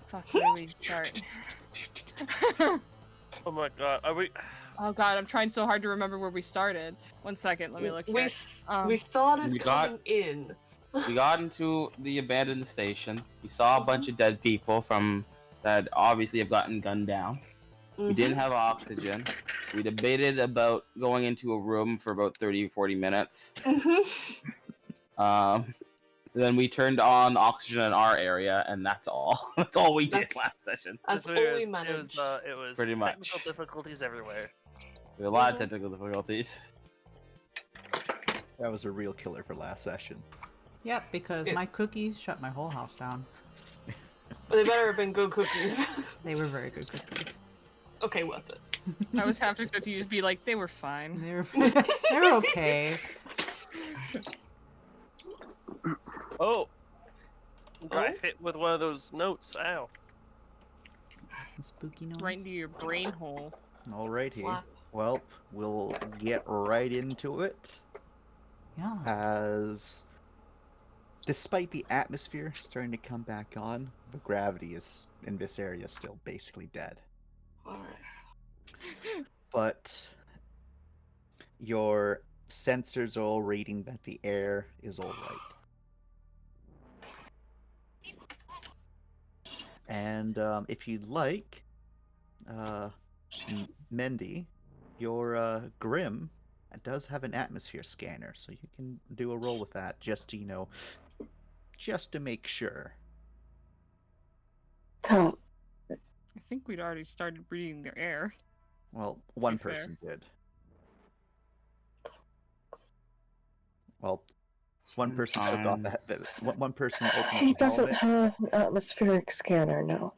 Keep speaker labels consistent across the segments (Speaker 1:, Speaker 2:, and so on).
Speaker 1: Fuck, where do we start?
Speaker 2: Oh my god, are we?
Speaker 1: Oh god, I'm trying so hard to remember where we started. 1 second, let me look here.
Speaker 3: We started
Speaker 4: We
Speaker 3: coming in.
Speaker 4: We got into the abandoned station. We saw a bunch of dead people from that obviously have gotten gunned down. We didn't have oxygen. We debated about going into a room for about 30-40 minutes. Then we turned on oxygen in our area, and that's all. That's all we did last session.
Speaker 3: That's all we managed.
Speaker 2: It was
Speaker 4: Pretty much.
Speaker 2: technical difficulties everywhere.
Speaker 4: We had a lot of technical difficulties.
Speaker 5: That was a real killer for last session.
Speaker 6: Yep, because my cookies shut my whole house down.
Speaker 3: They better have been good cookies.
Speaker 6: They were very good cookies.
Speaker 3: Okay, worth it.
Speaker 1: I was half expecting you to just be like, they were fine.
Speaker 6: They were okay.
Speaker 2: Oh! Got hit with one of those notes. Ow.
Speaker 6: Spooky noise.
Speaker 1: Right into your brain hole.
Speaker 5: Alrighty.
Speaker 3: Slap.
Speaker 5: Well, we'll get right into it.
Speaker 6: Yeah.
Speaker 5: As despite the atmosphere starting to come back on, the gravity is in this area still basically dead.
Speaker 3: Alright.
Speaker 5: But your sensors are all reading that the air is all right. And if you'd like, Mendy, your Grim does have an atmosphere scanner, so you can do a roll with that, just to, just to make sure.
Speaker 1: I think we'd already started breathing their air.
Speaker 5: Well, one
Speaker 1: fair.
Speaker 5: person did. Well, one person took off the one person opened
Speaker 7: He
Speaker 5: up the
Speaker 7: doesn't
Speaker 5: helmet.
Speaker 7: have an atmospheric scanner, no.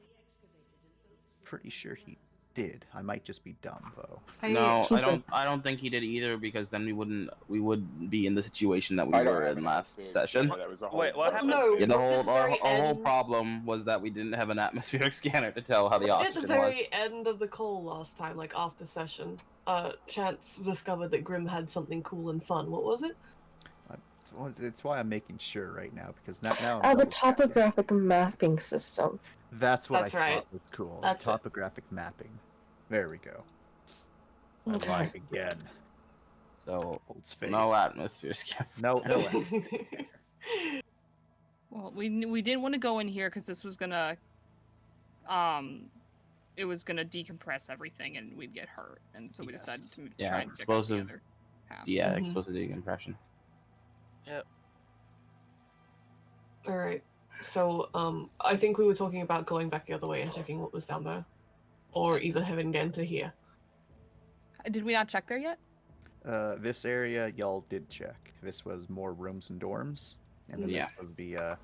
Speaker 5: Pretty sure he did. I might just be dumb though.
Speaker 4: No,
Speaker 7: He
Speaker 4: I don't think he did either, because then we wouldn't be in the situation that we were in last session.
Speaker 2: Wait, what happened?
Speaker 3: No,
Speaker 4: Yeah, the whole
Speaker 3: very
Speaker 4: our whole
Speaker 3: end-
Speaker 4: problem was that we didn't have an atmospheric scanner to tell how the
Speaker 3: At the
Speaker 4: oxygen was.
Speaker 3: very end of the call last time, like after session, Chance discovered that Grim had something cool and fun. What was it?
Speaker 5: It's why I'm making sure right now, because now I'm
Speaker 7: The
Speaker 5: double checking.
Speaker 7: topographic mapping system.
Speaker 5: That's what
Speaker 3: That's
Speaker 5: I
Speaker 3: right.
Speaker 5: thought was cool.
Speaker 3: That's it.
Speaker 5: Topographic mapping. There we go. I
Speaker 7: Okay.
Speaker 5: lied again.
Speaker 4: So
Speaker 5: Old space.
Speaker 4: no atmosphere scanner.
Speaker 5: No.
Speaker 1: Well, we didn't want to go in here because this was gonna, it was gonna decompress everything and we'd get hurt, and so we decided to
Speaker 4: Yeah,
Speaker 1: try and check out the
Speaker 4: explosive-
Speaker 1: other half.
Speaker 4: Yeah,
Speaker 3: Mhm.
Speaker 4: explosive decompression.
Speaker 3: Alright. So, I think we were talking about going back the other way and checking what was down there. Or either heading down to here.
Speaker 1: Did we not check there yet?
Speaker 5: This area y'all did check. This was more rooms and dorms, and then
Speaker 4: Yeah.
Speaker 5: this was the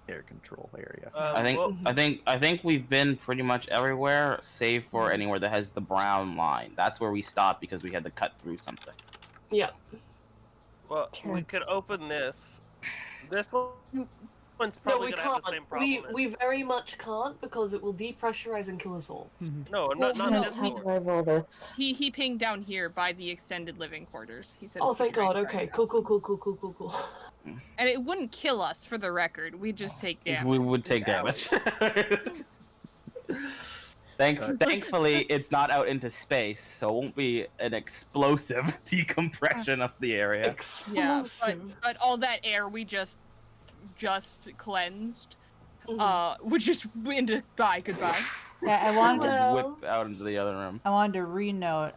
Speaker 5: air control area.
Speaker 4: I think we've been pretty much everywhere, save for anywhere that has the brown line. That's where we stopped because we had to cut through something.
Speaker 3: Yeah.
Speaker 2: Well, we could open this. This one's
Speaker 3: No,
Speaker 2: probably
Speaker 3: we
Speaker 2: gonna have
Speaker 3: can't.
Speaker 2: the same problem.
Speaker 3: We very much can't because it will depressurize and kill us all.
Speaker 2: No,
Speaker 1: Well,
Speaker 2: not
Speaker 1: no,
Speaker 2: this
Speaker 1: we-
Speaker 2: door.
Speaker 7: I roll this.
Speaker 1: He pinged down here by the extended living quarters. He said.
Speaker 3: Oh,
Speaker 1: we could
Speaker 3: thank
Speaker 1: try and
Speaker 3: God.
Speaker 1: try
Speaker 3: Okay.
Speaker 1: it out.
Speaker 3: Cool.
Speaker 1: And it wouldn't kill us, for the record. We'd just take damage.
Speaker 4: We would take damage. Thankfully, it's not out into space, so it won't be an explosive decompression of the area.
Speaker 1: Yeah,
Speaker 3: Explosive.
Speaker 1: but all that air we just cleansed, would just into goodbye.
Speaker 6: Yeah, I wanted to.
Speaker 4: Whip out into the other room.
Speaker 6: I wanted to re-note,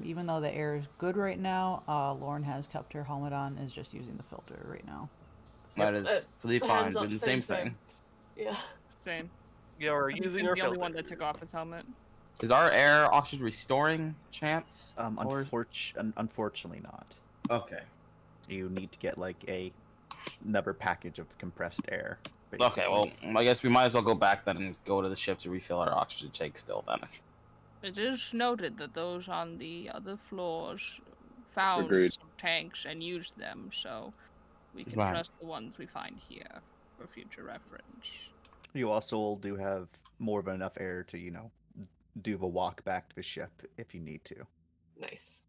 Speaker 6: even though the air is good right now, Lauren has kept her helmet on, is just using the filter right now.
Speaker 4: That is pretty fine.
Speaker 3: hands up,
Speaker 4: Doing the same thing.
Speaker 3: Yeah.
Speaker 1: Same.
Speaker 2: Yeah, we're
Speaker 1: He's
Speaker 2: using
Speaker 1: been
Speaker 2: our
Speaker 1: the only
Speaker 2: filter.
Speaker 1: one that took off his helmet.
Speaker 4: Is our air oxygen restoring, Chance?
Speaker 5: Unfortunately not.
Speaker 4: Okay.
Speaker 5: You need to get like another package of compressed air.
Speaker 4: Okay, well, I guess we might as well go back then and go to the ship to refill our oxygen tank still then.
Speaker 1: It is noted that those on the other floors found
Speaker 4: Agreed.
Speaker 1: some tanks and used them, so we can
Speaker 4: Right.
Speaker 1: trust the ones we find here for future reference.
Speaker 5: You also do have more than enough air to, do the walk back to the ship if you need to.
Speaker 3: Nice.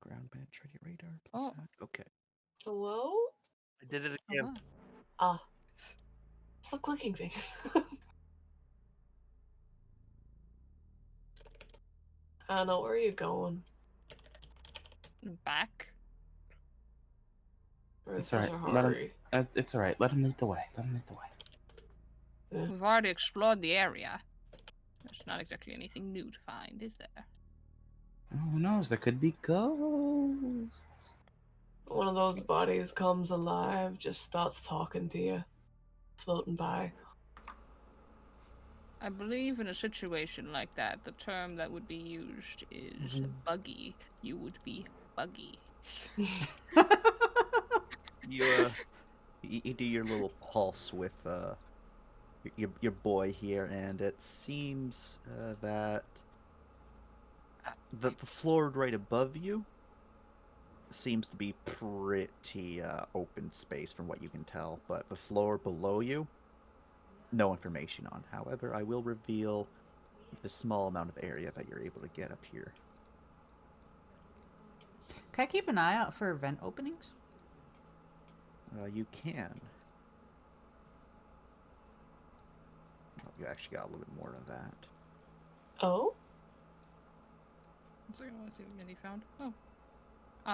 Speaker 5: Ground penetrating radar.
Speaker 1: Oh.
Speaker 5: Okay.
Speaker 3: Hello?
Speaker 2: I did it
Speaker 1: Oh,
Speaker 2: again.
Speaker 1: wow.
Speaker 3: Ah. Stop clicking things. I don't know, where are you going?
Speaker 1: Back.
Speaker 3: Or is
Speaker 4: It's
Speaker 3: such
Speaker 4: alright.
Speaker 3: a
Speaker 4: Let him.
Speaker 3: hurry?
Speaker 4: It's alright. Let him lead the way. Let him lead the way.
Speaker 1: We've already explored the area. There's not exactly anything new to find, is there?
Speaker 4: Oh, who knows? There could be ghosts.
Speaker 3: One of those bodies comes alive, just starts talking to you, floating by.
Speaker 1: I believe in a situation like that, the term that would be used is buggy. You would be buggy.
Speaker 5: You do your little pulse with your boy here, and it seems that the floor right above you seems to be pretty open space from what you can tell, but the floor below you, no information on. However, I will reveal the small amount of area that you're able to get up here.
Speaker 6: Can I keep an eye out for vent openings?
Speaker 5: You can. Oh, you actually got a little bit more of that.
Speaker 3: Oh?
Speaker 1: So I want to see what Mindy found. Oh.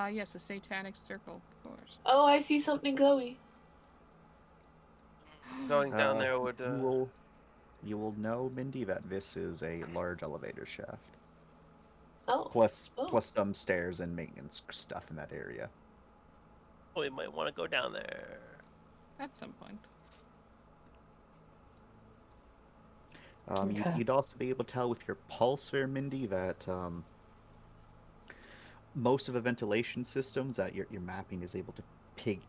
Speaker 1: Yes, a satanic circle, of course.
Speaker 3: Oh, I see something glowy.
Speaker 2: Going down there would.
Speaker 5: You will know, Mindy, that this is a large elevator shaft.
Speaker 3: Oh.
Speaker 5: Plus
Speaker 3: Oh.
Speaker 5: some stairs and maintenance stuff in that area.
Speaker 2: We might want to go down there.
Speaker 1: At some point.
Speaker 7: Okay.
Speaker 5: You'd also be able to tell with your pulse there, Mindy, that most of the ventilation systems that your mapping is able to pick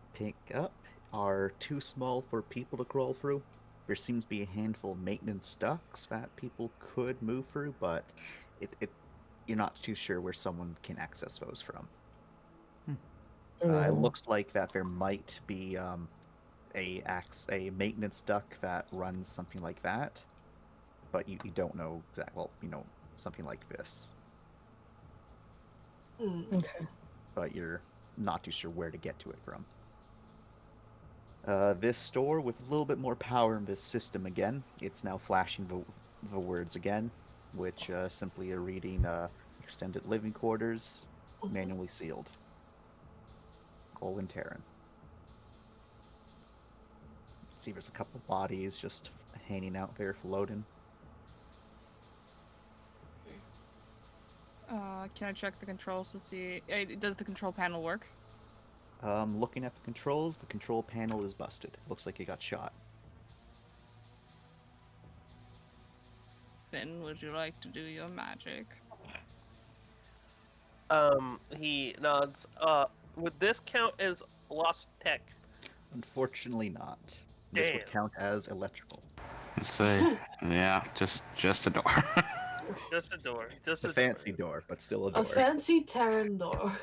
Speaker 5: up are too small for people to crawl through. There seems to be a handful of maintenance ducts that people could move through, but you're not too sure where someone can access those from. It looks like that there might be a maintenance duct that runs something like that, but you don't know exactly. Well, you know, something like this,
Speaker 7: Okay.
Speaker 5: but you're not too sure where to get to it from. This door with a little bit more power in this system again. It's now flashing the words again, which simply are reading extended living quarters, manually sealed. Colin Terran. See, there's a couple bodies just hanging out there floating.
Speaker 1: Can I check the controls to see? Does the control panel work?
Speaker 5: Looking at the control panel is busted. Looks like it got shot.
Speaker 1: Finn, would you like to do your magic?
Speaker 2: He nods. Would this count as lost tech?
Speaker 5: Unfortunately not. This would
Speaker 2: Damn.
Speaker 5: count as electrical.
Speaker 4: Let's say, yeah, just a door.
Speaker 2: Just a door. Just
Speaker 5: It's a fancy door, but still a door.
Speaker 3: A fancy Terran door.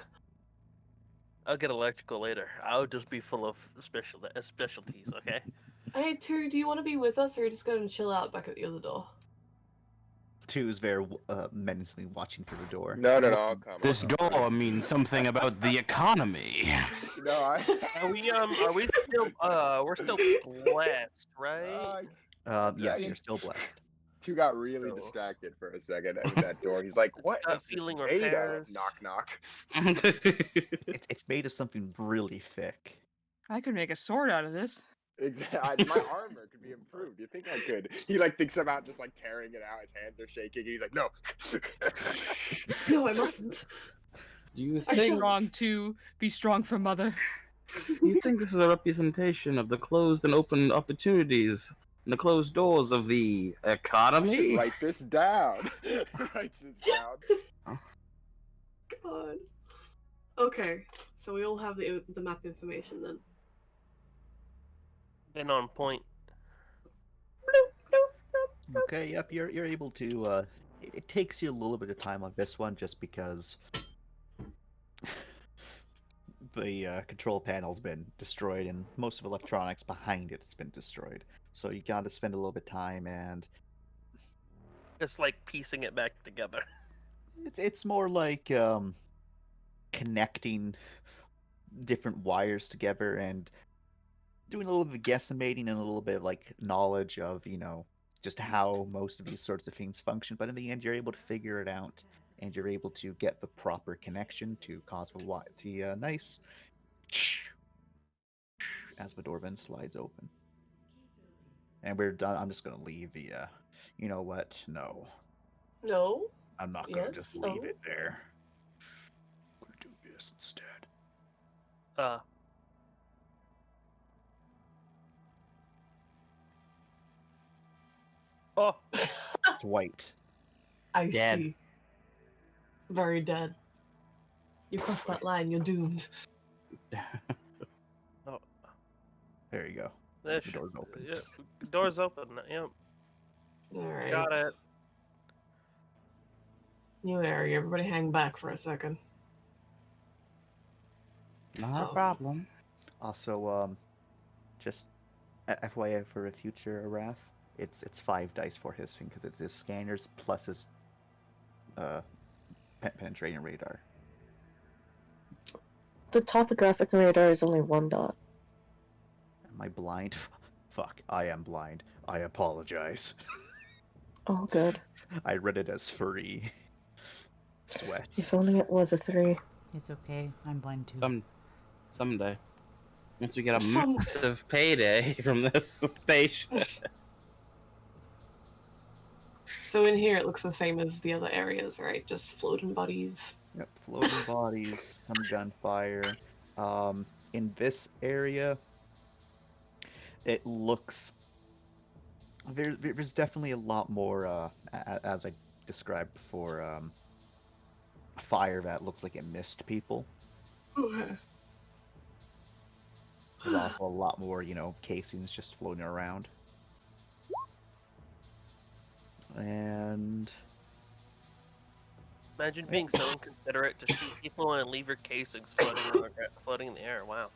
Speaker 2: I'll get electrical later. I'll just be full of specialties, okay?
Speaker 3: Hey, Two, do you want to be with us, or are you just going to chill out back at the other door?
Speaker 5: Two is there menacingly watching for the door.
Speaker 8: No, I'll come.
Speaker 4: This door means something about the economy.
Speaker 8: No,
Speaker 2: Are we still we're still blessed, right?
Speaker 5: Yes, you're still blessed.
Speaker 8: Two got really
Speaker 2: So-
Speaker 8: distracted for a second at that door. He's like, "What
Speaker 2: Stop
Speaker 8: is this
Speaker 2: feeling
Speaker 8: made out
Speaker 2: repairs.
Speaker 8: of?" Knock, knock.
Speaker 5: It's made of something really thick.
Speaker 1: I could make a sword out of this.
Speaker 8: Exactly. My armor could be improved. You think I could? He like thinks about just like tearing it out. His hands are shaking. He's like, "No."
Speaker 3: No, I mustn't.
Speaker 4: Do you
Speaker 3: I
Speaker 4: think?
Speaker 3: shall-
Speaker 1: Strong to be strong for mother.
Speaker 4: Do you think this is a representation of the closed and open opportunities and the closed doors of the
Speaker 8: I should
Speaker 4: economy?
Speaker 8: write this down. Writes this down.
Speaker 3: God. Okay, so we all have the map information then.
Speaker 2: Been on point.
Speaker 5: Okay, yep, you're able to. It takes you a little bit of time on this one, just because the control panel's been destroyed and most of electronics behind it's been destroyed. So you got to spend a little bit of time, and
Speaker 2: Just like piecing it back together.
Speaker 5: it's more like connecting different wires together and doing a little bit of guesstimating and a little bit of like knowledge of, just how most of these sorts of things function. But in the end, you're able to figure it out, and you're able to get the proper connection to cause the nice as the door then slides open. And we're done. I'm just gonna leave the. You know what? No,
Speaker 3: No.
Speaker 5: I'm not gonna just
Speaker 3: Yes?
Speaker 5: leave
Speaker 3: Oh.
Speaker 5: it there. I'm gonna do this instead.
Speaker 2: Oh,
Speaker 5: It's white.
Speaker 3: I
Speaker 4: Dead.
Speaker 3: see. Very dead. You cross that line, you're doomed.
Speaker 5: There you go.
Speaker 2: there
Speaker 5: The door's open.
Speaker 2: Yeah, door's open. Yep,
Speaker 3: Alright.
Speaker 2: got it.
Speaker 3: New area. Everybody hang back for a second.
Speaker 4: Not a
Speaker 3: Oh.
Speaker 4: problem.
Speaker 5: Also, just FYI for a future Wrath, it's 5 dice for his thing because it's his scanners plus his penetrating radar.
Speaker 7: The topographic radar is only 1 dot.
Speaker 5: Am I blind? Fuck, I am blind. I apologize.
Speaker 7: All good.
Speaker 5: I read it as 3.
Speaker 7: If
Speaker 5: Sweats.
Speaker 7: only it was a 3.
Speaker 6: It's okay. I'm blind too.
Speaker 4: Someday. Once we get a
Speaker 3: Some-
Speaker 4: massive payday from this station.
Speaker 3: So in here, it looks the same as the other areas, right? Just floating bodies.
Speaker 5: Yep, floating bodies, some gunfire. In this area, it looks there's definitely a lot more as I described before, fire that looks like it missed people.
Speaker 3: Okay.
Speaker 5: There's also a lot more, casings just floating around. And
Speaker 2: Imagine being so inconsiderate to shoot people and leave your casings floating in the air. Wow.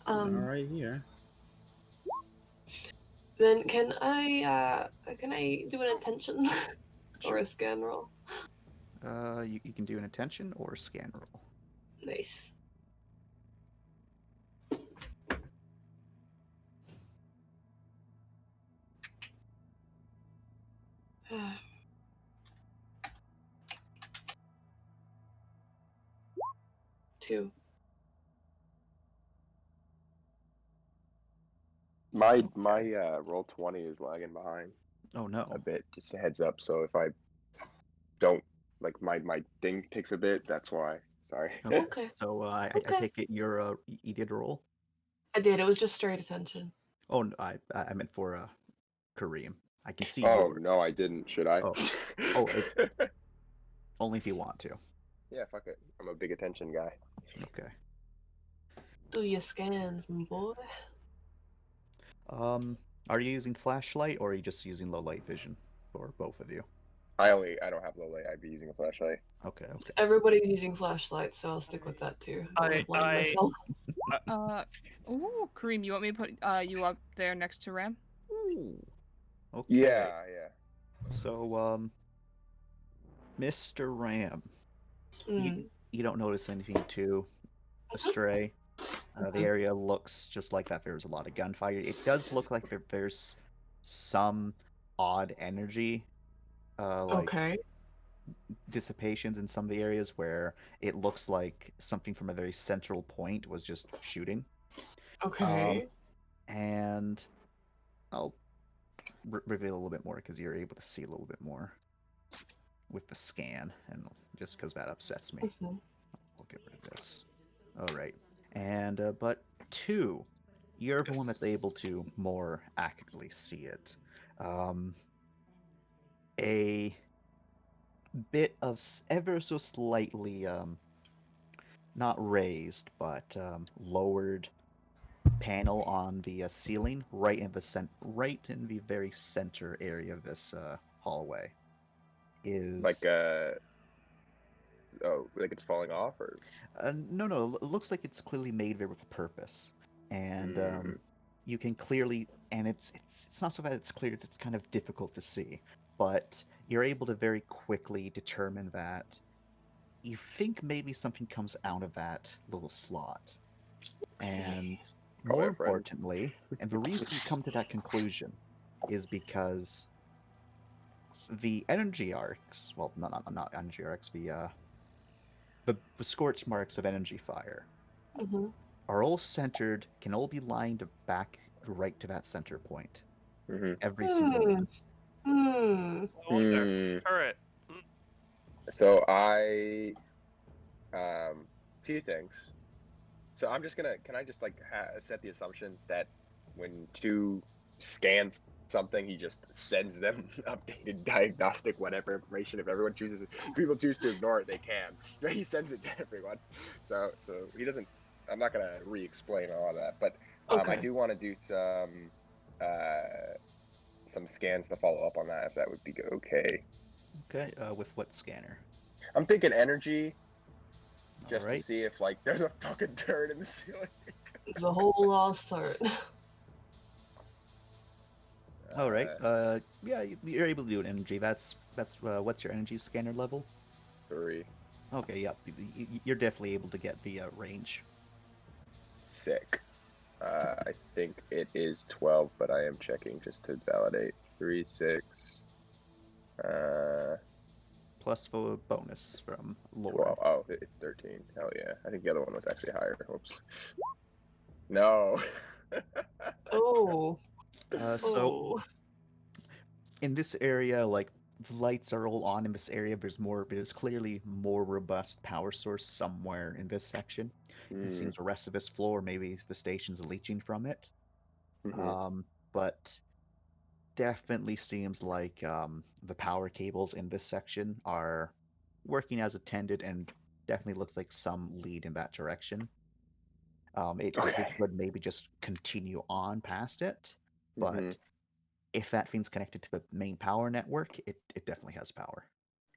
Speaker 4: Right here.
Speaker 3: Then can I do an attention or a scan roll?
Speaker 5: you can do an attention or a scan roll.
Speaker 3: Nice. Two.
Speaker 8: My roll 20 is lagging behind
Speaker 5: Oh no.
Speaker 8: a bit. Just a heads up. So if I don't like my ding takes a bit, that's why. Sorry.
Speaker 3: Okay.
Speaker 5: So I
Speaker 3: Okay.
Speaker 5: take it you did a roll.
Speaker 3: I did. It was just straight attention.
Speaker 5: Oh, no, I meant for Kareem. I can see
Speaker 8: Oh
Speaker 5: yours.
Speaker 8: no, I didn't. Should I?
Speaker 5: Oh, only if you want to.
Speaker 8: Yeah, fuck it. I'm a big attention guy.
Speaker 5: Okay.
Speaker 3: Do your scans, my boy.
Speaker 5: Are you using flashlight or are you just using low light vision for both of you?
Speaker 8: I don't have low light. I'd be using a flashlight.
Speaker 5: Okay.
Speaker 3: Everybody's using flashlights, so I'll stick with that too. Don't wanna blind myself.
Speaker 1: Ooh, Kareem, you want me to put you up there next to Ram?
Speaker 5: Ooh. Okay.
Speaker 8: Yeah.
Speaker 5: So, Mr. Ram,
Speaker 3: Mm.
Speaker 5: you don't notice anything too astray. The area looks just like that. There's a lot of gunfire. It does look like there's some odd energy, like
Speaker 3: Okay.
Speaker 5: dissipations in some of the areas where it looks like something from a very central point was just shooting.
Speaker 3: Okay.
Speaker 5: And I'll reveal a little bit more because you're able to see a little bit more with the scan, and just because that upsets me,
Speaker 3: Mhm.
Speaker 5: we'll get rid of this. All right. And but 2, you're the one that's able to more accurately see it. A bit of ever so slightly not raised but lowered panel on the ceiling right in the very center area of this hallway is
Speaker 8: Like like it's falling off, or
Speaker 5: no, it looks like it's clearly made there with a purpose, and you can clearly, and it's not so that it's clear, it's kind of difficult to see, but you're able to very quickly determine that you think maybe something comes out of that little slot. And
Speaker 8: Call
Speaker 5: more
Speaker 8: it a friend.
Speaker 5: importantly, and the reason you come to that conclusion is because the energy arcs, well, not energy arcs, the scorch marks of energy fire
Speaker 3: Mm-hmm.
Speaker 5: are all centered, can all be lined back right to that center point.
Speaker 8: Mm-hmm.
Speaker 5: Every single one.
Speaker 3: Hmm.
Speaker 2: I wonder. Turret.
Speaker 8: So few things. So I'm just gonna, can I just like set the assumption that when two scans something, he just sends them updated diagnostic whatever information. If everyone chooses, if people choose to ignore it, they can. Right? He sends it to everyone. So he doesn't. I'm not gonna re-explain all of that, but I
Speaker 3: Okay.
Speaker 8: do want to do some scans to follow up on that, if that would be okay.
Speaker 5: Okay, with what scanner?
Speaker 8: I'm thinking energy, just
Speaker 5: Alright.
Speaker 8: to see if like there's a fucking turd in the ceiling.
Speaker 3: There's a whole lost turret.
Speaker 5: Alright, yeah, you're able to do an energy. That's what's your energy scanner level?
Speaker 8: 3.
Speaker 5: Okay, yep, you're definitely able to get the range.
Speaker 8: Sick. I think it is 12, but I am checking just to validate. 3, 6.
Speaker 5: Plus for bonus from Lauren.
Speaker 8: 12. Oh, it's 13. Hell yeah. I think the other one was actually higher. Oops. No.
Speaker 3: Oh.
Speaker 5: So
Speaker 3: Oh.
Speaker 5: in this area, like the lights are all on in this area. There's clearly more robust power source somewhere in this section. It seems the rest of this floor, maybe the station's leaching from it. But definitely seems like the power cables in this section are working as intended, and definitely looks like some lead in that direction. It could maybe just continue on past it, but if that thing's connected to the main power network, it definitely has power.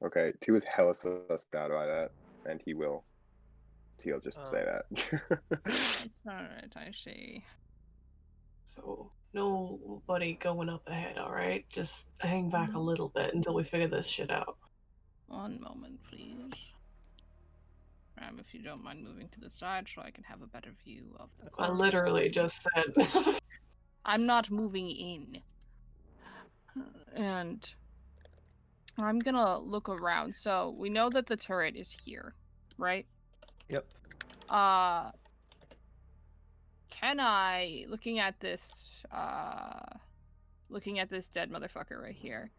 Speaker 8: Okay, 2 is hella sussed out by that, and he will. He'll just say that.
Speaker 1: Alright, I see.
Speaker 3: So nobody going up ahead, alright? Just hang back a little bit until we figure this shit out.
Speaker 1: One moment, please. If you don't mind moving to the side so I can have a better view of the
Speaker 3: I
Speaker 1: corridor.
Speaker 3: literally just said.
Speaker 1: I'm not moving in. And I'm gonna look around. So we know that the turret is here, right?
Speaker 5: Yep.
Speaker 1: Can I, looking at this dead motherfucker right here,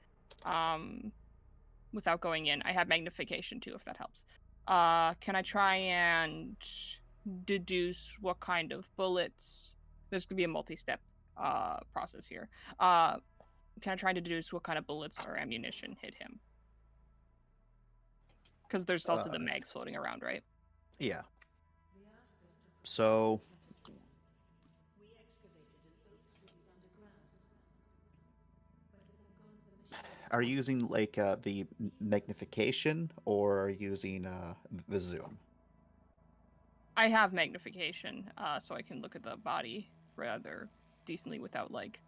Speaker 1: without going in, I have magnification too, if that helps. Can I try and deduce what kind of bullets? There's gonna be a multi-step process here. Can I try to deduce what kind of bullets or ammunition hit him? Because there's also the mags floating around, right?
Speaker 5: Yeah. So are you using like the magnification, or are you using the zoom?
Speaker 1: I have magnification, so I can look at the body rather decently without like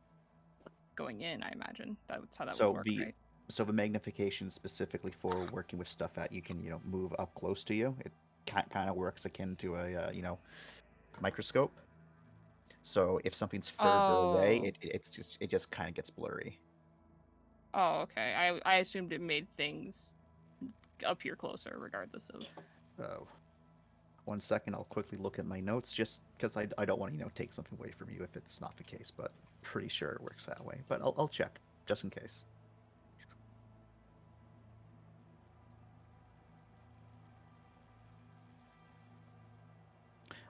Speaker 1: going in. I imagine that's how that would work, right?
Speaker 5: So the magnification specifically for working with stuff that you can move up close to you. It kind of works akin to a microscope. So if something's further away, it just kind of gets blurry.
Speaker 1: Oh, okay. I assumed it made things up here closer, regardless of.
Speaker 5: Oh. 1 second, I'll quickly look at my notes, just because I don't want to take something away from you if it's not the case, but pretty sure it works that way. But I'll check just in case.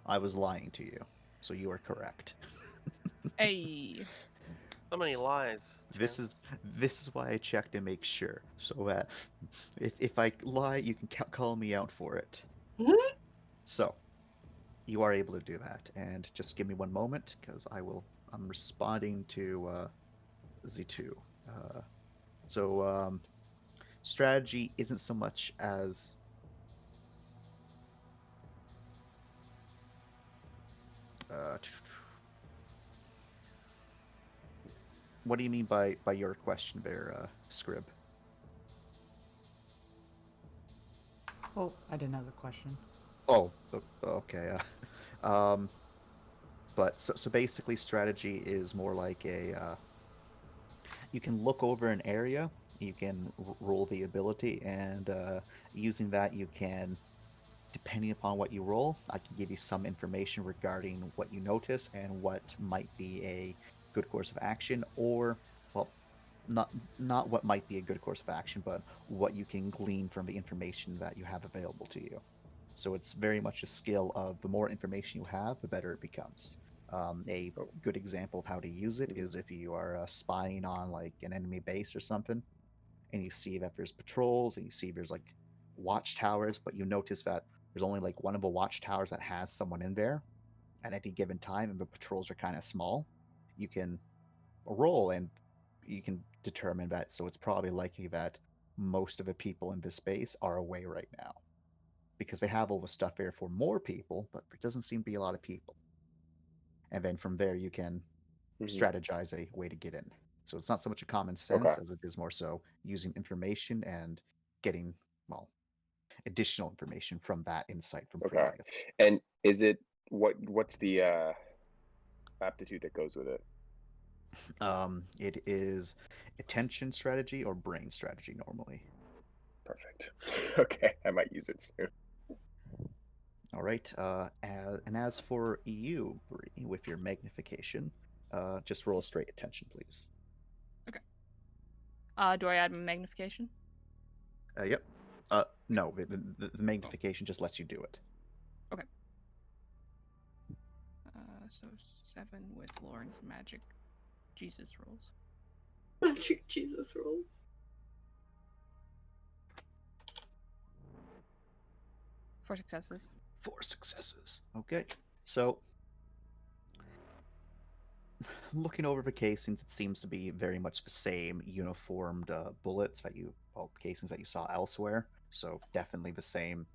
Speaker 5: I was lying to you, so you are correct.
Speaker 1: Hey.
Speaker 2: So many lies.
Speaker 5: This is why I check to make sure. So if I lie, you can call me out for it. So you are able to do that, and just give me 1 moment, because I'm responding to Z2. So strategy isn't so much as what do you mean by your question there, Scrib?
Speaker 6: Oh, I didn't have a question.
Speaker 5: Oh, okay. But so basically, strategy is more like a you can look over an area, you can roll the ability, and using that, you can, depending upon what you roll, I can give you some information regarding what you notice and what might be a good course of action, or, well, not what might be a good course of action, but what you can glean from the information that you have available to you. So it's very much a skill of the more information you have, the better it becomes. A
Speaker 8: Oh.
Speaker 5: good example of how to use it
Speaker 8: Mhm.
Speaker 5: is if you are spying on like an enemy base or something, and you see that there's patrols and you see there's like watchtowers, but you notice that there's only like one of the watchtowers that has someone in there at any given time, and the patrols are kind of small. You can roll and you can determine that, so it's probably likely that most of the people in this space are away right now because they have all the stuff there for more people, but there doesn't seem to be a lot of people. And then from there, you can
Speaker 8: Mhm.
Speaker 5: strategize a way to get in. So it's not so much a common
Speaker 8: Okay.
Speaker 5: sense as it is more so using information and getting, well, additional information from that insight from
Speaker 8: Okay.
Speaker 5: previous.
Speaker 8: And is it what's the aptitude that goes with it?
Speaker 5: It is attention strategy or brain strategy normally.
Speaker 8: Perfect. Okay, I might use it soon.
Speaker 5: All right. And as for you, Bree, with your magnification, just roll a straight attention, please.
Speaker 1: Do I add magnification?
Speaker 5: Yep. No, the magnification just lets you do it.
Speaker 1: So 7 with Lauren's magic Jesus rolls.
Speaker 3: Magic Jesus rolls.
Speaker 1: 4 successes.
Speaker 5: 4 successes. Okay. So, looking over the casings, it seems to be very much the same uniformed bullets that casings that you saw elsewhere. So definitely the same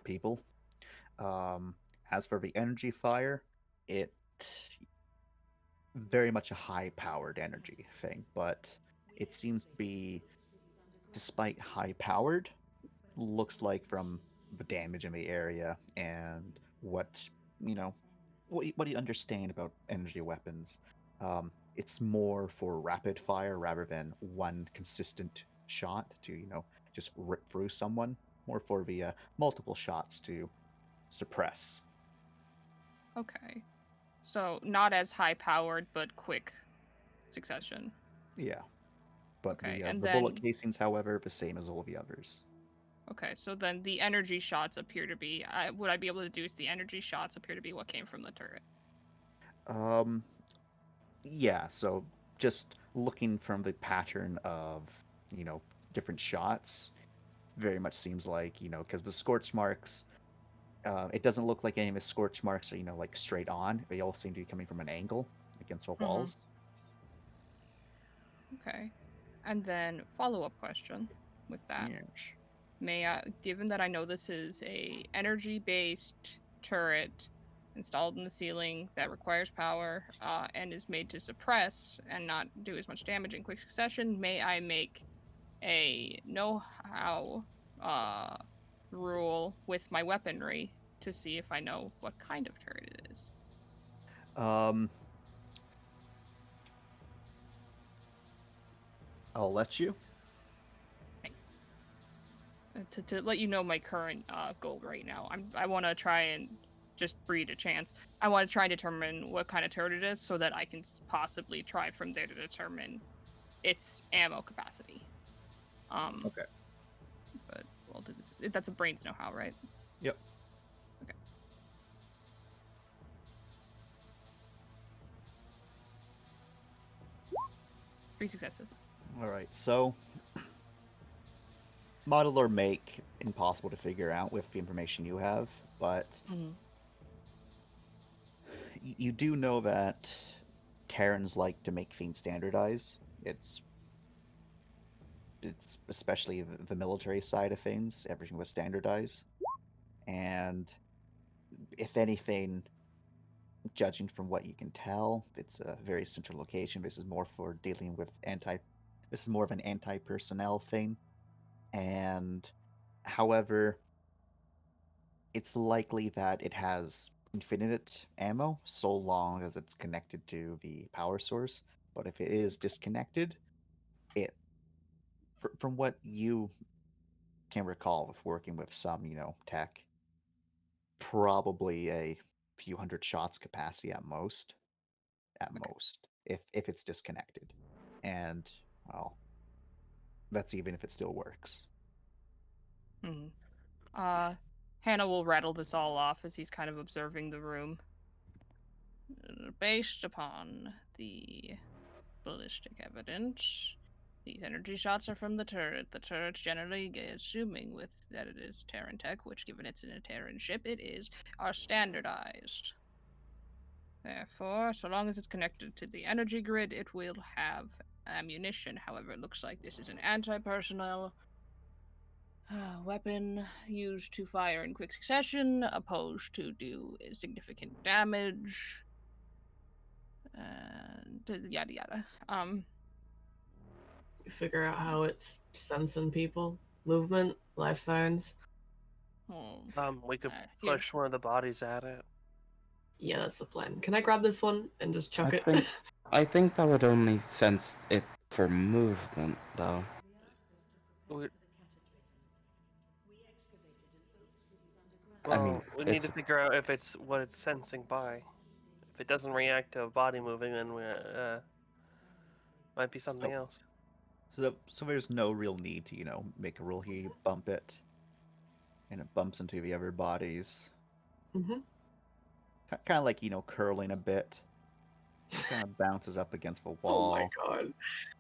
Speaker 5: people. Um, as for the energy fire, it very much a high-powered energy thing, but it seems to be, despite high-powered, looks like from the damage in the area and what you know what do you understand about energy weapons, it's more for rapid fire rather than one consistent shot to just rip through someone, more for the multiple shots to suppress.
Speaker 1: Okay. So not as high powered, but quick succession.
Speaker 5: Yeah, but
Speaker 1: Okay,
Speaker 5: the
Speaker 1: and
Speaker 5: the bullet
Speaker 1: then
Speaker 5: casings, however, the same as all the others.
Speaker 1: okay, so then the energy shots appear to be. Would I be able to deduce the energy shots appear to be what came from the turret?
Speaker 5: um Yeah, so just looking from the pattern of, you know, different shots, very much seems like, because the scorch marks, it doesn't look like any of the scorch marks are, like straight on. They all seem to be coming from an angle against the walls.
Speaker 1: Okay, and then follow up question with that.
Speaker 5: Yeah.
Speaker 1: May I, given that I know this is a energy based turret installed in the ceiling that requires power and is made to suppress and not do as much damage in quick succession, may I make a know-how rule with my weaponry to see if I know what kind of turret it is?
Speaker 5: Um, I'll let you.
Speaker 1: Thanks. To let you know my current goal right now, I want to try and just breed a chance. I want to try and determine what kind of turret it is so that I can possibly try from there to determine its ammo capacity.
Speaker 5: Okay.
Speaker 1: But we'll do this. That's a brains know-how, right?
Speaker 5: Yep.
Speaker 1: Okay. Three successes.
Speaker 5: All right. So, model or make impossible to figure out with the information you have, but
Speaker 1: Mm-hmm.
Speaker 5: you do know that Terrans like to make things standardize. It's especially the military side of things. Everything was standardized, and if anything, judging from what you can tell, it's a very central location. This is more for dealing with anti. This is more of an anti-personnel thing, and however, it's likely that it has infinite ammo so long as it's connected to the power source. But if it is disconnected, it, from what you can recall with working with some, tech, probably a few hundred shots capacity at most. At most, if it's disconnected, and well, that's even if it still works.
Speaker 1: Hmm. Hannah will rattle this all off as he's kind of observing the room. Based upon the ballistic evidence, these energy shots are from the turret. The turret's generally assuming with that it is Terran tech, which given it's in a Terran ship, it is, are standardized. Therefore, so long as it's connected to the energy grid, it will have ammunition. However, it looks like this is an anti-personnel weapon used to fire in quick succession, opposed to do significant damage. And yada yada.
Speaker 3: Figure out how it's sensing people, movement, life signs.
Speaker 2: We could
Speaker 1: Here.
Speaker 2: push one of the bodies at it.
Speaker 3: Yeah, that's the plan. Can I grab this one and just chuck
Speaker 4: I
Speaker 3: it?
Speaker 4: think- I think that would only sense it for movement, though.
Speaker 2: Well,
Speaker 4: I mean,
Speaker 2: we need
Speaker 4: it's
Speaker 2: to figure out if it's what it's sensing by. If it doesn't react to a body moving, then we might be something else.
Speaker 5: So there's no real need to make a roll here. You bump it, and it bumps into the other bodies.
Speaker 3: Mm-hmm.
Speaker 5: Kind of like curling a bit. It kind of bounces up against the
Speaker 3: Oh
Speaker 5: wall,
Speaker 3: my god.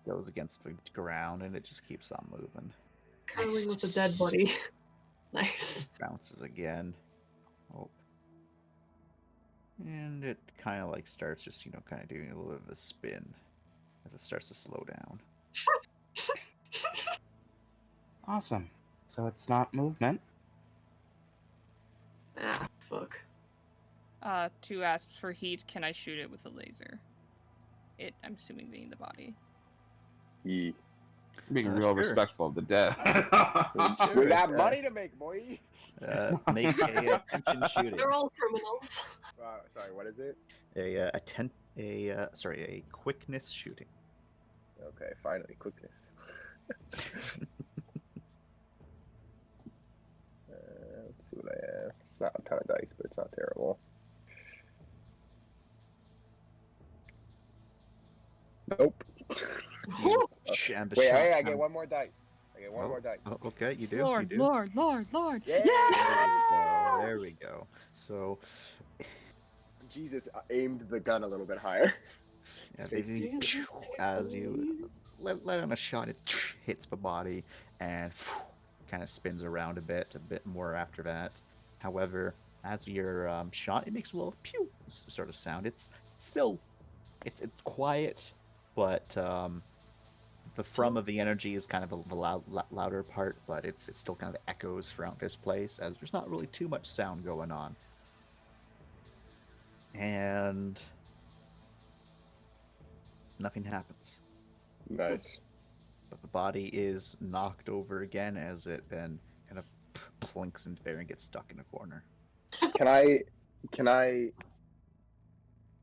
Speaker 5: goes against the ground, and it just keeps on moving.
Speaker 3: Curling with a dead body. Nice.
Speaker 5: Bounces again. Oh. And it kind of starts just kind of doing a little bit of a spin as it starts to slow down.
Speaker 4: awesome. So it's not movement.
Speaker 3: Ah, fuck.
Speaker 1: 2 asks for heat. Can I shoot it with a laser? It, I'm assuming, being the body.
Speaker 8: Ye.
Speaker 4: Being real
Speaker 5: Sure.
Speaker 4: respectful of the dead.
Speaker 8: We got money to make, boy.
Speaker 5: Make a attention shooting.
Speaker 3: They're all criminals.
Speaker 8: Sorry, what is it?
Speaker 5: A quickness shooting.
Speaker 8: Okay, finally, quickness. Let's see what I have. It's not a ton of dice, but it's not terrible. Nope.
Speaker 5: And the
Speaker 8: Wait,
Speaker 5: shot
Speaker 8: I get one more dice. I get one more dice.
Speaker 5: Oh, okay, you do.
Speaker 1: Lord,
Speaker 5: you do.
Speaker 1: Lord.
Speaker 8: Yeah!
Speaker 5: There we go. So,
Speaker 8: Jesus aimed the gun a little bit higher.
Speaker 5: yeah,
Speaker 8: Space
Speaker 5: basically,
Speaker 3: Jesus.
Speaker 5: as you let on a shot, it hits the body and kind of spins around a bit more after that. However, as your shot, it makes a little pew sort of sound. It's still, it's quiet, but the thrum of the energy is kind of the louder part, but it's still kind of echoes throughout this place as there's not really too much sound going on. And nothing happens.
Speaker 8: Nice.
Speaker 5: But the body is knocked over again as it then kind of plinks into there and gets stuck in a corner.
Speaker 8: Can I?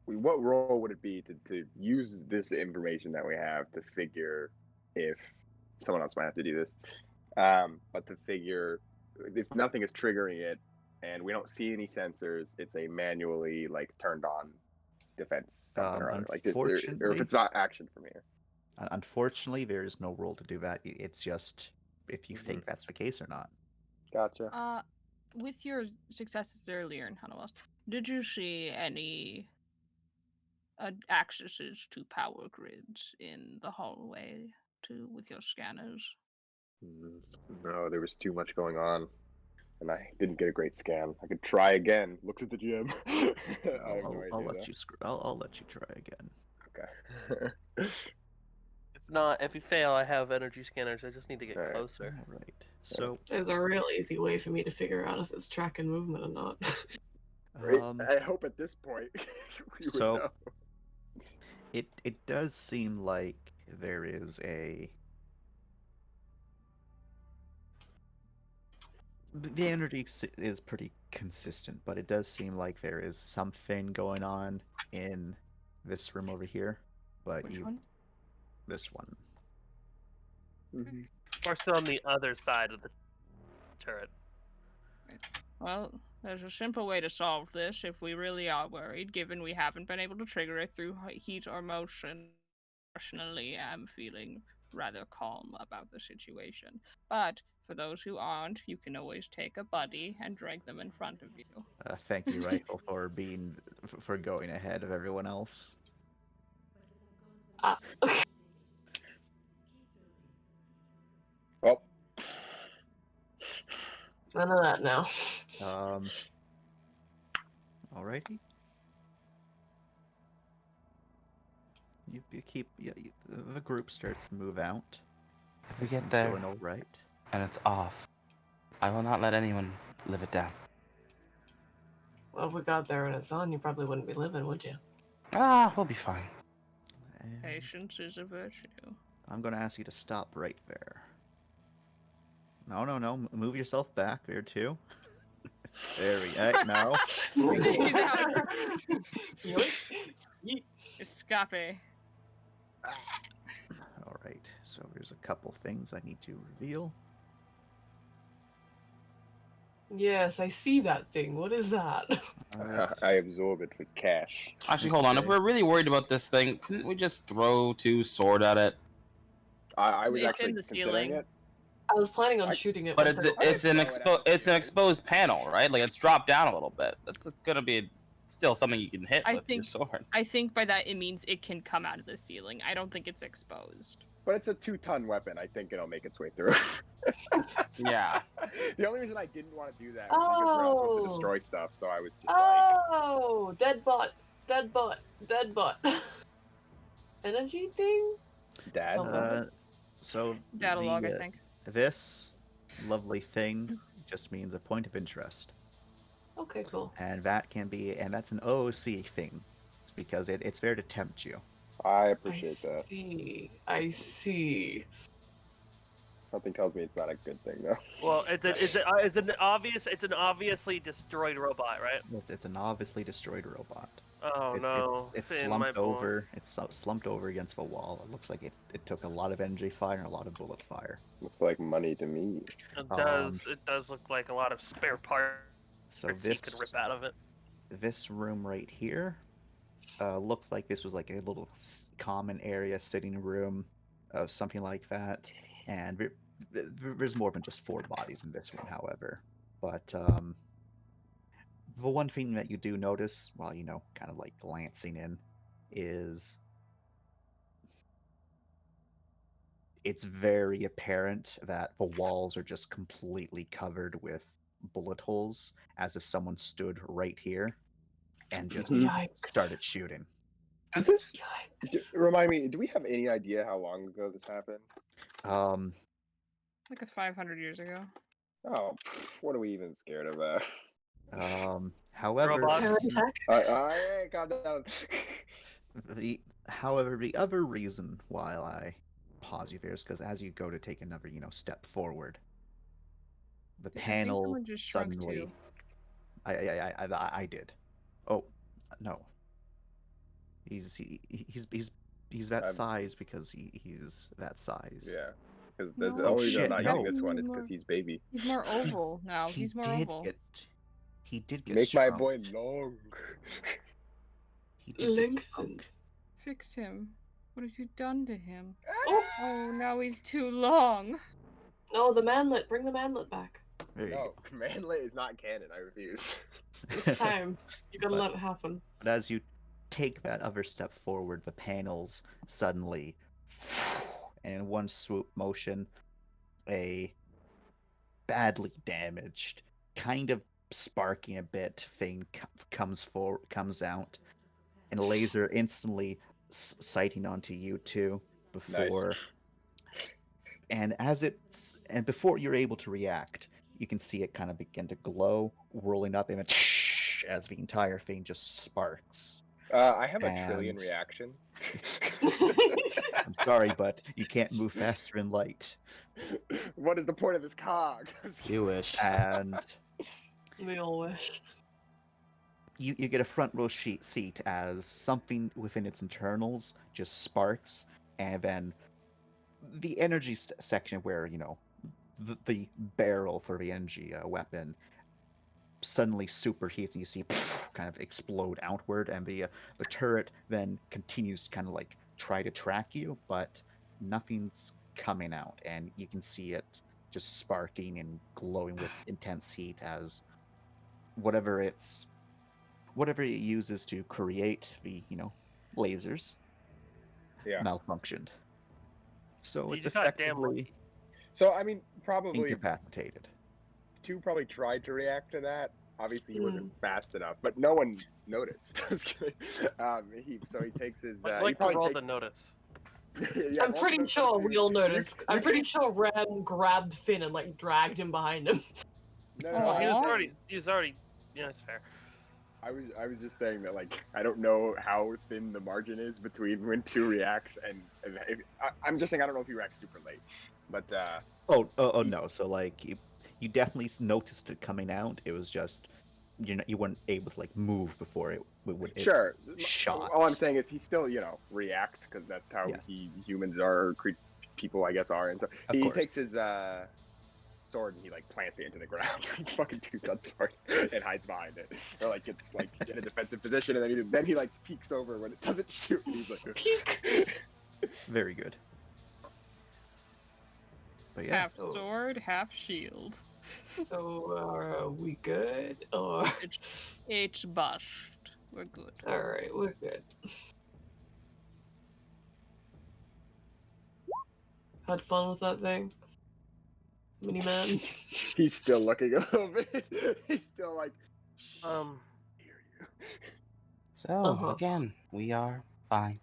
Speaker 8: What role would it be to use this information that we have to figure if someone else might have to do this, but to figure if nothing is triggering it and we don't see any sensors, it's a manually turned on defense something or other. Or if it's not action from here.
Speaker 5: Unfortunately, there is no role to do that. It's just if you think that's the case or not.
Speaker 8: Gotcha.
Speaker 1: With your successes earlier in Hanawas, did you see any accesses to power grids in the hallway with your scanners?
Speaker 8: No, there was too much going on, and I didn't get a great scan. I could try again. Looks at the GM. I have no idea.
Speaker 5: I'll let you try again.
Speaker 8: Okay.
Speaker 2: If you fail, I have energy scanners. I just need to get
Speaker 8: Alright.
Speaker 2: closer.
Speaker 5: All right. So
Speaker 3: There's a real easy way for me to figure out if it's tracking movement or not.
Speaker 8: I hope at this point we would
Speaker 5: So-
Speaker 8: know.
Speaker 5: it does seem like there is The energy is pretty consistent, but it does seem like there is something going on in this room over here. But
Speaker 1: Which
Speaker 5: you,
Speaker 1: one?
Speaker 5: this one.
Speaker 2: Or still on the other side of the turret.
Speaker 1: Well, there's a simple way to solve this if we really are worried, given we haven't been able to trigger it through heat or motion. Personally, I'm feeling rather calm about the situation. But for those who aren't, you can always take a buddy and drag them in front of you.
Speaker 5: Thank you, Rifle, for being for going ahead of everyone else.
Speaker 8: Well,
Speaker 3: None of that now.
Speaker 5: Alrighty. You keep the group starts to move out.
Speaker 4: If we get
Speaker 5: It's
Speaker 4: there
Speaker 5: going all right.
Speaker 4: and it's off, I will not let anyone live it down.
Speaker 3: Well, if we got there and it's on, you probably wouldn't be living, would you?
Speaker 4: Ah, we'll be fine.
Speaker 5: And
Speaker 1: Patience is a virtue.
Speaker 5: I'm gonna ask you to stop right there. No. Move yourself back there too. There we go. No.
Speaker 1: He's out.
Speaker 3: Yoink. Yeet.
Speaker 1: Escape.
Speaker 5: All right. So there's a couple things I need to reveal.
Speaker 3: Yes, I see that thing. What is that?
Speaker 8: I absorb it for cash.
Speaker 4: Actually, hold on. If
Speaker 5: Okay.
Speaker 4: we're really worried about this thing, couldn't we just throw 2 sword at it?
Speaker 8: I was
Speaker 1: It's
Speaker 8: actually
Speaker 1: in the
Speaker 8: considering
Speaker 1: ceiling.
Speaker 8: it.
Speaker 3: I was planning on
Speaker 8: I-
Speaker 3: shooting it.
Speaker 4: But
Speaker 3: once
Speaker 4: it's
Speaker 3: I-
Speaker 4: an
Speaker 8: throw it at the
Speaker 4: exposed panel, right? Like it's dropped down a little bit. That's gonna be still something you can hit
Speaker 1: I
Speaker 4: with your
Speaker 1: think-
Speaker 4: sword.
Speaker 1: I think by that it means it can come out of the ceiling. I don't think it's exposed.
Speaker 8: But it's a 2-ton weapon. I think it'll make its way through.
Speaker 4: Yeah.
Speaker 8: The only reason I didn't want to do that was because we're not supposed to
Speaker 3: Oh.
Speaker 8: destroy stuff, so I was just
Speaker 3: Oh, dead butt. Energy thing?
Speaker 8: like, Dad.
Speaker 3: Something.
Speaker 5: So
Speaker 1: Datalog,
Speaker 5: the,
Speaker 1: I think.
Speaker 5: this lovely thing just means a point of interest,
Speaker 3: Okay, cool.
Speaker 5: and that's an OOC thing, because it's there to tempt you.
Speaker 8: I
Speaker 3: I
Speaker 8: appreciate that.
Speaker 3: see.
Speaker 8: Something tells me it's not a good thing, though.
Speaker 2: Well, it's an obviously destroyed robot, right?
Speaker 5: It's an obviously destroyed robot.
Speaker 2: Oh no!
Speaker 5: It's
Speaker 2: Finn, my
Speaker 5: slumped
Speaker 2: boy.
Speaker 5: over. It's slumped over against the wall. It looks like it took a lot of energy fire and a lot of bullet fire.
Speaker 8: Looks like money to me.
Speaker 2: It does look like a lot of spare parts
Speaker 5: So
Speaker 2: you
Speaker 5: this
Speaker 2: could rip out of it.
Speaker 5: this room right here looks like this was like a little common area, sitting room, something like that. And there's more than just 4 bodies in this one, however. But the one thing that you do notice, while kind of like glancing in, is it's very apparent that the walls are just completely covered with bullet holes, as if someone stood right here and just
Speaker 3: Yikes.
Speaker 5: started shooting.
Speaker 8: Is this?
Speaker 3: Yikes.
Speaker 8: Remind me. Do we have any idea how long ago this happened?
Speaker 1: Like it's 500 years ago.
Speaker 8: Oh, what are we even scared of?
Speaker 5: However,
Speaker 2: Robots.
Speaker 3: Terran tech?
Speaker 8: I calm down.
Speaker 5: the other reason why I pause you there is because as you go to take another step forward, the
Speaker 1: I think
Speaker 5: panel
Speaker 1: someone just shrunk
Speaker 5: suddenly.
Speaker 1: too.
Speaker 5: I did. Oh no. He's that
Speaker 8: I'm-
Speaker 5: size because he's that size.
Speaker 8: Yeah, because there's
Speaker 1: No.
Speaker 8: the
Speaker 5: Oh,
Speaker 8: only reason I'm
Speaker 5: shit,
Speaker 8: not
Speaker 5: no.
Speaker 8: using this one is because he's baby.
Speaker 1: He's more oval now.
Speaker 5: He
Speaker 1: He's more
Speaker 5: did
Speaker 1: oval.
Speaker 5: he did get
Speaker 8: Make my
Speaker 5: shrunk.
Speaker 8: boy long.
Speaker 5: He did get
Speaker 3: Lengthen.
Speaker 5: shrunk.
Speaker 1: Fix him. What have you done to him?
Speaker 3: Oh,
Speaker 1: Oh, now he's too long.
Speaker 3: no, the manlet. Bring the manlet back.
Speaker 5: There you
Speaker 8: No,
Speaker 5: go.
Speaker 8: Manlet is not canon. I refuse.
Speaker 3: It's time. You gotta
Speaker 5: But-
Speaker 3: let it happen.
Speaker 5: But as you take that other step forward, the panels suddenly, and in one swoop motion, a badly damaged, kind of sparking a bit thing comes out, and a laser instantly sighting onto you two before. And before you're able to react, you can see it kind of begin to glow, whirling up, and as the entire thing just sparks.
Speaker 8: I have a trillion
Speaker 5: And-
Speaker 8: reaction.
Speaker 5: I'm sorry, but you can't move faster in light.
Speaker 8: What is the point of this cog?
Speaker 4: You wish.
Speaker 5: And
Speaker 3: We all wish.
Speaker 5: you get a front row seat as something within its internals just sparks, and then the energy section where, you know, the barrel for the energy weapon suddenly superheats and you see kind of explode outward, and the turret then continues to kind of like try to track you, but nothing's coming out, and you can see it just sparking and glowing with intense heat as whatever it uses to create the, you know, lasers
Speaker 8: Yeah.
Speaker 5: malfunctioned. So it's
Speaker 2: You goddamn
Speaker 5: effectively
Speaker 2: lucky.
Speaker 8: So I mean, probably
Speaker 5: incapacitated.
Speaker 8: 2 probably tried to react to that. Obviously, he wasn't fast enough, but no one noticed. Just kidding. He takes his.
Speaker 2: I'd
Speaker 8: He
Speaker 2: like to
Speaker 8: probably
Speaker 2: roll
Speaker 8: takes,
Speaker 2: the notice.
Speaker 8: yeah,
Speaker 3: I'm
Speaker 8: roll
Speaker 3: pretty
Speaker 8: the
Speaker 3: sure
Speaker 8: notice.
Speaker 3: we all
Speaker 8: You-
Speaker 3: noticed.
Speaker 8: you
Speaker 3: I'm pretty
Speaker 8: can-
Speaker 3: sure Ren grabbed Finn and like dragged him behind him.
Speaker 8: No,
Speaker 1: Oh,
Speaker 2: He
Speaker 8: I
Speaker 2: was
Speaker 8: was
Speaker 2: already.
Speaker 8: saying-
Speaker 2: He was already. Yeah, it's fair.
Speaker 8: I was just saying that, like, I don't know how thin the margin is between when 2 reacts and I'm just saying I don't know if he reacts super late, but
Speaker 5: Oh no! So like you definitely noticed it coming out. It was just you weren't able to like move before it would
Speaker 8: sure.
Speaker 5: shot.
Speaker 8: All I'm saying is he still, you know, reacts because that's how
Speaker 5: Yes.
Speaker 8: humans are, people I guess are, and so
Speaker 5: Of
Speaker 8: he
Speaker 5: course.
Speaker 8: takes his sword and he like plants it into the ground. Fucking two-ton sword and hides behind it, or like gets like in a defensive position, and then he like peeks over when it doesn't shoot. And he's like
Speaker 3: Peek.
Speaker 5: Very good. But yeah,
Speaker 1: Half sword, half shield.
Speaker 3: So are we good? Or
Speaker 1: It's bust. We're good.
Speaker 3: all right, we're good. Had fun with that thing, mini man.
Speaker 8: he's still looking a little bit. He's still like, hear you.
Speaker 4: So again, we are fine.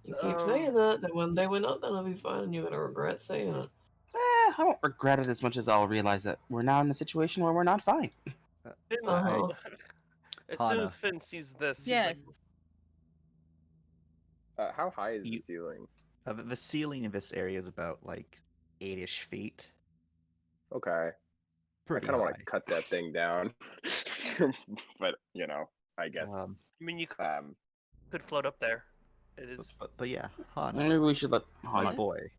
Speaker 3: You keep saying that, then one day we're not gonna be fine, and you're gonna regret saying it.
Speaker 4: I don't regret it as much as I'll realize that we're now in a situation where we're not fine.
Speaker 2: Finn,
Speaker 3: Uh-huh.
Speaker 2: as soon
Speaker 5: Hana.
Speaker 2: as Finn sees this,
Speaker 1: Yes.
Speaker 2: he's like,
Speaker 8: How high is the
Speaker 5: You-
Speaker 8: ceiling?
Speaker 5: the ceiling in this area is about like 8-ish feet.
Speaker 8: Okay, I
Speaker 5: Pretty
Speaker 8: kind of
Speaker 5: high.
Speaker 8: want to cut that thing down, but you know, I guess.
Speaker 2: I mean, you
Speaker 8: Um,
Speaker 2: could float up there. It is.
Speaker 5: but yeah, Hana,
Speaker 4: Maybe we should let
Speaker 5: my
Speaker 4: Hana.
Speaker 5: boy.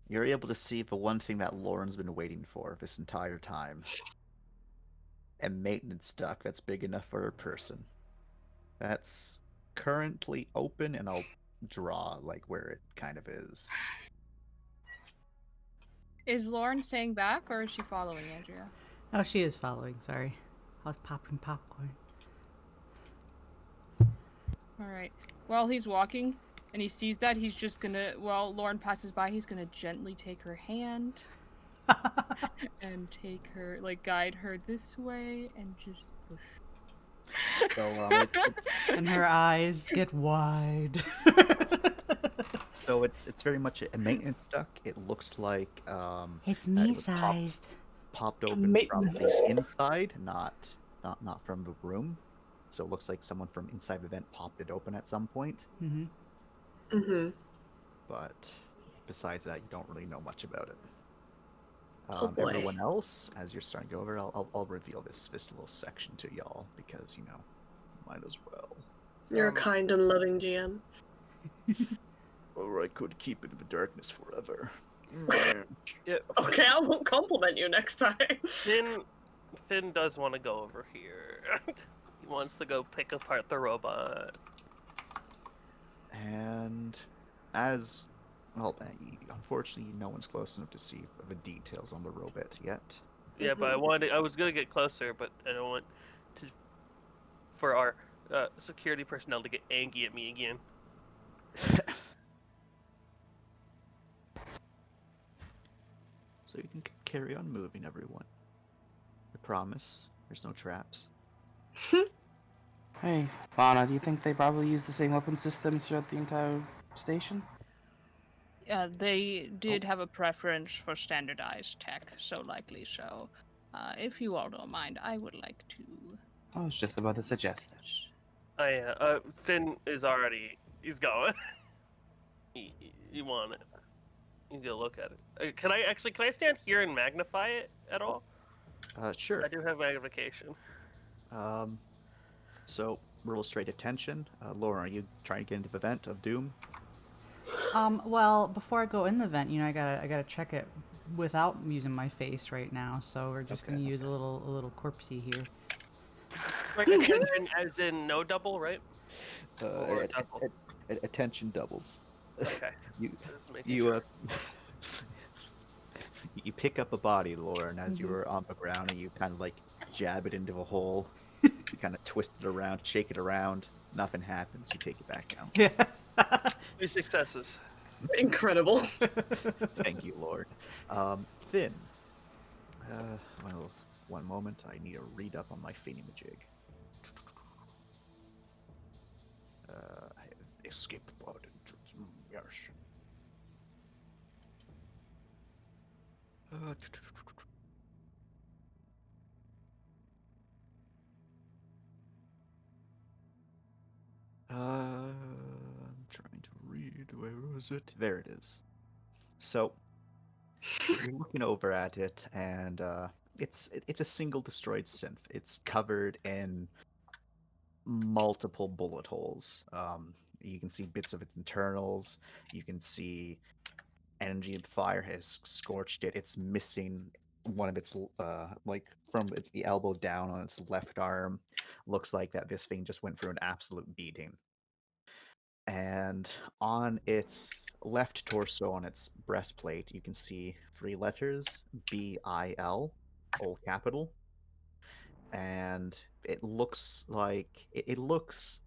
Speaker 5: You're able to see the one thing that Lauren's been waiting for this entire time. A maintenance duct that's big enough for a person. That's currently open, and I'll draw like where it kind of is.
Speaker 1: Is Lauren staying back or is she following Andrea?
Speaker 6: Oh, she is following. Sorry, I was popping popcorn.
Speaker 1: All right. While he's walking and he sees that, he's just gonna. While Lauren passes by, he's gonna gently take her hand and take her, like, guide her this way and just push.
Speaker 5: So
Speaker 6: And her eyes get wide.
Speaker 5: so it's very much a maintenance duct. It looks like
Speaker 6: It's
Speaker 5: it
Speaker 6: me
Speaker 5: was
Speaker 6: sized.
Speaker 5: popped open from
Speaker 3: Maintenance.
Speaker 5: the inside, not from the room. So it looks like someone from inside the vent popped it open at some point.
Speaker 6: Mm-hmm.
Speaker 3: Mm-hmm.
Speaker 5: But besides that, you don't really know much about it.
Speaker 3: Oh, boy.
Speaker 5: Everyone else, as you're starting to go over, I'll reveal this little section to y'all because, you know, might as well.
Speaker 3: You're a kind and loving GM.
Speaker 5: Or I could keep it in the darkness forever.
Speaker 2: Yeah,
Speaker 3: Okay, I won't compliment you next time.
Speaker 2: Finn does want to go over here. He wants to go pick apart the robot.
Speaker 5: And as well, unfortunately, no one's close enough to see the details on the robot yet.
Speaker 2: Yeah, but I was gonna get closer, but I don't want to for our security personnel to get angry at me again.
Speaker 5: So you can carry on moving, everyone. I promise. There's no traps.
Speaker 4: Hey, Lana, do you think they probably use the same weapon systems throughout the entire station?
Speaker 1: Yeah, they did have a preference for standardized tech, so likely so. If you all don't mind, I would like to
Speaker 4: I was just about to suggest that.
Speaker 2: Oh yeah, Finn is already. He's going. You want it? You go look at it. Can I stand here and magnify it at all?
Speaker 5: Sure.
Speaker 2: I do have magnification.
Speaker 5: So roll straight attention. Lauren, are you trying to get into the vent of doom?
Speaker 6: Well, before I go in the vent, I gotta check it without using my face right now. So we're just gonna use a little corpsey here.
Speaker 2: Like attention, as in no double, right? Or double.
Speaker 5: Attention doubles.
Speaker 2: Okay.
Speaker 5: You
Speaker 2: Just making
Speaker 5: you
Speaker 2: sure.
Speaker 5: you pick up a body, Lauren, as you
Speaker 6: Mhm.
Speaker 5: were on the ground, and you kind of like jab it into a hole. You kind of twist it around, shake it around. Nothing happens. You take it back down.
Speaker 6: Yeah.
Speaker 2: 3 successes.
Speaker 3: Incredible.
Speaker 5: Thank you, Lord. Finn. Well, one moment. I need to read up on my thingamajig. Escape pod. Yes. I'm trying to read. Where was it? There it is. So you're looking over at it, and it's a single destroyed synth. It's covered in multiple bullet holes. You can see bits of its internals. You can see energy and fire has scorched it. It's missing one of its like from the elbow down on its left arm. Looks like that this thing just went through an absolute beating. And on its left torso, on its breastplate, you can see 3 letters, BIL, all capital. And it looks like it looks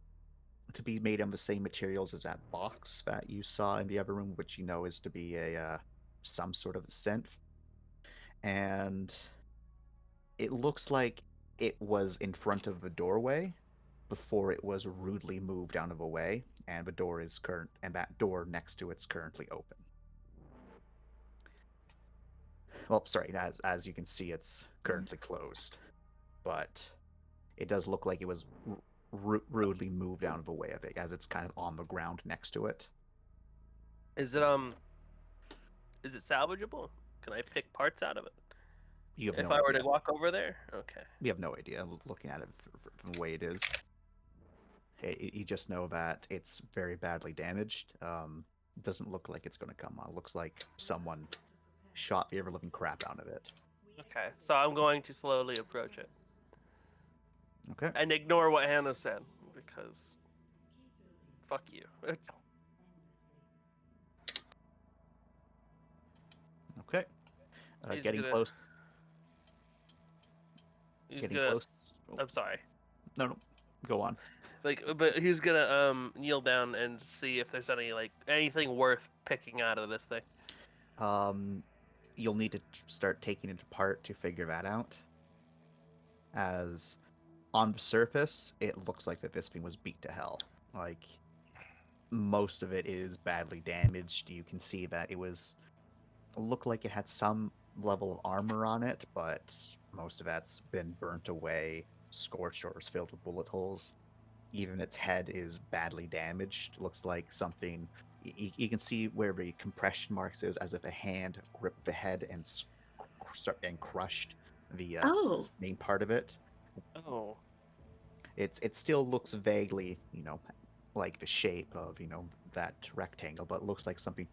Speaker 5: to be made of the same materials as that box that you saw in the other room, which you know is to be a some sort of synth. And it looks like it was in front of the doorway before it was rudely moved out of the way, and the door is and that door next to it's currently open. Well, sorry, as you can see, it's currently closed, but it does look like it was rudely moved out of the way of it, as it's kind of on the ground next to it.
Speaker 2: Is it salvageable? Can I pick parts out of it?
Speaker 5: You have
Speaker 2: If
Speaker 5: no
Speaker 2: I were
Speaker 5: idea.
Speaker 2: to walk over there? Okay.
Speaker 5: You have no idea looking at it from the way it is. You just know that it's very badly damaged. It doesn't look like it's going to come on. It looks like someone shot the ever-living crap out of it.
Speaker 2: Okay. So I'm going to slowly approach it.
Speaker 5: Okay.
Speaker 2: And ignore what Hannah said, because fuck you.
Speaker 5: Okay.
Speaker 2: He's
Speaker 5: Getting
Speaker 2: gonna-
Speaker 5: close.
Speaker 2: He's
Speaker 5: Getting
Speaker 2: gonna.
Speaker 5: close. Oh,
Speaker 2: I'm sorry.
Speaker 5: no, go on.
Speaker 2: But he's gonna kneel down and see if there's anything worth picking out of this thing.
Speaker 5: You'll need to start taking it apart to figure that out. As on the surface, it looks like that this thing was beat to hell. Like, most of it is badly damaged. You can see that it looked like it had some level of armor on it, but most of that's been burnt away, scorched, or is filled with bullet holes. Even its head is badly damaged. Looks like something. You can see where the compression marks is, as if a hand gripped the head and crushed the
Speaker 3: Oh.
Speaker 5: main part of it.
Speaker 2: Oh.
Speaker 5: It still looks vaguely, like the shape of that rectangle, but it looks like something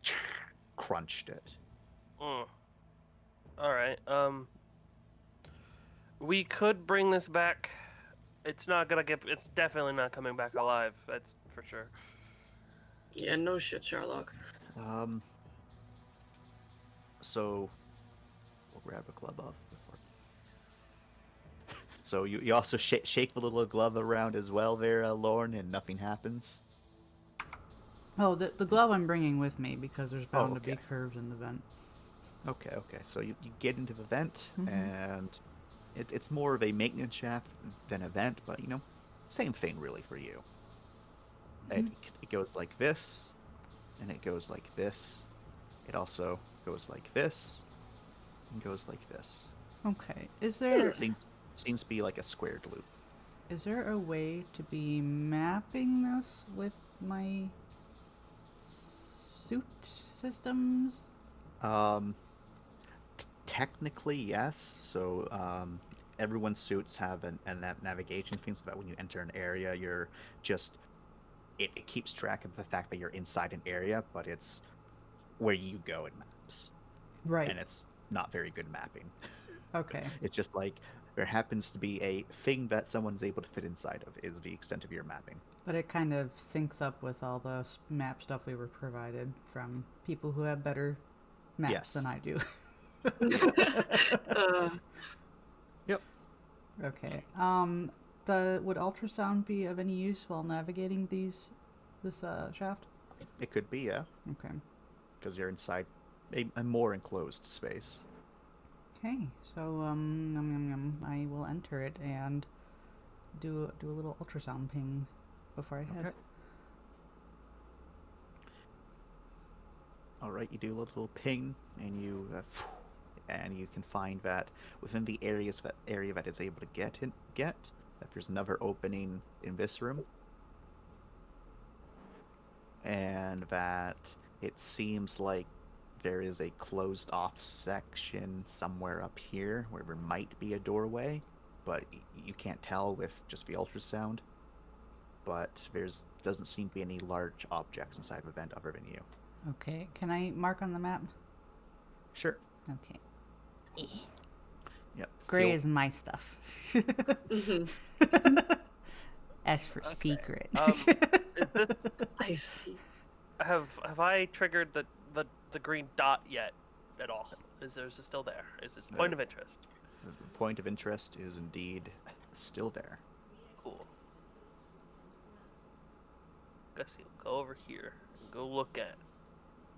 Speaker 5: crunched it.
Speaker 2: All right. We could bring this back. It's definitely not coming back alive. That's for sure.
Speaker 3: Yeah, no shit, Sherlock.
Speaker 5: So we'll grab a glove off before. So you also shake the little glove around as well there, Lorne, and nothing happens.
Speaker 6: Oh, the glove I'm bringing with me because there's bound to be
Speaker 5: okay.
Speaker 6: curves in the vent.
Speaker 5: Okay. So you get into the vent,
Speaker 6: Mhm.
Speaker 5: and it's more of a maintenance shaft than a vent, but same thing really for you.
Speaker 6: Mhm.
Speaker 5: It goes like this, and it goes like this. It also goes like this, and goes like this.
Speaker 6: Okay. Is there?
Speaker 5: Seems to be like a squared loop.
Speaker 6: Is there a way to be mapping this with my suit systems?
Speaker 5: Technically, yes. So, everyone's suits have a navigation thing so that when you enter an area, you're just it keeps track of the fact that you're inside an area, but it's where you go in maps,
Speaker 6: Right.
Speaker 5: and it's not very good mapping.
Speaker 6: Okay.
Speaker 5: It's just like there happens to be a thing that someone's able to fit inside of is the extent of your mapping.
Speaker 6: But it kind of syncs up with all the map stuff we were provided from people who have better maps
Speaker 5: Yes.
Speaker 6: than I do.
Speaker 5: Yep.
Speaker 6: Okay. Would ultrasound be of any use while navigating this shaft?
Speaker 5: It could be, yeah,
Speaker 6: Okay.
Speaker 5: because you're inside a more enclosed space.
Speaker 6: Okay. So I will enter it and do a little ultrasound ping before I head.
Speaker 5: Okay. All right, you do a little ping, and you can find that within the area that it's able to get that there's another opening in this room, and that it seems like there is a closed off section somewhere up here where there might be a doorway, but you can't tell with just the ultrasound. But doesn't seem to be any large objects inside the vent other than you.
Speaker 6: Okay. Can I mark on the map?
Speaker 5: Sure.
Speaker 6: Okay.
Speaker 5: Yep.
Speaker 6: Gray
Speaker 5: feel-
Speaker 6: is my stuff. S for
Speaker 2: Okay.
Speaker 6: secret.
Speaker 2: Is this
Speaker 3: I see.
Speaker 2: have I triggered the green dot yet at all? Is it still there? Is this point of interest?
Speaker 5: The point of interest is indeed still there.
Speaker 2: Cool. Guess you'll go over here and go look at.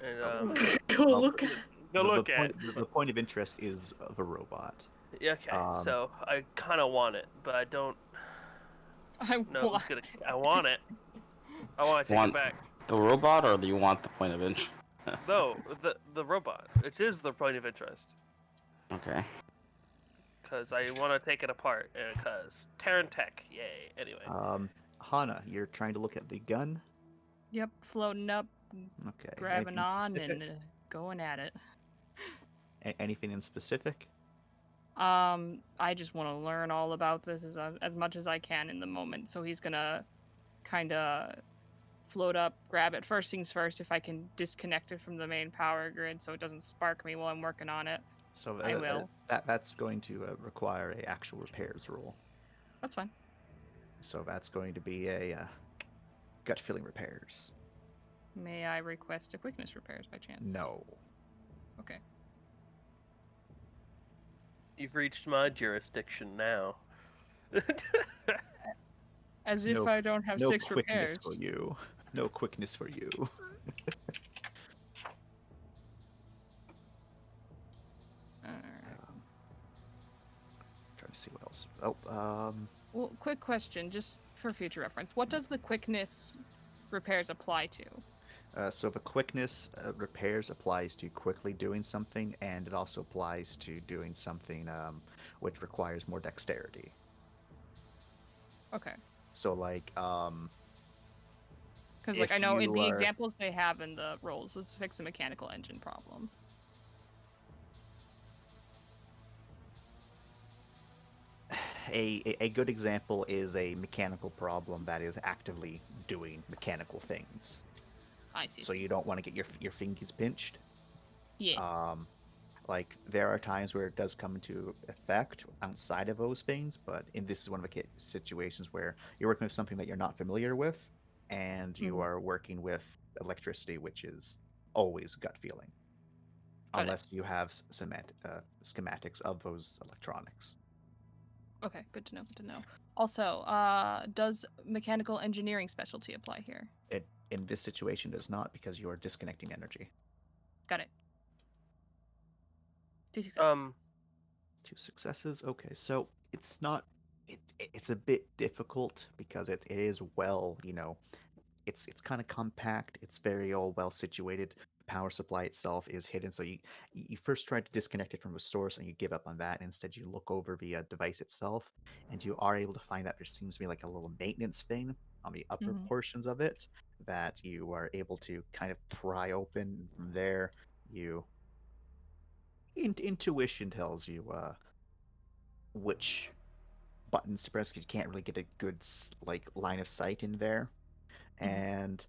Speaker 2: And
Speaker 3: Go
Speaker 5: Well,
Speaker 3: look at.
Speaker 2: go
Speaker 5: the
Speaker 2: look at.
Speaker 5: point, the point of interest is of a robot.
Speaker 2: Yeah, okay,
Speaker 5: um,
Speaker 2: so I kind of want it, but I don't
Speaker 1: I
Speaker 2: know who's gonna. I want it. I want to take
Speaker 4: Want-
Speaker 2: it back.
Speaker 4: The robot, or do you want the point of interest?
Speaker 2: No, the robot. It is the point of interest.
Speaker 4: Okay.
Speaker 2: Because I want to take it apart. Because Terran Tech, yay. Anyway.
Speaker 5: Hana, you're trying to look at the gun.
Speaker 1: Yep, floating up,
Speaker 5: Okay.
Speaker 1: grabbing
Speaker 5: anything
Speaker 1: on,
Speaker 5: specific?
Speaker 1: and going at it.
Speaker 5: Anything in specific?
Speaker 1: I just want to learn all about this as much as I can in the moment. So he's gonna kind of float up, grab it. First things first, if I can disconnect it from the main power grid so it doesn't spark me while I'm working on it.
Speaker 5: So
Speaker 1: I will.
Speaker 5: That's going to require a actual repairs roll.
Speaker 1: That's fine.
Speaker 5: So that's going to be a gut feeling repairs.
Speaker 1: May I request a quickness repairs by chance?
Speaker 5: No.
Speaker 1: Okay.
Speaker 2: You've reached my jurisdiction now.
Speaker 1: As if
Speaker 5: No-
Speaker 1: I don't have
Speaker 5: No
Speaker 1: 6
Speaker 5: quickness
Speaker 1: repairs.
Speaker 5: for you. No quickness for you.
Speaker 1: Alright.
Speaker 5: Trying to see what else. Oh,
Speaker 1: Well, quick question, just for future reference. What does the quickness repairs apply to?
Speaker 5: So the quickness repairs applies to quickly doing something, and it also applies to doing something which requires more dexterity.
Speaker 1: Okay.
Speaker 5: So like
Speaker 1: Because, like, I
Speaker 5: if
Speaker 1: know in
Speaker 5: you
Speaker 1: the
Speaker 5: are-
Speaker 1: examples they have in the roles, let's fix a mechanical engine problem.
Speaker 5: a good example is a mechanical problem that is actively doing mechanical things.
Speaker 1: I see.
Speaker 5: So you don't want to get your fingers pinched.
Speaker 1: Yeah.
Speaker 5: Like there are times where it does come into effect outside of those things, but this is one of the situations where you're working with something that you're not familiar with, and you
Speaker 1: Mhm.
Speaker 5: are working with electricity, which is always gut feeling,
Speaker 1: Got it.
Speaker 5: unless you have schematics of those electronics.
Speaker 1: Okay, good to know, good to know. Also, does mechanical engineering specialty apply here?
Speaker 5: It in this situation does not, because you are disconnecting energy.
Speaker 1: Got it. 2 successes.
Speaker 5: 2 successes. Okay, so it's not. It's a bit difficult because it is well, it's kind of compact. It's very all well situated. power supply itself is hidden. So you first try to disconnect it from the source, and you give up on that. Instead, you look over the device itself, and you are able to find that there seems to be like a little maintenance thing on the upper
Speaker 1: Mhm.
Speaker 5: portions of it that you are able to kind of pry open. And from there, intuition tells you which buttons to press because you can't really get a good like line of sight in there. And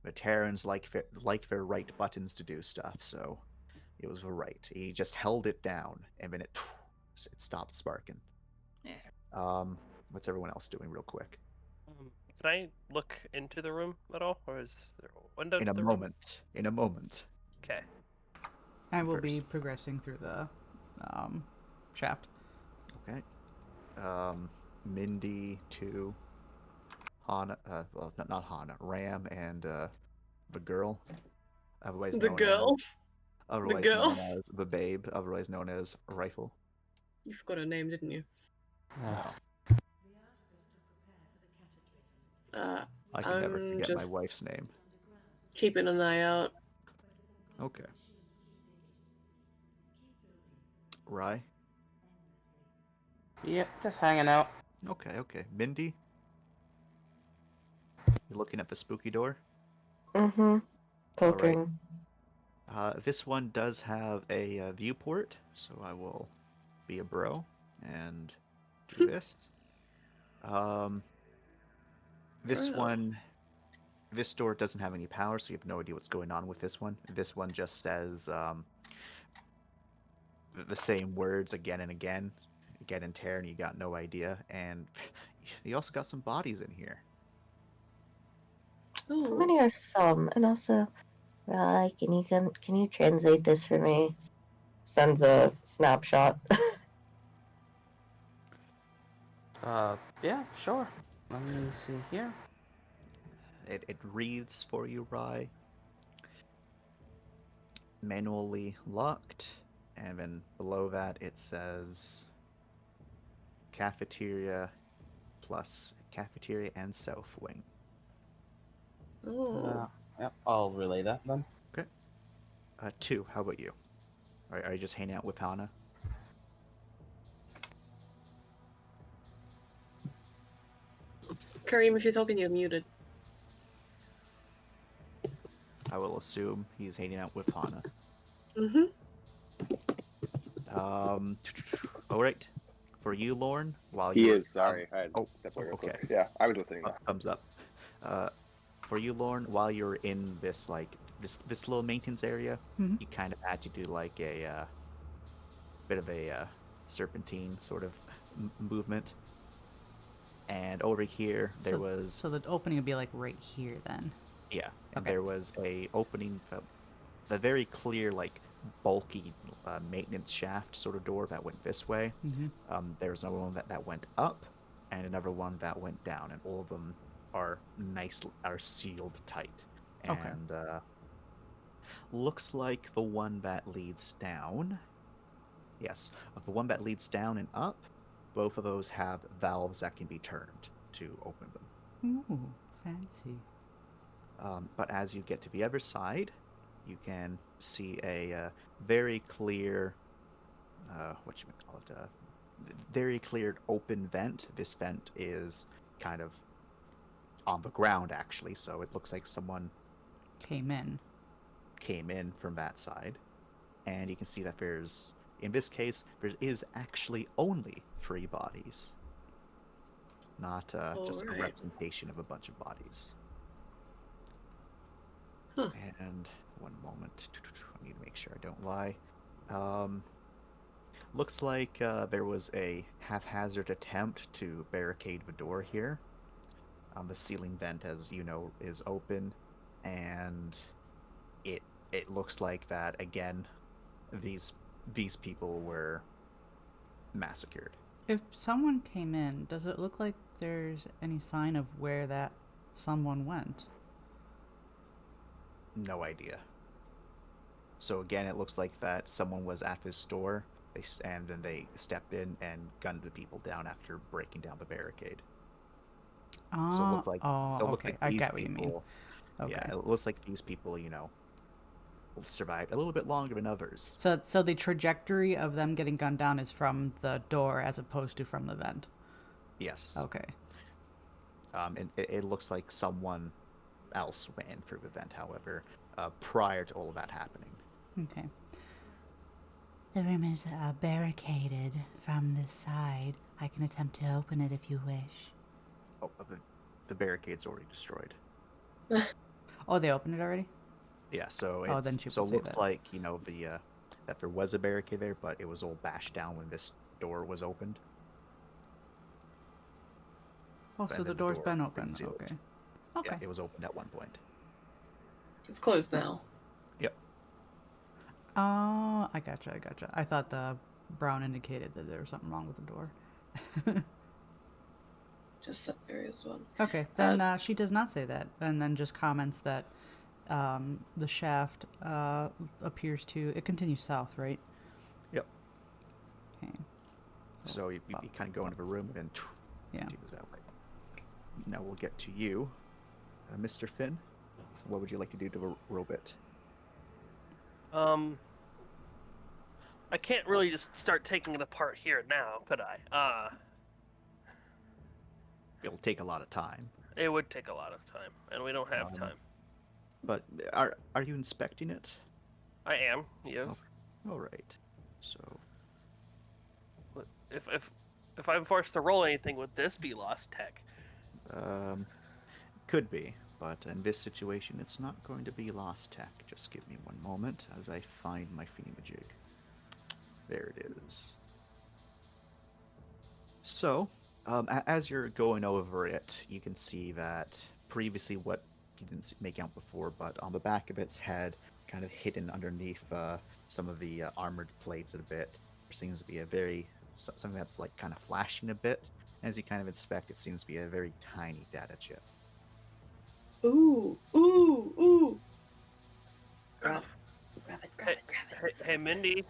Speaker 5: the Terrans like their right buttons to do stuff, so it was the right. He just held it down, and then it stopped sparking.
Speaker 1: Yeah.
Speaker 5: What's everyone else doing, real quick?
Speaker 2: Can I look into the room at all, or is there a window
Speaker 5: In
Speaker 2: to
Speaker 5: a
Speaker 2: the
Speaker 5: moment. In a moment.
Speaker 2: Okay.
Speaker 6: I will be
Speaker 5: First.
Speaker 6: progressing through the shaft.
Speaker 5: Okay. Mindy to Hana. Well, not Hana. Ram and the girl. Otherwise
Speaker 3: The
Speaker 5: known
Speaker 3: girl.
Speaker 5: As, otherwise
Speaker 3: girl.
Speaker 5: known as the babe. Otherwise known as Rifle.
Speaker 3: You forgot her name, didn't you?
Speaker 4: Ah,
Speaker 5: I can never
Speaker 3: I'm
Speaker 5: forget my
Speaker 3: just
Speaker 5: wife's name.
Speaker 3: keeping an eye out.
Speaker 5: Okay. Rye?
Speaker 4: yeah, just hanging out.
Speaker 5: Okay. Mindy? You looking at the spooky door?
Speaker 7: Mm-hmm.
Speaker 5: All right.
Speaker 7: Poking.
Speaker 5: This one does have a viewport, so I will be a bro and do this. This
Speaker 3: Bro.
Speaker 5: one, this door doesn't have any power, so you have no idea what's going on with this one. This one just says the same words again and again, get and tear, and you got no idea. And you also got some bodies in here.
Speaker 7: How
Speaker 3: Ooh.
Speaker 7: many are some? And also, can you translate this for me? Sends a snapshot.
Speaker 4: Yeah, sure. Let me see here.
Speaker 5: It reads for you, Rye. Manually locked, and then below that it says cafeteria plus cafeteria and south wing.
Speaker 3: Ooh.
Speaker 4: Yep, I'll relay that then.
Speaker 5: Okay. 2, how about you? Are you just hanging out with Hana?
Speaker 3: Kareem, if you're talking, you're muted.
Speaker 5: I will assume he's hanging out with Hana.
Speaker 3: Mm-hmm.
Speaker 5: All right. For you, Lorne, while
Speaker 8: He
Speaker 5: you're
Speaker 8: is. Sorry, I had to
Speaker 5: oh,
Speaker 8: step away real
Speaker 5: okay.
Speaker 8: quick. Yeah, I was listening though.
Speaker 5: Thumbs up. For you, Lorne, while you're in this this little maintenance area,
Speaker 6: Mhm.
Speaker 5: you kind of had to do like a bit of a serpentine sort of movement. And over here, there was
Speaker 6: So the opening would be like right here then.
Speaker 5: yeah, and
Speaker 6: Okay.
Speaker 5: there was a opening, the very clear like bulky maintenance shaft sort of door that went this way.
Speaker 6: Mm-hmm.
Speaker 5: There's another one that went up, and another one that went down, and all of them are sealed tight.
Speaker 6: Okay.
Speaker 5: And looks like the one that leads down. Yes, of the one that leads down and up, both of those have valves that can be turned to open them.
Speaker 6: Ooh, fancy.
Speaker 5: But as you get to the other side, you can see a very clear, very clear open vent. This vent is kind of on the ground, actually, so it looks like someone
Speaker 6: Came in
Speaker 5: from that side. And you can see that in this case, there is actually only 3 bodies, not just a
Speaker 3: Alright.
Speaker 5: representation of a bunch of bodies.
Speaker 3: Huh.
Speaker 5: And one moment, I need to make sure I don't lie. Looks like there was a haphazard attempt to barricade the door here. The ceiling vent, as you know, is open, and it looks like that again. These people were massacred.
Speaker 6: If someone came in, does it look like there's any sign of where that someone went?
Speaker 5: No idea. So again, it looks like that someone was at this store, and then they stepped in and gunned the people down after breaking down the barricade. So it looked like
Speaker 6: okay. I
Speaker 5: these
Speaker 6: get what you mean.
Speaker 5: people
Speaker 6: Okay.
Speaker 5: Yeah, it looks like these people, will survive a little bit longer than others.
Speaker 6: So the trajectory of them getting gunned down is from the door as opposed to from the vent.
Speaker 5: Yes.
Speaker 6: Okay.
Speaker 5: And it looks like someone else went in through the vent, however, prior to all of that happening.
Speaker 6: Okay. The room is barricaded from the side. I can attempt to open it if you wish.
Speaker 5: Oh, the barricade's already destroyed.
Speaker 6: Oh, they opened it already?
Speaker 5: Yeah, so
Speaker 6: Oh, then she
Speaker 5: so
Speaker 6: would
Speaker 5: it
Speaker 6: say
Speaker 5: looks
Speaker 6: that.
Speaker 5: like that there was a barricade there, but it was all bashed down when this door was opened.
Speaker 6: Oh,
Speaker 5: And
Speaker 6: so
Speaker 5: then
Speaker 6: the door's been open.
Speaker 5: sealed.
Speaker 6: Okay.
Speaker 5: Yeah,
Speaker 6: Okay.
Speaker 5: it was opened at one point.
Speaker 3: It's closed now.
Speaker 5: Yep.
Speaker 6: Oh, I gotcha. I thought the brown indicated that there was something wrong with the door.
Speaker 3: Just that various one.
Speaker 6: Okay, then she does not say that, and then just comments that the shaft appears to... It continues south, right?
Speaker 5: Yep.
Speaker 6: Okay.
Speaker 5: So you kind of go into the room and
Speaker 6: Yeah.
Speaker 5: continues that way. Now we'll get to you, Mr. Finn. What would you like to do to the robot?
Speaker 2: I can't really just start taking it apart here now, could I?
Speaker 5: It'll take a lot of time.
Speaker 2: It would take a lot of time, and we don't have time.
Speaker 5: But are you inspecting it?
Speaker 2: I am, yes.
Speaker 5: All right. So
Speaker 2: But if I'm forced to roll anything, would this be lost tech?
Speaker 5: could be, but in this situation, it's not going to be lost tech. Just give me one moment as I find my thingamajig. There it is. So, as you're going over it, you can see that previously what you didn't make out before, but on the back of its head, kind of hidden underneath some of the armored plates a bit, there seems to be something that's like kind of flashing a bit. As you kind of inspect, it seems to be a very tiny data chip.
Speaker 3: Ooh, ooh, ooh. Grab it.
Speaker 2: Hey, Mindy.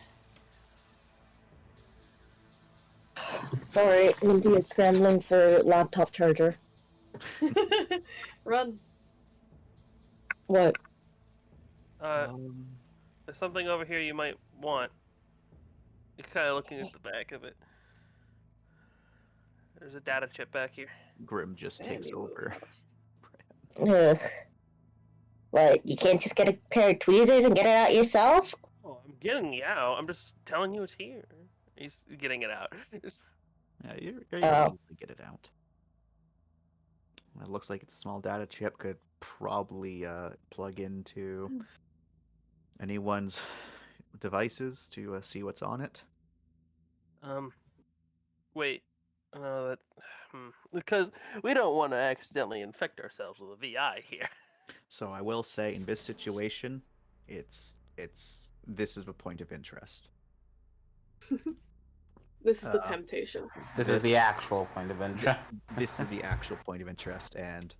Speaker 7: Sorry, Mindy is scrambling for laptop charger.
Speaker 3: Run.
Speaker 7: What?
Speaker 2: There's something over here you might want. You're kind of looking at the back of it. There's a data chip back here.
Speaker 5: Grim just takes over.
Speaker 7: Ugh. What? You can't just get a pair of tweezers and get it out yourself?
Speaker 2: Oh, I'm getting it out. I'm just telling you it's here. He's getting it out.
Speaker 5: Yeah, you're able to get it out. It looks like it's a small data chip. Could probably plug into anyone's devices to see what's on it.
Speaker 2: Wait. Because we don't want to accidentally infect ourselves with a VI here.
Speaker 5: So I will say, in this situation, this is the point of interest.
Speaker 3: This is the temptation.
Speaker 4: This is the actual point of interest.
Speaker 5: This is the actual point of interest, and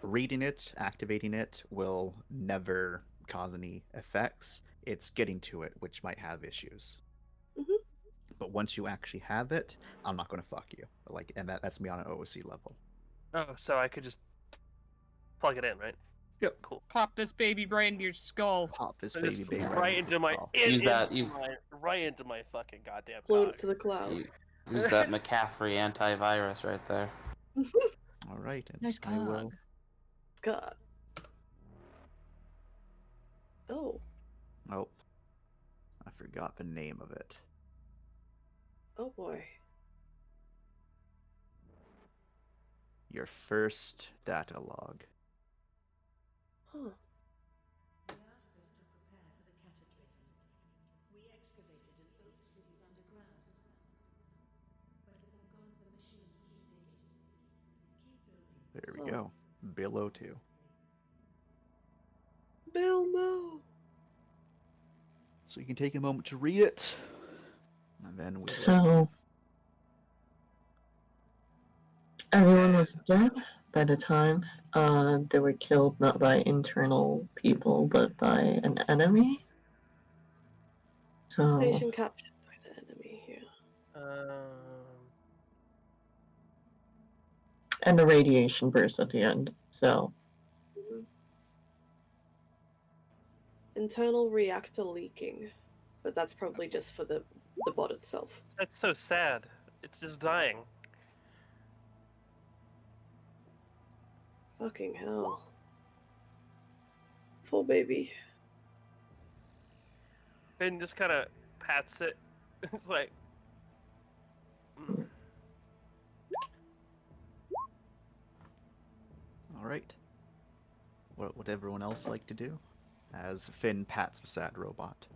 Speaker 5: reading it, activating it, will never cause any effects. It's getting to it, which might have issues.
Speaker 3: Mhm.
Speaker 5: But once you actually have it, I'm not going to fuck you. And that's me on an OOC level.
Speaker 2: Oh, so I could just plug it in, right?
Speaker 5: Yep.
Speaker 2: Cool.
Speaker 1: Pop this baby brain into your skull.
Speaker 5: Pop this
Speaker 2: So
Speaker 5: baby
Speaker 2: just
Speaker 5: baby
Speaker 2: right into my right into my fucking goddamn
Speaker 3: Float
Speaker 2: cock.
Speaker 3: it to the cloud.
Speaker 4: Use that McCaffrey antivirus right there.
Speaker 5: All right. And
Speaker 1: Nice
Speaker 5: I will.
Speaker 1: cog.
Speaker 3: God. Oh.
Speaker 5: Oh, I forgot the name of it.
Speaker 3: Oh boy.
Speaker 5: Your first data log.
Speaker 3: Huh.
Speaker 5: There we go. Bill 02.
Speaker 3: Bill, no.
Speaker 5: So you can take a moment to read it, and then we.
Speaker 7: So, everyone was dead by the time they were killed not by internal people, but by an enemy. So,
Speaker 3: Station captured by the enemy here.
Speaker 7: and the radiation burst at the end. So,
Speaker 3: Internal reactor leaking, but that's probably just for the bot itself.
Speaker 2: That's so sad. It's just dying.
Speaker 3: Fucking hell. Poor baby.
Speaker 2: Finn just kind of pats it. It's like,
Speaker 5: All right. What would everyone else like to do? As Finn pats the sad robot.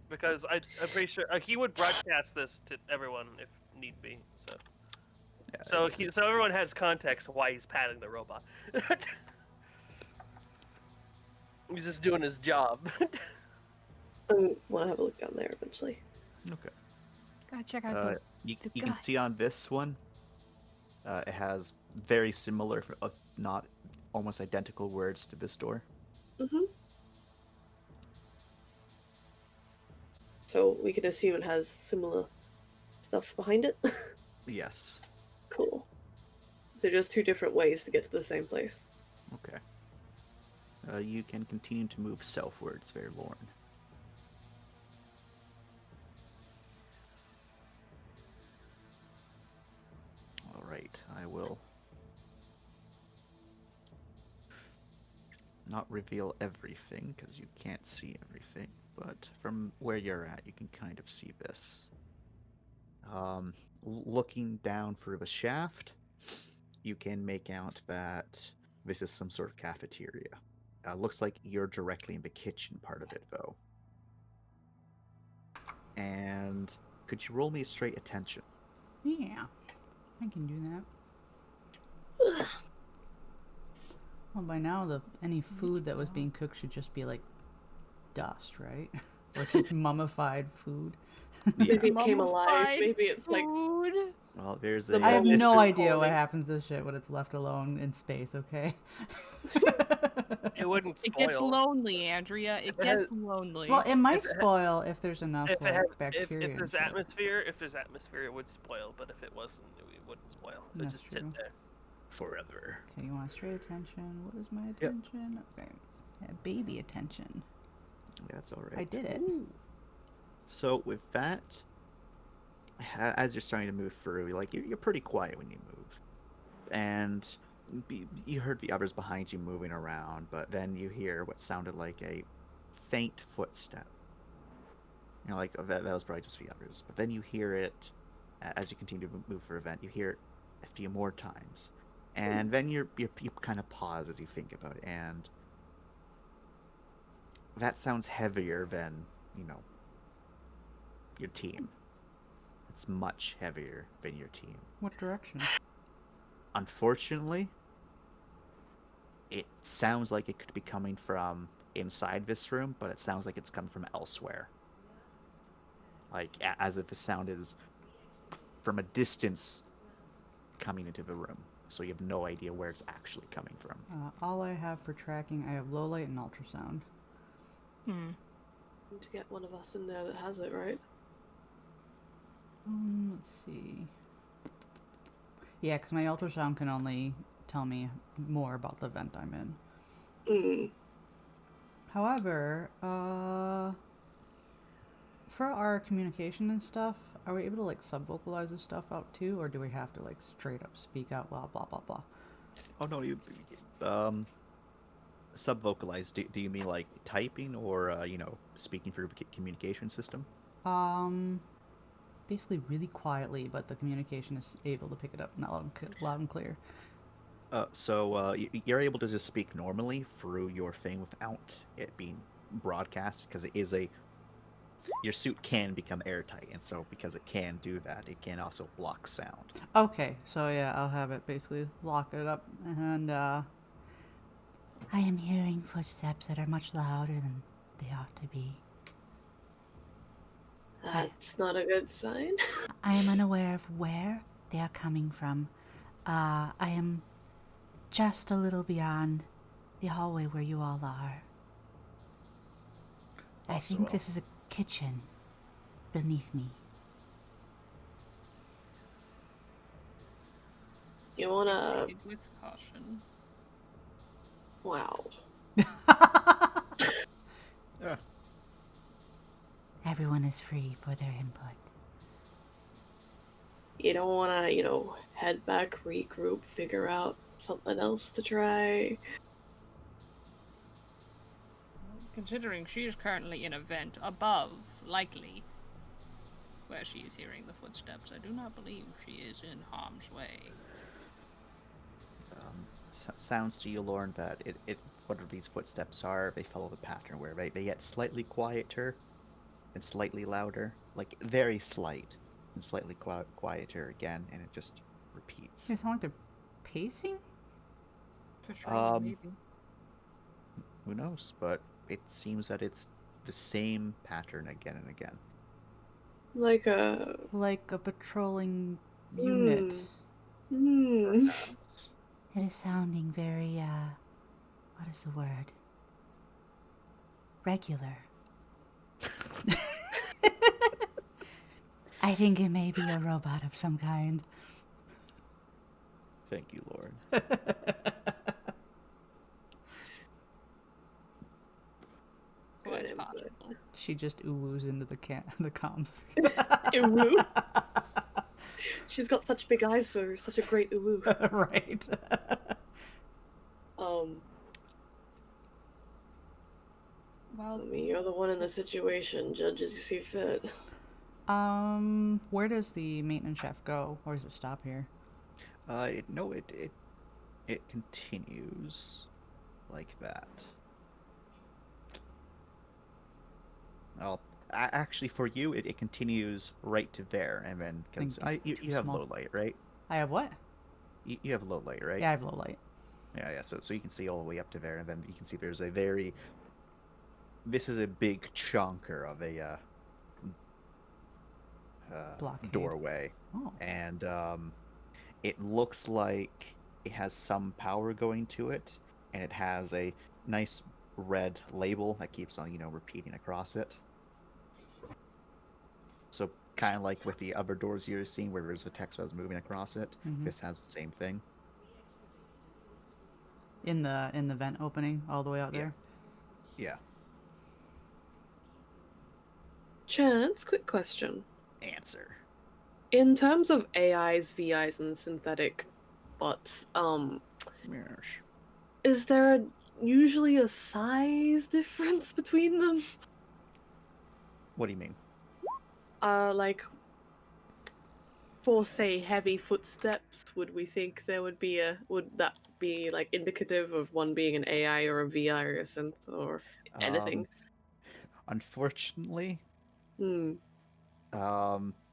Speaker 2: because I'm pretty sure he would broadcast this to everyone if need be. So,
Speaker 5: Yeah, it's-
Speaker 2: so everyone has context why he's patting the robot. He's just doing his job.
Speaker 3: I want to have a look down there eventually.
Speaker 5: okay.
Speaker 1: Gotta check out
Speaker 5: You
Speaker 1: the
Speaker 5: can
Speaker 1: guy.
Speaker 5: see on this one, it has very similar, if not almost identical words to this door.
Speaker 3: Mm-hmm. So we can assume it has similar stuff behind it?
Speaker 5: Yes.
Speaker 3: Cool. So just two different ways to get to the same place.
Speaker 5: Okay. You can continue to move southwards, Verlorn. Alright, I will not reveal everything, because you can't see everything, but from where you're at, you can kind of see this. Looking down through the shaft, you can make out that this is some sort of cafeteria. Looks like you're directly in the kitchen part of it, though. And could you roll me a straight attention?
Speaker 6: Yeah, I can do that. Well, by now, any food that was being cooked should just be like dust, right? Or just mummified food.
Speaker 3: Maybe it came alive.
Speaker 1: Mummified
Speaker 3: Maybe it's like
Speaker 1: food.
Speaker 5: Well, there's
Speaker 3: The
Speaker 5: a.
Speaker 6: I have
Speaker 3: moment
Speaker 6: no
Speaker 3: you're
Speaker 6: idea what
Speaker 3: calling.
Speaker 6: happens to shit when it's left alone in space, okay?
Speaker 2: It wouldn't spoil.
Speaker 1: It gets lonely, Andrea. It
Speaker 2: If it has-
Speaker 1: gets lonely.
Speaker 6: Well, it might
Speaker 2: If it ha-
Speaker 6: spoil if there's enough
Speaker 2: If,
Speaker 6: like,
Speaker 2: it had,
Speaker 6: bacteria.
Speaker 2: if
Speaker 6: and
Speaker 2: there's
Speaker 6: shit.
Speaker 2: atmosphere, it would spoil. But if it wasn't, it wouldn't spoil. It would
Speaker 6: That's
Speaker 2: just sit
Speaker 6: true.
Speaker 2: there.
Speaker 5: Forever.
Speaker 6: Okay, you want straight attention? What is my attention? Okay. Yeah, baby attention.
Speaker 5: That's alright.
Speaker 6: I did it.
Speaker 5: So with that, as you're starting to move through, you're pretty quiet when you move, and you heard the others behind you moving around, but then you hear what sounded like a faint footstep. You know, that was probably just the others. But then you hear it as you continue to move through event. You hear it a few more times, and then you kind of pause as you think about it, and that sounds heavier than your team. It's much heavier than your team.
Speaker 6: What direction?
Speaker 5: Unfortunately, it sounds like it could be coming from inside this room, but it sounds like it's coming from elsewhere. As if the sound is from a distance coming into the room. So you have no idea where it's actually coming from.
Speaker 6: All I have for tracking, I have low light and ultrasound.
Speaker 3: need to get one of us in there that has it, right?
Speaker 6: Let's see. Yeah, because my ultrasound can only tell me more about the vent I'm in. However, for our communication and stuff, are we able to like sub-vocalize this stuff out too, or do we have to like straight up speak out loud, blah blah blah?
Speaker 5: Oh no, you sub-vocalize. Do you mean like typing or speaking through the communication system?
Speaker 6: Basically really quietly, but the communication is able to pick it up loud and clear.
Speaker 5: So you're able to just speak normally through your thing without it being broadcast, because it is your suit can become airtight, and so because it can do that, it can also block sound.
Speaker 6: Okay, so yeah, I'll have it basically lock it up, and I am hearing footsteps that are much louder than they ought to be.
Speaker 3: That's not a good sign.
Speaker 6: I am unaware of where they are coming from. I am just a little beyond the hallway where you all are. I
Speaker 5: Also,
Speaker 6: think this is a kitchen beneath me.
Speaker 3: You wanna?
Speaker 1: Proceed with caution.
Speaker 3: Wow.
Speaker 6: Everyone is free for their input.
Speaker 3: You don't wanna, head back, regroup, figure out something else to try.
Speaker 1: Considering she is currently in a vent above, likely, where she is hearing the footsteps, I do not believe she is in harm's way.
Speaker 5: Sounds to you, Lauren, that whatever these footsteps are, they follow the pattern where they get slightly quieter and slightly louder, like very slight, and slightly quieter again, and it just repeats.
Speaker 6: They sound like they're pacing?
Speaker 1: Patrol, maybe.
Speaker 5: Who knows? But it seems that it's the same pattern again and again.
Speaker 3: Like a...
Speaker 6: Like a patrolling unit.
Speaker 5: Perhaps.
Speaker 6: It is sounding very, what is the word? Regular. I think it may be a robot of some kind.
Speaker 5: Thank you, Lauren.
Speaker 1: Quite possible.
Speaker 6: She just ooh-woos into the comms.
Speaker 3: Uwu. She's got such big eyes for such a great uwu.
Speaker 6: Right.
Speaker 1: Well,
Speaker 3: I mean, you're the one in the situation. Judge as you see fit.
Speaker 6: Where does the maintenance shaft go? Or does it stop here?
Speaker 5: No, it continues like that. Well, actually, for you, it continues right to there, and then because you have
Speaker 6: small.
Speaker 5: low light, right?
Speaker 6: I have what?
Speaker 5: You have low light, right?
Speaker 6: Yeah, I have low light.
Speaker 5: Yeah. So you can see all the way up to there, and then you can see there's a very. This is a big chunker of a
Speaker 6: Blockade.
Speaker 5: doorway,
Speaker 6: Oh.
Speaker 5: and it looks like it has some power going to it, and it has a nice red label that keeps on, repeating across it. So kind of like with the other doors you're seeing where there's the text that's moving across it, this has the same thing.
Speaker 6: In the vent opening all the way out there?
Speaker 5: Yeah.
Speaker 3: Chance, quick question.
Speaker 5: Answer.
Speaker 3: In terms of AIs, VIs, and synthetic bots,
Speaker 5: Yes.
Speaker 3: is there usually a size difference between them?
Speaker 5: What do you mean?
Speaker 3: Like, for say heavy footsteps, would we think there would that be like indicative of one being an AI or a VI or a synth or anything?
Speaker 5: Unfortunately,
Speaker 3: Hmm.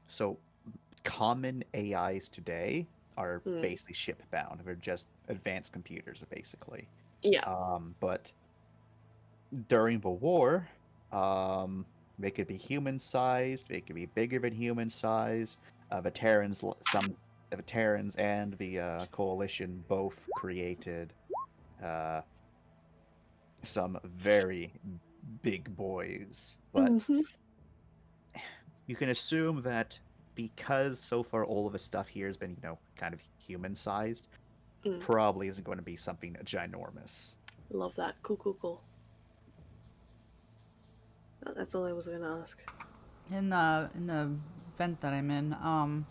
Speaker 5: so common AIs today are basically ship bound. They're just advanced computers, basically.
Speaker 3: Yeah.
Speaker 5: But during the war, they could be human sized. They could be bigger than human sized. The Terrans and the coalition both created some very big boys, but you can assume that because so far all of the stuff here has been, kind of human sized, probably isn't going to be something ginormous.
Speaker 3: Love that. Cool. That's all I was gonna ask.
Speaker 6: In the vent that I'm in, are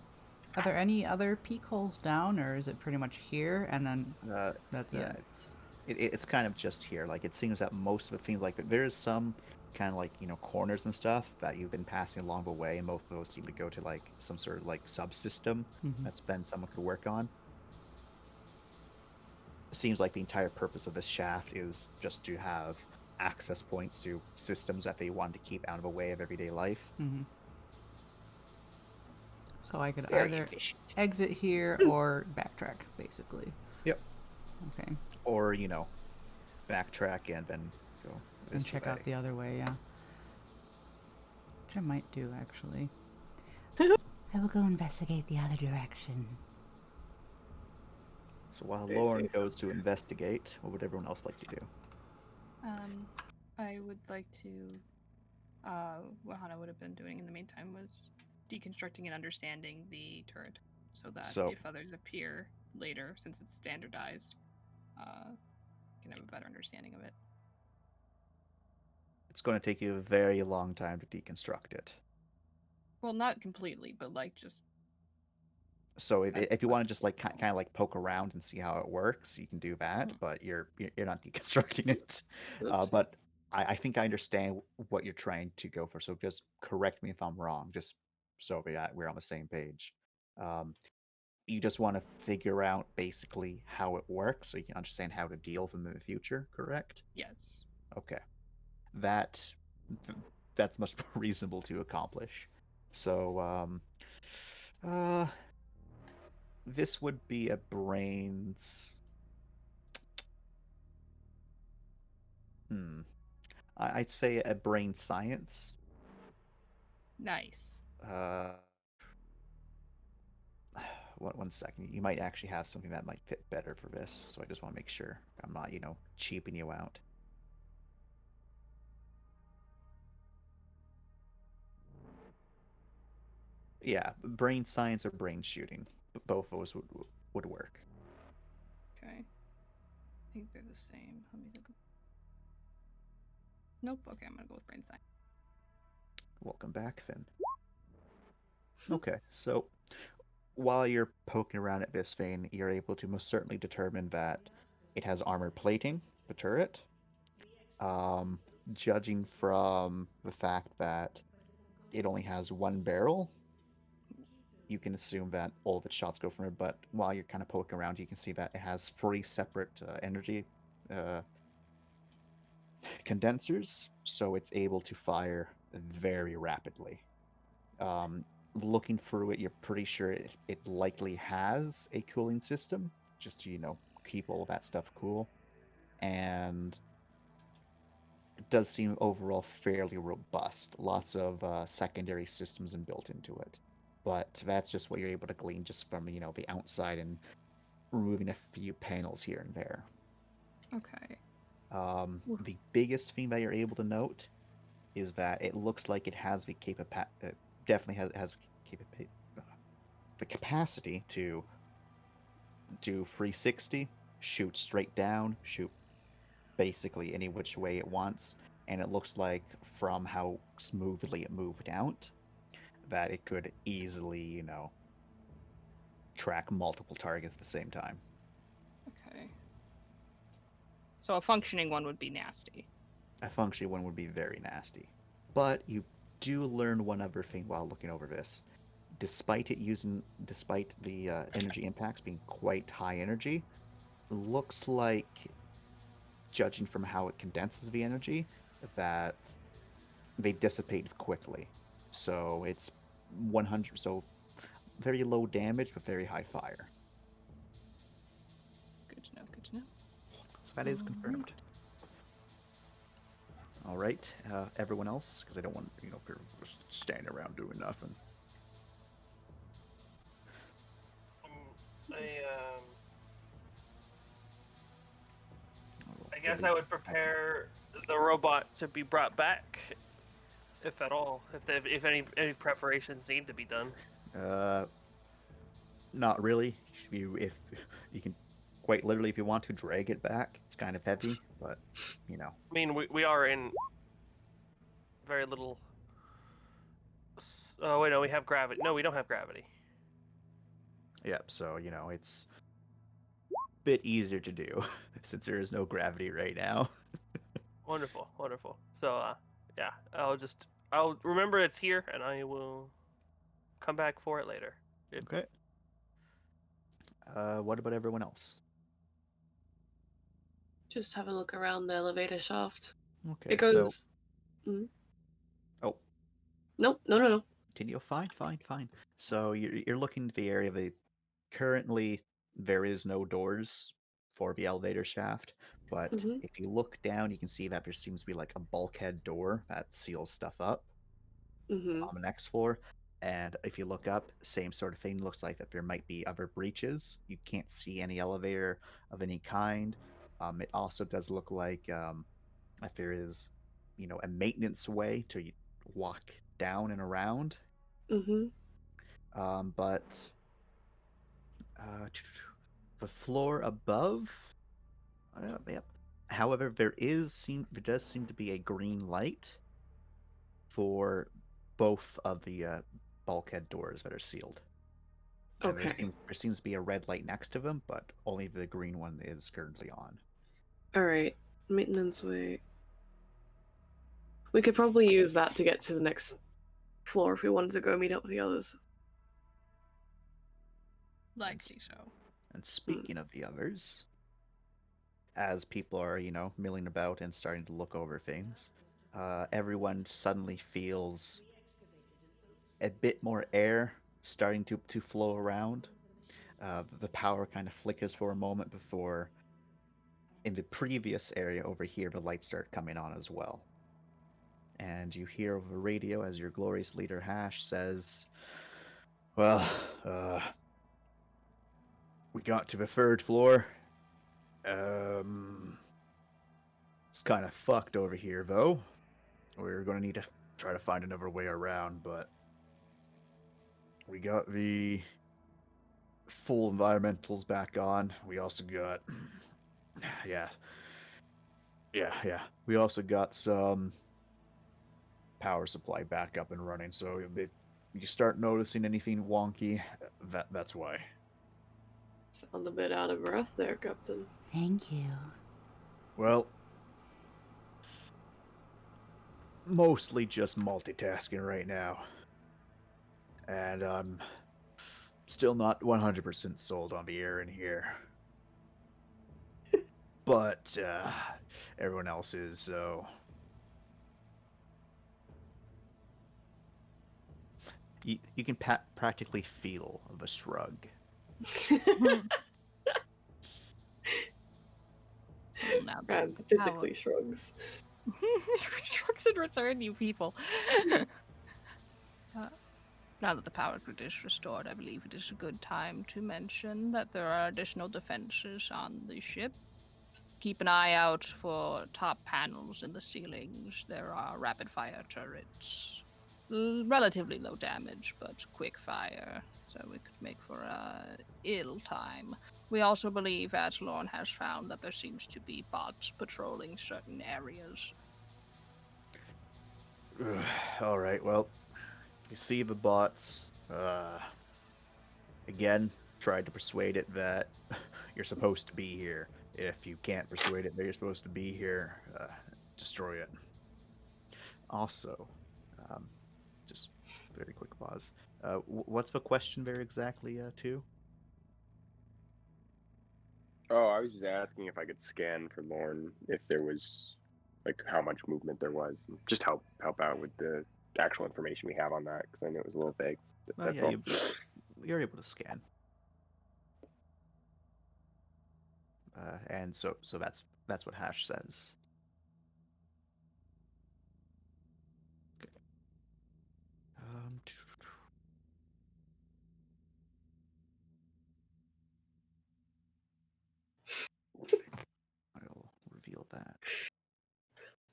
Speaker 6: there any other peak holes down, or is it pretty much here and then that's it?
Speaker 5: It's kind of just here. Like, it seems that most of it seems like there's some kind of like, corners and stuff that you've been passing along the way, and most of those seem to go to like some sort of like subsystem that's been someone could work on. It seems like the entire purpose of this shaft is just to have access points to systems that they want to keep out of the way of everyday life.
Speaker 6: So I could
Speaker 5: Very
Speaker 6: either
Speaker 5: efficient.
Speaker 6: exit here or backtrack, basically.
Speaker 5: Yep.
Speaker 6: Okay.
Speaker 5: Or, backtrack and then go
Speaker 6: And
Speaker 5: this
Speaker 6: check
Speaker 5: way.
Speaker 6: out the other way, yeah. Which I might do, actually. I will go investigate the other direction.
Speaker 5: So while Lauren goes to investigate, what would everyone else like to do?
Speaker 1: I would like to. What Hana would have been doing in the meantime was deconstructing and understanding the turret, so that if others appear, later since it's standardized. Can have a better understanding of it.
Speaker 5: It's going to take you a very long time to deconstruct it.
Speaker 1: Well, not completely, but like just
Speaker 5: So
Speaker 1: That's
Speaker 5: if you
Speaker 1: what-
Speaker 5: want to just like kind of like poke around and see how it works, you can do that.
Speaker 1: Mhm.
Speaker 5: But you're not deconstructing it.
Speaker 3: Oops.
Speaker 5: But I think I understand what you're trying to go for. So just correct me if I'm wrong. Just so we're on the same page. You just want to figure out basically how it works, so you can understand how to deal with them in the future. Correct?
Speaker 1: yes.
Speaker 5: Okay. That that's much more reasonable to accomplish. So this would be a brains. I'd say a brain science.
Speaker 1: Nice.
Speaker 5: Uh, one second. You might actually have something that might fit better for this. So I just want to make sure I'm not, cheaping you out. Yeah, brain science or brain shooting. Both of those would work.
Speaker 1: Okay. I think they're the same. Let me look. Nope. Okay, I'm gonna go with brain science.
Speaker 5: Welcome back, Finn. Okay, so while you're poking around at this vein, you're able to most certainly determine that it has armor plating, the turret. Judging from the fact that it only has one barrel, you can assume that all of its shots go from it. But while you're kind of poking around, you can see that it has 3 separate energy condensers, so it's able to fire very rapidly. Looking through it, you're pretty sure it likely has a cooling system, just to, keep all of that stuff cool. And it does seem overall fairly robust. Lots of secondary systems built into it. But that's just what you're able to glean just from, the outside and removing a few panels here and there.
Speaker 1: Okay.
Speaker 5: The biggest thing that you're able to note is that it looks like it has the definitely has the capacity to do 360, shoot straight down, shoot basically any which way it wants, and it looks like from how smoothly it moved out that it could easily, track multiple targets at the same time.
Speaker 1: Okay. So a functioning one would be nasty.
Speaker 5: A functioning one would be very nasty. But you do learn one other thing while looking over this. Despite the energy impacts being quite high energy, looks like, judging from how it condenses the energy, that they dissipate quickly. So it's 100, so very low damage but very high fire.
Speaker 1: Good to know. Good to know.
Speaker 5: So that is confirmed. All right, everyone else, because I don't want people just standing around doing nothing.
Speaker 2: I guess I would prepare the robot to be brought back, if at all, if any preparations need to be done.
Speaker 5: Not really. If you can, quite literally, if you want to drag it back, it's kind of heavy, but
Speaker 2: I mean, we are in very little. Oh wait, no, we have gravity. No, we don't have gravity.
Speaker 5: Yep. So it's a bit easier to do since there is no gravity right now.
Speaker 2: Wonderful, wonderful. So yeah, I'll remember it's here, and I will come back for it later.
Speaker 5: Okay. What about everyone else?
Speaker 3: Just have a look around the elevator shaft.
Speaker 5: Okay.
Speaker 3: Because.
Speaker 5: Oh.
Speaker 3: Nope. No.
Speaker 5: Continue. Fine. So you're looking at the area. Currently there is no doors for the elevator shaft, but if you look down, you can see that there seems to be like a bulkhead door that seals stuff up on the next floor. And if you look up, same sort of thing. Looks like that there might be other breaches. You can't see any elevator of any kind. It also does look like if there is, a maintenance way to walk down and around. But The floor above. Yep. However, there does seem to be a green light for both of the bulkhead doors that are sealed. And
Speaker 3: Okay.
Speaker 5: there seems to be a red light next to them, but only the green one is currently on.
Speaker 3: All right. Maintenance way. We could probably use that to get to the next floor if we wanted to go meet up with the others.
Speaker 1: Likely so.
Speaker 5: And speaking of the others, as people are, milling about and starting to look over things, everyone suddenly feels a bit more air starting to flow around. The power kind of flickers for a moment before, in the previous area over here, the lights start coming on as well. And you hear over radio as your glorious leader Hash says, "Well, we got to the third floor. It's kind of fucked over here, though. We're going to need to try to find another way around, but we got the full environmentals back on. We also got, yeah. We also got some power supply back up and running. So if you start noticing anything wonky, that's why."
Speaker 3: Sound a bit out of breath there, Captain.
Speaker 6: Thank you.
Speaker 5: Well, mostly just multitasking right now. And I'm still not 100% sold on the air in here. But everyone else is, so... You can practically feel the shrug.
Speaker 1: Now
Speaker 3: Brad physically shrugs.
Speaker 1: Shrugs in return, you people. Now that the power grid is restored, I believe it is a good time to mention that there are additional defenses on the ship. Keep an eye out for top panels in the ceilings. There are rapid-fire turrets. Relatively low damage, but quick fire, so we could make for a ill time. We also believe Athlorn has found that there seems to be bots patrolling certain areas.
Speaker 5: All right, well, you see the bots. Again, tried to persuade it that you're supposed to be here. If you can't persuade it that you're supposed to be here, destroy it. Also, just very quick pause. What's the question very exactly, too?
Speaker 8: Oh, I was just asking if I could scan for Lorne, if there was, like, how much movement there was. Just help out with the actual information we have on that, because I know it was a little vague.
Speaker 5: Oh,
Speaker 8: That's
Speaker 5: yeah,
Speaker 8: all.
Speaker 5: you're able to scan. And so that's what Hash says. Okay. I'll reveal that.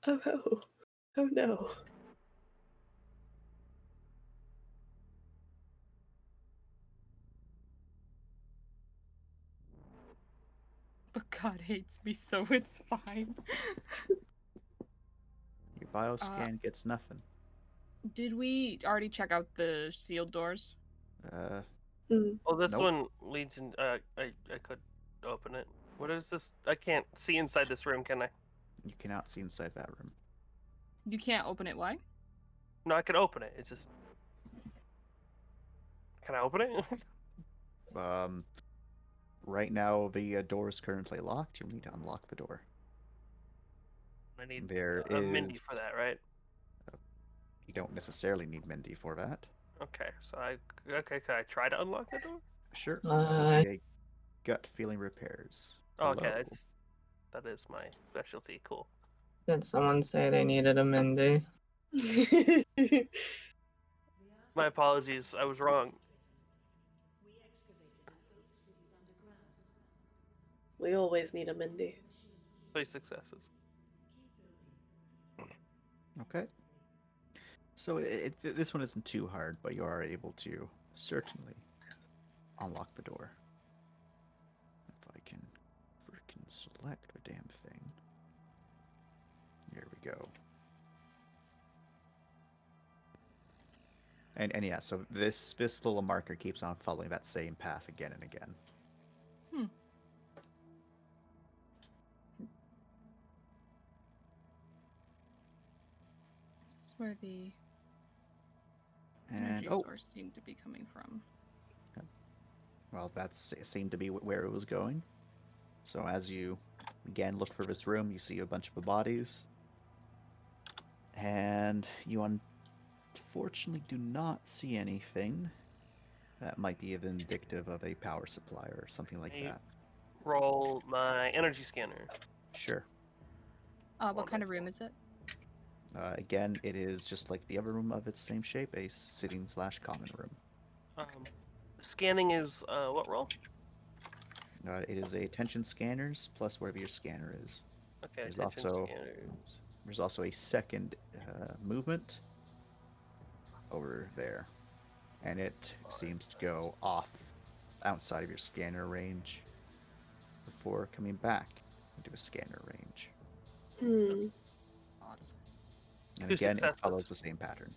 Speaker 3: Oh no. Oh no.
Speaker 1: But God hates me, so it's fine.
Speaker 5: Your bioscan gets nothing.
Speaker 1: Did we already check out the sealed doors?
Speaker 2: Well, this
Speaker 5: Nope.
Speaker 2: one leads in. I could open it. What is this? I can't see inside this room, can I?
Speaker 5: You cannot see inside that room.
Speaker 1: You can't open it. Why?
Speaker 2: No, I could open it. It's just. Can I open it?
Speaker 5: Right now the door is currently locked. You'll need to unlock the door.
Speaker 2: I need
Speaker 5: There
Speaker 2: a Mindy
Speaker 5: is-
Speaker 2: for that, right?
Speaker 5: You don't necessarily need Mindy for that.
Speaker 2: Okay, so can I try to unlock the door?
Speaker 5: Sure.
Speaker 7: Uh,
Speaker 5: Okay. Gut feeling repairs.
Speaker 2: Oh, okay,
Speaker 5: Hello.
Speaker 2: that is my specialty. Cool.
Speaker 7: Did someone say they needed a Mindy?
Speaker 2: My apologies. I was wrong.
Speaker 3: We always need a Mindy.
Speaker 2: 3 successes.
Speaker 5: Okay. So this one isn't too hard, but you are able to certainly unlock the door. select the damn thing. Here we go. And yeah, so this little marker keeps on following that same path again and again.
Speaker 1: This is where the
Speaker 5: And
Speaker 1: energy
Speaker 5: oh,
Speaker 1: source seemed to be coming from.
Speaker 5: well, that's seemed to be where it was going. So as you again look for this room, you see a bunch of bodies, and you unfortunately do not see anything that might be indicative of a power supply or something like
Speaker 2: Hey.
Speaker 5: that.
Speaker 2: Roll my energy scanner.
Speaker 5: Sure.
Speaker 1: What kind of room is it?
Speaker 5: Again, it is just like the other room of its same shape, a sitting/common room.
Speaker 2: Scanning is what roll?
Speaker 5: It is a attention scanners plus whatever your scanner is.
Speaker 2: Okay,
Speaker 5: There's
Speaker 2: attention
Speaker 5: also-
Speaker 2: scanners.
Speaker 5: There's also a second movement over there, and it seems to go off outside of your scanner range before coming back into a scanner range.
Speaker 1: Odds.
Speaker 5: And
Speaker 2: Two
Speaker 5: again,
Speaker 2: successes.
Speaker 5: it follows the same pattern.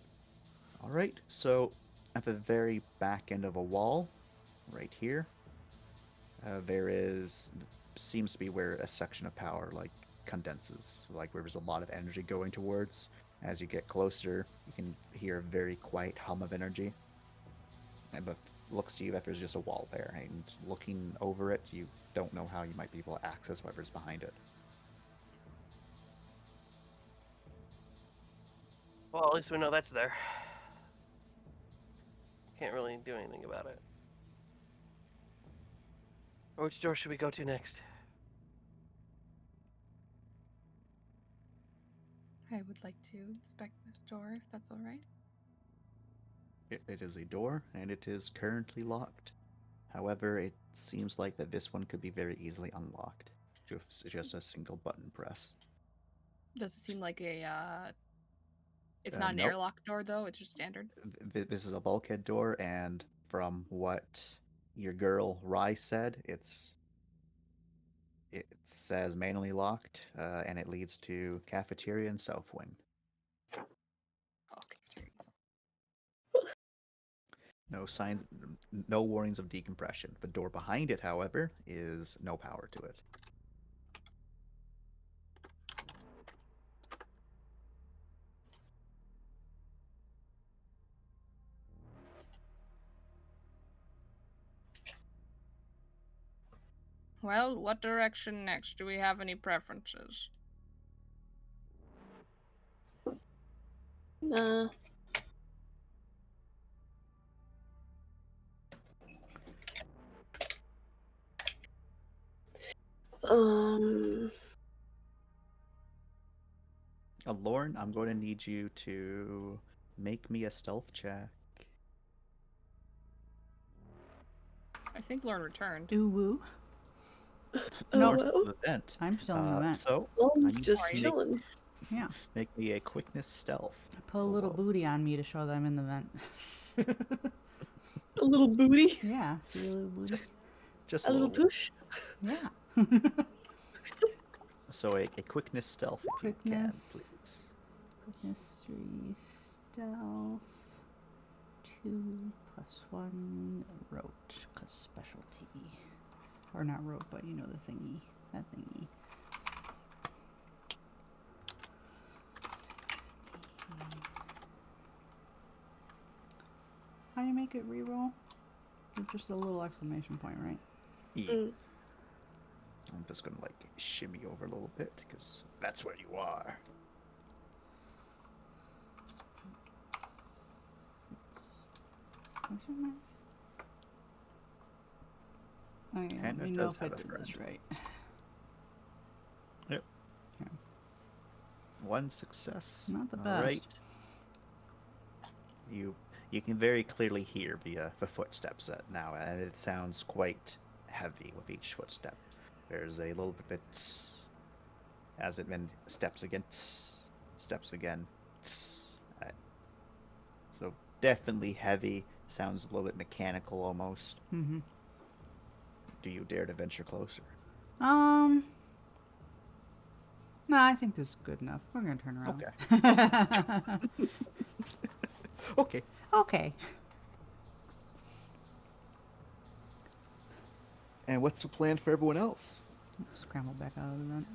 Speaker 5: All right, so at the very back end of a wall, right here, there seems to be where a section of power like condenses, like where there's a lot of energy going towards. As you get closer, you can hear a very quiet hum of energy. And but looks to you that there's just a wall there, and looking over it, you don't know how you might be able to access whatever's behind it.
Speaker 2: Well, at least we know that's there. Can't really do anything about it. Which door should we go to next?
Speaker 1: I would like to inspect this door, if that's all right.
Speaker 5: It is a door, and it is currently locked. However, it seems like that this one could be very easily unlocked. Just a single button press.
Speaker 1: Does it seem like a it's not an
Speaker 5: Nope.
Speaker 1: airlock door though, it's just standard?
Speaker 5: This is a bulkhead door, and from what your girl Rye said, it says manually locked, and it leads to cafeteria and south wing.
Speaker 1: Okay.
Speaker 5: No signs, no warnings of decompression. The door behind it, however, is no power to it.
Speaker 1: Well, what direction next? Do we have any preferences?
Speaker 3: Nah.
Speaker 5: Lauren, I'm going to need you to make me a stealth check.
Speaker 1: I think Lauren returned.
Speaker 6: Ooh woo.
Speaker 5: Lauren's
Speaker 3: well.
Speaker 5: still in the vent.
Speaker 6: I'm still in the vent.
Speaker 5: So,
Speaker 3: Lauren's
Speaker 5: I need
Speaker 3: just
Speaker 5: you to
Speaker 3: chilling.
Speaker 6: Yeah.
Speaker 5: make me a quickness stealth.
Speaker 6: Put a little booty on me to show that I'm in the vent.
Speaker 3: A little booty.
Speaker 6: Yeah. See a little booty?
Speaker 5: Just
Speaker 3: A little
Speaker 5: bit.
Speaker 3: tush.
Speaker 6: Yeah.
Speaker 5: So a quickness stealth, if you can,
Speaker 6: Quickness.
Speaker 5: please.
Speaker 6: Mystery stealth. 2 + 1 rote, cause specialty. Or not rote, but you know the thingy. That thingy. 16. How do you make it reroll? With just a little exclamation point, right?
Speaker 5: E. I'm just gonna like shimmy over a little bit because that's where you are.
Speaker 6: 6. Question mark? Okay, let
Speaker 5: Hannah
Speaker 6: me know
Speaker 5: does
Speaker 6: if I
Speaker 5: have a
Speaker 6: did this
Speaker 5: friend.
Speaker 6: right.
Speaker 5: Yep.
Speaker 6: Okay.
Speaker 5: 1 success.
Speaker 6: Not the
Speaker 5: All right.
Speaker 6: best.
Speaker 5: You can very clearly hear the footsteps now, and it sounds quite heavy with each footstep. There's a little bit as it then steps again. So definitely heavy. Sounds a little bit mechanical almost.
Speaker 6: Mm-hmm.
Speaker 5: Do you dare to venture closer?
Speaker 6: Nah, I think this is good enough. We're gonna turn around.
Speaker 5: Okay. Okay.
Speaker 6: Okay.
Speaker 5: And what's the plan for everyone else?
Speaker 6: Scramble back out of the vent.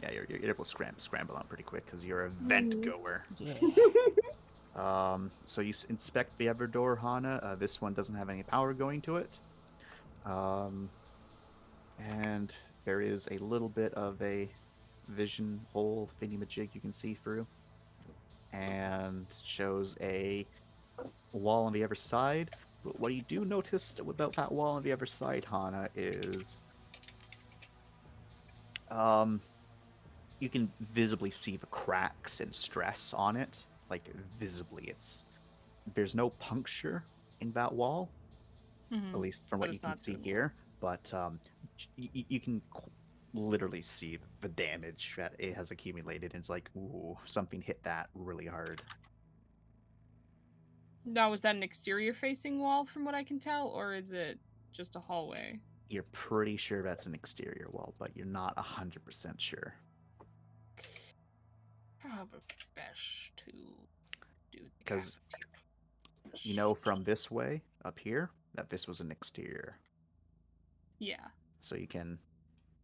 Speaker 5: Yeah, you're able to scramble on pretty quick because you're a vent goer.
Speaker 6: Yeah.
Speaker 5: So you inspect the other door, Hana. This one doesn't have any power going to it. And there is a little bit of a vision hole thingy-majig you can see through. And shows a wall on the other side. But what you do notice about that wall on the other side, Hana, is you can visibly see the cracks and stress on it. Like, visibly. There's no puncture in that wall, at least from
Speaker 1: But
Speaker 5: what you
Speaker 1: it's
Speaker 5: can
Speaker 1: not
Speaker 5: see
Speaker 1: doing
Speaker 5: here. But you can literally see the damage that it has accumulated. And it's like, ooh, something hit that really hard.
Speaker 1: Now, is that an exterior-facing wall, from what I can tell, or is it just a hallway?
Speaker 5: You're pretty sure that's an exterior wall, but you're not 100% sure.
Speaker 1: Probably best to do the
Speaker 5: 'Cause
Speaker 1: cafeteria.
Speaker 5: you know from this way, up here, that this was an exterior.
Speaker 1: Yeah.
Speaker 5: So you can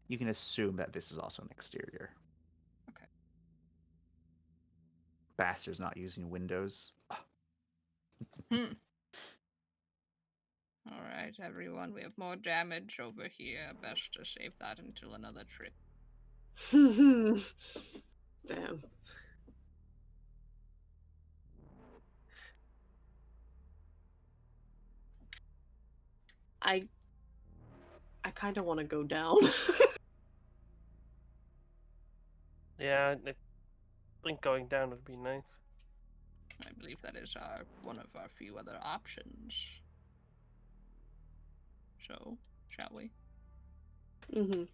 Speaker 5: assume that this is also an exterior.
Speaker 1: Okay.
Speaker 5: Bastard's not using windows.
Speaker 1: Alright, everyone, we have more damage over here. Best to save that until another trip.
Speaker 3: Damn. I kind of want to go down.
Speaker 2: Yeah, I think going down would be nice.
Speaker 1: I believe that is one of our few other options. So, shall we?
Speaker 3: Mm-hmm.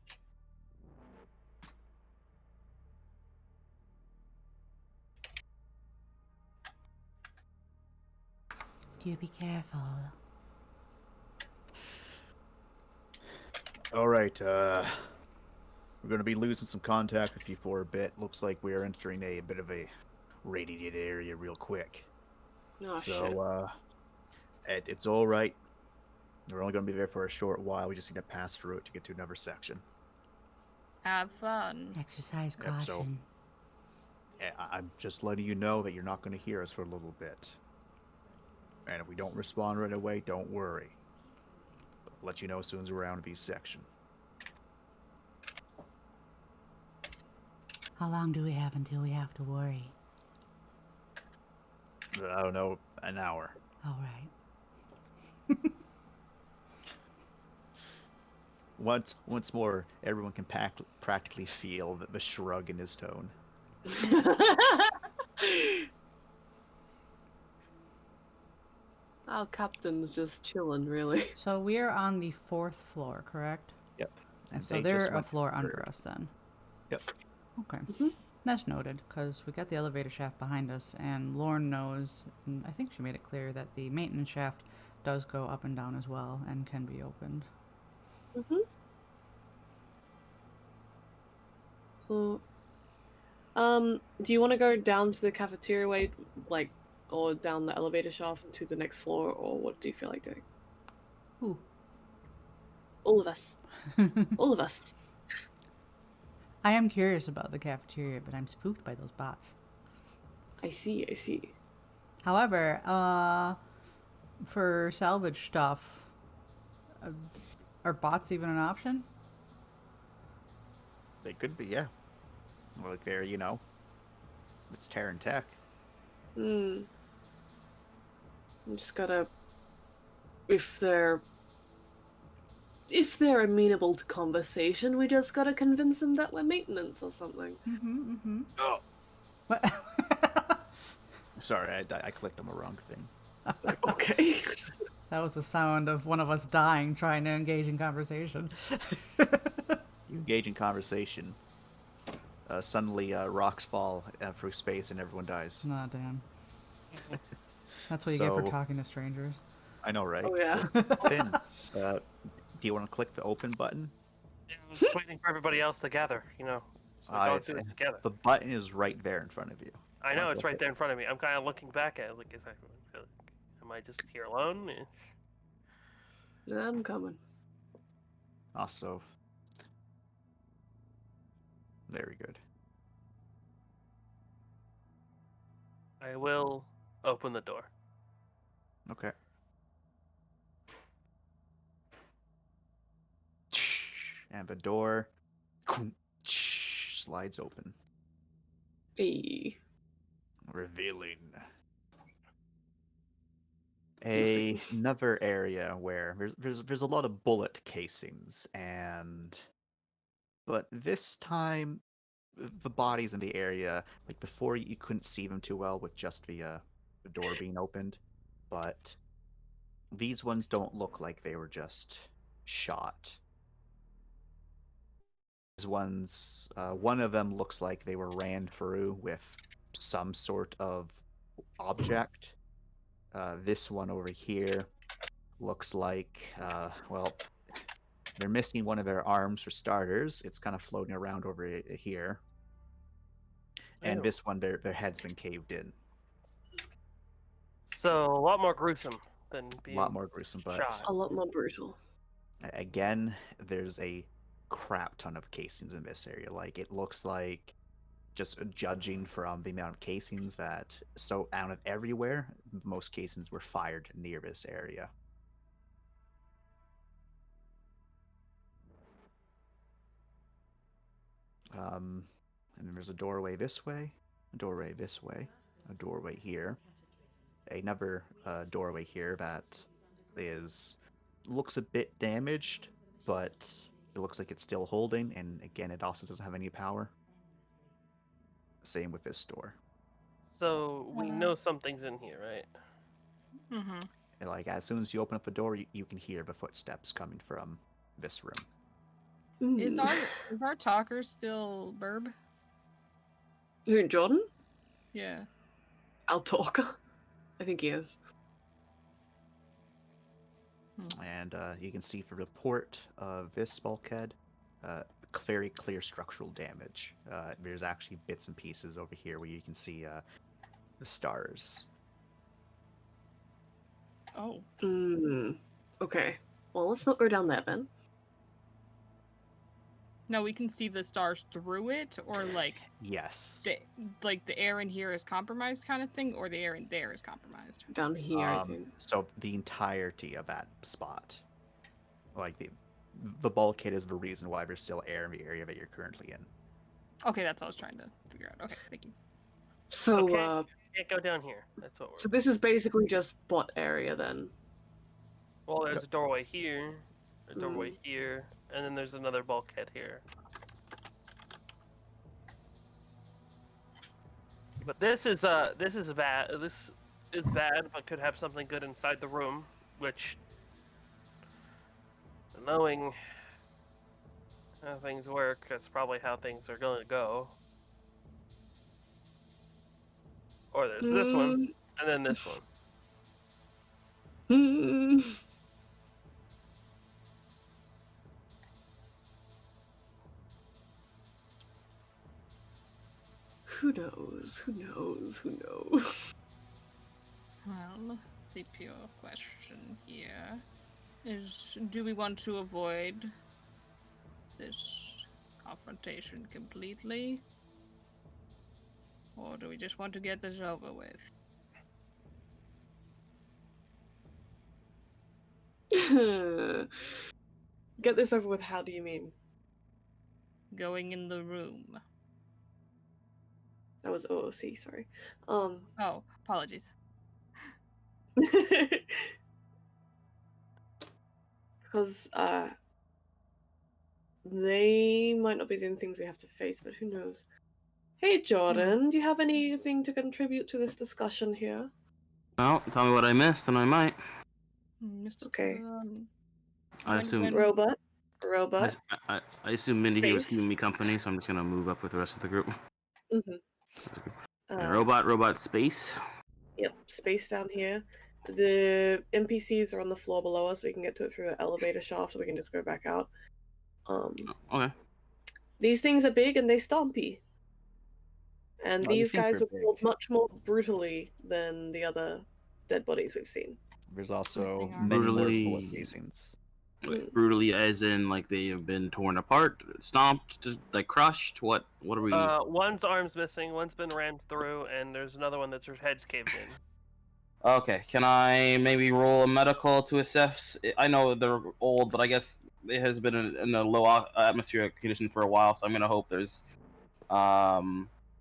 Speaker 6: Do be careful.
Speaker 5: All right, we're going to be losing some contact with you for a bit. Looks like we are entering a bit of a radiated area real quick.
Speaker 3: Oh,
Speaker 5: So, it's all right. We're only going to be there for a short while. We just need to pass through it to get to another section.
Speaker 1: Have fun.
Speaker 6: Exercise
Speaker 5: Yep,
Speaker 6: caution.
Speaker 5: so- Yeah, I'm just letting you know that you're not going to hear us for a little bit. And if we don't respond right away, don't worry. I'll let you know as soon as we're around the section.
Speaker 6: How long do we have until we have to worry?
Speaker 5: I don't know, an hour.
Speaker 6: All right.
Speaker 5: Once more, everyone can practically feel the shrug in his tone.
Speaker 3: Our captain's just chilling, really.
Speaker 6: So we're on the 4th floor, correct?
Speaker 5: Yep.
Speaker 6: And so
Speaker 5: they
Speaker 6: they're
Speaker 5: just
Speaker 6: a
Speaker 5: went
Speaker 6: floor
Speaker 5: through.
Speaker 6: under us then.
Speaker 5: Yep.
Speaker 6: Okay.
Speaker 3: Mhm.
Speaker 6: That's noted, because we got the elevator shaft behind us, and Lauren knows, and I think she made it clear that the maintenance shaft does go up and down as well, and can be opened.
Speaker 3: Mm-hmm. So, do you want to go down to the cafeteria way, like, or down the elevator shaft to the next floor, or what do you feel like doing?
Speaker 6: Ooh.
Speaker 3: All of us. All of us.
Speaker 6: I am curious about the cafeteria, but I'm spooked by those bots.
Speaker 3: I see.
Speaker 6: However, for salvage stuff, are bots even an option?
Speaker 5: They could be, yeah. Well, like they're, it's Terran tech.
Speaker 3: I'm just gotta... If they're amenable to conversation, we just gotta convince them that we're maintenance or something.
Speaker 6: Mm-hmm.
Speaker 5: Oh,
Speaker 6: What?
Speaker 5: sorry, I clicked on the wrong thing.
Speaker 3: Okay.
Speaker 6: That was the sound of one of us dying trying to engage in conversation.
Speaker 5: You engage in conversation. Suddenly, rocks fall through space and everyone dies.
Speaker 6: Nah, damn. That's what you get for
Speaker 5: So-
Speaker 6: talking to strangers.
Speaker 5: I know, right?
Speaker 3: Oh, yeah.
Speaker 5: So, Finn, do you want to click the open button?
Speaker 2: Yeah, I was just waiting for everybody else to gather, So we can all do it together.
Speaker 5: The button is right there in front of you.
Speaker 2: I know it's right there in front of me. I'm kind of looking back at it, like, am I just here alone?
Speaker 3: I'm coming.
Speaker 5: Also, very good.
Speaker 2: I will open the door.
Speaker 5: Okay. And the door slides open,
Speaker 3: Hey.
Speaker 5: revealing
Speaker 3: Nothing.
Speaker 5: another area where there's a lot of bullet casings, but this time the bodies in the area, like before, you couldn't see them too well with just the door being opened, but these ones don't look like they were just shot. These ones, one of them looks like they were ran through with some sort of object. This one over here looks like, well, they're missing one of their arms for starters. It's kind of floating around over here. And
Speaker 2: Ew.
Speaker 5: this one, their head's been caved in.
Speaker 2: So a lot more gruesome than
Speaker 5: A
Speaker 2: being
Speaker 5: lot more gruesome, but
Speaker 2: shot.
Speaker 3: A lot more brutal.
Speaker 5: again, there's a crap ton of casings in this area. Like, it looks like, just judging from the amount of casings out of everywhere, most casings were fired near this area. And then there's a doorway this way, a doorway this way, a doorway here, another doorway here that looks a bit damaged, but it looks like it's still holding, and again, it also doesn't have any power. Same with this door.
Speaker 2: So we know something's in here, right?
Speaker 1: Mm-hmm.
Speaker 5: And like, as soon as you open up the door, you can hear the footsteps coming from this room.
Speaker 1: Is our talker still Burb?
Speaker 3: Who, Jordan?
Speaker 1: Yeah.
Speaker 3: Our talker? I think he is.
Speaker 5: And you can see the report of this bulkhead, very clear structural damage. There's actually bits and pieces over here where you can see the stars.
Speaker 1: Oh.
Speaker 3: Okay. Well, let's not go down there then.
Speaker 1: No, we can see the stars through it, or like
Speaker 5: Yes.
Speaker 1: the air in here is compromised kind of thing, or the air in there is compromised.
Speaker 3: Down here, I think.
Speaker 5: So the entirety of that spot, like the bulkhead, is the reason why there's still air in the area that you're currently in.
Speaker 1: Okay, that's what I was trying to figure out. Okay, thank you.
Speaker 3: So,
Speaker 2: Okay. Can't go down here. That's what we're.
Speaker 3: so this is basically just bot area then.
Speaker 2: Well, there's a doorway here, a doorway here, and then there's another bulkhead here. But this is bad. This is bad, but could have something good inside the room, which, knowing how things work, that's probably how things are going to go. Or there's this one, and then this one.
Speaker 3: Who knows? Who knows? Who knows?
Speaker 1: Well, the pure question here is, do we want to avoid this confrontation completely? Or do we just want to get this over with?
Speaker 3: Get this over with, how do you mean?
Speaker 1: Going in the room.
Speaker 3: That was OOC, sorry.
Speaker 1: Oh, apologies.
Speaker 3: Because, they might not be doing things we have to face, but who knows? Hey, Jordan, do you have anything to contribute to this discussion here?
Speaker 4: Well, tell me what I missed, and I might.
Speaker 1: Mr.
Speaker 3: Okay.
Speaker 4: I assume.
Speaker 3: Robot?
Speaker 4: I assume Mindy here was
Speaker 3: Space.
Speaker 4: keeping me company, so I'm just gonna move up with the rest of the group.
Speaker 3: Mm-hmm.
Speaker 4: Robot, space.
Speaker 3: Yep, space down here. The NPCs are on the floor below us, so we can get to it through the elevator shaft, so we can just go back out.
Speaker 4: Okay.
Speaker 3: These things are big and they stompy. And
Speaker 5: Oh, you
Speaker 3: these
Speaker 5: think
Speaker 3: guys
Speaker 5: they're
Speaker 3: were killed
Speaker 5: big.
Speaker 3: much more brutally than the other dead bodies we've seen.
Speaker 5: There's also
Speaker 9: they are.
Speaker 5: many more bullet
Speaker 4: Brutally-
Speaker 5: casings.
Speaker 4: Wait, brutally, as in like they have been torn apart, stomped, like crushed. What are we?
Speaker 2: One's arm's missing, one's been rammed through, and there's another one that's her head's caved in.
Speaker 4: Okay, can I maybe roll a medical to assess? I know they're old, but I guess it has been in a low atmospheric condition for a while, so I'm gonna hope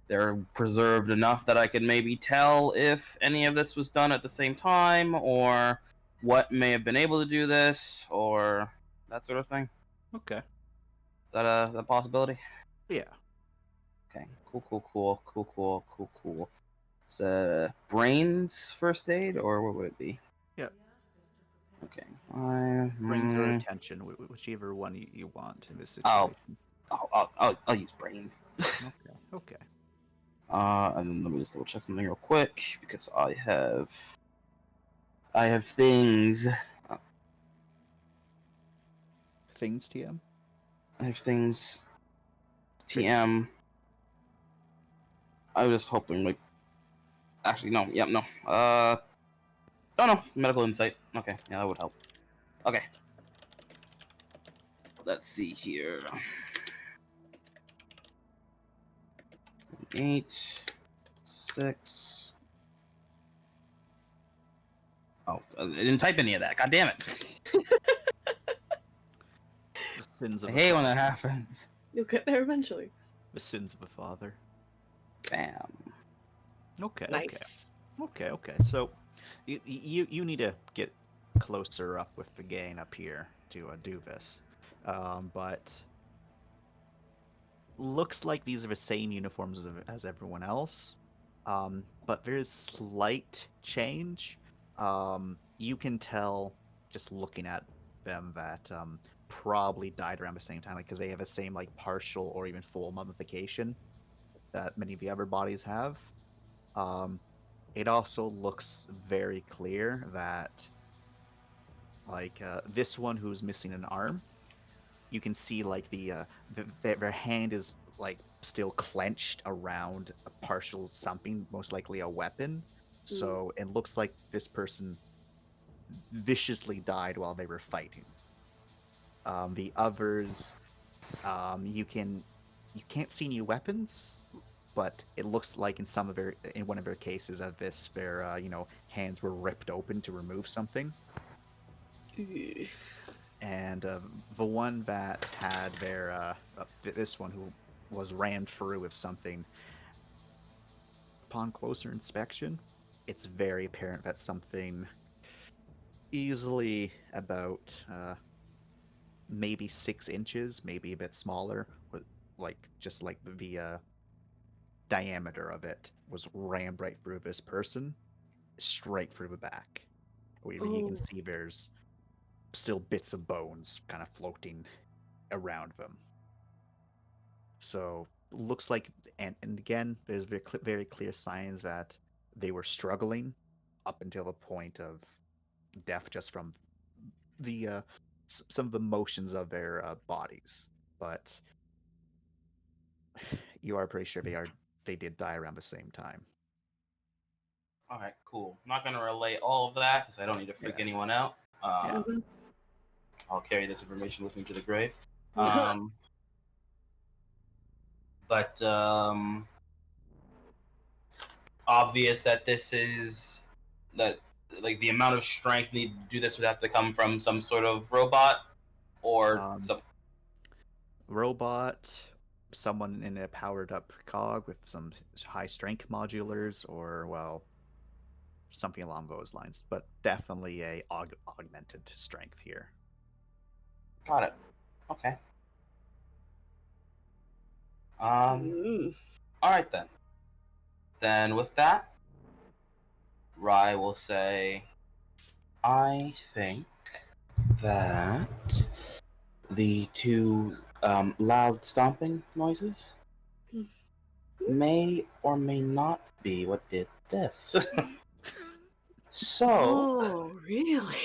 Speaker 4: they're preserved enough that I can maybe tell if any of this was done at the same time, or what may have been able to do this, or that sort of thing.
Speaker 5: Okay.
Speaker 4: Is that a possibility?
Speaker 5: Yeah.
Speaker 4: Okay, cool. It's brains first aid, or what would it be?
Speaker 5: Yep.
Speaker 4: Okay.
Speaker 5: Brains or attention, whichever one you want in this
Speaker 4: Oh.
Speaker 5: situation.
Speaker 4: I'll use brains.
Speaker 5: Okay.
Speaker 4: And then let me just double check something real quick because I have things.
Speaker 5: Things, TM?
Speaker 4: I have things. TM. I was just hoping, like. Actually, no. Yep, no. Oh no. Medical insight. Okay, yeah, that would help. Okay. Let's see here. 8, 6. Oh, I didn't type any of that. God damn it.
Speaker 5: The sins
Speaker 4: I
Speaker 5: of
Speaker 4: hate
Speaker 5: a
Speaker 4: when
Speaker 5: father.
Speaker 4: that happens.
Speaker 3: You'll get there eventually.
Speaker 5: The sins of a father.
Speaker 4: Bam.
Speaker 5: Okay.
Speaker 3: Nice.
Speaker 5: Okay. So, you need to get closer up with the gang up here to do this. But looks like these are the same uniforms as everyone else. But there's slight change. You can tell just looking at them that probably died around the same time, because they have the same like partial or even full mummification that many of the other bodies have. It also looks very clear that like this one who's missing an arm, you can see like their hand is like still clenched around a partial something, most likely a weapon. So it looks like this person viciously died while they were fighting. The others, you can't see any weapons, but it looks like in one of their cases of this, their hands were ripped open to remove something.
Speaker 3: Ugh.
Speaker 5: And the one that had this one who was rammed through with something, upon closer inspection, it's very apparent that something easily about maybe 6 inches, maybe a bit smaller, like just like the diameter of it was rammed right through this person, straight through the back. You can see there's still bits of bones kind of floating around them. So looks like, and again, there's very clear signs that they were struggling up until the point of death, just from the some of the motions of their bodies. But you are pretty sure they did die around the same time.
Speaker 4: All right, cool. I'm not gonna relay all of that because I don't need to freak anyone out. I'll carry this information with me to the grave. But obvious that this is that like the amount of strength needed to do this would have to come from some sort of robot or some
Speaker 5: robot, someone in a powered up cog with some high strength modulars, or well, something along those lines. But definitely a augmented strength here.
Speaker 4: Got it. Okay. All right then. Then with that, Rai will say, I think that the two loud stomping noises may or may not be what did this. So,
Speaker 3: really?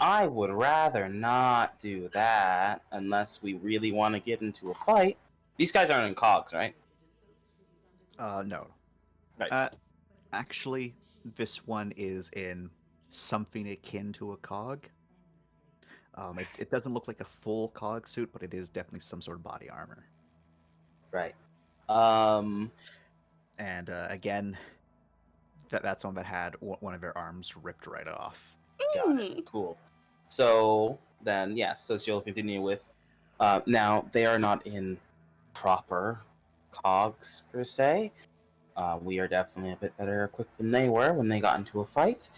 Speaker 4: I would rather not do that unless we really want to get into a fight. These guys aren't in cogs, right?
Speaker 5: No.
Speaker 4: Right.
Speaker 5: Actually, this one is in something akin to a cog. It doesn't look like a full cog suit, but it is definitely some sort of body armor.
Speaker 4: Right.
Speaker 5: And again, that's one that had one of their arms ripped right off.
Speaker 4: Got it. Cool. So then, yes, so you'll continue with. Now, they are not in proper cogs, per se. We are definitely a bit better equipped than they were when they got into a fight.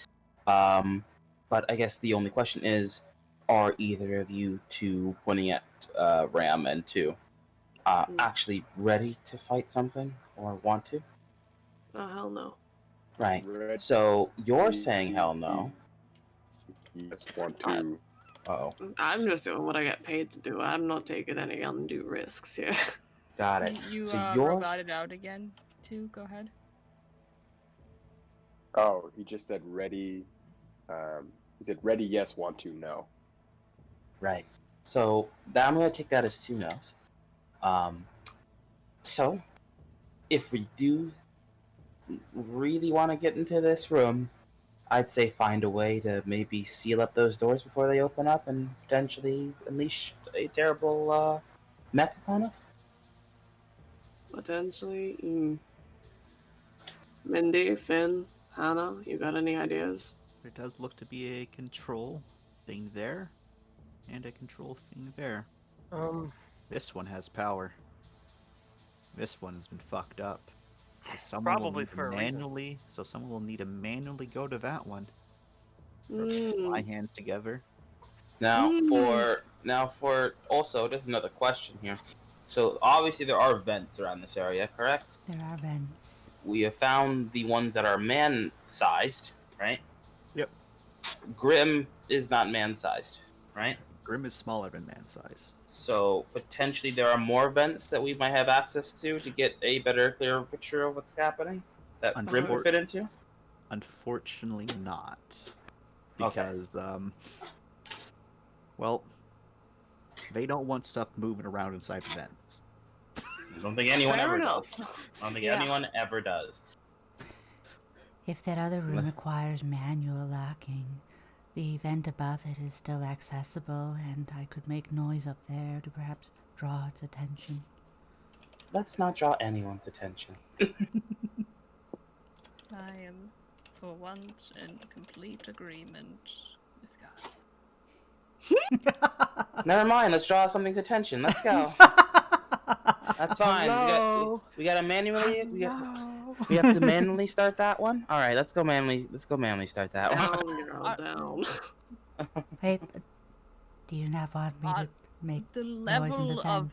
Speaker 4: But I guess the only question is, are either of you two, pointing at Ram and 2, actually ready to fight something or want to?
Speaker 3: Oh, hell no.
Speaker 4: Right.
Speaker 8: Ready.
Speaker 4: So you're saying hell no.
Speaker 8: Yes, want to.
Speaker 4: Uh-oh.
Speaker 3: I'm just doing what I get paid to do. I'm not taking any undue risks here.
Speaker 4: Got it.
Speaker 1: You
Speaker 4: So
Speaker 1: robot it out again, too. Go ahead.
Speaker 8: Oh, he just said ready. He said ready, yes, want to, no.
Speaker 4: Right. So I'm going to take that as 2 no's. So if we do really want to get into this room, I'd say find a way to maybe seal up those doors before they open up and potentially unleash a terrible mech upon us.
Speaker 3: Potentially. Mindy, Finn, Hannah, you got any ideas?
Speaker 5: There does look to be a control thing there, and a control thing there. This one has power. This one's been fucked up. So someone will
Speaker 2: Probably
Speaker 5: need to
Speaker 2: for a reason.
Speaker 5: manually. So someone will need to manually go to that one. Put my hands together.
Speaker 4: Now for also just another question here. So obviously there are vents around this area, correct?
Speaker 6: There are vents.
Speaker 4: We have found the ones that are man-sized, right?
Speaker 5: Yep.
Speaker 4: Grim is not man-sized, right?
Speaker 5: Grim is smaller than man size.
Speaker 4: So potentially there are more vents that we might have access to get a better, clearer picture of what's happening that Grim would fit into.
Speaker 5: Unfortunately, not.
Speaker 4: Okay.
Speaker 5: Because well, they don't want stuff moving around inside the vents.
Speaker 4: I don't think anyone
Speaker 3: Fair
Speaker 4: ever
Speaker 3: enough.
Speaker 4: does. I don't think
Speaker 3: Yeah.
Speaker 4: anyone ever does.
Speaker 6: If that other room
Speaker 4: Unless-
Speaker 6: requires manual locking, the vent above it is still accessible, and I could make noise up there to perhaps draw its attention.
Speaker 4: Let's not draw anyone's attention.
Speaker 1: I am, for once, in complete agreement with God.
Speaker 4: Never mind. Let's draw something's attention. Let's go. That's fine.
Speaker 5: Hello?
Speaker 4: We got to manually. We have to manually start that one. All right. Let's go manually start that one.
Speaker 3: Down, girl, down.
Speaker 6: Wait, do you not want me to make
Speaker 1: The
Speaker 6: noise in the
Speaker 1: level of
Speaker 6: vent?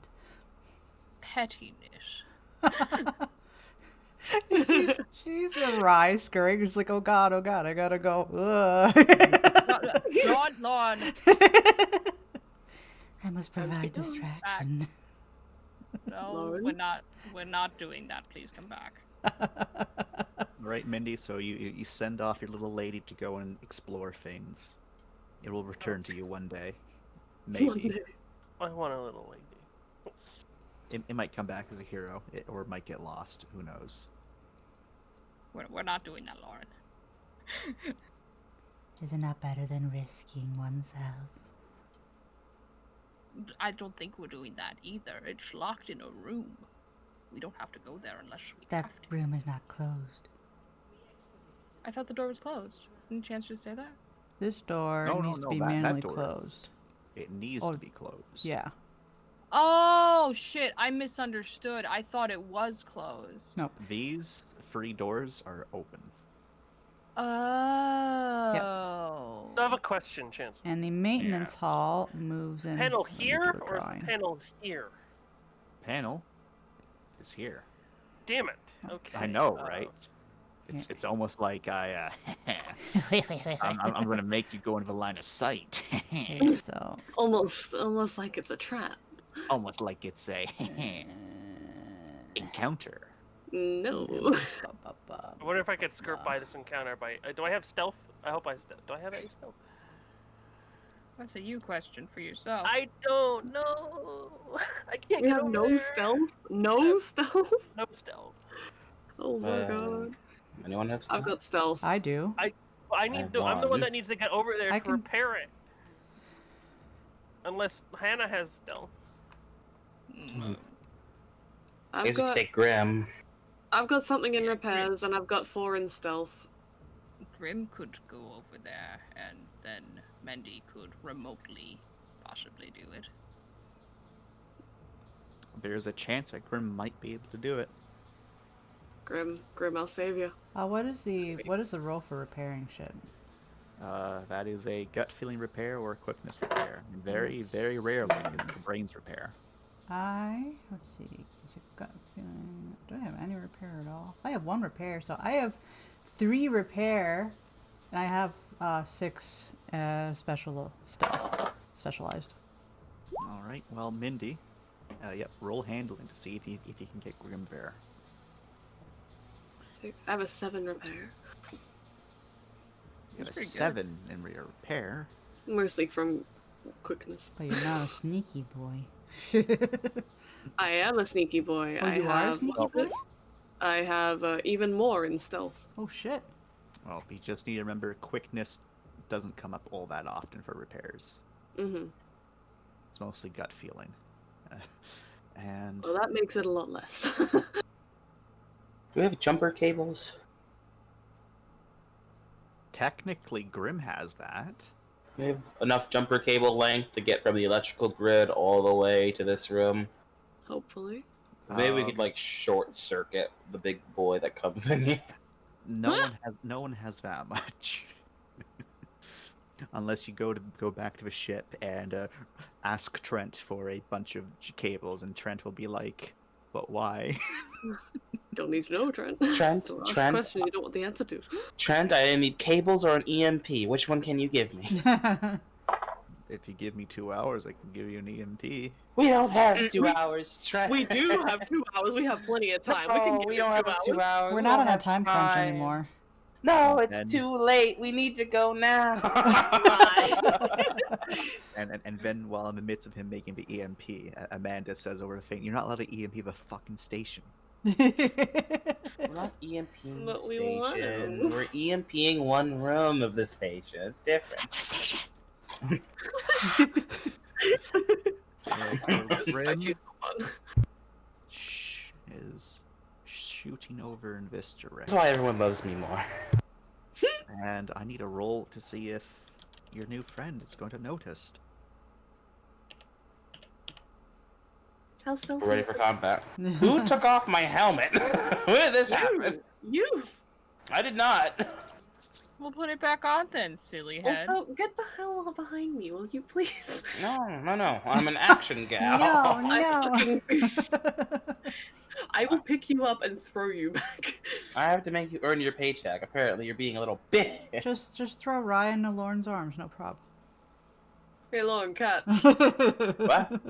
Speaker 1: pettiness.
Speaker 6: she's a wry scurrying. She's like, oh god, I gotta go.
Speaker 1: Lord.
Speaker 6: I must provide
Speaker 3: going
Speaker 6: distraction.
Speaker 1: No,
Speaker 3: Lord?
Speaker 1: we're not doing that. Please come back.
Speaker 5: Right, Mindy. So you send off your little lady to go and explore things. It will return to you one day. Maybe.
Speaker 2: I want a little lady.
Speaker 5: It might come back as a hero, or it might get lost. Who knows?
Speaker 1: We're not doing that, Lauren.
Speaker 6: Is it not better than risking oneself?
Speaker 1: I don't think we're doing that either. It's locked in a room. We don't have to go there unless we
Speaker 6: That
Speaker 1: have to.
Speaker 6: room is not closed.
Speaker 1: I thought the door was closed. Didn't Chance just say that?
Speaker 6: This door needs to be
Speaker 5: that
Speaker 6: manually
Speaker 5: door is-
Speaker 6: closed.
Speaker 5: It needs
Speaker 6: Oh,
Speaker 5: to be closed.
Speaker 6: Yeah.
Speaker 1: Oh shit! I misunderstood. I thought it was closed.
Speaker 6: Nope.
Speaker 5: These 3 doors are open.
Speaker 1: Oh.
Speaker 2: So I have a question, Chance.
Speaker 6: And the maintenance hall moves in.
Speaker 2: Panel
Speaker 6: let me
Speaker 2: here
Speaker 6: do a
Speaker 2: or is
Speaker 6: drawing.
Speaker 2: the panel here?
Speaker 5: Panel is here.
Speaker 2: Damn it. Okay.
Speaker 5: I know, right? It's almost like I'm gonna make you go into the line of sight.
Speaker 6: Okay, so
Speaker 3: Almost like it's a trap.
Speaker 5: Almost like it's a encounter.
Speaker 3: No.
Speaker 2: I wonder if I could skirt by this encounter by. Do I have stealth? I hope I do. I have any stealth?
Speaker 1: That's a you question for yourself.
Speaker 2: I don't know. I can't
Speaker 3: We
Speaker 2: get
Speaker 3: have
Speaker 2: over
Speaker 3: no
Speaker 2: there.
Speaker 3: stealth? No stealth?
Speaker 2: No stealth.
Speaker 3: Oh my god.
Speaker 4: Anyone have
Speaker 3: I've
Speaker 4: stealth?
Speaker 3: got stealth.
Speaker 6: I do.
Speaker 2: I need to. I'm the one
Speaker 4: one.
Speaker 2: that needs to get over there
Speaker 6: I
Speaker 2: to
Speaker 6: can-
Speaker 2: repair it. Unless Hannah has stealth.
Speaker 3: I've
Speaker 4: Guess if you
Speaker 3: got
Speaker 4: take Grim.
Speaker 3: I've got something in
Speaker 1: Yeah,
Speaker 3: repairs and I've got 4 in stealth.
Speaker 1: Grim could go over there, and then Mendy could remotely possibly do it.
Speaker 5: There's a chance that Grim might be able to do it.
Speaker 3: Grim, I'll save you.
Speaker 6: What is the roll for repairing shit?
Speaker 5: That is a gut feeling repair or a quickness repair. And very, very rarely is it a brains repair.
Speaker 6: Let's see. Is it gut feeling? Do I have any repair at all? I have 1 repair, so I have 3 repair, and I have 6 specialized.
Speaker 5: All right. Well, Mindy, yep. Roll handling to see if you can get Grim there.
Speaker 3: 6. I have a 7 repair.
Speaker 5: You got a
Speaker 1: That's pretty good.
Speaker 5: 7 in your repair.
Speaker 3: Mostly from quickness.
Speaker 6: But you're not a sneaky boy.
Speaker 3: I am a sneaky boy.
Speaker 6: Oh, you are a sneaky boy?
Speaker 3: I have even more in stealth.
Speaker 6: Oh shit.
Speaker 5: Well, you just need to remember quickness doesn't come up all that often for repairs.
Speaker 3: Mm-hmm.
Speaker 5: It's mostly gut feeling. And
Speaker 3: Well, that makes it a lot less.
Speaker 4: Do we have jumper cables?
Speaker 5: technically Grim has that.
Speaker 4: We have enough jumper cable length to get from the electrical grid all the way to this room.
Speaker 3: Hopefully.
Speaker 4: 'Cause maybe we could like short circuit the big boy that comes in here.
Speaker 5: No one has that much. Unless you go back to the ship and ask Trent for a bunch of cables, and Trent will be like, "But why?"
Speaker 3: Don't need to know, Trent.
Speaker 4: Trent,
Speaker 3: Don't ask
Speaker 4: Trent,
Speaker 3: questions you don't want the answer to.
Speaker 4: Trent, I need cables or an EMP. Which one can you give me?
Speaker 5: If you give me 2 hours, I can give you an EMP.
Speaker 4: We don't have 2 hours, Trent.
Speaker 3: We do have 2 hours. We have plenty of time. We can give
Speaker 4: we
Speaker 3: you
Speaker 4: don't
Speaker 3: 2
Speaker 4: have
Speaker 3: hours.
Speaker 4: 2 hours.
Speaker 6: We're
Speaker 4: We
Speaker 6: not
Speaker 4: don't
Speaker 6: on a
Speaker 4: have
Speaker 6: time crunch
Speaker 4: time.
Speaker 6: anymore.
Speaker 4: No, it's
Speaker 5: And-
Speaker 4: too late. We need to go now.
Speaker 5: And then while in the midst of him making the EMP, Amanda says over the thing, "You're not allowed to EMP the fucking station."
Speaker 4: We're not EMPing the
Speaker 3: But we want
Speaker 4: station.
Speaker 3: to.
Speaker 4: We're EMPing one room of the station. It's different.
Speaker 5: Grim
Speaker 3: She's fun.
Speaker 5: is shooting over in this
Speaker 4: That's
Speaker 5: direction,
Speaker 4: why everyone loves me more.
Speaker 5: and I need a roll to see if your new friend is going to notice.
Speaker 3: How so?
Speaker 4: We're ready for combat. Who took off my helmet? When did this happen?
Speaker 3: You.
Speaker 4: I did not.
Speaker 1: We'll put it back on then, silly head.
Speaker 3: Also, get the hell behind me, will you please?
Speaker 4: No. I'm an action gal.
Speaker 6: No.
Speaker 3: I will pick you up and throw you back.
Speaker 4: I have to make you earn your paycheck. Apparently, you're being a little bitch.
Speaker 6: Just throw Ryan to Lauren's arms, no problem.
Speaker 3: Hey, long cat.
Speaker 4: What?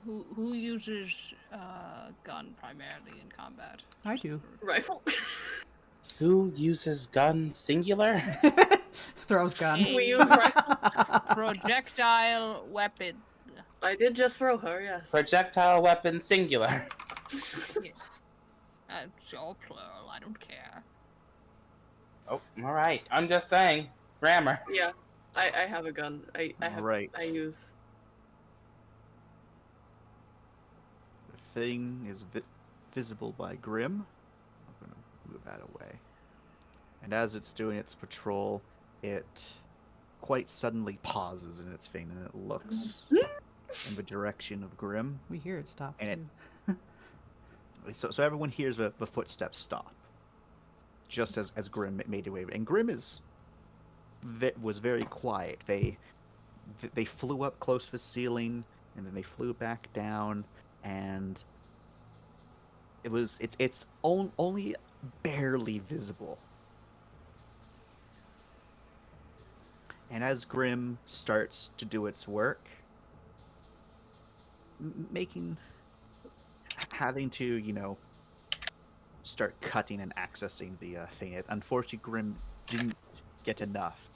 Speaker 1: Who uses gun primarily in combat?
Speaker 6: I do.
Speaker 3: Rifle.
Speaker 4: Who uses gun singular?
Speaker 6: Throws gun.
Speaker 1: Hey.
Speaker 3: We use rifle.
Speaker 1: Projectile weapon.
Speaker 3: I did just throw her, yes.
Speaker 4: Projectile weapon singular.
Speaker 1: It's all plural, I don't care.
Speaker 4: Oh, all right. I'm just saying. Grammar.
Speaker 3: Yeah, I have a gun. I have.
Speaker 5: Right.
Speaker 3: I use.
Speaker 5: The thing is visible by Grim. I'm gonna move that away. And as it's doing its patrol, it quite suddenly pauses in its thing, and it looks in the direction of Grim.
Speaker 6: We hear it stop.
Speaker 5: And it-
Speaker 6: too.
Speaker 5: So everyone hears the footsteps stop, just as Grim made away. And Grim was very quiet. They flew up close to the ceiling, and then they flew back down, and it's only barely visible. And as Grim starts to do its work, having to, start cutting and accessing the thing. Unfortunately, Grim didn't get enough,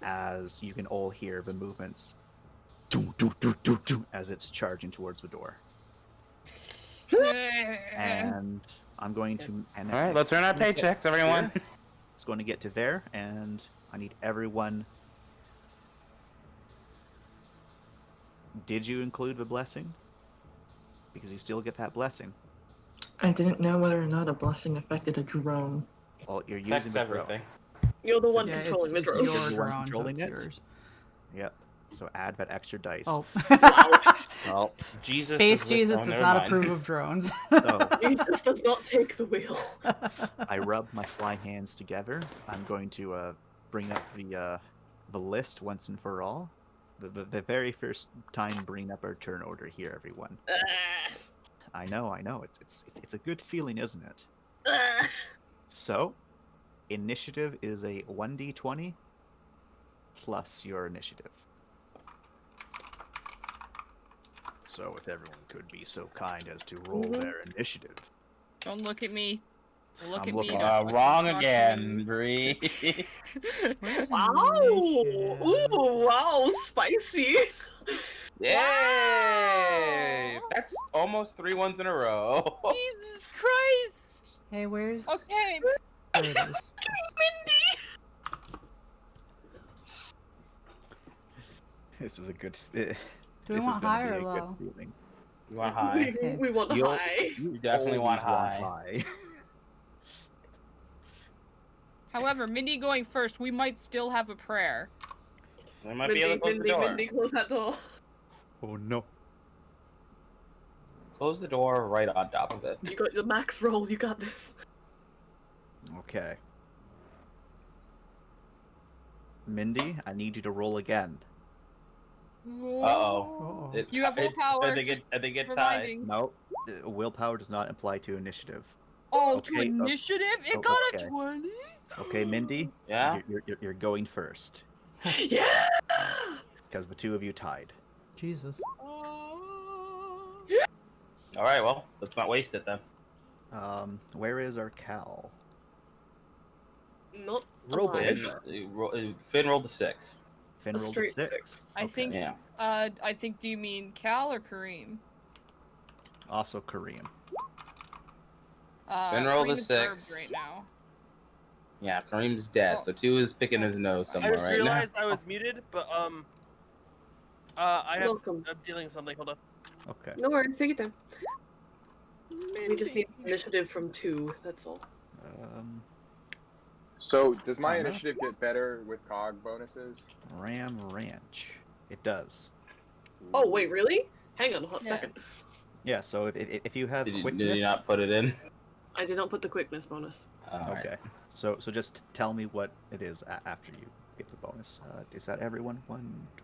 Speaker 5: as you can all hear the movements as it's charging towards the door. And I'm going to. And
Speaker 4: All right, let's earn our
Speaker 5: it's gonna get
Speaker 4: paychecks, everyone.
Speaker 5: Ver. It's going to get to Ver, and I need everyone. Did you include the blessing? Because you still get that blessing.
Speaker 7: I didn't know whether or not a blessing affected a drone.
Speaker 5: Well, you're using
Speaker 4: Affects
Speaker 5: the drone.
Speaker 4: everything.
Speaker 3: You're the
Speaker 5: So
Speaker 3: one
Speaker 6: Yeah,
Speaker 3: controlling the
Speaker 6: it's
Speaker 3: drone.
Speaker 6: your
Speaker 5: You're the one
Speaker 6: drone, so
Speaker 5: controlling
Speaker 6: it's
Speaker 5: it?
Speaker 6: yours.
Speaker 5: Yep. So add that extra dice.
Speaker 6: Oh.
Speaker 5: Well,
Speaker 4: Jesus.
Speaker 6: Space
Speaker 4: is the-
Speaker 6: Jesus
Speaker 4: oh,
Speaker 6: does
Speaker 4: never
Speaker 6: not
Speaker 4: mind.
Speaker 6: approve of drones.
Speaker 5: so
Speaker 3: Jesus does not take the wheel.
Speaker 5: I rub my fly hands together. I'm going to bring up the list once and for all. The very first time bringing up our turn order here, everyone. I know. It's a good feeling, isn't it? So, initiative is a 1d20 plus your initiative. So, if everyone could be so kind as to roll their initiative.
Speaker 1: Don't look at me. Look
Speaker 5: I'm
Speaker 1: at
Speaker 5: looking
Speaker 1: me.
Speaker 5: at-
Speaker 4: Wrong
Speaker 1: Not
Speaker 4: again,
Speaker 1: you.
Speaker 4: Bree.
Speaker 6: Where's
Speaker 3: Wow!
Speaker 6: initiative?
Speaker 3: Ooh, wow, spicy.
Speaker 4: Yay! That's almost 3 ones in a row.
Speaker 1: Jesus Christ!
Speaker 6: Hey, where's...
Speaker 1: Okay.
Speaker 6: There it is.
Speaker 5: This is a good.
Speaker 6: Do we
Speaker 5: this is
Speaker 6: want
Speaker 5: gonna
Speaker 6: high
Speaker 5: be
Speaker 6: or
Speaker 5: a good
Speaker 6: low?
Speaker 5: feeling.
Speaker 4: You want high?
Speaker 3: We want a
Speaker 5: You'll-
Speaker 3: high.
Speaker 4: You definitely want
Speaker 5: Always
Speaker 4: high.
Speaker 1: However, Mindy going first, we might still have a prayer.
Speaker 4: We might be able to close the door.
Speaker 3: Mindy, close that door.
Speaker 5: Oh no.
Speaker 4: Close the door right on top of it.
Speaker 3: You got the max roll. You got this.
Speaker 5: Okay. Mindy, I need you to roll again.
Speaker 6: Uh-oh.
Speaker 1: You have willpower.
Speaker 4: I think it tied.
Speaker 1: Reminding.
Speaker 5: No, willpower does not apply to initiative.
Speaker 1: Oh,
Speaker 5: Okay,
Speaker 1: to initiative? It
Speaker 5: oh,
Speaker 1: got
Speaker 5: okay.
Speaker 1: a 20?
Speaker 5: Okay, Mindy.
Speaker 4: Yeah?
Speaker 5: You're going first
Speaker 3: Yeah.
Speaker 5: because the two of you tied.
Speaker 6: Jesus.
Speaker 4: All right, well, let's not waste it then.
Speaker 5: Where is our Cal?
Speaker 3: Not
Speaker 5: Roll
Speaker 3: alive.
Speaker 4: Finn rolled the 6.
Speaker 5: Finn
Speaker 3: A
Speaker 5: rolled a
Speaker 3: straight
Speaker 5: 6.
Speaker 3: six.
Speaker 1: I think.
Speaker 4: Yeah.
Speaker 1: I think. Do you mean Cal or Kareem?
Speaker 5: Also Kareem.
Speaker 4: Finn rolled a
Speaker 1: Kareem is herb
Speaker 4: 6.
Speaker 1: right now.
Speaker 4: Yeah, Kareem's dead,
Speaker 1: Oh.
Speaker 4: so 2 is picking his nose
Speaker 2: I
Speaker 4: somewhere
Speaker 2: just
Speaker 4: right
Speaker 2: realized I was muted, but I'm
Speaker 3: Welcome.
Speaker 2: dealing with something. Hold on.
Speaker 5: Okay.
Speaker 3: No worries. Take it down. We just need initiative from 2. That's all.
Speaker 8: So, does my
Speaker 5: Kinda.
Speaker 8: initiative get better with COG bonuses?
Speaker 5: Ram Ranch. It does.
Speaker 3: Oh wait, really? Hang on a hot
Speaker 1: Yeah.
Speaker 3: second.
Speaker 5: Yeah. So if you have
Speaker 4: now. Did
Speaker 5: quickness.
Speaker 4: you not put it in?
Speaker 3: I did not put the quickness bonus.
Speaker 4: Alright.
Speaker 5: Okay. So just tell me what it is after you get the bonus. Is that everyone? 1, 2,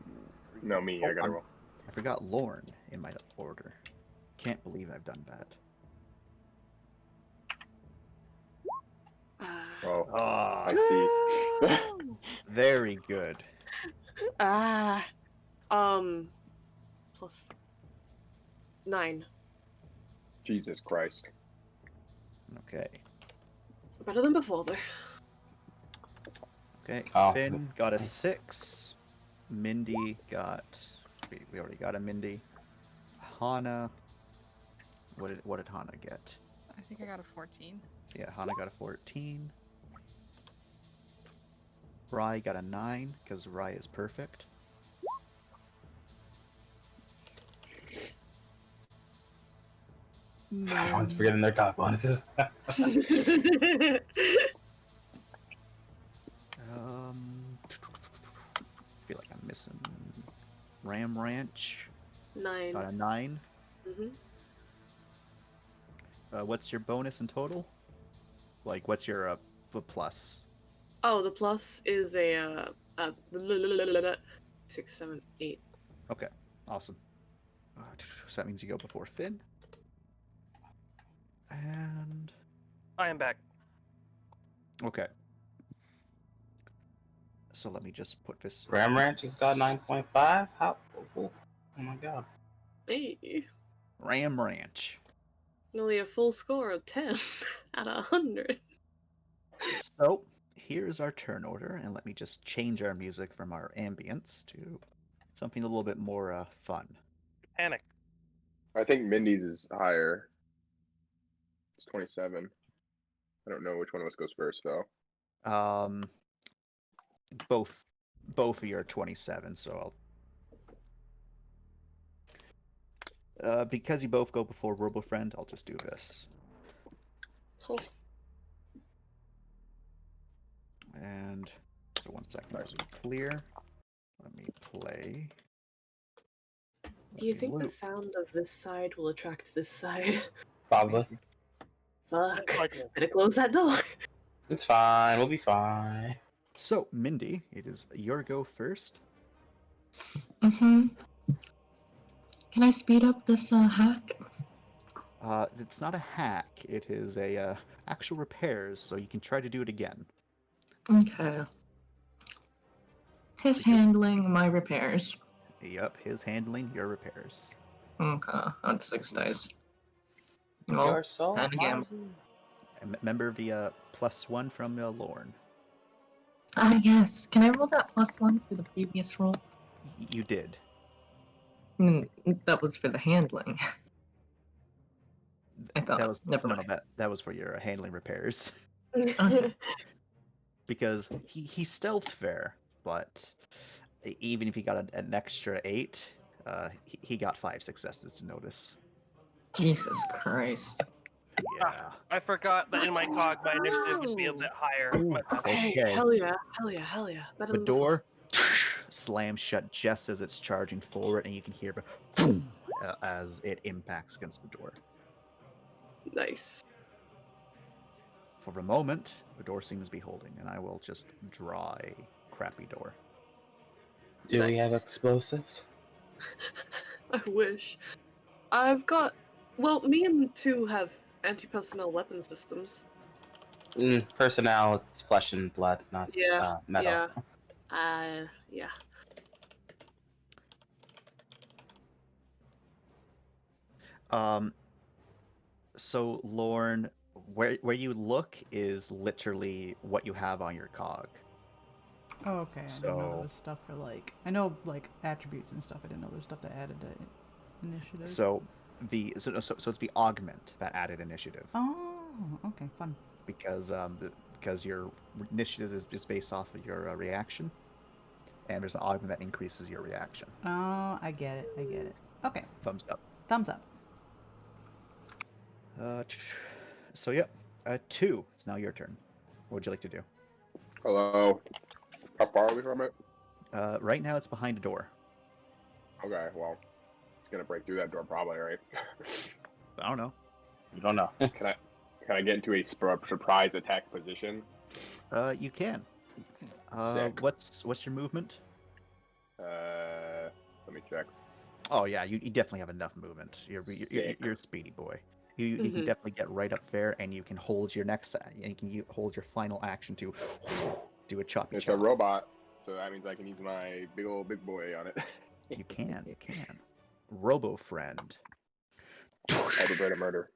Speaker 5: 3.
Speaker 8: No, me. I
Speaker 5: Oh,
Speaker 8: gotta roll.
Speaker 5: I forgot Lorne in my order. Can't believe I've done that.
Speaker 8: Oh,
Speaker 5: Ah,
Speaker 8: I see.
Speaker 5: very good.
Speaker 3: Plus 9.
Speaker 8: Jesus Christ.
Speaker 5: Okay.
Speaker 3: Better than before, though.
Speaker 5: Okay.
Speaker 4: Oh,
Speaker 5: Finn got a
Speaker 4: nice.
Speaker 5: 6. Mindy got. We already got a Mindy. Hana. What did Hana get?
Speaker 1: I think I got a 14.
Speaker 5: Yeah, Hana got a 14. Rai got a 9 because Rai is perfect.
Speaker 4: Everyone's forgetting their COG bonuses.
Speaker 5: I feel like I'm missing Ram Ranch.
Speaker 3: 9.
Speaker 5: Got a 9.
Speaker 3: Mhm.
Speaker 5: What's your bonus in total? Like, what's your plus?
Speaker 3: Oh, the plus is a 6, 7, 8.
Speaker 5: Okay, awesome. So that means you go before Finn. And
Speaker 2: I am back.
Speaker 5: okay. So let me just put this.
Speaker 4: Ram Ranch has got 9.5? How? Oh my god.
Speaker 3: Hey,
Speaker 5: Ram Ranch.
Speaker 3: only a full score of 10 out of 100.
Speaker 5: So here's our turn order, and let me just change our music from our ambience to Something a little bit more fun.
Speaker 2: Panic.
Speaker 8: I think Mindy's is higher. It's 27. I don't know which one of us goes first though.
Speaker 5: Both of you are 27, so I'll because you both go before RoboFriend, I'll just do this.
Speaker 3: Cool.
Speaker 5: And so 1 second, let me clear. Let me play.
Speaker 3: Do you think the sound of this side will attract this side?
Speaker 4: Probably.
Speaker 3: Fuck.
Speaker 2: Like-
Speaker 3: Better close that door.
Speaker 4: It's fine. We'll be fine.
Speaker 5: So, Mindy, it is your go first.
Speaker 7: Mm-hmm. Can I speed up this hack?
Speaker 5: It's not a hack. It is a actual repairs, so you can try to do it again.
Speaker 7: Okay. His handling my repairs.
Speaker 5: Yep, his handling your repairs.
Speaker 7: Okay, that's 6 dice.
Speaker 4: You're
Speaker 7: Well,
Speaker 4: so
Speaker 7: and again.
Speaker 5: And remember the +1 from Lorne.
Speaker 7: Ah, yes. Can I roll that +1 for the previous roll?
Speaker 5: You did.
Speaker 7: That was for the handling. I thought.
Speaker 5: That was
Speaker 7: Never
Speaker 5: no,
Speaker 7: mind.
Speaker 5: that was for your handling repairs.
Speaker 7: Okay.
Speaker 5: Because he stealthed fair, but even if he got an extra 8, he got 5 successes to notice.
Speaker 7: Jesus Christ.
Speaker 5: Yeah.
Speaker 2: I forgot that in my cog, my initiative would be a
Speaker 1: Wow.
Speaker 2: bit higher. My bad.
Speaker 3: Hey,
Speaker 5: Okay.
Speaker 3: hell yeah, hell yeah, hell yeah. Better
Speaker 5: The
Speaker 3: than before.
Speaker 5: door slams shut just as it's charging forward, and you can hear boom as it impacts against the door.
Speaker 3: Nice.
Speaker 5: For a moment, the door seems to be holding, and I will just draw a crappy door.
Speaker 4: Do we have
Speaker 3: Nice.
Speaker 4: explosives?
Speaker 3: I wish. I've got. Well, me and 2 have anti-personnel weapon systems.
Speaker 4: Personnel, it's flesh and blood, not
Speaker 3: Yeah.
Speaker 4: metal.
Speaker 3: Yeah. Yeah.
Speaker 5: So Lorne, where you look is literally what you have on your cog.
Speaker 6: Oh, okay. I didn't know there
Speaker 5: So-
Speaker 6: was stuff for like. I know like attributes and stuff. I didn't know there was stuff that added to initiative.
Speaker 5: So it's the augment that added initiative,
Speaker 6: Oh, okay, fun.
Speaker 5: because your initiative is based off of your reaction, and there's an augment that increases your reaction.
Speaker 6: Oh, I get it. Okay,
Speaker 5: Thumbs up.
Speaker 6: thumbs up.
Speaker 5: So yep, 2. It's now your turn. What would you like to do?
Speaker 8: Hello. How far are we from it?
Speaker 5: Right now it's behind a door.
Speaker 8: Okay, well, it's gonna break through that door probably, right?
Speaker 5: I don't know.
Speaker 4: You don't know.
Speaker 8: Can I get into a surprise attack position?
Speaker 5: You can.
Speaker 8: Sick.
Speaker 5: What's your movement?
Speaker 8: Let me check.
Speaker 5: Oh yeah, you definitely have enough movement. You're
Speaker 8: Sick.
Speaker 5: a speedy boy. You can
Speaker 3: Mhm.
Speaker 5: definitely get right up there, and you can hold your hold your final action to do a choppy
Speaker 8: It's
Speaker 5: chop.
Speaker 8: a robot, so that means I can use my big boy on it.
Speaker 5: You can. Robo Friend.
Speaker 8: Cyberbrand of murder.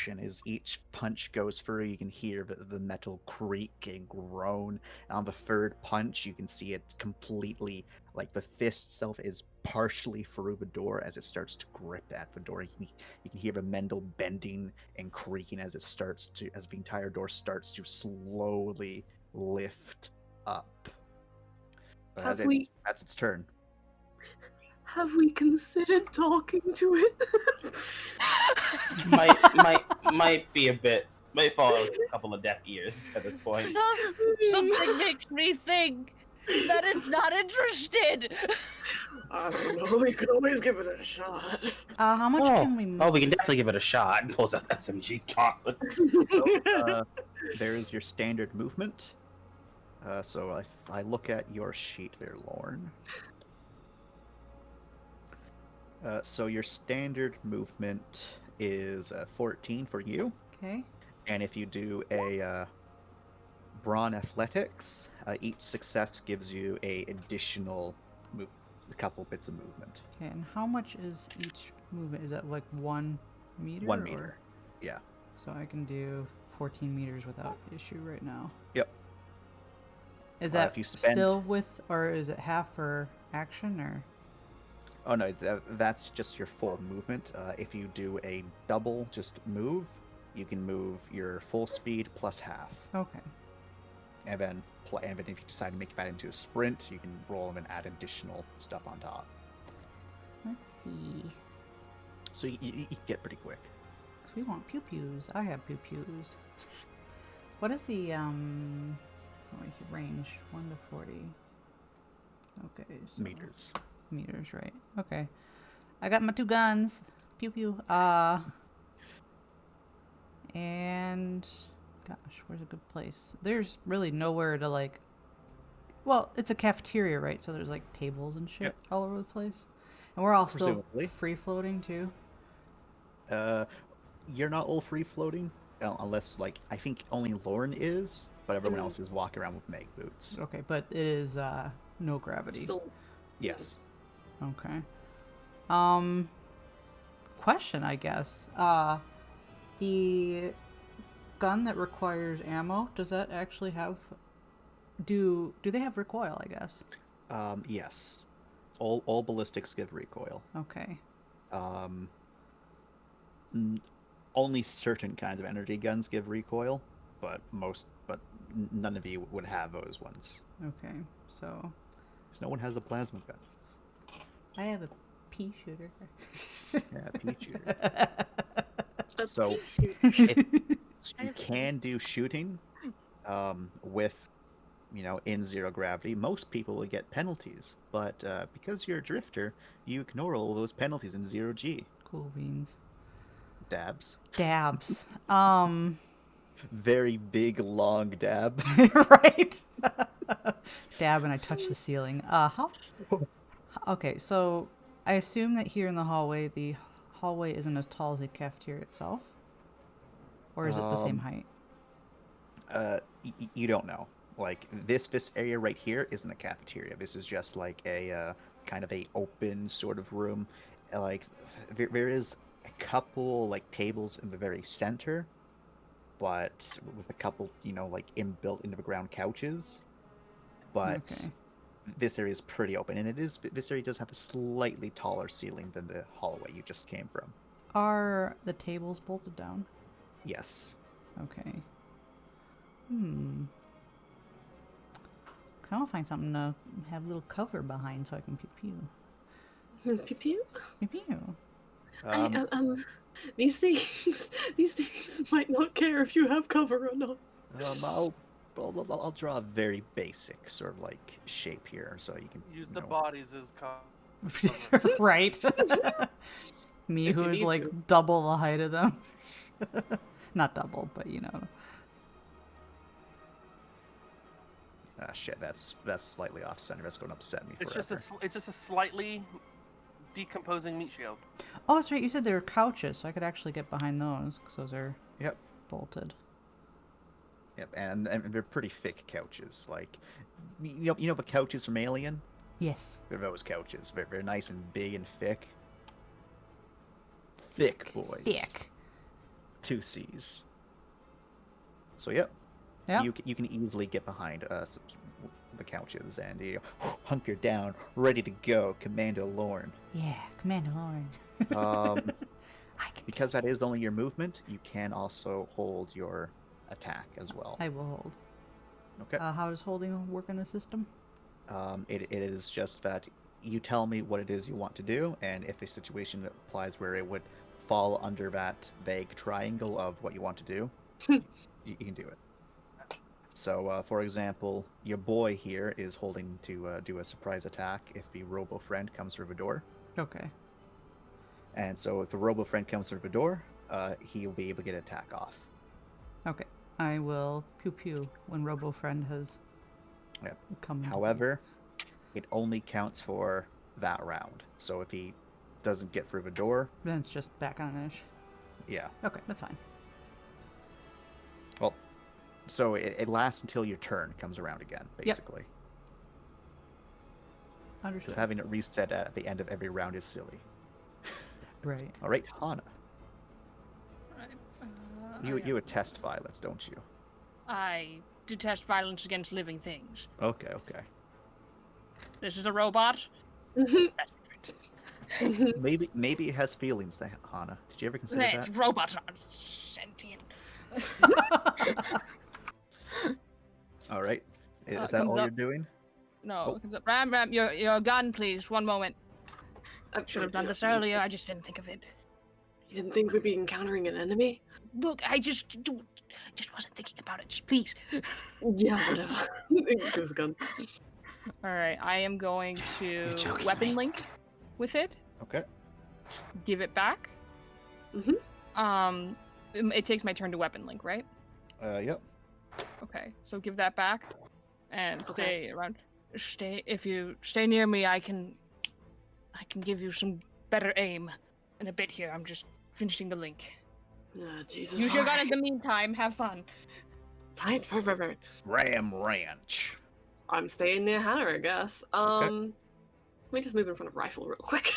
Speaker 5: And as each punch goes through, you can hear the metal creak and groan. And on the third punch, you can see it completely, like the fist itself is partially through the door as it starts to grip at the door. You can hear the Mendel bending and creaking as the entire door starts to slowly lift up. But that's its turn.
Speaker 3: Have we considered talking to it?
Speaker 4: might be a bit. Might fall a couple of deaf ears at this point.
Speaker 1: Something makes me think that it's not interested.
Speaker 3: I don't know. We could always give it a shot.
Speaker 6: How much can we?
Speaker 4: Oh, we can definitely give it a shot. And pulls out SMG gauntlets.
Speaker 5: There is your standard movement. So if I look at your sheet there, Lorne. So your standard movement is 14 for you,
Speaker 6: Okay.
Speaker 5: and if you do a Brawn Athletics, each success gives you a additional a couple bits of movement.
Speaker 6: Okay. And how much is each movement? Is that like 1 meter?
Speaker 5: 1
Speaker 6: or-
Speaker 5: meter. Yeah.
Speaker 6: So I can do 14 meters without issue right now.
Speaker 5: Yep.
Speaker 6: Is
Speaker 5: If
Speaker 6: that
Speaker 5: you spend-
Speaker 6: still with, or is it half for action, or?
Speaker 5: Oh no, that's just your full movement. If you do a double, just move, you can move your full speed plus half.
Speaker 6: Okay.
Speaker 5: And then if you decide to make that into a sprint, you can roll them and add additional stuff on top.
Speaker 6: Let's see.
Speaker 5: So you get pretty quick.
Speaker 6: 'Cause we want pew pews. I have pew pews. What is the range? 1 to 40. Okay. So
Speaker 5: Meters.
Speaker 6: Meters, right? Okay. I got my 2 guns. Pew pew. And gosh, where's a good place? There's really nowhere to like. Well, it's a cafeteria, right? So there's like tables and shit
Speaker 5: Yep.
Speaker 6: all over the place, and we're all still
Speaker 5: Presumably.
Speaker 6: free floating too.
Speaker 5: You're not all free floating, unless I think only Lauren is, but everyone else is walking around with mag boots.
Speaker 6: Okay, but it is no gravity.
Speaker 3: Still,
Speaker 5: Yes.
Speaker 6: Okay. Question, I guess. The gun that requires ammo, does that actually have do they have recoil, I guess?
Speaker 5: Yes. All ballistics give recoil.
Speaker 6: Okay.
Speaker 5: Only certain kinds of energy guns give recoil, but none of you would have those ones.
Speaker 6: Okay. So
Speaker 5: Because no one has a plasma gun.
Speaker 6: I have a pea shooter.
Speaker 5: Yeah, pea shooter.
Speaker 3: a
Speaker 5: So-
Speaker 3: pea shoot.
Speaker 5: So you can do shooting with, in zero gravity. Most people would get penalties, but because you're a drifter, you ignore all those penalties in zero G.
Speaker 6: Cool beans.
Speaker 5: Dabs.
Speaker 6: Dabs.
Speaker 5: Very big, long dab.
Speaker 6: Right? Dab and I touch the ceiling. How? Okay, so I assume that here in the hallway isn't as tall as the cafeteria itself? Or is it the same height?
Speaker 5: You don't know. Like this area right here isn't a cafeteria. This is just like a kind of a open sort of room. Like there is a couple tables in the very center, but with a couple inbuilt into the ground couches. But
Speaker 6: Okay.
Speaker 5: this area is pretty open, and this area does have a slightly taller ceiling than the hallway you just came from.
Speaker 6: Are the tables bolted down?
Speaker 5: Yes.
Speaker 6: Okay. I want to find something to have a little cover behind so I can pew pew.
Speaker 3: Pew pew.
Speaker 6: Pew pew.
Speaker 3: These things might not care if you have cover or not.
Speaker 5: I'll draw a very basic sort of shape here, so you can
Speaker 2: Use the
Speaker 5: know.
Speaker 2: bodies as cover.
Speaker 6: Right. Me,
Speaker 3: If
Speaker 6: who
Speaker 3: you
Speaker 6: is
Speaker 3: need
Speaker 6: like
Speaker 3: to.
Speaker 6: double the height of them. Not double, but
Speaker 5: Shit, that's slightly off center. That's going to upset me
Speaker 2: It's
Speaker 5: forever.
Speaker 2: it's just a slightly decomposing meat shield.
Speaker 6: Oh, that's right. You said they were couches, so I could actually get behind those because those are
Speaker 5: Yep.
Speaker 6: bolted.
Speaker 5: Yep, and they're pretty thick couches. You know the couches from Alien?
Speaker 6: Yes.
Speaker 5: They're those couches. They're nice and big and thick. Thick boys.
Speaker 6: Thick.
Speaker 5: 2 C's. So yep.
Speaker 6: Yeah.
Speaker 5: You can easily get behind the couches and hunker down, ready to go, Commando Lorne.
Speaker 6: Yeah, Commander Lauren. I can.
Speaker 5: Because that is only your movement, you can also hold your attack as well.
Speaker 6: I will hold.
Speaker 5: Okay.
Speaker 6: How does holding work in the system?
Speaker 5: It is just that you tell me what it is you want to do, and if a situation applies where it would fall under that vague triangle of what you want to do, you can do it. So, for example, your boy here is holding to do a surprise attack if the robo friend comes through the door.
Speaker 6: Okay.
Speaker 5: And so if the robo friend comes through the door, he'll be able to get an attack off.
Speaker 6: Okay. I will pew pew when Robo Friend has
Speaker 5: Yep.
Speaker 6: come. into
Speaker 5: However, it only counts for that round. So if he doesn't get through the door,
Speaker 6: play. Then it's just back on ish.
Speaker 5: yeah.
Speaker 6: Okay, that's fine.
Speaker 5: Well, so it lasts until your turn comes around again, basically.
Speaker 6: Understood.
Speaker 5: Because having it reset at the end of every round is silly.
Speaker 6: Right.
Speaker 5: All right, Hana,
Speaker 1: Right.
Speaker 5: you would test violence, don't you?
Speaker 1: I detest violence against living things.
Speaker 5: Okay, okay.
Speaker 1: This is a robot.
Speaker 3: Mhm.
Speaker 1: That's different.
Speaker 5: Maybe it has feelings, Hana. Did you ever consider
Speaker 1: Nah,
Speaker 5: that?
Speaker 1: robots are sentient.
Speaker 5: All right. Is that
Speaker 1: comes
Speaker 5: all
Speaker 1: up-
Speaker 5: you're doing?
Speaker 1: No,
Speaker 5: Oh.
Speaker 1: it comes up. Ram, your gun, please. One moment.
Speaker 3: I
Speaker 1: Should have done this earlier. I just didn't think of it.
Speaker 3: You didn't think we'd be encountering an enemy?
Speaker 1: Look, I just wasn't thinking about it. Just please.
Speaker 3: Yeah, whatever. He gives a gun.
Speaker 1: All right, I am going to
Speaker 4: joking
Speaker 1: weapon
Speaker 4: me.
Speaker 1: link with it.
Speaker 5: Okay.
Speaker 1: Give it back.
Speaker 3: Mhm.
Speaker 1: It takes my turn to weapon link, right?
Speaker 5: Yep.
Speaker 1: Okay, so give that back, and
Speaker 3: Okay.
Speaker 1: stay around. If you stay near me, I can give you some better aim in a bit here. I'm just finishing the link.
Speaker 3: Jesus.
Speaker 1: Use your gun in the meantime. Have fun.
Speaker 3: Fine.
Speaker 5: Ram Ranch.
Speaker 3: I'm staying near Hannah, I guess. Let me just move in front of Rifle real quick.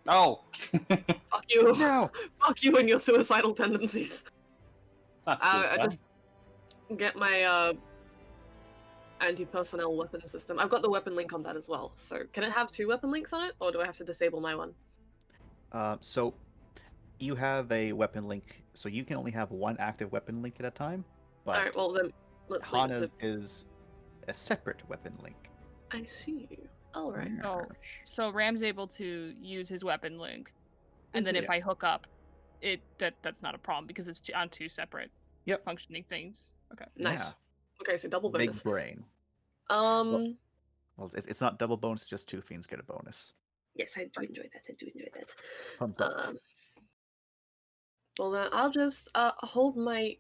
Speaker 4: Oh.
Speaker 3: Fuck you.
Speaker 5: No.
Speaker 3: Fuck you and your suicidal tendencies.
Speaker 4: Not
Speaker 3: I
Speaker 4: suicide.
Speaker 3: just get my anti-personnel weapon system. I've got the weapon link on that as well. So can it have 2 weapon links on it, or do I have to disable my one?
Speaker 5: So you have a weapon link, so you can only have one active weapon link at a time. But
Speaker 3: Alright, well then let's leave it
Speaker 5: Hana's
Speaker 3: to...
Speaker 5: is a separate weapon link.
Speaker 3: I see. Alright.
Speaker 1: Oh. So Ram's able to use his weapon link, and then
Speaker 3: Mhm.
Speaker 1: if I hook up, that's not a problem because it's on 2 separate
Speaker 5: Yep.
Speaker 1: functioning things. Okay.
Speaker 3: Nice.
Speaker 5: Yeah.
Speaker 3: Okay, so double
Speaker 5: Big
Speaker 3: bonus.
Speaker 5: brain.
Speaker 3: Um,
Speaker 5: Well, it's not double bonus, just 2 fiends get a bonus.
Speaker 3: yes, I do enjoy that.
Speaker 5: Thumbs up.
Speaker 3: Well then I'll just hold my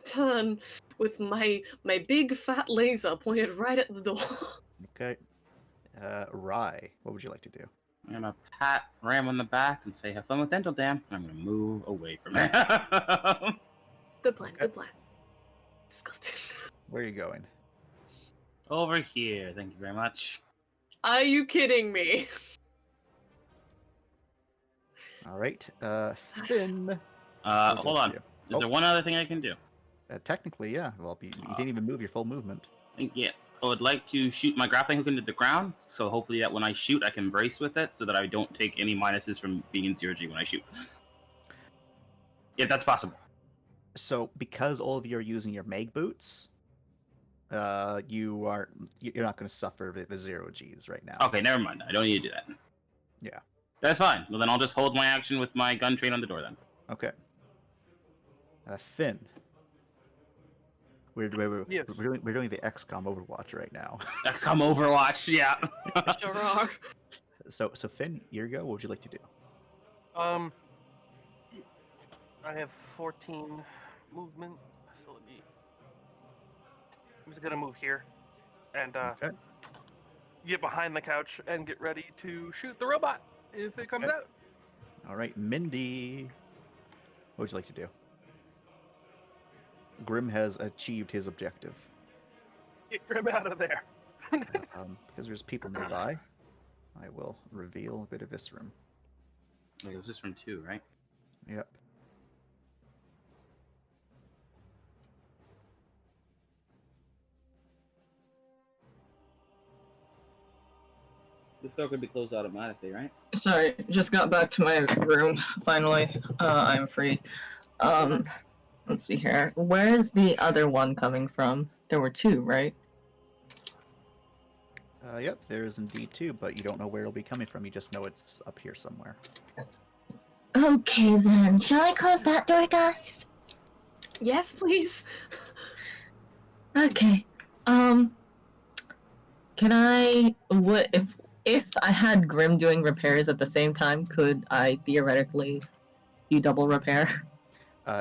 Speaker 3: turn with my big fat laser pointed right at the door.
Speaker 5: Okay. Rye, what would you like to do?
Speaker 4: I'm gonna pat Ram on the back and say, "Have fun with Dental Dam." I'm gonna move away from it.
Speaker 3: Good plan. Disgusting.
Speaker 5: Where are you going?
Speaker 4: Over here. Thank you very much.
Speaker 3: Are you kidding me?
Speaker 5: All right. Finn. what would you
Speaker 4: Hold
Speaker 5: like
Speaker 4: on.
Speaker 5: to do?
Speaker 4: Is there one other thing I can do?
Speaker 5: Technically, yeah. Well, you didn't even move your full movement.
Speaker 4: Yeah. I would like to shoot my grappling hook into the ground, so hopefully that when I shoot, I can brace with it, so that I don't take any minuses from being in 0G when I shoot. Yeah, that's possible.
Speaker 5: So, because all of you are using your mag boots, you're not going to suffer the 0Gs right now.
Speaker 4: Okay, never mind. I don't need to do that.
Speaker 5: Yeah.
Speaker 4: That's fine. Well, then I'll just hold my action with my gun trained on the door then.
Speaker 5: Okay. Finn. We're doing the XCOM Overwatch right now.
Speaker 4: XCOM Overwatch, yeah.
Speaker 3: Sure are.
Speaker 5: So Finn, your go. What would you like to do?
Speaker 2: I have 14 movement, so I'm just gonna move here and
Speaker 5: Okay.
Speaker 2: get behind the couch and get ready to shoot the robot if it comes
Speaker 5: Okay.
Speaker 2: out.
Speaker 5: All right, Mindy. What would you like to do? Grim has achieved his objective.
Speaker 2: Get Grim out of there.
Speaker 5: Because there's people nearby, I will reveal a bit of this room.
Speaker 4: Wait, it was just from 2, right?
Speaker 5: Yep.
Speaker 4: The door could be closed automatically, right?
Speaker 7: Sorry, just got back to my room. Finally, I'm free. Let's see here. Where's the other one coming from? There were 2, right?
Speaker 5: Yep, there is indeed 2, but you don't know where it'll be coming from. You just know it's up here somewhere.
Speaker 7: Okay then. Shall I close that door, guys?
Speaker 3: Yes, please.
Speaker 7: Okay. Can I? What if I had Grim doing repairs at the same time? Could I theoretically do double repair?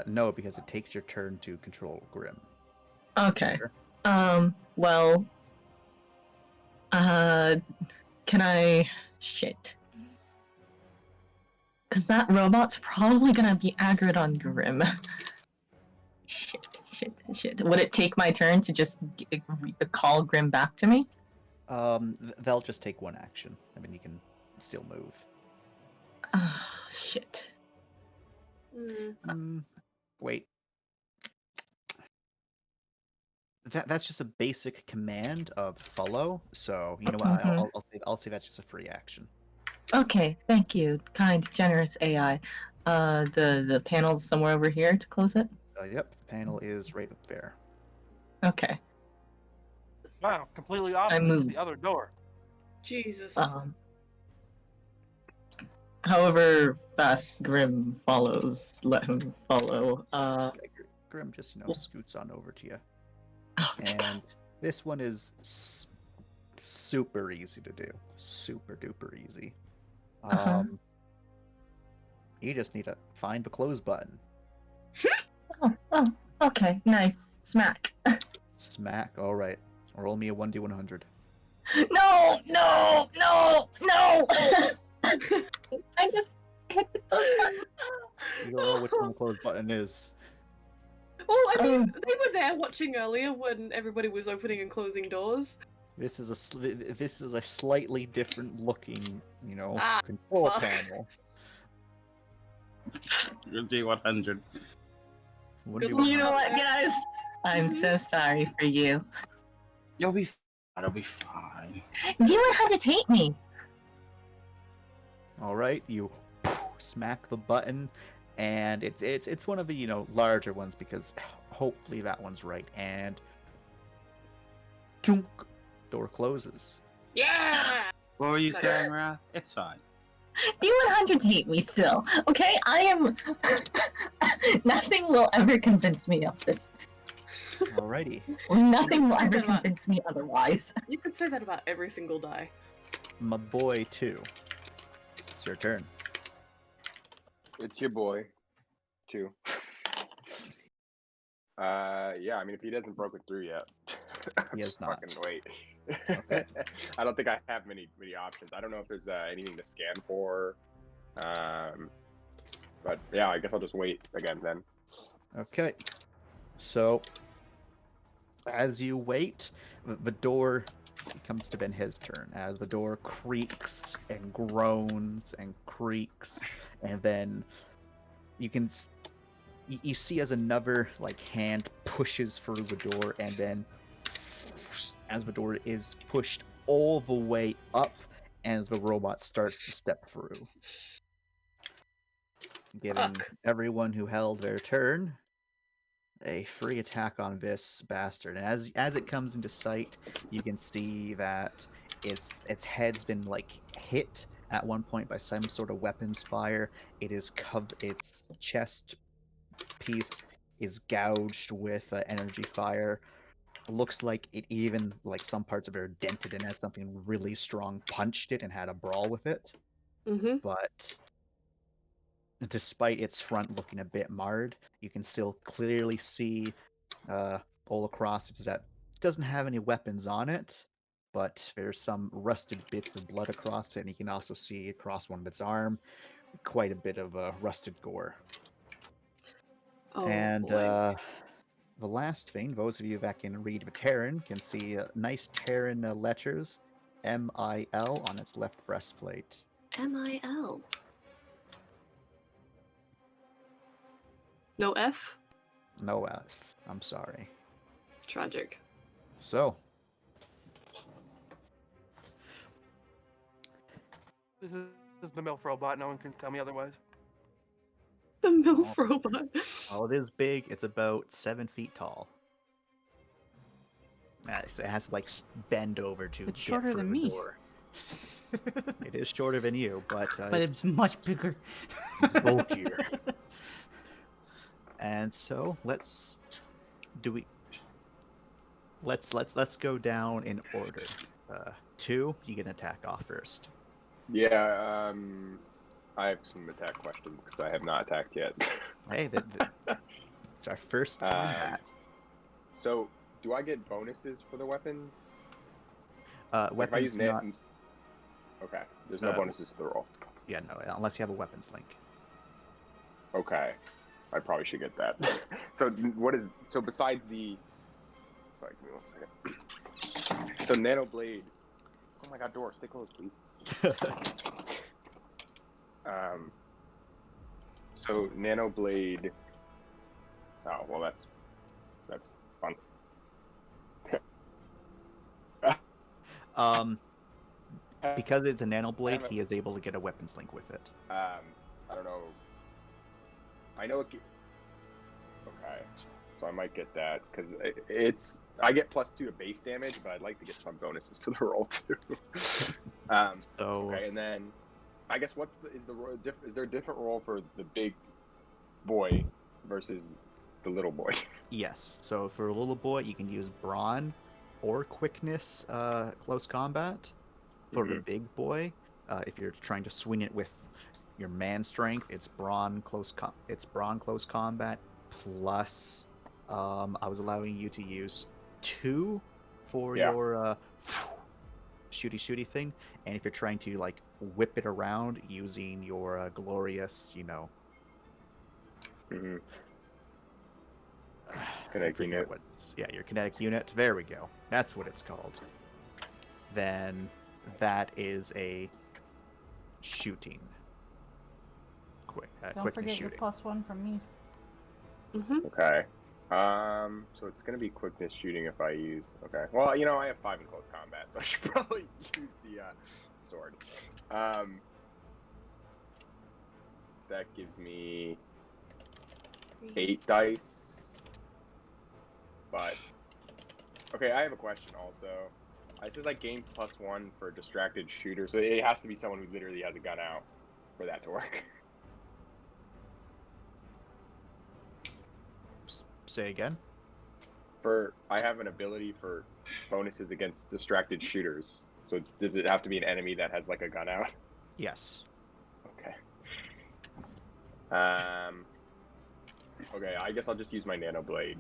Speaker 5: No, because it takes your turn to control Grim.
Speaker 7: Okay.
Speaker 5: Sure.
Speaker 7: Well. Can I? Shit. Because that robot's probably gonna be aggroed on Grim. Shit. Would it take my turn to just call Grim back to me?
Speaker 5: They'll just take one action. I mean, you can still move.
Speaker 7: Shit.
Speaker 3: Mm.
Speaker 5: Wait. That's just a basic command of follow. So you know what?
Speaker 7: Mhm.
Speaker 5: I'll say that's just a free action.
Speaker 7: Okay, thank you, kind, generous AI. The panel's somewhere over here to close it.
Speaker 5: Yep, the panel is right up there.
Speaker 7: Okay.
Speaker 2: Wow, completely opposite to
Speaker 7: moved.
Speaker 2: the other door.
Speaker 3: Jesus.
Speaker 7: However fast Grim follows, let him follow.
Speaker 5: Yeah, Grim just
Speaker 7: Yeah.
Speaker 5: scoots on over to you,
Speaker 7: Oh, thank God.
Speaker 5: and this one is super easy to do, super duper easy.
Speaker 7: Uh-huh.
Speaker 5: You just need to find the close button.
Speaker 7: Oh, okay, nice. Smack.
Speaker 5: Smack. All right. Roll me a 1d100.
Speaker 7: No! I just hit the close button.
Speaker 5: You don't know which one the close button is.
Speaker 3: Well, I mean, they were there watching earlier when everybody was opening and closing doors.
Speaker 5: This is a slightly different looking,
Speaker 3: Ah,
Speaker 5: control
Speaker 3: fuck.
Speaker 5: panel.
Speaker 4: D100.
Speaker 3: Good
Speaker 5: 1d100.
Speaker 7: You know what, guys? I'm so sorry for you.
Speaker 4: You'll be fine. It'll be fine.
Speaker 7: D100 hate me.
Speaker 5: All right, you smack the button, and it's one of the larger ones because hopefully that one's right. And chunk, door closes.
Speaker 3: Yeah!
Speaker 4: What were you
Speaker 3: Nice.
Speaker 4: saying, Wrath? It's fine.
Speaker 7: D100 hate me still. Okay, I am. Nothing will ever convince me of this.
Speaker 5: Alrighty,
Speaker 7: Nothing will
Speaker 3: Say
Speaker 7: ever
Speaker 3: that about-
Speaker 7: convince me otherwise.
Speaker 3: You could say that about every single die.
Speaker 5: my boy 2. It's your turn.
Speaker 8: It's your boy, too. Yeah, I mean, if he hasn't broken through yet,
Speaker 5: He has
Speaker 8: just
Speaker 5: not.
Speaker 8: fucking wait.
Speaker 5: Okay.
Speaker 8: I don't think I have many options. I don't know if there's anything to scan for. But yeah, I guess I'll just wait again then.
Speaker 5: Okay. So, as you wait, the door comes to his turn. As the door creaks and groans and creaks, and then you can you see as another hand pushes through the door, and then as the door is pushed all the way up, as the robot starts to step through, giving
Speaker 3: Fuck.
Speaker 5: everyone who held their turn a free attack on this bastard. And as it comes into sight, you can see that its head's been hit at one point by some sort of weapons fire. Its chest piece is gouged with energy fire. Looks like it even some parts of it are dented and has something really strong punched it and had a brawl with it.
Speaker 3: Mm-hmm.
Speaker 5: But despite its front looking a bit marred, you can still clearly see all across it that it doesn't have any weapons on it, but there's some rusted bits of blood across it, and you can also see across one of its arm quite a bit of rusted gore.
Speaker 3: Oh,
Speaker 5: And
Speaker 3: boy.
Speaker 5: the last thing, those of you that can read the Terran can see nice Terran letters, MIL, on its left breastplate.
Speaker 3: MIL. No F?
Speaker 5: No F. I'm sorry.
Speaker 3: Tragic.
Speaker 5: So,
Speaker 2: This is the MILF robot. No one can tell me otherwise.
Speaker 3: The MILF robot.
Speaker 5: well, it is big. It's about 7 feet tall. Nice. It has to bend over to
Speaker 6: It's
Speaker 5: get
Speaker 6: shorter
Speaker 5: through
Speaker 6: than
Speaker 5: the
Speaker 6: me.
Speaker 5: door. It is shorter than you, but
Speaker 6: But it's much bigger.
Speaker 5: bulkier. And so let's go down in order. 2, you can attack off first.
Speaker 8: Yeah, I have some attack questions because I have not attacked yet.
Speaker 5: Hey, it's our first combat.
Speaker 8: So, do I get bonuses for the weapons? If I
Speaker 5: Weapons
Speaker 8: use
Speaker 5: not.
Speaker 8: Okay, there's no bonuses to the roll.
Speaker 5: Yeah, no, unless you have a weapons link.
Speaker 8: Okay, I probably should get that. So besides the, sorry, give me 1 second. So Nano Blade. Oh my God, door, stay closed, please. So Nano Blade. Oh well, that's fun.
Speaker 5: Because it's a nano blade,
Speaker 8: haven't-
Speaker 5: he is able to get a weapons link with it.
Speaker 8: I don't know. I know it. Okay, so I might get that because I get +2 to base damage, but I'd like to get some bonuses to the roll too.
Speaker 5: So
Speaker 8: Okay, and then I guess is there a different role for the big boy versus the little boy?
Speaker 5: yes, so for a little boy, you can use brawn or quickness close combat. For the big boy, if you're trying to swing it with your man strength, it's brawn close combat plus I was allowing you to use 2 for
Speaker 8: Yeah.
Speaker 5: your shooty thing, and if you're trying to like whip it around using your glorious,
Speaker 8: Mm-hmm.
Speaker 5: I
Speaker 8: Kinetic
Speaker 5: forget
Speaker 8: unit.
Speaker 5: your kinetic unit. There we go. That's what it's called. Then that is a shooting.
Speaker 6: Don't
Speaker 5: Quickness
Speaker 6: forget your
Speaker 5: shooting.
Speaker 6: +1 from me.
Speaker 8: Okay. So it's gonna be quickness shooting if I use. Okay. Well, I have 5 in close combat, so I should probably use the sword. That gives me 8 dice. But okay, I have a question also. It says I gain +1 for distracted shooter, so it has to be someone who literally has a gun out for that to work.
Speaker 5: Say again.
Speaker 8: I have an ability for bonuses against distracted shooters. So does it have to be an enemy that has like a gun out?
Speaker 5: Yes.
Speaker 8: Okay. Okay, I guess I'll just use my nano blade,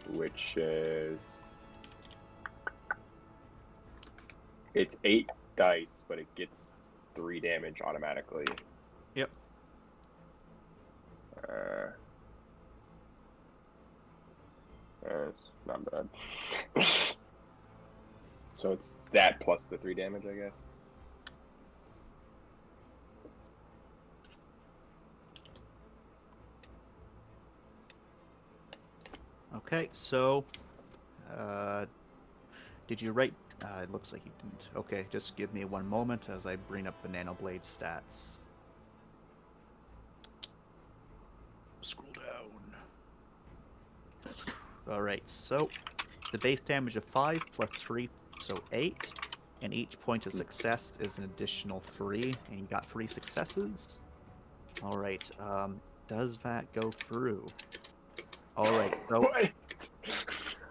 Speaker 8: which is it's 8 dice, but it gets 3 damage automatically.
Speaker 5: Yep.
Speaker 8: It's not bad. So it's that plus the 3 damage, I guess.
Speaker 5: Okay, so did you write? It looks like you didn't. Okay, just give me one moment as I bring up the Nanoblade stats. Scroll down. Alright, so the base damage of 5 plus 3, so 8. And each point of success is an additional 3, and you got 3 successes. Alright, does that go through? Alright, so...
Speaker 8: What?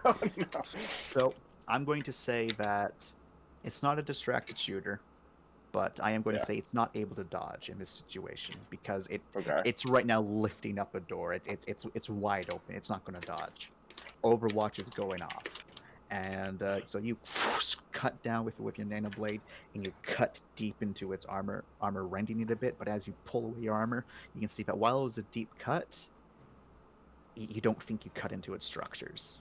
Speaker 8: Oh no.
Speaker 5: So, I'm going to say that it's not a distracted shooter, but I am going to say it's not able to dodge in this situation because it's right now lifting up a door. It's wide open. It's not going to dodge. Overwatch is going off, and so you cut down with your nano blade, and you cut deep into its armor, rending it a bit. But as you pull away your armor, you can see that while it was a deep cut, you don't think you cut into its structures.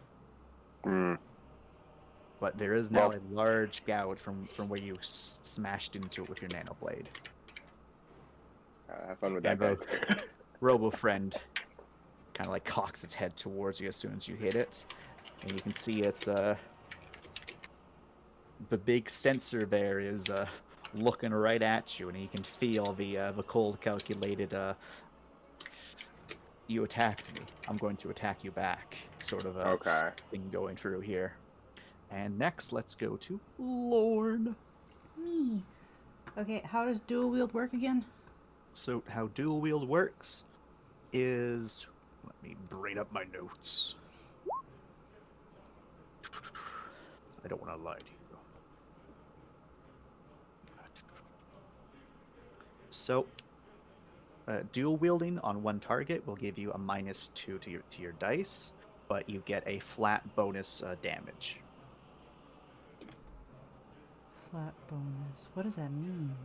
Speaker 5: But there is now a large gout from where you smashed into it with your nano blade.
Speaker 8: Have fun with that, guys.
Speaker 5: Robo Friend kind of like cocks its head towards you as soon as you hit it, and you can see it's the big sensor there is looking right at you, and you can feel the cold, calculated you attacked me, I'm going to attack you back sort of thing going through here. And next, let's go to Lorne.
Speaker 6: Me. Okay, how does dual wield work again?
Speaker 5: So how dual wield works is, let me bring up my notes. I don't want to lie to you. So dual wielding on one target will give you a -2 to your dice, but you get a flat bonus damage.
Speaker 6: Flat bonus. What does that mean?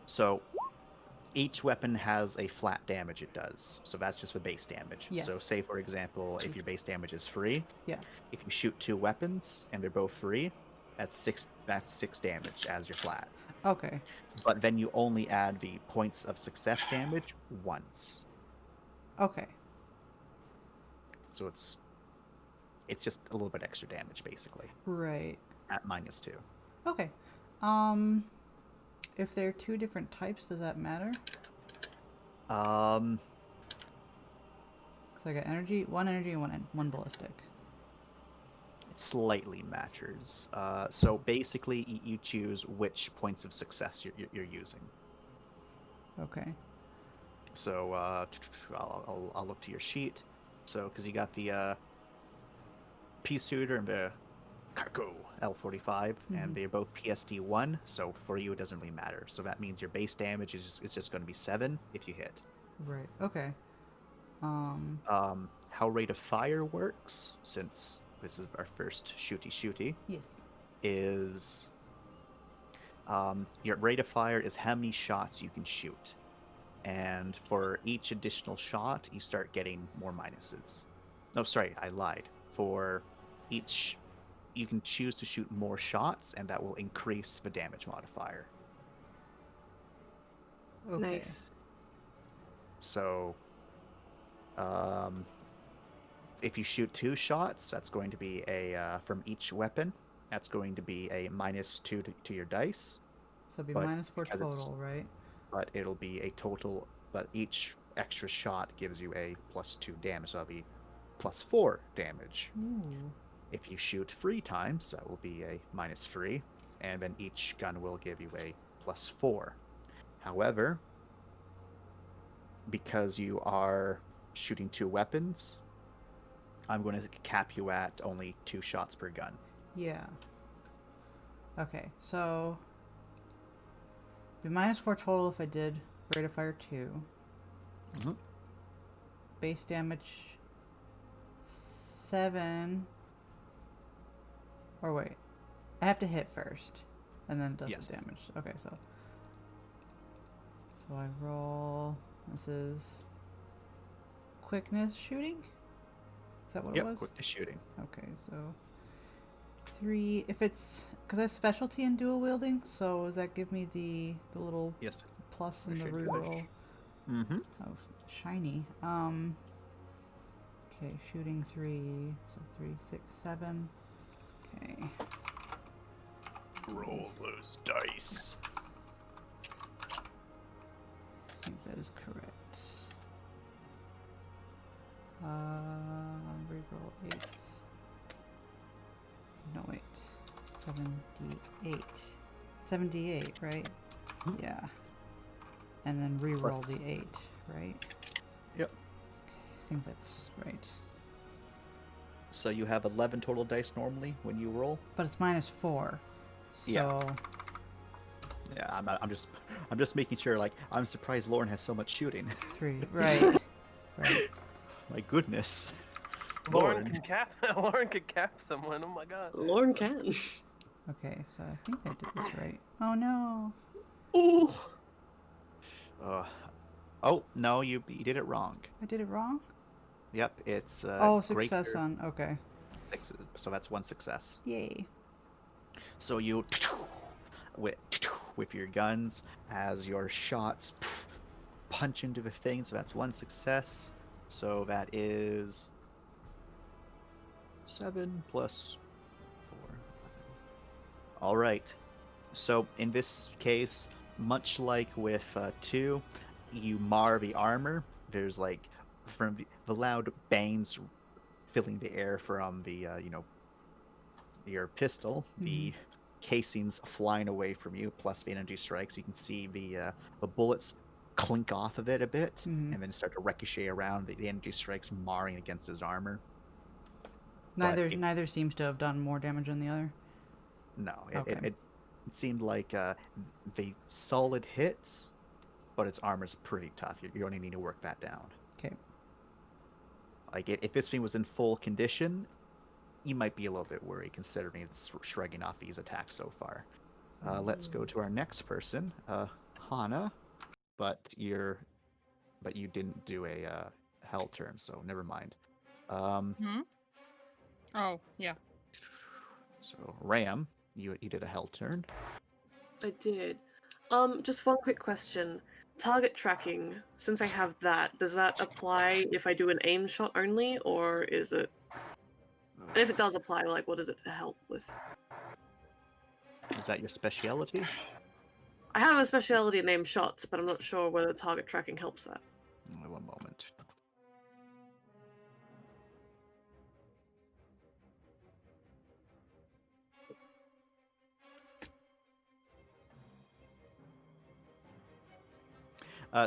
Speaker 5: So each weapon has a flat damage it does. So that's just the base damage.
Speaker 6: Yes.
Speaker 5: So say, for example, if your base damage is 3, if you shoot 2 weapons and they're both 3, that's 6 damage as your flat.
Speaker 6: Okay.
Speaker 5: But then you only add the points of success damage once.
Speaker 6: Okay.
Speaker 5: So it's just a little bit extra damage, basically.
Speaker 6: Right.
Speaker 5: at -2.
Speaker 6: Okay. If they're two different types, does that matter?
Speaker 5: Um,
Speaker 6: Because I got energy, and one ballistic.
Speaker 5: it slightly matters. So basically, you choose which points of success you're using.
Speaker 6: Okay.
Speaker 5: So I'll look to your sheet. So because you got the Peacesuiter and the Cargo L45, and they're both PSD1. So for you, it doesn't really matter. So that means your base damage is just going to be 7 if you hit.
Speaker 6: Right. Okay.
Speaker 5: How rate of fire works, since this is our first shooty,
Speaker 6: Yes.
Speaker 5: is your rate of fire is how many shots you can shoot. And for each additional shot, you start getting more minuses. No, sorry, I lied. For each, you can choose to shoot more shots, and that will increase the damage modifier.
Speaker 6: Okay.
Speaker 3: Nice.
Speaker 5: So, if you shoot 2 shots, that's going to be a, from each weapon, that's going to be a -2 to your dice.
Speaker 6: So it'd be
Speaker 5: but
Speaker 6: -4
Speaker 5: because it's-
Speaker 6: total, right?
Speaker 5: But it'll be a total, but each extra shot gives you a +2 damage, so that'll be +4 damage.
Speaker 6: Ooh.
Speaker 5: If you shoot 3 times, that will be a -3, and then each gun will give you a +4. However, because you are shooting 2 weapons, I'm going to cap you at only 2 shots per gun.
Speaker 6: Yeah. Okay, so be -4 total if I did rate of fire 2.
Speaker 5: Mhm.
Speaker 6: Base damage 7. Or wait, I have to hit first, and then it does
Speaker 5: Yes.
Speaker 6: the damage. Okay, so I roll. This is quickness shooting. Is that what it was?
Speaker 5: Yep, quick to shooting.
Speaker 6: Okay, so 3. If it's because I have specialty in dual wielding, so does that give me the little
Speaker 5: Yes.
Speaker 6: plus in the
Speaker 5: Appreciate the
Speaker 6: reroll?
Speaker 5: Mm-hmm.
Speaker 6: Oh, shiny. Okay, shooting 3. So 3, 6, 7. Okay.
Speaker 5: Roll those dice.
Speaker 6: I think that is correct. Reroll 8s. No, wait. 7d8. 7d8, right?
Speaker 5: Hmm.
Speaker 6: Yeah. And then reroll
Speaker 5: Plus-
Speaker 6: the 8, right?
Speaker 5: Yep.
Speaker 6: Okay, I think that's right.
Speaker 5: So you have 11 total dice normally when you roll.
Speaker 6: But it's -4. So
Speaker 5: Yeah. Yeah, I'm just making sure. Like, I'm surprised Lauren has so much shooting.
Speaker 6: 3. Right. Right.
Speaker 5: My goodness.
Speaker 2: Lauren can cap. Lauren can cap someone. Oh my god.
Speaker 3: Lauren can.
Speaker 6: Okay, so I think I did this right. Oh no.
Speaker 3: Ooh.
Speaker 5: Oh no, you did it wrong.
Speaker 6: I did it wrong?
Speaker 5: Yep, it's
Speaker 6: Oh, success
Speaker 5: greater-
Speaker 6: on. Okay.
Speaker 5: 6, so that's 1 success.
Speaker 6: Yay.
Speaker 5: So you with your guns as your shots punch into the thing. So that's 1 success. So that is 7 plus 4. 11. All right. So in this case, much like with 2, you mar the armor. There's like from the loud bangs filling the air from the your pistol. The casings flying away from you, plus the energy strikes. You can see the bullets clink off of it a bit,
Speaker 6: Mhm.
Speaker 5: and then start to ricochet around. The energy strikes marring against his armor. But
Speaker 6: Neither seems to have done more damage than the other.
Speaker 5: No,
Speaker 6: Okay.
Speaker 5: it seemed like the solid hits, but its armor's pretty tough. You only need to work that down.
Speaker 6: Okay.
Speaker 5: Like if this thing was in full condition, you might be a little bit worried considering it's shrugging off these attacks so far. Let's go to our next person, Hana, but you didn't do a hell turn, so never mind.
Speaker 1: Oh, yeah.
Speaker 5: So Ram, you did a hell turn.
Speaker 3: I did. Just one quick question. Target tracking, since I have that, does that apply if I do an aim shot only, or is it... And if it does apply, like, what does it help with?
Speaker 5: Is that your speciality?
Speaker 3: I have a specialty named shots, but I'm not sure whether target tracking helps that.
Speaker 5: Only one moment.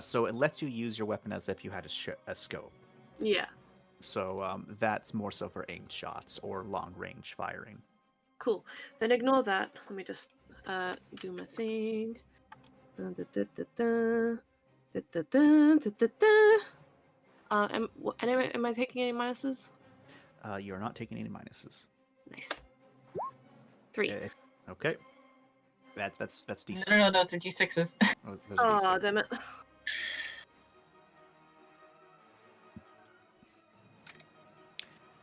Speaker 5: So it lets you use your weapon as if you had a scope.
Speaker 3: Yeah,
Speaker 5: So that's more so for aimed shots or long range firing.
Speaker 3: cool. Then ignore that. Let me just do my thing. Am I taking any minuses?
Speaker 5: You're not taking any minuses.
Speaker 3: Nice. 3.
Speaker 5: Okay. That's decent.
Speaker 7: No, those are d6s.
Speaker 5: Those are
Speaker 3: Oh,
Speaker 5: D6s.
Speaker 3: damn it.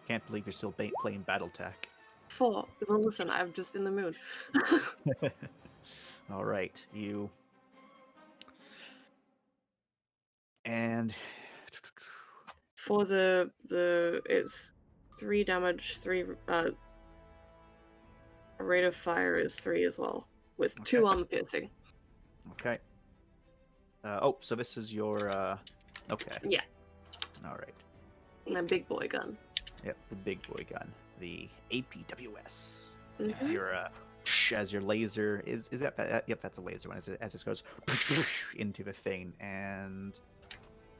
Speaker 5: Can't believe you're still playing BattleTech.
Speaker 3: 4. Well, listen, I'm just in the mood.
Speaker 5: All right, you. And
Speaker 3: For the it's 3 damage, 3 rate of fire is 3 as well, with 2 armor piercing.
Speaker 5: okay. So this is your. Okay.
Speaker 3: Yeah.
Speaker 5: All right.
Speaker 3: And a big boy gun.
Speaker 5: Yep, the big boy gun, the APWS.
Speaker 3: Mhm.
Speaker 5: Your as your laser is that yep, that's a laser one as it goes into the thing, and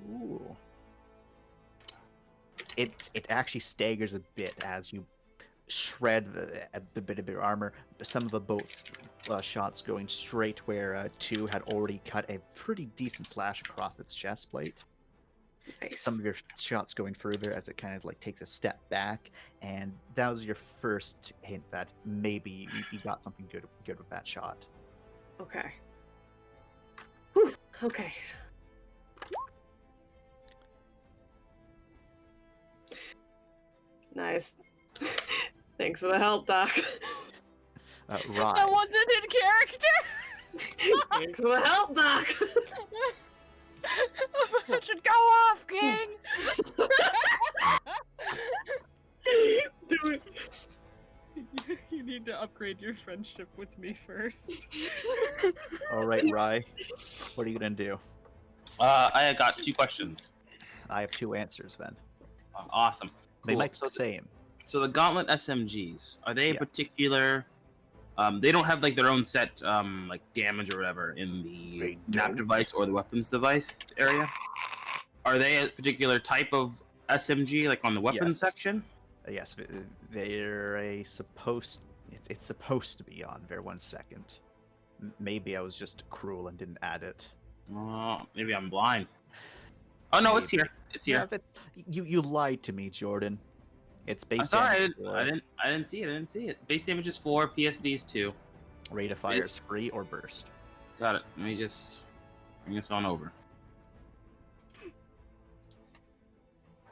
Speaker 5: ooh, it actually staggers a bit as you shred the bit of your armor. Some of the boat's shots going straight where 2 had already cut a pretty decent slash across its chest plate.
Speaker 3: Nice.
Speaker 5: Some of your shots going further as it kind of like takes a step back, and that was your first hint that maybe you got something good with that shot.
Speaker 3: Okay. Whew. Okay. Nice. Thanks for the help, Doc.
Speaker 5: Right.
Speaker 1: That wasn't in character.
Speaker 3: Thanks for the help, Doc.
Speaker 1: That should go off, King.
Speaker 3: Dude.
Speaker 1: You need to upgrade your friendship with me first.
Speaker 5: All right, Rye. What are you gonna do?
Speaker 4: I got 2 questions.
Speaker 5: I have 2 answers, then.
Speaker 4: Awesome.
Speaker 5: They
Speaker 4: Cool.
Speaker 5: might be the same.
Speaker 4: So the Gauntlet SMGs, are they a
Speaker 5: Yeah.
Speaker 4: particular? They don't have like their own set like damage or whatever in the
Speaker 5: They
Speaker 4: map
Speaker 5: don't.
Speaker 4: device or the weapons device area. Are they a particular type of SMG, like on the weapons
Speaker 5: Yes.
Speaker 4: section?
Speaker 5: Yes, they're a supposed. It's supposed to be on there. 1 second. Maybe I was just cruel and didn't add it.
Speaker 4: Oh, maybe I'm blind. Oh no, it's here. It's here.
Speaker 5: Yeah, but you lied to me, Jordan. It's
Speaker 4: I'm
Speaker 5: base
Speaker 4: sorry,
Speaker 5: damage
Speaker 4: I didn't see it. I didn't see it. Base damage is 4, PSD is 2.
Speaker 5: rate of fire
Speaker 4: It's-
Speaker 5: is free or burst.
Speaker 4: Got it. Let me just bring this on over.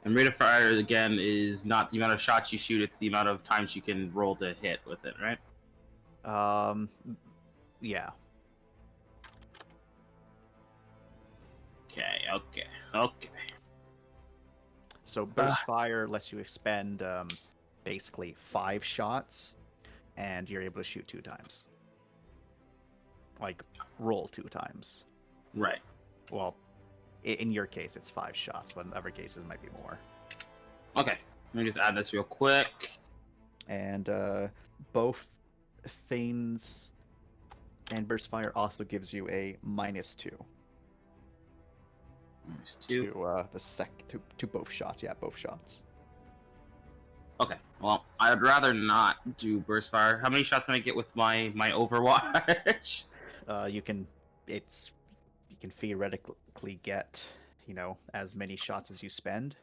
Speaker 4: And rate of fire again is not the amount of shots you shoot; it's the amount of times you can roll to hit with it, right?
Speaker 5: Yeah.
Speaker 4: Okay.
Speaker 5: So burst fire lets you expend basically 5 shots, and you're able to shoot 2 times. Like roll 2 times.
Speaker 4: Right.
Speaker 5: Well, in your case, it's 5 shots, but in other cases, it might be more.
Speaker 4: Okay. Let me just add this real quick.
Speaker 5: And both Thane's and burst fire also gives you a -2
Speaker 4: Minus 2.
Speaker 5: to both shots. Yeah, both shots.
Speaker 4: Okay. Well, I'd rather not do burst fire. How many shots can I get with my Overwatch?
Speaker 5: You can theoretically get as many shots as you spend.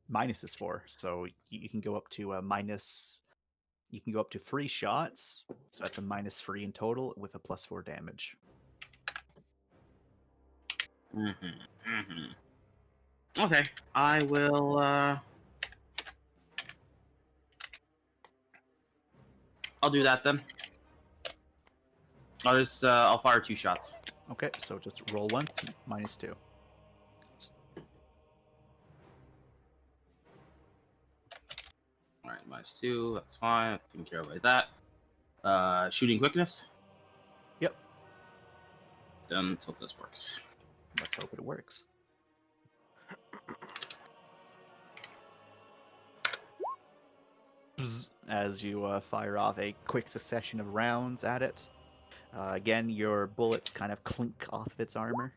Speaker 5: Minus is 4, so you can go up to minus. You can go up to 3 shots, so that's a -3 in total with a +4 damage.
Speaker 4: Okay. I will. I'll do that then. I'll fire 2 shots.
Speaker 5: Okay, so just roll once, -2.
Speaker 4: All right, -2. That's fine. Taking care of like that. Shooting quickness.
Speaker 5: Yep.
Speaker 4: Then let's hope this works.
Speaker 5: Let's hope it works. Bzz, as you fire off a quick succession of rounds at it. Again, your bullets kind of clink off its armor.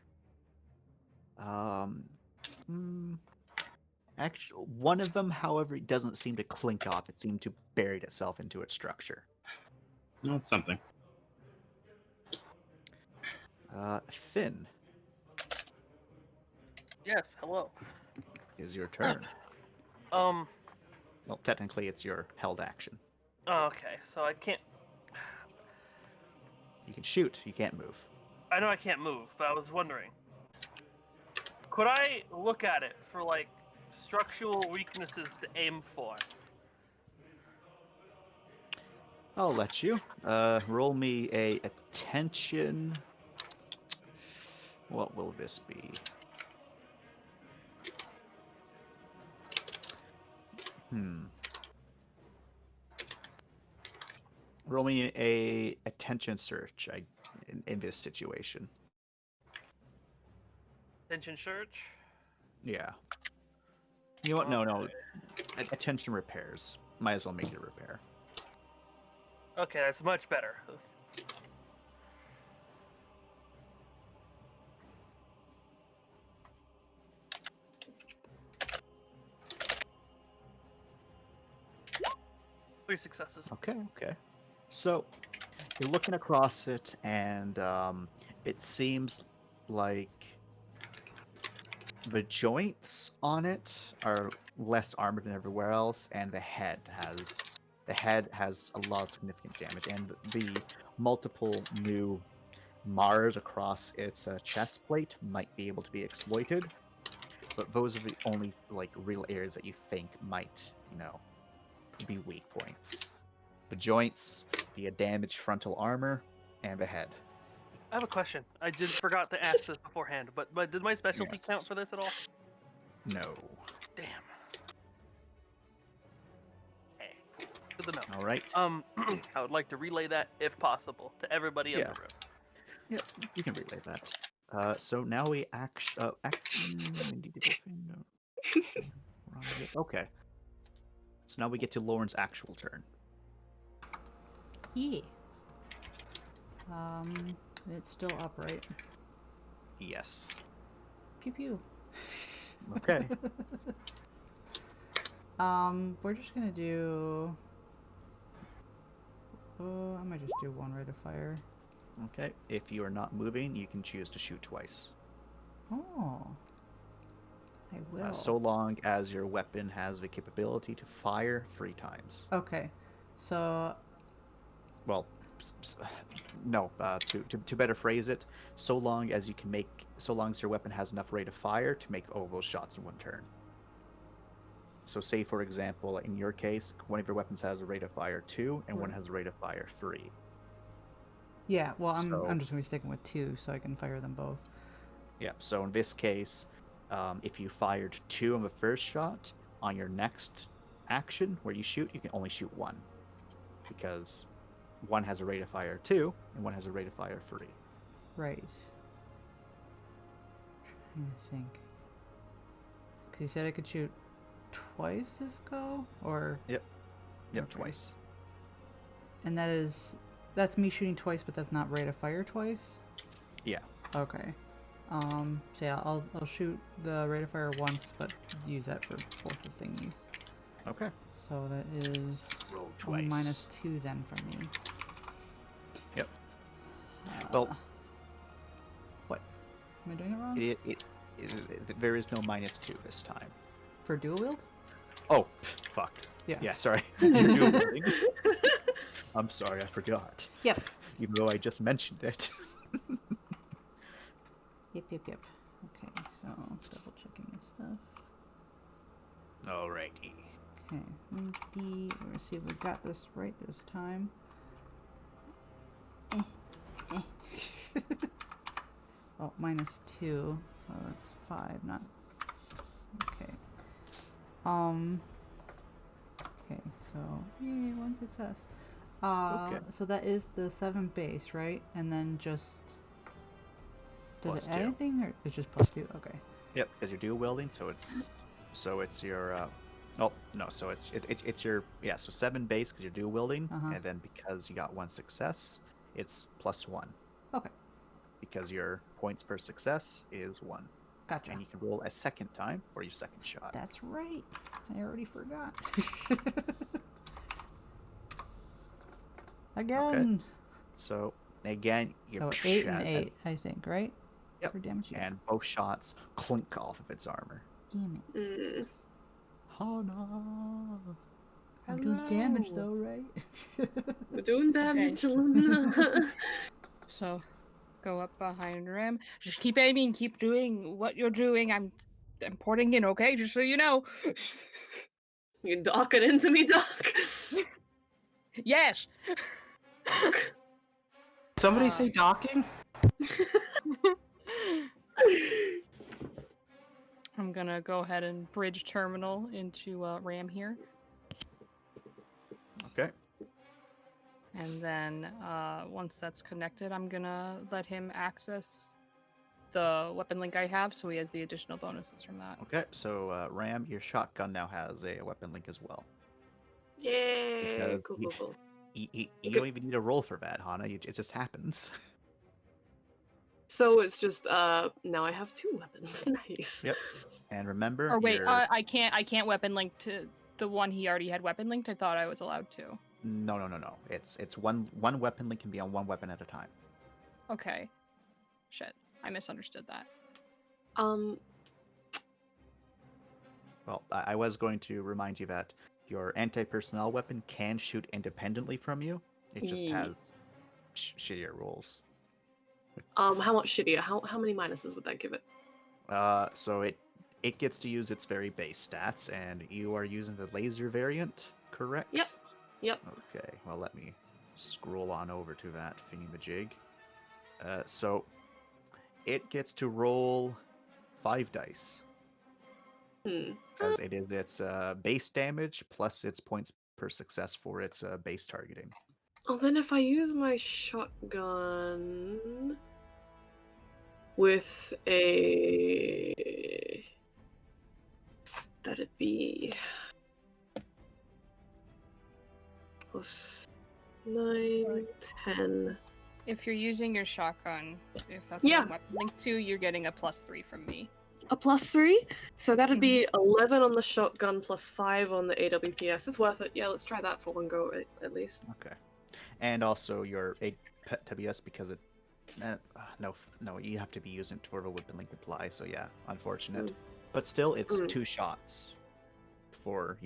Speaker 5: Actually, one of them, however, doesn't seem to clink off. It seemed to bury itself into its structure.
Speaker 4: No, it's something.
Speaker 5: Finn,
Speaker 2: Yes, hello.
Speaker 5: is your turn.
Speaker 2: Um,
Speaker 5: Well, technically, it's your held action.
Speaker 2: okay, so I can't.
Speaker 5: You can shoot. You can't move.
Speaker 2: I know I can't move, but I was wondering. Could I look at it for, like, structural weaknesses to aim for?
Speaker 5: I'll let you. Roll me a attention. What will this be? Roll me a attention search in this situation.
Speaker 2: Attention search?
Speaker 5: Yeah. You know what? No. Attention repairs. Might as well make it a repair.
Speaker 2: Okay, that's much better. Three successes.
Speaker 5: Okay. So you're looking across it, and it seems like the joints on it are less armored than everywhere else, and the head has a lot of significant damage, and the multiple new Mars across its chest plate might be able to be exploited. But those are the only like real areas that you think might, be weak points. The joints, the damaged frontal armor, and the head.
Speaker 2: I have a question. I just forgot to ask this beforehand, but did my specialty
Speaker 5: Yes.
Speaker 2: count for this at all?
Speaker 5: No.
Speaker 2: Damn. Okay. Good to know.
Speaker 5: All right.
Speaker 2: I would like to relay that, if possible, to everybody in
Speaker 5: Yeah.
Speaker 2: the room.
Speaker 5: Yeah, you can relay that. So now we action. Okay. So now we get to Lauren's actual turn.
Speaker 6: Yeah. It's still upright.
Speaker 5: Yes.
Speaker 6: Pew pew.
Speaker 5: Okay.
Speaker 6: We're just gonna do. I might just do one rate of fire.
Speaker 5: Okay. If you are not moving, you can choose to shoot twice.
Speaker 6: Oh. I will.
Speaker 5: So long as your weapon has the capability to fire 3 times.
Speaker 6: Okay. So.
Speaker 5: Well, no. To better phrase it, so long as your weapon has enough rate of fire to make all those shots in one turn. So, say for example, in your case, one of your weapons has a rate of fire 2, and one has a rate of fire 3.
Speaker 6: Yeah. Well, I'm just gonna be sticking with 2, so I can fire them both.
Speaker 5: Yeah. So in this case, if you fired 2 on the first shot, on your next action where you shoot, you can only shoot 1, because one has a rate of fire 2 and one has a rate of fire 3.
Speaker 6: Right. Trying to think. Because you said I could shoot twice this go, or
Speaker 5: Yep,
Speaker 6: Okay.
Speaker 5: twice.
Speaker 6: and that's me shooting twice, but that's not rate of fire twice.
Speaker 5: Yeah.
Speaker 6: Okay. So yeah, I'll shoot the rate of fire once, but use that for both the thingies.
Speaker 5: Okay.
Speaker 6: So that is
Speaker 5: Roll twice.
Speaker 6: -2 then for me.
Speaker 5: Yep. Well,
Speaker 6: what? Am I doing it wrong?
Speaker 5: there is no -2 this time.
Speaker 6: For dual wield?
Speaker 5: Oh, fuck.
Speaker 6: Yeah.
Speaker 5: Yeah, sorry. You're dual wielding. I'm sorry, I forgot.
Speaker 6: Yep.
Speaker 5: Even though I just mentioned it.
Speaker 6: Yep. Okay, so double checking this stuff.
Speaker 5: Alrighty.
Speaker 6: Okay, let's see if we got this right this time. Oh, -2, so that's 5, not. Okay. Okay, so yay, 1 success.
Speaker 5: Okay.
Speaker 6: So that is the 7 base, right? And then just does it add
Speaker 5: +2.
Speaker 6: anything, or it's just +2? Okay.
Speaker 5: Yep, because you're dual wielding, so it's your oh no, so it's your so 7 base because you're dual wielding, and then because you got 1 success, it's +1.
Speaker 6: Okay.
Speaker 5: Because your points per success is 1.
Speaker 6: Gotcha.
Speaker 5: And you can roll a second time for your second shot.
Speaker 6: That's right. I already forgot. Again.
Speaker 5: So again, you're
Speaker 6: So 8 and 8, I think, right?
Speaker 5: Yep.
Speaker 6: For damage. Yeah.
Speaker 5: And both shots clink off of its armor.
Speaker 6: Damn it.
Speaker 3: Mm.
Speaker 5: Hana.
Speaker 6: I'm doing damage
Speaker 3: Hello.
Speaker 6: though, right?
Speaker 3: We're doing damage.
Speaker 1: So, go up behind Ram. Just keep aiming. Keep doing what you're doing. I'm porting in, okay? Just so you know.
Speaker 3: You're docking into me, Doc.
Speaker 1: Yes.
Speaker 4: Somebody say docking?
Speaker 1: I'm gonna go ahead and bridge terminal into Ram here.
Speaker 5: Okay.
Speaker 1: And then once that's connected, I'm gonna let him access the weapon link I have, so he has the additional bonuses from that.
Speaker 5: Okay. So Ram, your shotgun now has a weapon link as well.
Speaker 3: Yay!
Speaker 5: Because
Speaker 3: Cool,
Speaker 5: you-
Speaker 3: cool, cool.
Speaker 5: You don't even need a roll for that, Hana. It just happens.
Speaker 3: So it's just now I have 2 weapons. Nice.
Speaker 5: Yep. And remember,
Speaker 1: Or wait,
Speaker 5: your-
Speaker 1: I can't weapon link to the one he already had weapon linked. I thought I was allowed to.
Speaker 5: no. It's one weapon link can be on one weapon at a time.
Speaker 1: Okay. Shit, I misunderstood that.
Speaker 5: Well, I was going to remind you that your anti-personnel weapon can shoot independently from you. It just
Speaker 3: Ye-
Speaker 5: has shittier rules.
Speaker 3: how much shittier? How many minuses would that give it?
Speaker 5: So it gets to use its very base stats, and you are using the laser variant, correct?
Speaker 3: Yep. Yep.
Speaker 5: Okay. Well, let me scroll on over to that thingamajig. So it gets to roll 5 dice. Because it is its base damage plus its points per success for its base targeting.
Speaker 3: Oh, then if I use my shotgun with a... That'd be... +9, 10...
Speaker 1: If you're using your shotgun, if that's
Speaker 3: Yeah.
Speaker 1: what weapon link to, you're getting a +3 from me.
Speaker 3: A +3? So that'd be 11 on the shotgun plus 5 on the AWPS. It's worth it. Yeah, let's try that for one go at least.
Speaker 5: Okay. And also your AWPS because it... no, you have to be using it for the weapon link apply, so yeah, unfortunate. But still, it's 2 shots for,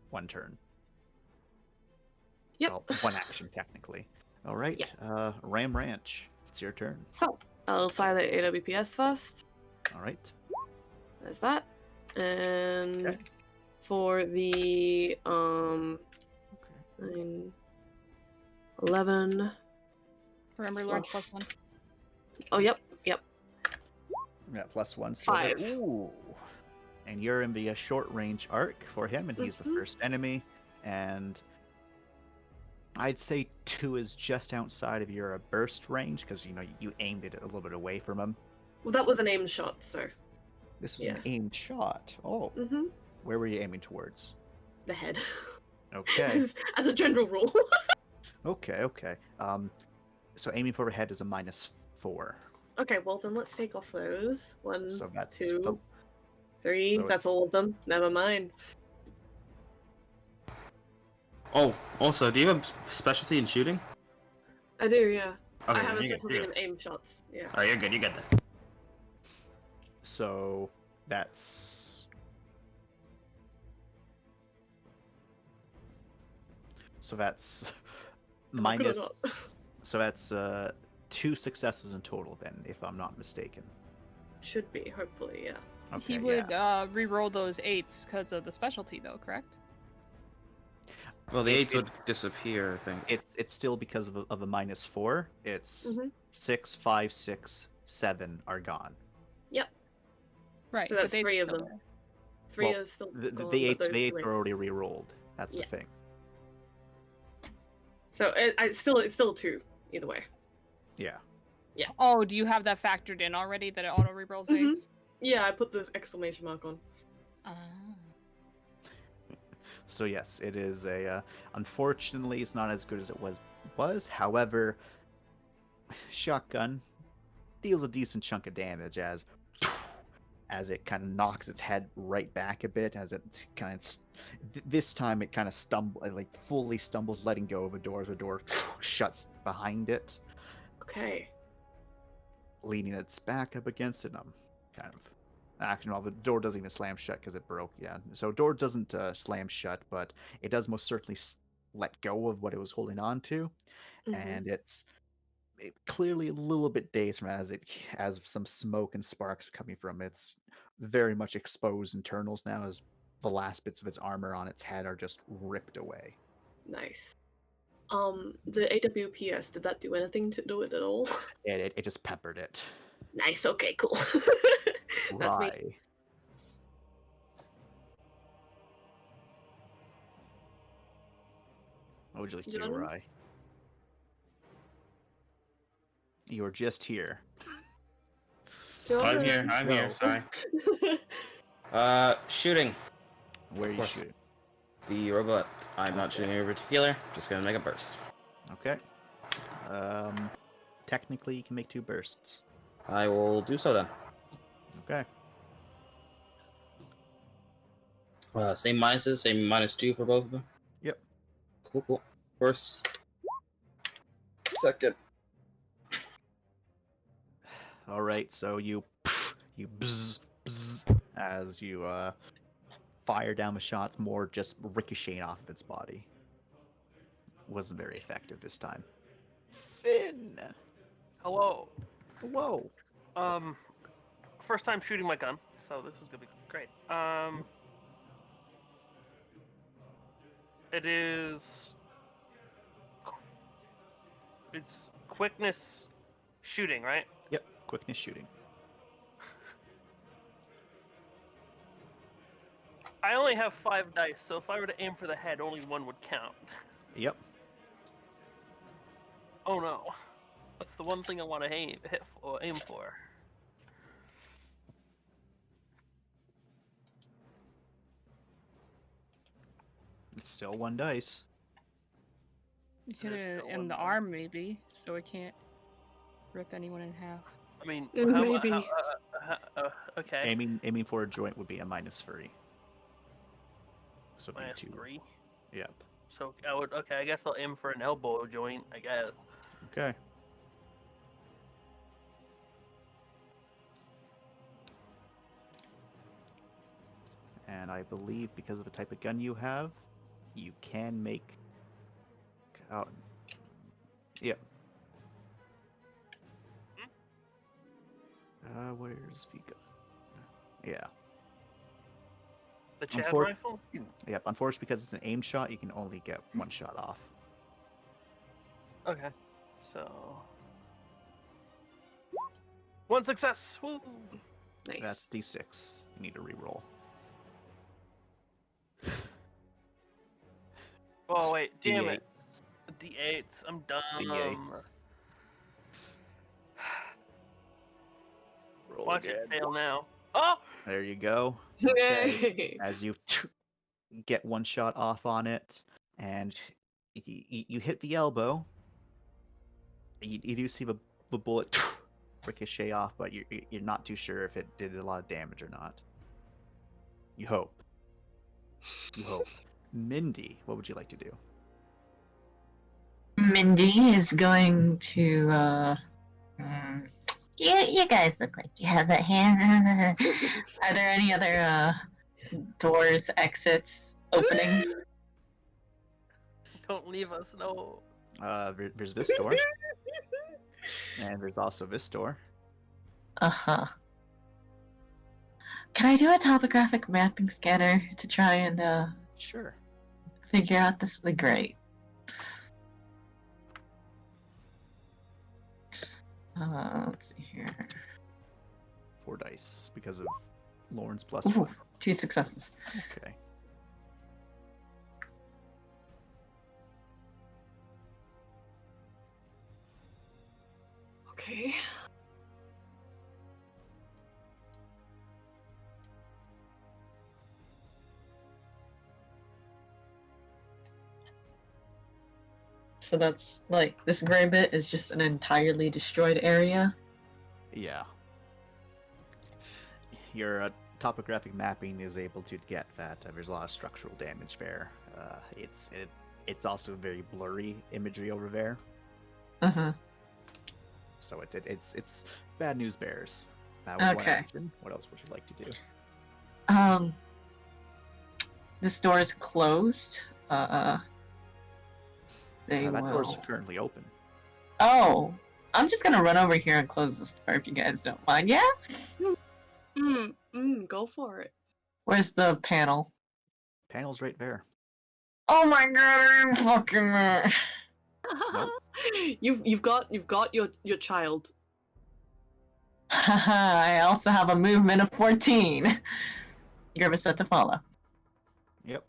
Speaker 5: 1 turn.
Speaker 3: Yep.
Speaker 5: Well, 1 action, technically. Alright, Ram Ranch, it's your turn.
Speaker 3: So, I'll fire the AWPS first.
Speaker 5: Alright.
Speaker 3: There's that. And
Speaker 5: Okay.
Speaker 3: for the
Speaker 5: Okay.
Speaker 3: 9, 11.
Speaker 1: Remember, Lawrence +1.
Speaker 3: Oh, yep.
Speaker 5: Yeah, +1. So
Speaker 3: 5.
Speaker 5: Ooh. And you're in the short range arc for him, and he's the first enemy. And I'd say 2 is just outside of your burst range because you aimed it a little bit away from him.
Speaker 3: Well, that was an aimed shot, so.
Speaker 5: This was an aimed shot. Oh, where were you aiming towards?
Speaker 3: The head.
Speaker 5: Okay.
Speaker 3: As a general rule.
Speaker 5: Okay. So aiming for the head is a -4.
Speaker 3: Okay, well then let's take off those. 1,
Speaker 5: So that's
Speaker 3: 2, 3.
Speaker 5: so
Speaker 3: That's all of them. Never mind.
Speaker 4: Oh, also, do you have a specialty in shooting?
Speaker 3: I do, yeah.
Speaker 4: Okay,
Speaker 3: I have a
Speaker 4: you're good,
Speaker 3: specialty
Speaker 4: you're
Speaker 3: in
Speaker 4: good.
Speaker 3: aim shots. Yeah.
Speaker 4: Oh, you're good, you got that.
Speaker 5: So that's
Speaker 3: Not good
Speaker 5: minus.
Speaker 3: at all.
Speaker 5: So that's 2 successes in total, then, if I'm not mistaken.
Speaker 3: Should be, hopefully, yeah.
Speaker 5: Okay,
Speaker 1: He would re-roll those 8s because of the specialty, though, correct?
Speaker 4: Well, the
Speaker 5: It-
Speaker 4: 8s would disappear, I think.
Speaker 5: It's still because of a -4. It's
Speaker 3: Mhm.
Speaker 5: 6, 5, 6, 7 are gone.
Speaker 1: Right.
Speaker 3: So
Speaker 1: but
Speaker 3: that's
Speaker 1: they'd
Speaker 3: 3 of
Speaker 1: still
Speaker 3: them.
Speaker 1: there.
Speaker 3: 3
Speaker 5: Well,
Speaker 3: are still
Speaker 5: The
Speaker 3: gone,
Speaker 5: 8s
Speaker 3: but those
Speaker 5: the eights
Speaker 3: three-
Speaker 5: are already re-rolled. That's
Speaker 3: Yeah.
Speaker 5: the thing.
Speaker 3: So it's still 2 either way.
Speaker 5: Yeah.
Speaker 1: Oh, do you have that factored in already that it auto rerolls
Speaker 3: Mhm.
Speaker 1: 8s?
Speaker 3: Yeah, I put the exclamation mark on.
Speaker 1: Ah.
Speaker 5: So yes, it is a. Unfortunately, it's not as good as it was. However, shotgun deals a decent chunk of damage as it kind of knocks its head right back a bit. As it kind of this time it kind of fully stumbles, letting go of a door as the door shuts behind it,
Speaker 3: Okay.
Speaker 5: leaning its back up against it. I'm kind of. Actually, no, the door doesn't even slam shut because it broke. Yeah, so door doesn't slam shut, but it does most certainly let go of what it was holding on to, and it's clearly a little bit dazed from as some smoke and sparks are coming from its very much exposed internals now, as the last bits of its armor on its head are just ripped away.
Speaker 3: Nice. The AWPS, did that do anything to do it at all?
Speaker 5: It just peppered it.
Speaker 3: Nice. Okay. Cool. That's me.
Speaker 5: Right. What would you like to do,
Speaker 3: John?
Speaker 5: Rye? You're just here.
Speaker 4: I'm here.
Speaker 3: John?
Speaker 4: I'm
Speaker 5: No.
Speaker 4: here. Sorry. Shooting
Speaker 5: Where are you
Speaker 4: course.
Speaker 5: shooting?
Speaker 4: the robot. I'm not shooting in particular. Just gonna make a burst.
Speaker 5: Okay. Technically, you can make 2 bursts.
Speaker 4: I will do so then.
Speaker 5: Okay.
Speaker 4: Same minuses. Same -2 for both of them.
Speaker 5: Yep.
Speaker 4: Cool. First. Second.
Speaker 5: All right. So you bzz, as you fire down the shots, more just ricocheting off of its body. Wasn't very effective this time. Finn.
Speaker 2: Hello.
Speaker 5: Whoa.
Speaker 2: First time shooting my gun, so this is gonna be great. It is. It's quickness shooting, right?
Speaker 5: Yep. Quickness shooting.
Speaker 2: I only have 5 dice, so if I were to aim for the head, only 1 would count.
Speaker 5: Yep.
Speaker 2: Oh no. That's the one thing I want to aim for.
Speaker 5: It's still 1 dice.
Speaker 1: You hit
Speaker 2: There's
Speaker 1: it
Speaker 2: still
Speaker 1: in
Speaker 2: one
Speaker 1: the
Speaker 2: more.
Speaker 1: arm, maybe, so it can't rip anyone in half.
Speaker 2: I mean,
Speaker 3: Maybe.
Speaker 2: okay.
Speaker 5: Aiming for a joint would be a -3. So it'd be
Speaker 2: Minus
Speaker 5: 2.
Speaker 2: 3.
Speaker 5: Yep.
Speaker 2: So I guess I'll aim for an elbow joint, I guess.
Speaker 5: Okay. And I believe because of the type of gun you have, you can make. Yep. Where's the gun? Yeah.
Speaker 2: The Chav
Speaker 5: Unfor-
Speaker 2: rifle?
Speaker 5: Yep. Unfortunately, because it's an aim shot, you can only get 1 shot off.
Speaker 2: Okay. So 1 success. Woo!
Speaker 3: Nice.
Speaker 5: That's D6. You need to re-roll.
Speaker 2: Oh wait, damn
Speaker 5: D8.
Speaker 2: it. D8s. I'm dumb.
Speaker 5: It's D8s. Roll
Speaker 2: Watch
Speaker 5: again.
Speaker 2: it fail now. Oh!
Speaker 5: There you go.
Speaker 3: Yay!
Speaker 5: As you get 1 shot off on it, and you hit the elbow. You do see the bullet ricochet off, but you're not too sure if it did a lot of damage or not. You hope. You hope. Mindy, what would you like to do?
Speaker 7: Mindy is going to. You guys look like you have that hand. Are there any other doors, exits, openings?
Speaker 2: Don't leave us, no.
Speaker 5: There's this door, and there's also this door.
Speaker 7: Uh-huh. Can I do a topographic mapping scanner to try and
Speaker 5: Sure.
Speaker 7: figure out this? Would be great. Let's see here.
Speaker 5: 4 dice because of Lauren's
Speaker 7: Ooh,
Speaker 5: +1.
Speaker 7: 2 successes.
Speaker 5: Okay.
Speaker 7: So that's like this gray bit is just an entirely destroyed area.
Speaker 5: Yeah. Your topographic mapping is able to get that there's a lot of structural damage there. It's also very blurry imagery over there.
Speaker 7: Uh-huh.
Speaker 5: So it's bad news bears. One
Speaker 7: Okay.
Speaker 5: action. What else would you like to do?
Speaker 7: This door is closed. They
Speaker 5: That door's
Speaker 7: will.
Speaker 5: currently open.
Speaker 7: Oh, I'm just gonna run over here and close this door if you guys don't mind. Yeah.
Speaker 3: Go for it.
Speaker 7: Where's the panel?
Speaker 5: Panel's right there.
Speaker 7: Oh my god, I'm fucking.
Speaker 5: Nope.
Speaker 3: You've got your child.
Speaker 7: I also have a movement of 14. You're set to follow.
Speaker 5: Yep.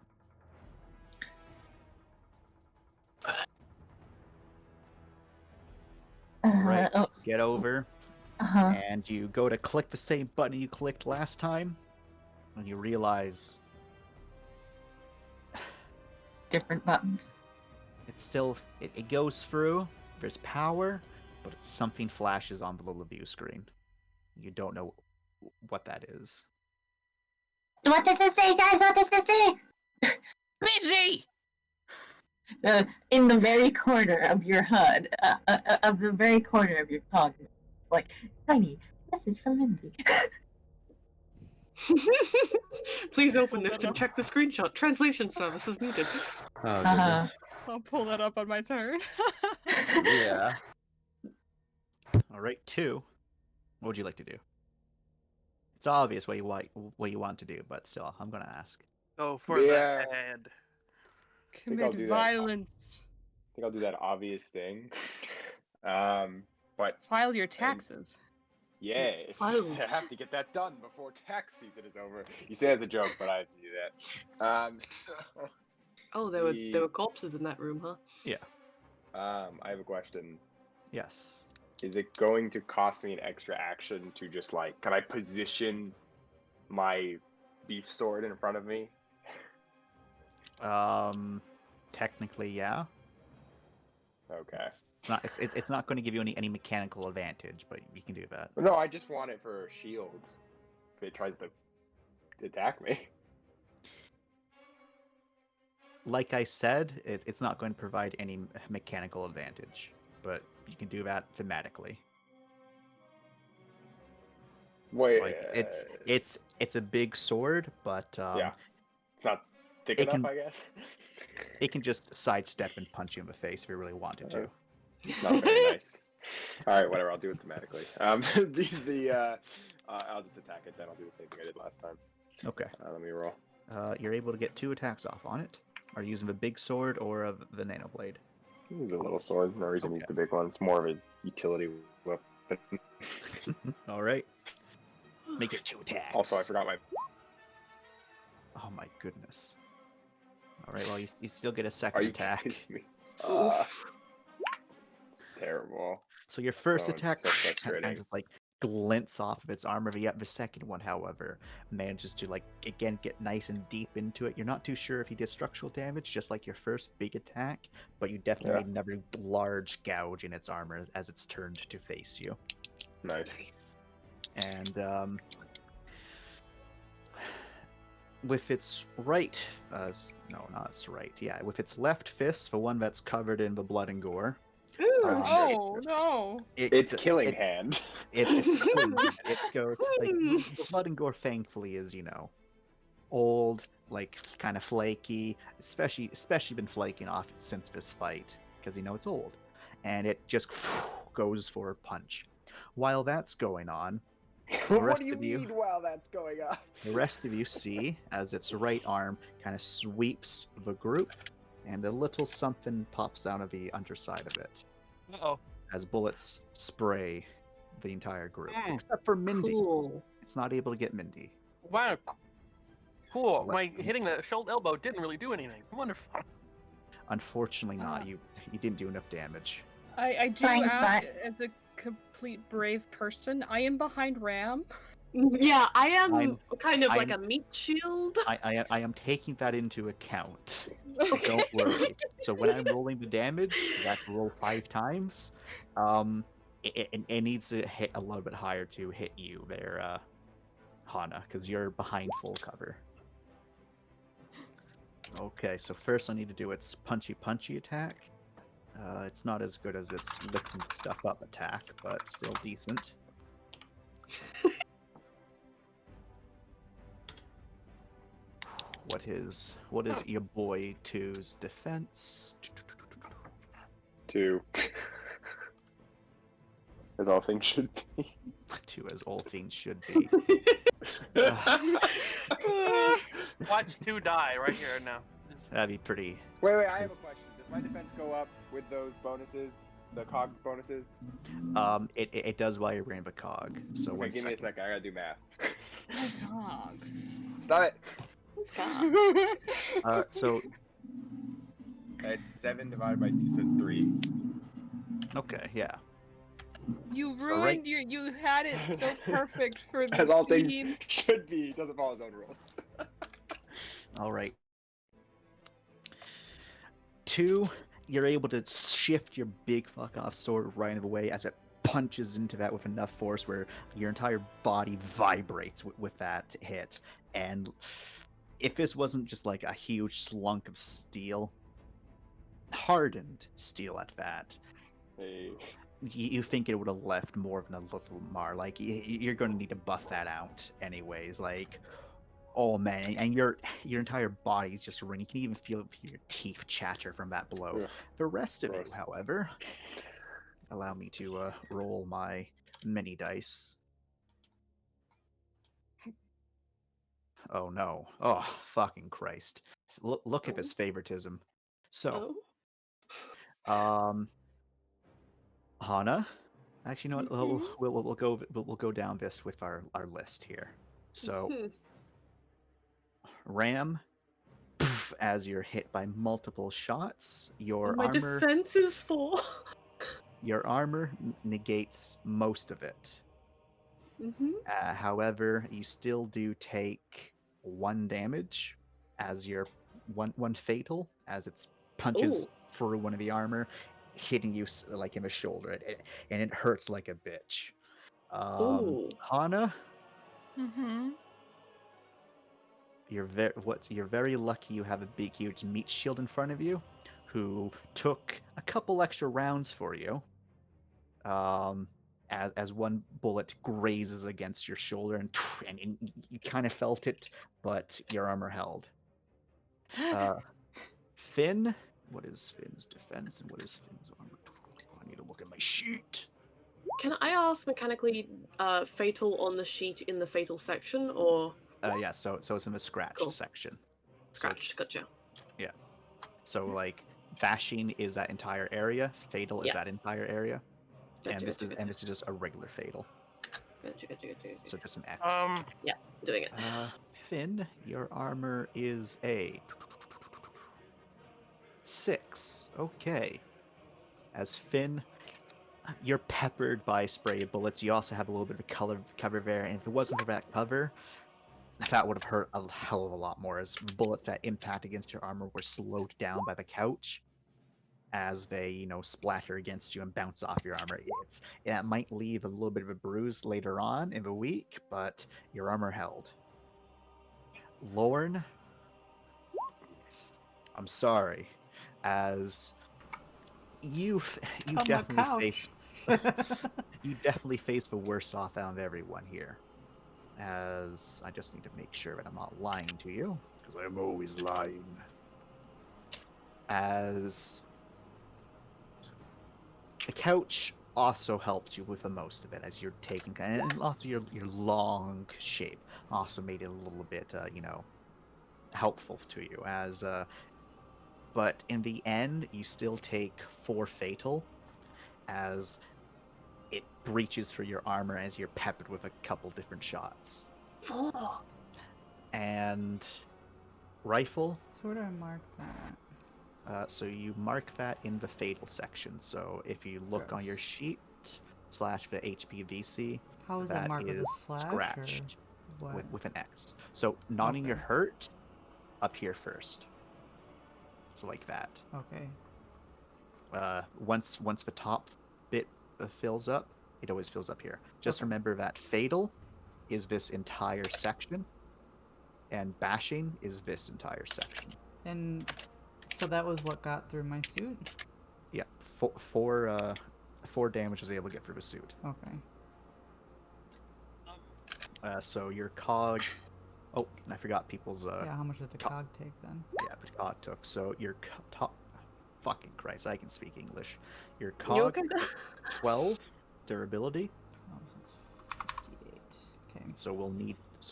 Speaker 5: Right. Get over,
Speaker 7: Uh-huh.
Speaker 5: and you go to click the same button you clicked last time, and you realize
Speaker 7: Different buttons.
Speaker 5: it's still it goes through. There's power, but something flashes on the little view screen. You don't know what that is.
Speaker 7: What does it say, guys? What does it say?
Speaker 1: Busy!
Speaker 7: In the very corner of your HUD, of the very corner of your cognitive, it's like tiny message from Mindy.
Speaker 3: Please open this and check the screenshot. Translation service is needed.
Speaker 4: Oh,
Speaker 7: Uh-huh.
Speaker 4: goodness.
Speaker 1: I'll pull that up on my turn.
Speaker 4: Yeah.
Speaker 5: All right, 2. What would you like to do? It's obvious what you want to do, but still, I'm gonna ask.
Speaker 2: Go for
Speaker 8: Yeah.
Speaker 2: the head.
Speaker 8: think I'll
Speaker 1: Commit
Speaker 8: do that.
Speaker 1: violence.
Speaker 8: I think I'll do that obvious thing. But
Speaker 1: File your taxes.
Speaker 8: yeah,
Speaker 3: File.
Speaker 8: I have to get that done before tax season is over. You say it as a joke, but I have to do that. So,
Speaker 3: Oh, there were corpses in that room, huh?
Speaker 8: I have a question.
Speaker 5: Yes.
Speaker 8: Is it going to cost me an extra action to just like, can I position my beef sword in front of me?
Speaker 5: Technically, yeah.
Speaker 8: Okay.
Speaker 5: It's not going to give you any mechanical advantage, but you can do that.
Speaker 8: No, I just want it for a shield. If it tries to attack me.
Speaker 5: Like I said, it's not going to provide any mechanical advantage, but you can do that thematically.
Speaker 8: Wait,
Speaker 5: Like it's a big sword, but
Speaker 8: yeah, it's not thick
Speaker 5: it
Speaker 8: enough,
Speaker 5: can-
Speaker 8: I guess.
Speaker 5: it can just sidestep and punch you in the face if you really wanted to.
Speaker 8: Not very nice. All right, whatever. I'll do it thematically. I'll just attack it. Then I'll do the same thing I did last time.
Speaker 5: Okay.
Speaker 8: Let me roll.
Speaker 5: You're able to get 2 attacks off on it. Are you using the big sword or the nano blade?
Speaker 8: Use a little sword. No reason to use
Speaker 5: Okay.
Speaker 8: the big one. It's more of a utility weapon.
Speaker 5: All right. Make it 2 attacks.
Speaker 8: Also, I forgot my.
Speaker 5: Oh my goodness. All right. Well, you still get a
Speaker 8: Are
Speaker 5: second
Speaker 8: you
Speaker 5: attack.
Speaker 8: kidding me?
Speaker 3: Oof.
Speaker 8: It's terrible.
Speaker 5: So your first
Speaker 8: So
Speaker 5: attack
Speaker 8: frustrating.
Speaker 5: kind of just like glints off of its armor. Yet the second one, however, manages to like again get nice and deep into it. You're not too sure if you did structural damage, just like your first big attack, but you definitely made another large gouge in its armor as it's turned to face you.
Speaker 8: Nice.
Speaker 5: And with its right, no, not its right, yeah, with its left fist, the one that's covered in the blood and gore.
Speaker 1: Oh no!
Speaker 8: It's killing hand.
Speaker 5: It's killing hand. It goes like the blood and gore. Thankfully, is old, like kind of flaky. Especially been flaking off since this fight because it's old, and it just goes for a punch. While that's going on,
Speaker 8: What
Speaker 5: rest
Speaker 8: do you
Speaker 5: of you-
Speaker 8: mean while that's going on?
Speaker 5: the rest of you see as its right arm kind of sweeps the group, and a little something pops out of the underside of it
Speaker 2: Oh,
Speaker 5: as bullets spray the entire group,
Speaker 2: Mm.
Speaker 5: except for Mindy.
Speaker 3: Cool.
Speaker 5: It's not able to get Mindy.
Speaker 2: wow. Cool.
Speaker 5: So let-
Speaker 2: My hitting the shoulder elbow didn't really do anything. Wonderful.
Speaker 5: Unfortunately, not. You didn't do enough damage.
Speaker 1: I do
Speaker 7: Thanks,
Speaker 1: ask as a complete brave person. I am behind Ram.
Speaker 3: Yeah, I am
Speaker 5: I'm-
Speaker 3: kind of like a
Speaker 5: I'm-
Speaker 3: meat shield.
Speaker 5: I am taking that into account. Don't worry. So when I'm rolling the damage, I have to roll 5 times. It needs to hit a little bit higher to hit you there, Hana, because you're behind full cover. Okay, so first I need to do its punchy attack. It's not as good as its lifting stuff up attack, but still decent. What is your boy 2's defense?
Speaker 8: 2. As all things should be.
Speaker 5: 2 as all things should be.
Speaker 2: Watch 2 die right here and now. Just-
Speaker 5: That'd be pretty.
Speaker 8: Wait, I have a question. Does my defense go up with those bonuses? The cog bonuses?
Speaker 5: It does while you're wearing the cog. So
Speaker 8: Okay,
Speaker 5: one
Speaker 8: give me a
Speaker 5: second.
Speaker 8: second. I gotta do math.
Speaker 1: Nice dog.
Speaker 8: Stop it!
Speaker 3: It's gone.
Speaker 5: So
Speaker 8: It's 7 divided by 2, so it's 3.
Speaker 5: okay, yeah.
Speaker 1: You
Speaker 5: So
Speaker 1: ruined
Speaker 5: right-
Speaker 1: you had it so perfect for the
Speaker 8: As all
Speaker 1: feed.
Speaker 8: things should be. He doesn't follow his own rules.
Speaker 5: All right. 2, you're able to shift your big fuck off sword right out of the way as it punches into that with enough force where your entire body vibrates with that hit. And if this wasn't just like a huge slunk of steel, hardened steel at that,
Speaker 8: Hey.
Speaker 5: you think it would have left more of a little mar. Like you're going to need to buff that out anyways. Like, oh man, and your entire body is just ringing. You can even feel your teeth chatter from that blow.
Speaker 8: Ugh,
Speaker 5: The rest of you,
Speaker 8: gross.
Speaker 5: however, allow me to roll my mini dice. Oh no! Oh fucking Christ! Look at this favoritism. So,
Speaker 3: Oh.
Speaker 5: Hana. Actually, you know what? We'll go down this with our list here. So,
Speaker 3: Hmm.
Speaker 5: Ram, poof, as you're hit by multiple shots, your
Speaker 3: My
Speaker 5: armor
Speaker 3: defense is full.
Speaker 5: negates most of it.
Speaker 3: Mm-hmm.
Speaker 5: However, you still do take 1 damage as your one fatal as it punches
Speaker 3: Ooh.
Speaker 5: through one of the armor, hitting you like in the shoulder, and it hurts like a bitch.
Speaker 3: Ooh.
Speaker 5: Hana,
Speaker 1: Mm-hmm.
Speaker 5: you're very lucky you have a big huge meat shield in front of you, who took a couple extra rounds for you. As one bullet grazes against your shoulder and you kind of felt it, but your armor held. Finn, what is Finn's defense and what is Finn's armor? I need to look at my sheet.
Speaker 3: Can I ask mechanically, fatal on the sheet in the fatal section or
Speaker 5: Yeah, so it's in the scratch
Speaker 3: Cool.
Speaker 5: section.
Speaker 3: scratch? Gotcha.
Speaker 5: So like bashing is that entire area, fatal is
Speaker 3: Yeah.
Speaker 5: that entire area,
Speaker 3: Gotcha,
Speaker 5: and this
Speaker 3: gotcha,
Speaker 5: is just a regular fatal.
Speaker 3: Gotcha.
Speaker 5: So just an X.
Speaker 3: Doing it.
Speaker 5: Finn, your armor is a 6. Okay. As Finn, you're peppered by spray bullets. You also have a little bit of cover there, and if it wasn't for that cover, that would have hurt a hell of a lot more, as bullets that impact against your armor were slowed down by the couch as they, splatter against you and bounce off your armor. It might leave a little bit of a bruise later on in the week, but your armor held. Lorne, I'm sorry, as you
Speaker 6: On my
Speaker 5: definitely
Speaker 6: couch.
Speaker 5: you definitely face the worst off out of everyone here. As I just need to make sure that I'm not lying to you, because I'm always lying. As the couch also helps you with the most of it, as you're taking, and also your long shape also made it a little bit, helpful to you. As but in the end, you still take 4 fatal, as it breaches for your armor as you're peppered with a couple different shots.
Speaker 3: 4.
Speaker 5: And rifle,
Speaker 6: So where do I mark that?
Speaker 5: so you mark that in the fatal section. So if you look on your
Speaker 6: Yes.
Speaker 5: sheet, the HPVC.
Speaker 6: How is that
Speaker 5: That
Speaker 6: marked with a
Speaker 5: is
Speaker 6: slash
Speaker 5: scratched
Speaker 6: or what?
Speaker 5: with an X. So not in your
Speaker 6: Okay.
Speaker 5: hurt, up here first. So like that.
Speaker 6: Okay.
Speaker 5: Once the top bit fills up, it always fills up here. Just
Speaker 6: Okay.
Speaker 5: remember that fatal is this entire section, and bashing is this entire section.
Speaker 6: And so that was what got through my suit?
Speaker 5: Yeah, four damage was able to get through the suit.
Speaker 6: Okay.
Speaker 5: So your cog. Oh, I forgot people's.
Speaker 6: Yeah, how much did the
Speaker 5: co-
Speaker 6: cog take then?
Speaker 5: Yeah, the cog took. So your top. Fucking Christ, I can speak English. Your
Speaker 3: You
Speaker 5: cog
Speaker 3: okay?
Speaker 5: 12 durability.
Speaker 6: Oh, so it's 58. Okay.
Speaker 5: So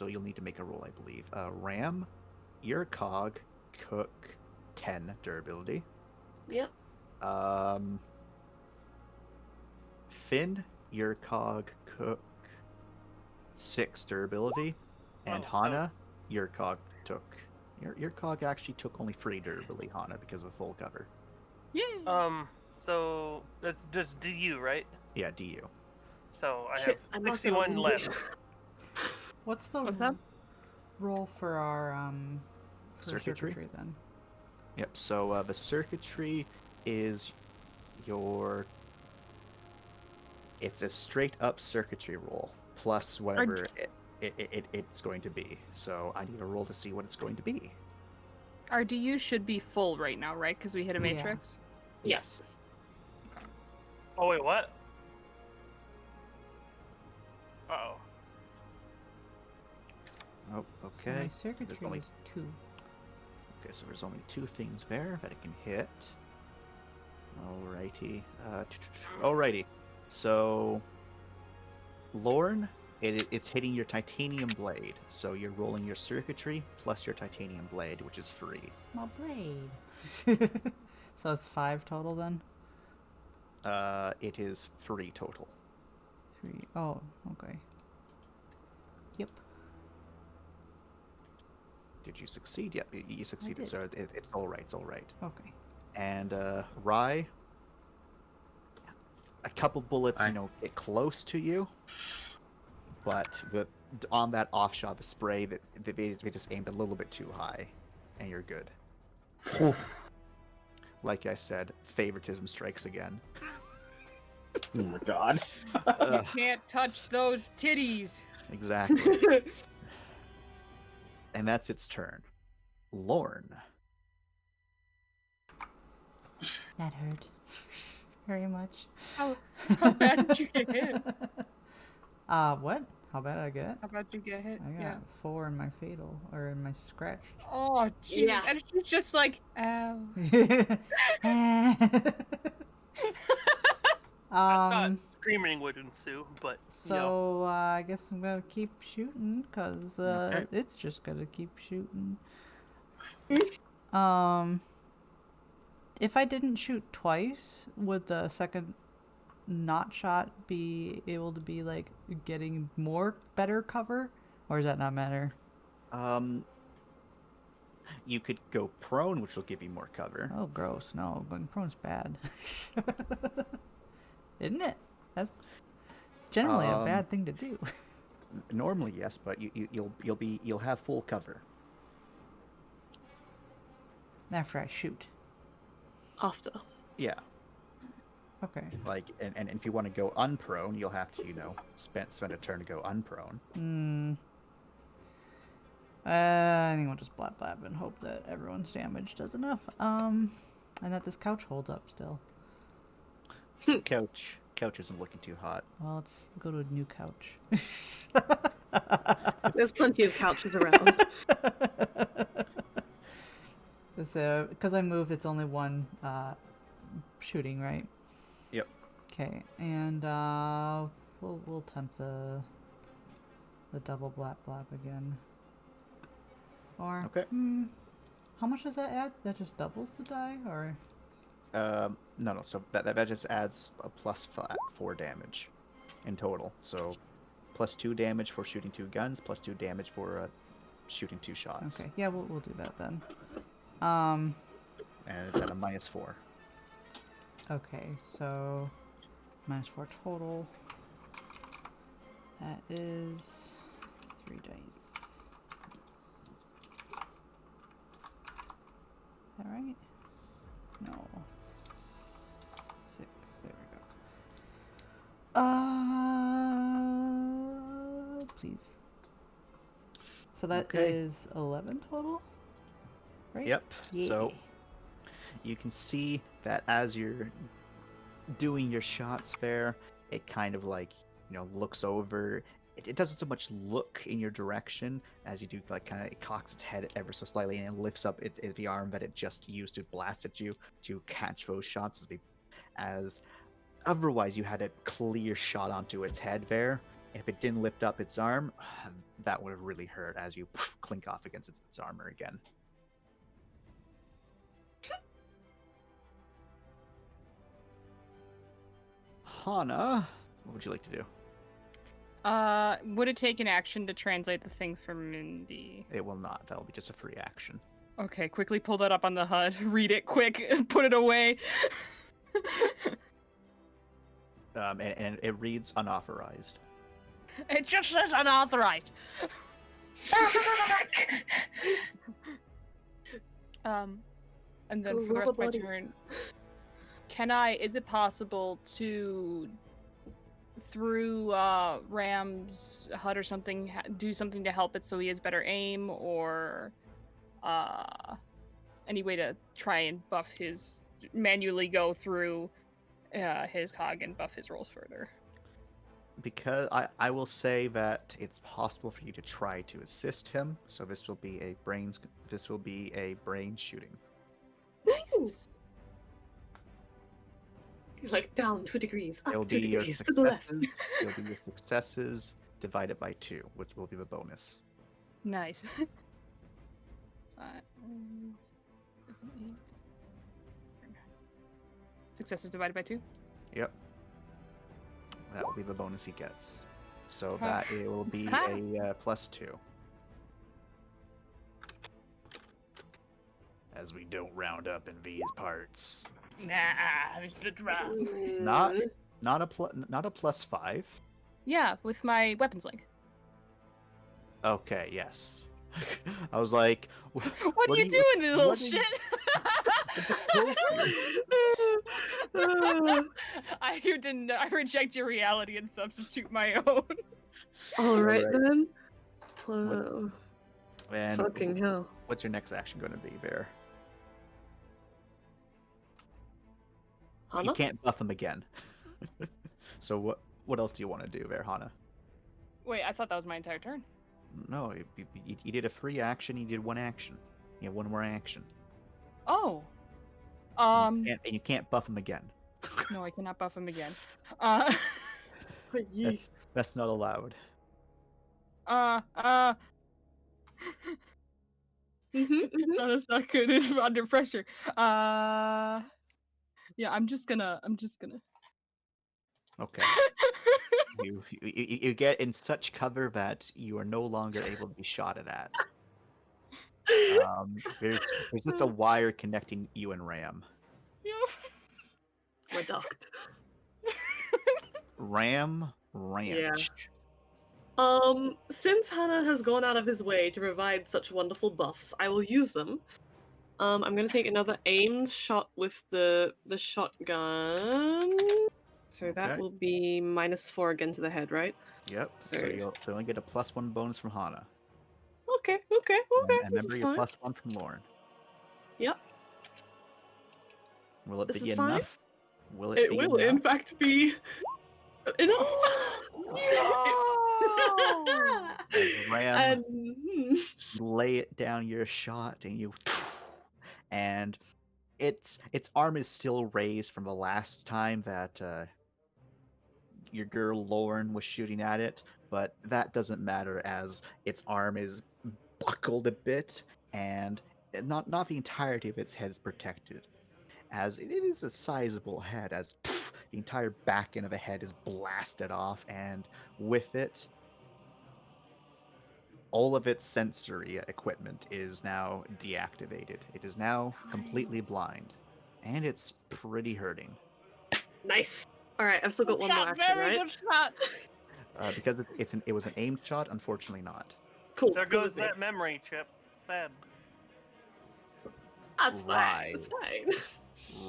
Speaker 5: you'll need to make a roll, I believe. Ram, your cog cook 10 durability.
Speaker 3: Yep.
Speaker 5: Finn, your cog cook 6 durability, and
Speaker 2: Oh, so-
Speaker 5: Hana, your cog took. Your cog actually took only 3 durability, Hana, because of full cover.
Speaker 1: Yay!
Speaker 2: So that's just DU, right?
Speaker 5: Yeah, DU.
Speaker 2: So I
Speaker 3: Shit,
Speaker 2: have
Speaker 3: I marked it on
Speaker 2: 61 left.
Speaker 3: Ninjas.
Speaker 6: What's the
Speaker 1: What's that?
Speaker 6: roll for our for
Speaker 5: Circuitry?
Speaker 6: then?
Speaker 5: Yep. So the circuitry is your. It's a straight up circuitry roll plus whatever it's going to be. So I need a roll to see what it's going to be.
Speaker 1: Our DU should be full right now, right? Because we hit a
Speaker 6: Yeah.
Speaker 1: matrix.
Speaker 5: Yes.
Speaker 2: Oh wait, what? Uh-oh.
Speaker 5: Oh,
Speaker 6: So
Speaker 5: okay.
Speaker 6: my circuitry
Speaker 5: only-
Speaker 6: is 2.
Speaker 5: Okay, so there's only 2 things there that it can hit. Alrighty. Alrighty. So, Lorne, it's hitting your titanium blade. So you're rolling your circuitry plus your titanium blade, which is free.
Speaker 6: My blade. So it's 5 total then?
Speaker 5: It is 3 total.
Speaker 6: 3. Oh, okay. Yep.
Speaker 5: Did you succeed? Yep, you succeeded.
Speaker 6: did.
Speaker 5: So it's all right. It's all right.
Speaker 6: Okay.
Speaker 5: And Rye, a couple bullets,
Speaker 4: Aye.
Speaker 5: get close to you, but on that off shot, the spray they just aimed a little bit too high, and you're good. Like I said, favoritism strikes again.
Speaker 4: Oh my god.
Speaker 1: You can't touch those titties.
Speaker 5: Exactly. And that's its turn. Lorne.
Speaker 6: That hurt. Very much.
Speaker 1: How bad did you get hit?
Speaker 6: What? How bad I get?
Speaker 1: How bad did you get hit?
Speaker 6: I got
Speaker 1: Yeah.
Speaker 6: 4 in my fatal, or in my scratched.
Speaker 1: Oh, Jesus.
Speaker 3: Yeah.
Speaker 1: And she's just like, ow.
Speaker 2: Thought screaming would ensue, but
Speaker 6: So I guess I'm gonna keep shooting, cause
Speaker 5: Okay.
Speaker 6: it's just gonna keep shooting. If I didn't shoot twice, would the second not shot be able to be like getting better cover, or does that not matter?
Speaker 5: You could go prone, which will give you more cover.
Speaker 6: Oh, gross! No, going prone's bad, isn't it? That's generally a bad thing to do.
Speaker 5: Normally, yes, but you'll have full cover.
Speaker 6: After I shoot.
Speaker 3: After.
Speaker 5: Yeah,
Speaker 6: Okay.
Speaker 5: like and if you want to go unprone, you'll have to spend a turn to go unprone.
Speaker 6: I think we'll just blab blab and hope that everyone's damage does enough. And that this couch holds up still.
Speaker 5: Couch isn't looking too hot.
Speaker 6: Well, let's go to a new couch.
Speaker 3: There's plenty of couches around.
Speaker 6: So, because I moved, it's only one shooting, right?
Speaker 5: Yep.
Speaker 6: Okay, and we'll attempt the double blap blap again. Or
Speaker 5: Okay.
Speaker 6: How much does that add? That just doubles the die, or?
Speaker 5: No. So that just adds a plus 4 damage in total. So plus 2 damage for shooting 2 guns, plus 2 damage for shooting 2 shots.
Speaker 6: Okay, yeah, we'll do that then.
Speaker 5: And it's at a -4.
Speaker 6: Okay, so -4 total. is 3 dice. Is that right? No. 6. There we go. Please. So that is
Speaker 5: Okay.
Speaker 6: 11 total? Right?
Speaker 5: Yep. So
Speaker 6: Yay.
Speaker 5: you can see that as you're doing your shots there, it kind of like, looks over. It doesn't so much look in your direction as you do, like, kind of, it cocks its head ever so slightly and it lifts up the arm that it just used to blast at you to catch those shots, as otherwise you had a clear shot onto its head there. If it didn't lift up its arm, that would have really hurt as you clink off against its armor again. Hana, what would you like to do?
Speaker 1: Would it take an action to translate the thing for Mindy?
Speaker 5: It will not. That will be just a free action.
Speaker 1: Okay, quickly pull that up on the HUD. Read it quick and put it away.
Speaker 5: And it reads unauthorized.
Speaker 1: It just says unauthorized. And then
Speaker 3: Go
Speaker 1: for the rest of my
Speaker 3: rubber body.
Speaker 1: turn, is it possible to, through Ram's HUD or something, do something to help it so he has better aim, or any way to try and manually go through his cog and buff his rolls further?
Speaker 5: Because I will say that it's possible for you to try to assist him. So this will be a brain shooting.
Speaker 3: Nice. Like down 2 degrees, up
Speaker 5: It'll
Speaker 3: 2
Speaker 5: be your
Speaker 3: degrees to the left.
Speaker 5: successes. It'll be your successes divided by 2, which will be the bonus.
Speaker 1: Nice. Successes divided by 2?
Speaker 5: Yep. That will be the bonus he gets. So that it will be a +2. As we don't round up in these parts.
Speaker 1: Nah, it's the drop.
Speaker 5: Not a +5.
Speaker 1: Yeah, with my weapons link.
Speaker 5: Okay, yes. I was like,
Speaker 1: What are you doing, you little shit? I reject your reality and substitute my own.
Speaker 3: Alright
Speaker 5: Alright.
Speaker 3: then.
Speaker 5: And
Speaker 3: Fucking hell.
Speaker 5: what's your next action going to be, Bear? You
Speaker 3: Hana?
Speaker 5: can't buff him again. So what else do you want to do, Bear, Hana?
Speaker 1: Wait, I thought that was my entire turn.
Speaker 5: No, you did a free action. You did 1 action. You have 1 more action.
Speaker 1: Oh.
Speaker 5: And you can't buff him again.
Speaker 1: No, I cannot buff him again.
Speaker 5: That's not allowed.
Speaker 1: That's not good if under pressure. Yeah, I'm just gonna.
Speaker 5: Okay. You get in such cover that you are no longer able to be shotted at. There's just a wire connecting you and Ram.
Speaker 3: My duct.
Speaker 5: Ram Ranch.
Speaker 3: Since Hana has gone out of his way to provide such wonderful buffs, I will use them. I'm gonna take another aimed shot with the shotgun. So that
Speaker 5: Okay.
Speaker 3: will be -4 again to the head, right?
Speaker 5: Yep. So
Speaker 3: So-
Speaker 5: you'll only get a +1 bonus from Hana.
Speaker 3: Okay.
Speaker 5: And
Speaker 3: This
Speaker 5: remember
Speaker 3: is
Speaker 5: your
Speaker 3: fine.
Speaker 5: +1 from Lauren.
Speaker 3: Yep.
Speaker 5: Will it
Speaker 3: This
Speaker 5: be
Speaker 3: is fine.
Speaker 5: enough? Will
Speaker 3: It
Speaker 5: be
Speaker 3: will, in
Speaker 5: enough?
Speaker 3: fact, be enough.
Speaker 5: As Ram
Speaker 3: And
Speaker 5: you lay it down your shot and its arm is still raised from the last time that your girl Lauren was shooting at it, but that doesn't matter as its arm is buckled a bit and not the entirety of its head is protected, as it is a sizable head, as the entire back end of the head is blasted off, and with it all of its sensory equipment is now deactivated. It is now completely blind, and it's pretty hurting.
Speaker 3: nice. All right, I've still got one more action,
Speaker 1: Very
Speaker 3: right?
Speaker 1: good shot.
Speaker 5: Because it was an aimed shot, unfortunately not.
Speaker 3: Cool.
Speaker 2: There
Speaker 3: good
Speaker 2: goes
Speaker 3: with me.
Speaker 2: that memory chip. Sad.
Speaker 3: That's fine.
Speaker 5: Right.
Speaker 3: That's fine.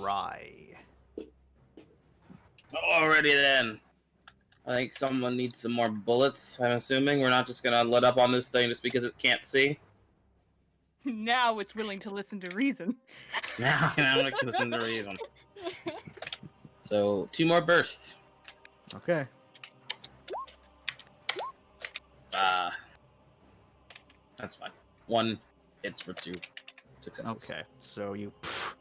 Speaker 5: Right.
Speaker 4: Alrighty then. I think someone needs some more bullets. I'm assuming we're not just gonna let up on this thing just because it can't see.
Speaker 1: Now it's willing to listen to reason.
Speaker 4: Now I'm gonna listen to reason. So 2 more bursts.
Speaker 5: Okay.
Speaker 4: That's fine. 1 hits for 2 successes.
Speaker 5: Okay. So you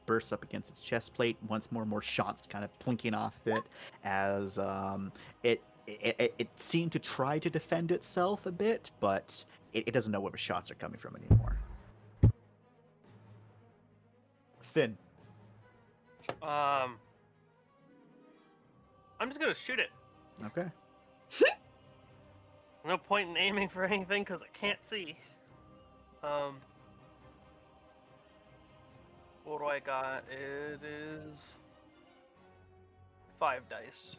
Speaker 5: burst up against its chest plate. Once more shots kind of plinking off it as it seemed to try to defend itself a bit, but it doesn't know where the shots are coming from anymore. Finn.
Speaker 2: I'm just gonna shoot it.
Speaker 5: Okay.
Speaker 2: No point in aiming for anything because I can't see. What do I got? It is 5 dice.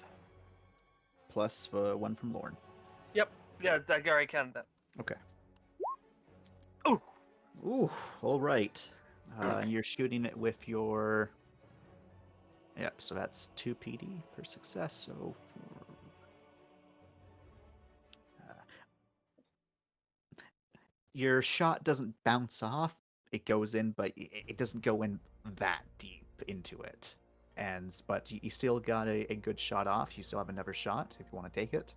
Speaker 5: Plus 1 from Lorne.
Speaker 2: Yep. Yeah, I already counted that.
Speaker 5: Okay.
Speaker 2: Ooh.
Speaker 5: Ooh. All right. And you're shooting it with your. Yep. So that's 2 PD per success. So. Your shot doesn't bounce off. It goes in, but it doesn't go in that deep into it. But you still got a good shot off. You still have another shot if you want to take it.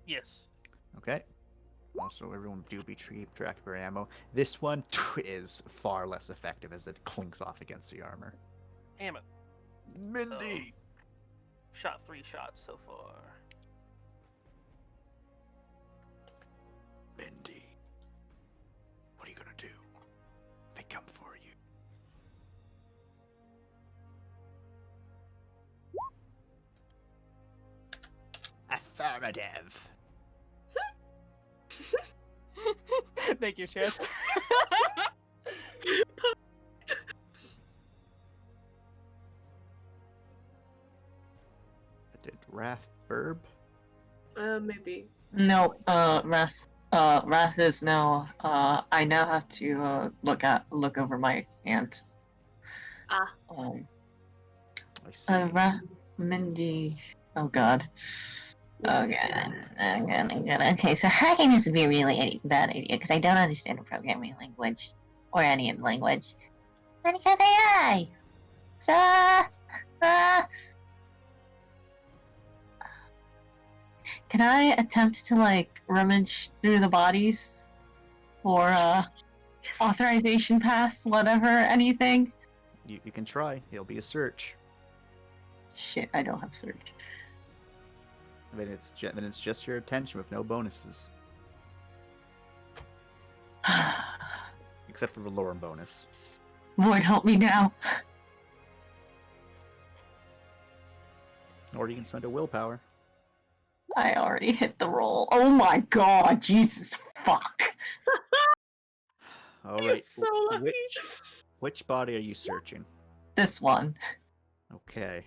Speaker 2: Yes.
Speaker 5: Okay. Also, everyone do be tracked for ammo. This one is far less effective as it clinks off against the armor.
Speaker 2: Damn it.
Speaker 5: Mindy!
Speaker 2: Shot 3 shots so far.
Speaker 5: Mindy. What are you gonna do? They come for you. Affirmative.
Speaker 1: Thank you, Chance.
Speaker 5: Did Wrath Burb?
Speaker 3: Maybe.
Speaker 7: No, Wrath is now. I now have to look over my hand.
Speaker 3: Ah.
Speaker 5: I see.
Speaker 7: Wrath, Mindy. Oh God. Okay. Okay, so hacking is a really bad idea because I don't understand the programming language or any language. And because AI. So. Can I attempt to like rummage through the bodies for
Speaker 3: Yes.
Speaker 7: authorization pass, whatever, anything?
Speaker 5: You can try. It'll be a search.
Speaker 7: Shit, I don't have search.
Speaker 5: Then it's just your attention with no bonuses, except for the Lorne bonus.
Speaker 7: Lord, help me now.
Speaker 5: Or you can spend a willpower.
Speaker 7: I already hit the roll. Oh my God, Jesus fuck.
Speaker 5: All
Speaker 3: You're
Speaker 5: right.
Speaker 3: so lucky.
Speaker 5: Which body are you searching?
Speaker 7: This one.
Speaker 5: Okay.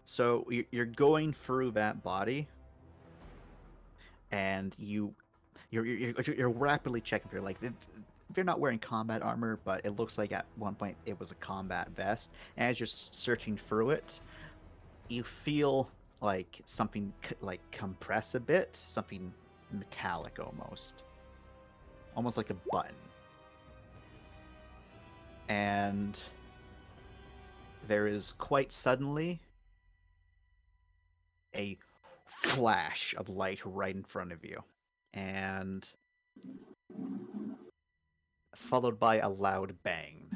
Speaker 5: So you're going through that body, and you're rapidly checking through. Like they're not wearing combat armor, but it looks like at one point it was a combat vest. And as you're searching through it, you feel like something like compress a bit, something metallic almost like a button. And there is quite suddenly a flash of light right in front of you, and followed by a loud bang.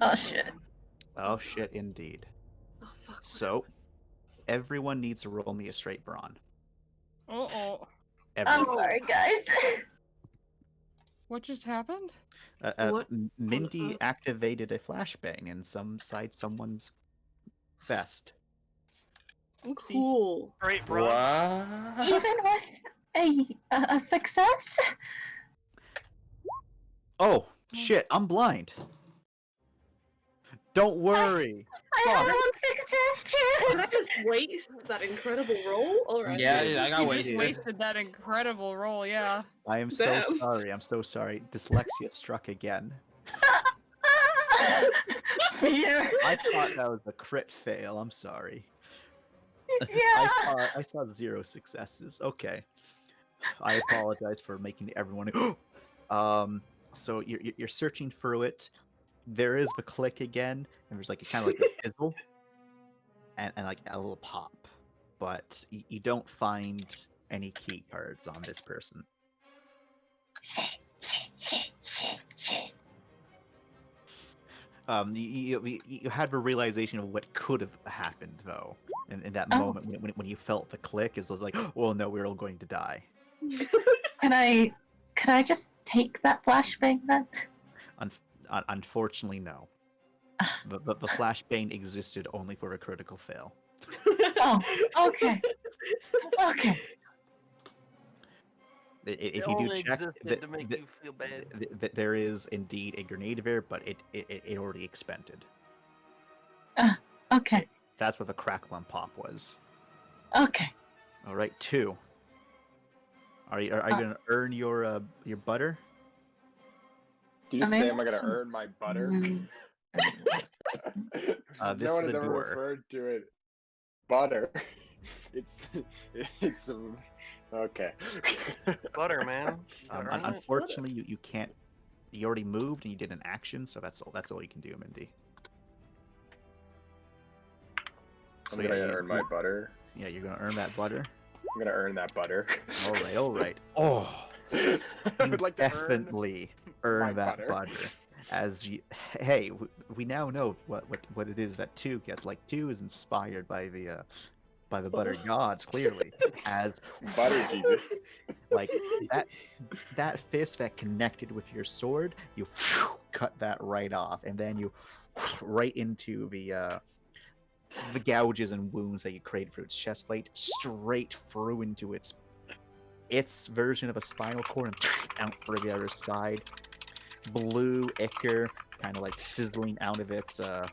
Speaker 7: Oh shit.
Speaker 5: Oh shit, indeed.
Speaker 3: Oh fuck.
Speaker 5: So, everyone needs to roll me a straight brawn.
Speaker 1: Uh-oh.
Speaker 7: I'm
Speaker 5: Everyone.
Speaker 7: sorry, guys.
Speaker 1: What just happened?
Speaker 3: What
Speaker 5: Mindy
Speaker 3: on-
Speaker 5: activated a flashbang inside someone's vest.
Speaker 1: Oopsie.
Speaker 3: Cool.
Speaker 2: Great, bro.
Speaker 4: What?
Speaker 7: Even with a success?
Speaker 5: Oh shit! I'm blind. Don't worry.
Speaker 7: I had
Speaker 5: Fuck.
Speaker 7: one success
Speaker 3: Did I
Speaker 7: chance.
Speaker 3: just waste that incredible roll? Alright.
Speaker 4: Yeah, I got
Speaker 1: You
Speaker 4: wasted.
Speaker 1: just wasted that incredible roll, yeah.
Speaker 5: I am so
Speaker 3: Damn.
Speaker 5: sorry. I'm so sorry. Dyslexia struck again.
Speaker 7: Fear.
Speaker 5: I thought that was a crit fail. I'm sorry.
Speaker 7: Yeah.
Speaker 5: I saw 0 successes. Okay. I apologize for making everyone. So you're searching through it. There is the click again, and there's like a kind of like a fizzle, and like a little pop, but you don't find any key cards on this person.
Speaker 7: Shit.
Speaker 5: You had the realization of what could have happened though, in that
Speaker 7: Oh.
Speaker 5: moment when you felt the click, is like, well, no, we're all going to die.
Speaker 7: Could I just take that flashbang then?
Speaker 5: Unfortunately, no. But the flashbang existed only for a critical fail.
Speaker 7: Oh, okay. Okay.
Speaker 5: If
Speaker 2: It
Speaker 5: you
Speaker 2: only
Speaker 5: do check,
Speaker 2: existed to make you feel bad.
Speaker 5: there is indeed a grenade there, but it already expended.
Speaker 7: Okay.
Speaker 5: That's what the crackle and pop was.
Speaker 7: Okay.
Speaker 5: All right, 2. Are you gonna earn your butter?
Speaker 8: Did you
Speaker 7: I'm
Speaker 8: say,
Speaker 7: able
Speaker 8: am I gonna
Speaker 7: to-
Speaker 8: earn my butter?
Speaker 7: Mm.
Speaker 5: This
Speaker 8: No one
Speaker 5: is
Speaker 8: has
Speaker 5: a
Speaker 8: ever
Speaker 5: door.
Speaker 8: referred to it butter. It's okay.
Speaker 2: Butter, man. Gotta earn it.
Speaker 5: Unfortunately, you can't. You already moved and you did an action, so that's all you can do, Mindy.
Speaker 8: I'm gonna earn my butter.
Speaker 5: Yeah, you're gonna earn that butter.
Speaker 8: I'm gonna earn that butter.
Speaker 5: All right. Oh,
Speaker 8: I
Speaker 5: you
Speaker 8: would like to
Speaker 5: definitely earn
Speaker 8: my
Speaker 5: that
Speaker 8: butter.
Speaker 5: butter. As you, hey, we now know what it is that 2 gets. Like 2 is inspired by the butter gods, clearly. As
Speaker 8: butter Jesus.
Speaker 5: like that fist that connected with your sword, you cut that right off, and then you right into the gouges and wounds that you created through its chest plate, straight through into its version of a spinal cord, and out for the other side. Blue ichor kind of like sizzling out of its the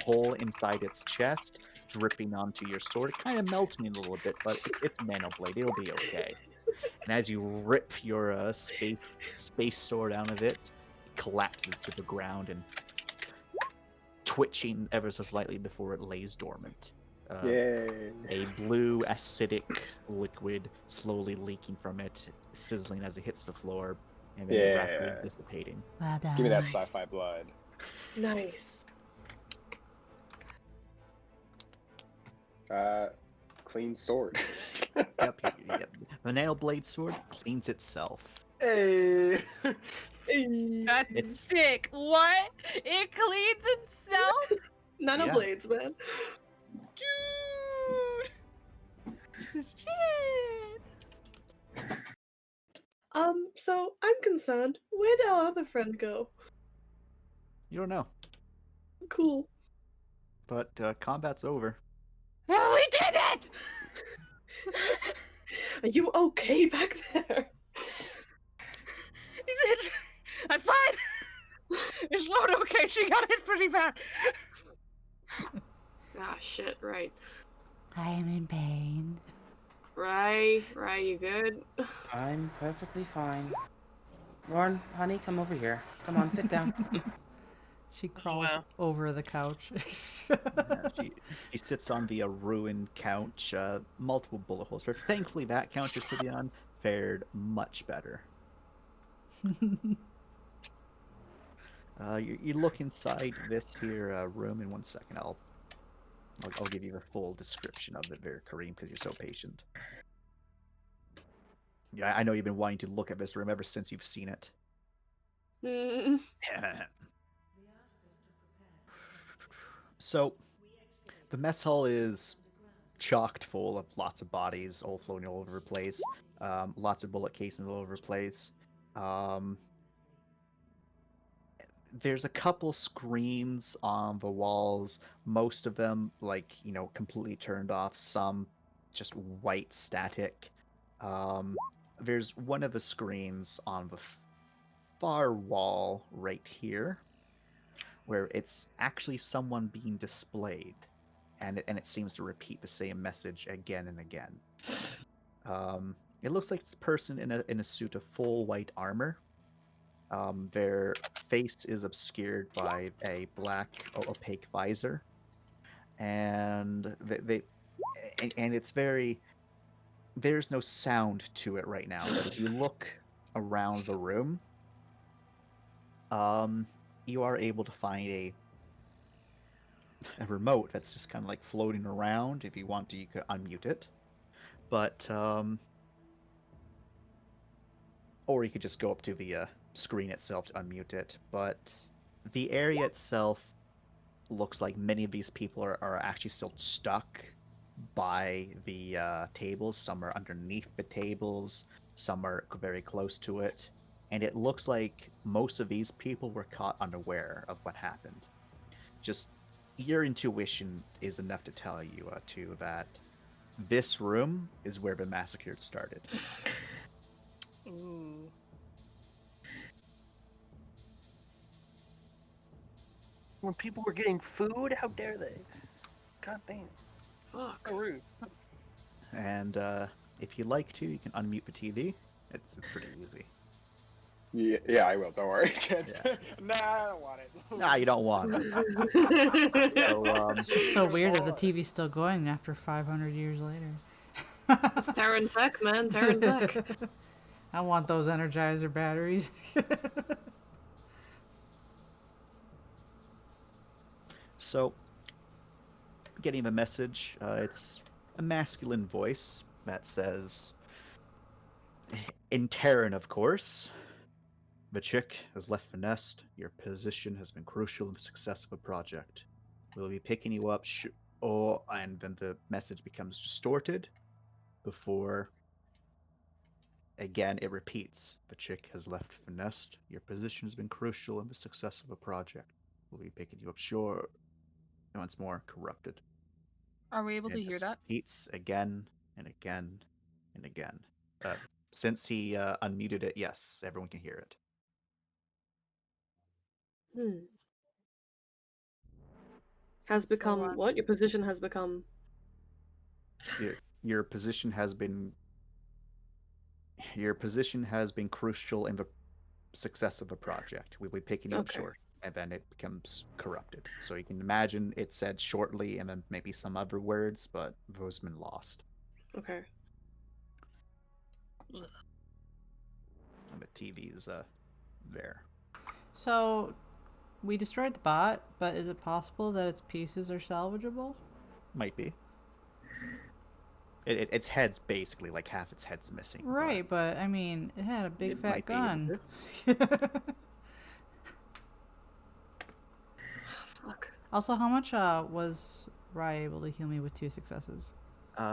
Speaker 5: hole inside its chest, dripping onto your sword, kind of melting a little bit, but it's Nanoblade, it'll be okay. And as you rip your space sword out of it, it collapses to the ground and twitching ever so slightly before it lays dormant.
Speaker 8: Yay.
Speaker 5: A blue acidic liquid slowly leaking from it, sizzling as it hits the floor, and then rapidly
Speaker 8: Yeah.
Speaker 5: dissipating.
Speaker 8: Give me that sci-fi blood.
Speaker 3: Nice.
Speaker 8: Clean sword.
Speaker 5: Yep. The Nanoblade sword cleans itself.
Speaker 8: Hey.
Speaker 1: That's
Speaker 5: It's-
Speaker 1: sick. What? It cleans itself?
Speaker 3: Nanoblades, man.
Speaker 1: Dude! Shit!
Speaker 3: So I'm concerned. Where'd our other friend go?
Speaker 5: You don't know,
Speaker 3: Cool.
Speaker 5: but combat's over.
Speaker 1: Oh, we did it!
Speaker 3: Are you okay back there?
Speaker 1: He said, I'm fine. Is Lord okay? She got hit pretty bad.
Speaker 3: Ah, shit, right.
Speaker 6: I am in pain.
Speaker 3: Right, you good?
Speaker 4: I'm perfectly fine. Lauren, honey, come over here. Come on, sit down.
Speaker 6: She crawls
Speaker 2: wow.
Speaker 6: over the couch.
Speaker 5: Yeah, she sits on the ruined couch, multiple bullet holes. But thankfully, that couch you're sitting on fared much better. You look inside this here room in 1 second. I'll give you the full description of it there, Kareem, because you're so patient. Yeah, I know you've been wanting to look at this room ever since you've seen it.
Speaker 3: Mm,
Speaker 5: So, the mess hall is chocked full of lots of bodies, all floating all over the place. Lots of bullet casings all over the place. There's a couple screens on the walls. Most of them, completely turned off. Some just white static. There's one of the screens on the far wall right here, where it's actually someone being displayed, and it seems to repeat the same message again and again. It looks like it's a person in a suit of full white armor. Their face is obscured by a black opaque visor, and it's very. There's no sound to it right now, but if you look around the room, you are able to find a remote that's just kind of like floating around. If you want to, you could unmute it, but or you could just go up to the screen itself to unmute it. But the area itself looks like many of these people are actually still stuck by the tables. Some are underneath the tables, some are very close to it, and it looks like most of these people were caught unaware of what happened. Just your intuition is enough to tell you too that this room is where the massacre started.
Speaker 1: Ooh.
Speaker 2: When people were getting food, how dare they? God damn.
Speaker 3: Fuck.
Speaker 2: So rude.
Speaker 5: And if you like to, you can unmute the TV. It's pretty easy.
Speaker 8: Yeah, I will. Don't worry.
Speaker 5: Yeah.
Speaker 8: Nah, I don't want it.
Speaker 5: Nah, you don't want it. So,
Speaker 6: It's just so weird that the TV's still going after 500 years later.
Speaker 3: It's Terran tech, man. Terran tech.
Speaker 6: I want those Energizer batteries.
Speaker 5: So, getting the message, it's a masculine voice that says, in Terran, of course, the chick has left the nest. Your position has been crucial in the success of a project. We'll be picking you up, and then the message becomes distorted before, again, it repeats. The chick has left the nest. Your position has been crucial in the success of a project. We'll be picking you up shore. And once more, corrupted.
Speaker 1: Are we able to
Speaker 5: And
Speaker 1: hear
Speaker 5: this
Speaker 1: that?
Speaker 5: repeats again and again and again. Since he unmuted it, yes, everyone can hear it.
Speaker 3: Has become what? Your position has become.
Speaker 5: Your position has been. Your position has been crucial in the success of a project. We'll be picking you up
Speaker 3: Okay.
Speaker 5: short, and then it becomes corrupted. So you can imagine it said shortly, and then maybe some other words, but those have been lost.
Speaker 3: Okay.
Speaker 5: And the TV is there.
Speaker 6: So, we destroyed the bot, but is it possible that its pieces are salvageable?
Speaker 5: Might be. Its head's basically like half its head's missing.
Speaker 6: Right, but I mean, it had a big
Speaker 5: it
Speaker 6: fat
Speaker 5: might be able
Speaker 6: gun.
Speaker 3: Fuck.
Speaker 6: Also, how much was Rye able to heal me with 2 successes?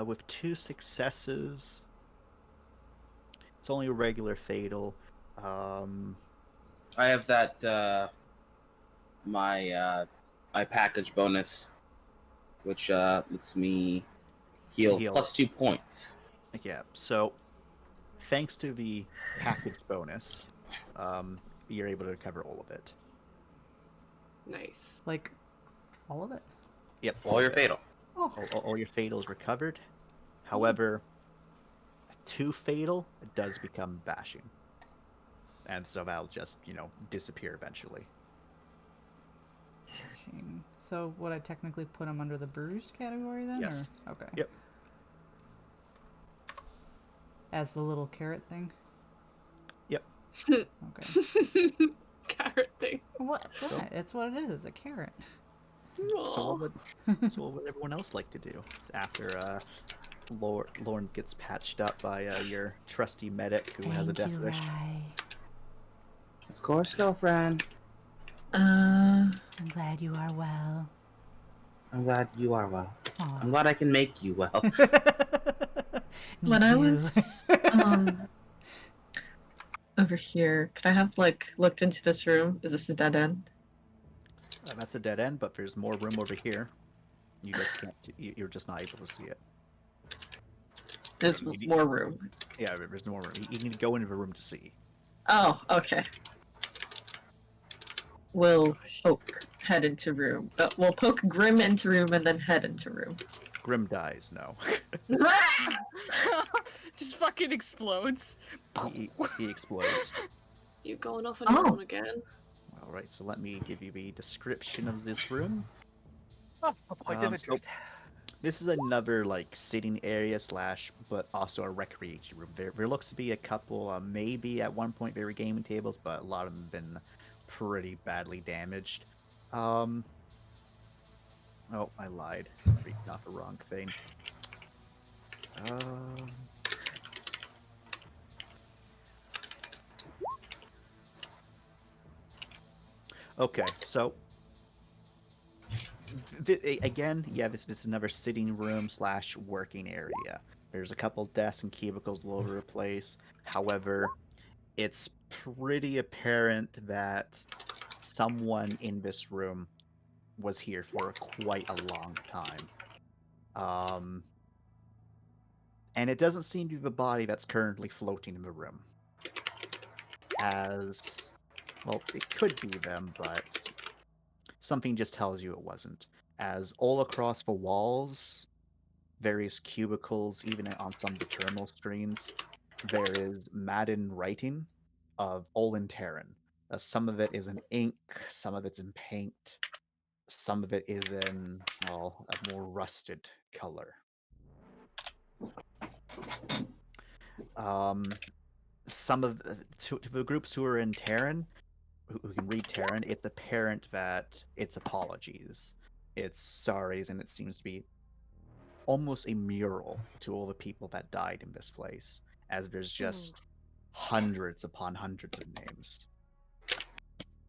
Speaker 5: With 2 successes, it's only a regular fatal.
Speaker 4: I have that my package bonus, which lets me heal plus 2 points.
Speaker 5: Yeah. So, thanks to the package bonus, you're able to recover all of it.
Speaker 3: Nice.
Speaker 6: Like, all of it?
Speaker 5: Yep.
Speaker 4: All your
Speaker 5: of it.
Speaker 4: fatal.
Speaker 6: Oh.
Speaker 5: All your fatals recovered. However, 2 fatal, it does become bashing. And so that'll just, disappear eventually.
Speaker 6: So would I technically put him under the bruised category then?
Speaker 5: Yes.
Speaker 6: Or? Okay.
Speaker 5: Yep.
Speaker 6: As the little carrot thing?
Speaker 5: Yep.
Speaker 6: Okay.
Speaker 3: Carrot thing.
Speaker 6: What?
Speaker 5: So-
Speaker 6: It's what it is. It's a carrot.
Speaker 5: So what would everyone else like to do after Lauren gets patched up by your trusty medic who has a death wish?
Speaker 4: Of course, girlfriend.
Speaker 6: I'm glad you are well.
Speaker 4: I'm glad you are well.
Speaker 6: Aw.
Speaker 4: I'm glad I can make you well.
Speaker 6: Me
Speaker 7: When I
Speaker 6: too.
Speaker 7: was over here, could I have looked into this room? Is this a dead end?
Speaker 5: That's a dead end, but there's more room over here. You just can't see, you're just not able to see it.
Speaker 7: There's
Speaker 5: You need-
Speaker 7: more room.
Speaker 5: Yeah, there's more room. You need to go into the room to see.
Speaker 7: Oh, okay. Will Oak head into room. We'll poke Grim into room and then head into room.
Speaker 5: Grim dies. No,
Speaker 1: Just fucking explodes.
Speaker 5: he explodes.
Speaker 3: You going off on your
Speaker 7: Oh.
Speaker 3: own again?
Speaker 5: All right, so let me give you a description of this room.
Speaker 2: Oh, a point of
Speaker 5: So
Speaker 2: interest.
Speaker 5: this is another like sitting area / but also a recreation room. There looks to be a couple, maybe at one point there were gaming tables, but a lot of them have been pretty badly damaged. Oh, I lied. Reading off the wrong thing. Okay, so again, yeah, this is another sitting room / working area. There's a couple desks and cubicles all over the place. However, it's pretty apparent that someone in this room was here for quite a long time. And it doesn't seem to be the body that's currently floating in the room. As well, it could be them, but something just tells you it wasn't. As all across the walls, various cubicles, even on some of the terminal screens, there is Madden writing of all in Terran. Some of it is in ink, some of it's in paint, some of it is in, well, a more rusted color. Some of to the groups who are in Terran, who can read Terran, it's apparent that it's apologies, it's sorries, and it seems to be almost a mural to all the people that died in this place, as there's just hundreds upon hundreds of names.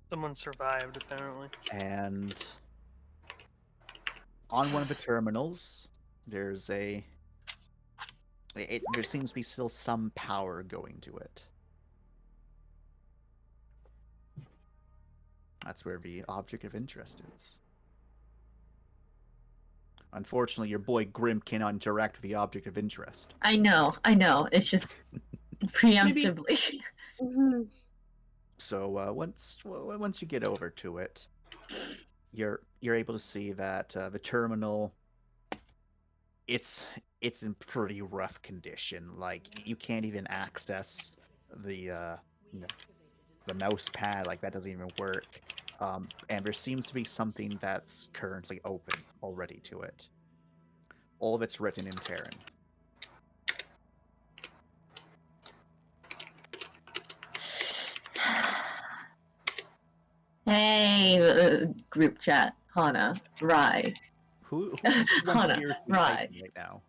Speaker 2: Someone survived, apparently.
Speaker 5: And on one of the terminals, there's there seems to be still some power going to it. That's where the object of interest is. Unfortunately, your boy Grim cannot interact with the object of interest.
Speaker 7: I know. It's just preemptively.
Speaker 5: So once you get over to it, you're able to see that the terminal, it's in pretty rough condition. Like, you can't even access the the mouse pad. Like, that doesn't even work. And there seems to be something that's currently open already to it. All of it's written in Terran.
Speaker 7: Hey, group chat. Hana, Rai.
Speaker 5: Who's the one
Speaker 7: Hana,
Speaker 5: fiercely
Speaker 7: Rai.
Speaker 5: typing right now?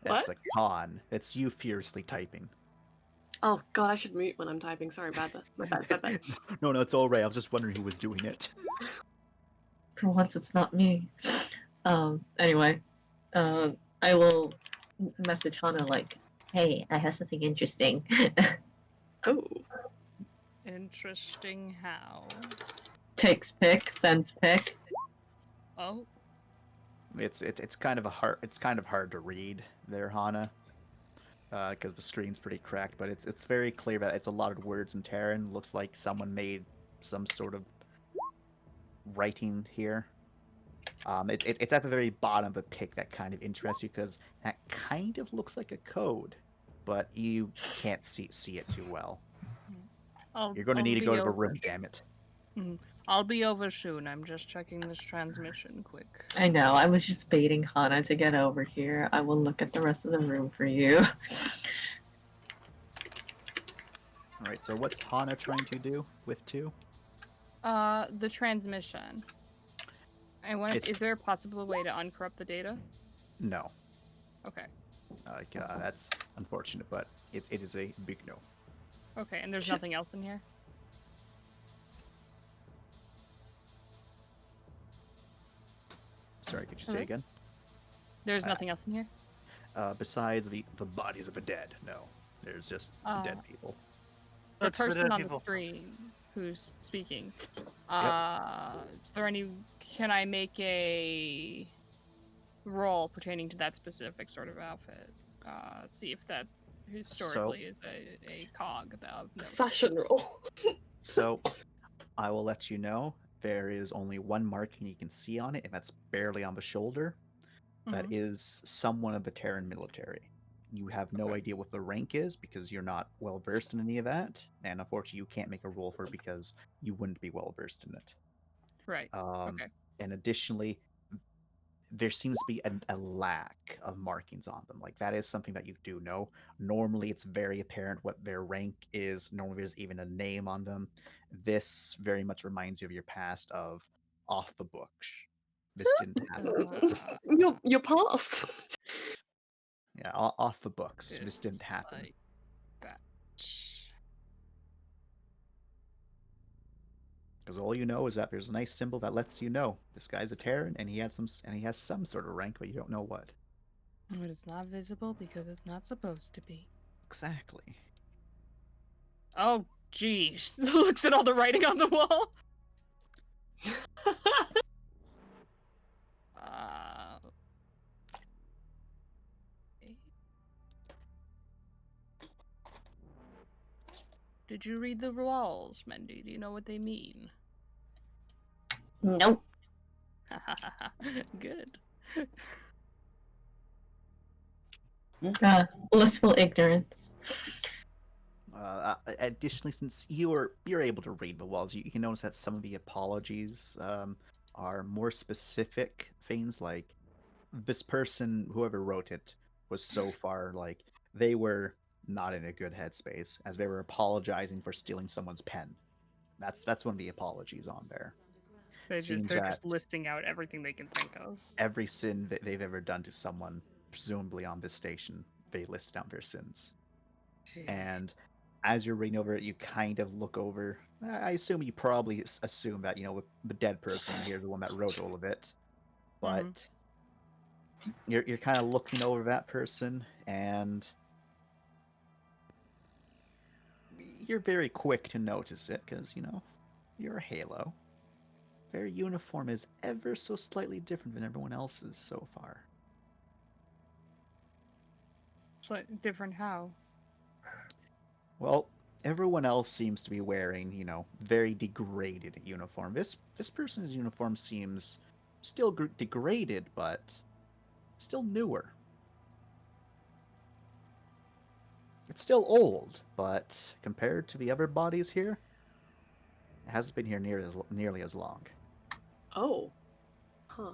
Speaker 5: That's a con. It's you fiercely typing.
Speaker 3: Oh god, I should mute when I'm typing. Sorry about that. My bad.
Speaker 5: No, it's all right. I was just wondering who was doing it.
Speaker 7: For once, it's not me. Anyway, I will message Hana like, "Hey, I have something interesting."
Speaker 3: Oh.
Speaker 1: Interesting how?
Speaker 7: Takes pic, sends pic.
Speaker 1: Oh.
Speaker 5: It's kind of hard to read there, Hana, because the screen's pretty cracked. But it's very clear that it's a lot of words in Terran. Looks like someone made some sort of writing here. It's at the very bottom of the pic that kind of interests you, because that kind of looks like a code, but you can't see it too well. You're going to need to go to the room, damn it.
Speaker 1: I'll be over soon. I'm just checking this transmission quick.
Speaker 7: I know. I was just baiting Hana to get over here. I will look at the rest of the room for you.
Speaker 5: Alright, so what's Hana trying to do with 2?
Speaker 1: The transmission. Is there a possible way to uncorrupt the data?
Speaker 5: No.
Speaker 1: Okay.
Speaker 5: That's unfortunate, but it is a big no.
Speaker 1: Okay, and there's nothing else in here?
Speaker 5: Sorry, could you say again?
Speaker 1: There's nothing else in here?
Speaker 5: Besides the bodies of the dead, no. There's just dead people.
Speaker 1: The
Speaker 2: That's the
Speaker 1: person
Speaker 2: dead
Speaker 1: on
Speaker 2: people.
Speaker 1: the screen who's speaking. Is there any... Can I make a roll pertaining to that specific sort of outfit? See if that historically is a cog of note.
Speaker 3: Fashion roll.
Speaker 5: So, I will let you know there is only one marking you can see on it, and that's barely on the shoulder. That
Speaker 1: Mhm.
Speaker 5: is someone of the Terran military. You have no
Speaker 1: Okay.
Speaker 5: idea what the rank is because you're not well versed in any of that, and unfortunately, you can't make a roll for it because you wouldn't be well versed in it.
Speaker 1: Right. Okay.
Speaker 5: And additionally, there seems to be a lack of markings on them. Like that is something that you do know. Normally, it's very apparent what their rank is. Normally, there's even a name on them. This very much reminds you of your past of off the books. This didn't happen.
Speaker 3: Your past.
Speaker 5: Yeah, off the books. This didn't happen.
Speaker 1: Like that.
Speaker 5: Because all you know is that there's a nice symbol that lets you know this guy's a Terran and he has some sort of rank, but you don't know what.
Speaker 1: But it's not visible because it's not supposed to be.
Speaker 5: Exactly.
Speaker 1: Oh, jeez. Looks at all the writing on the wall. Uh, Did you read the walls, Mendy? Do you know what they mean?
Speaker 7: Nope.
Speaker 1: Good.
Speaker 7: Blissful ignorance.
Speaker 5: Additionally, since you're able to read the walls, you can notice that some of the apologies are more specific things. Like this person, whoever wrote it, was so far like they were not in a good headspace as they were apologizing for stealing someone's pen. That's one of the apologies on there.
Speaker 1: They're
Speaker 5: Seems
Speaker 1: just
Speaker 5: that
Speaker 1: listing out everything they can think of.
Speaker 5: every sin that they've ever done to someone, presumably on this station, they listed out their sins. And as you're reading over it, you kind of look over. I assume you probably assume that the dead person here is the one that wrote all of it, but you're kind of looking over that person, and you're very quick to notice it because you're a Halo. Their uniform is ever so slightly different than everyone else's so far.
Speaker 1: So different how?
Speaker 5: Well, everyone else seems to be wearing, very degraded uniform. This person's uniform seems still degraded, but still newer. It's still old, but compared to the other bodies here, it hasn't been here nearly as long.
Speaker 3: Oh. Huh.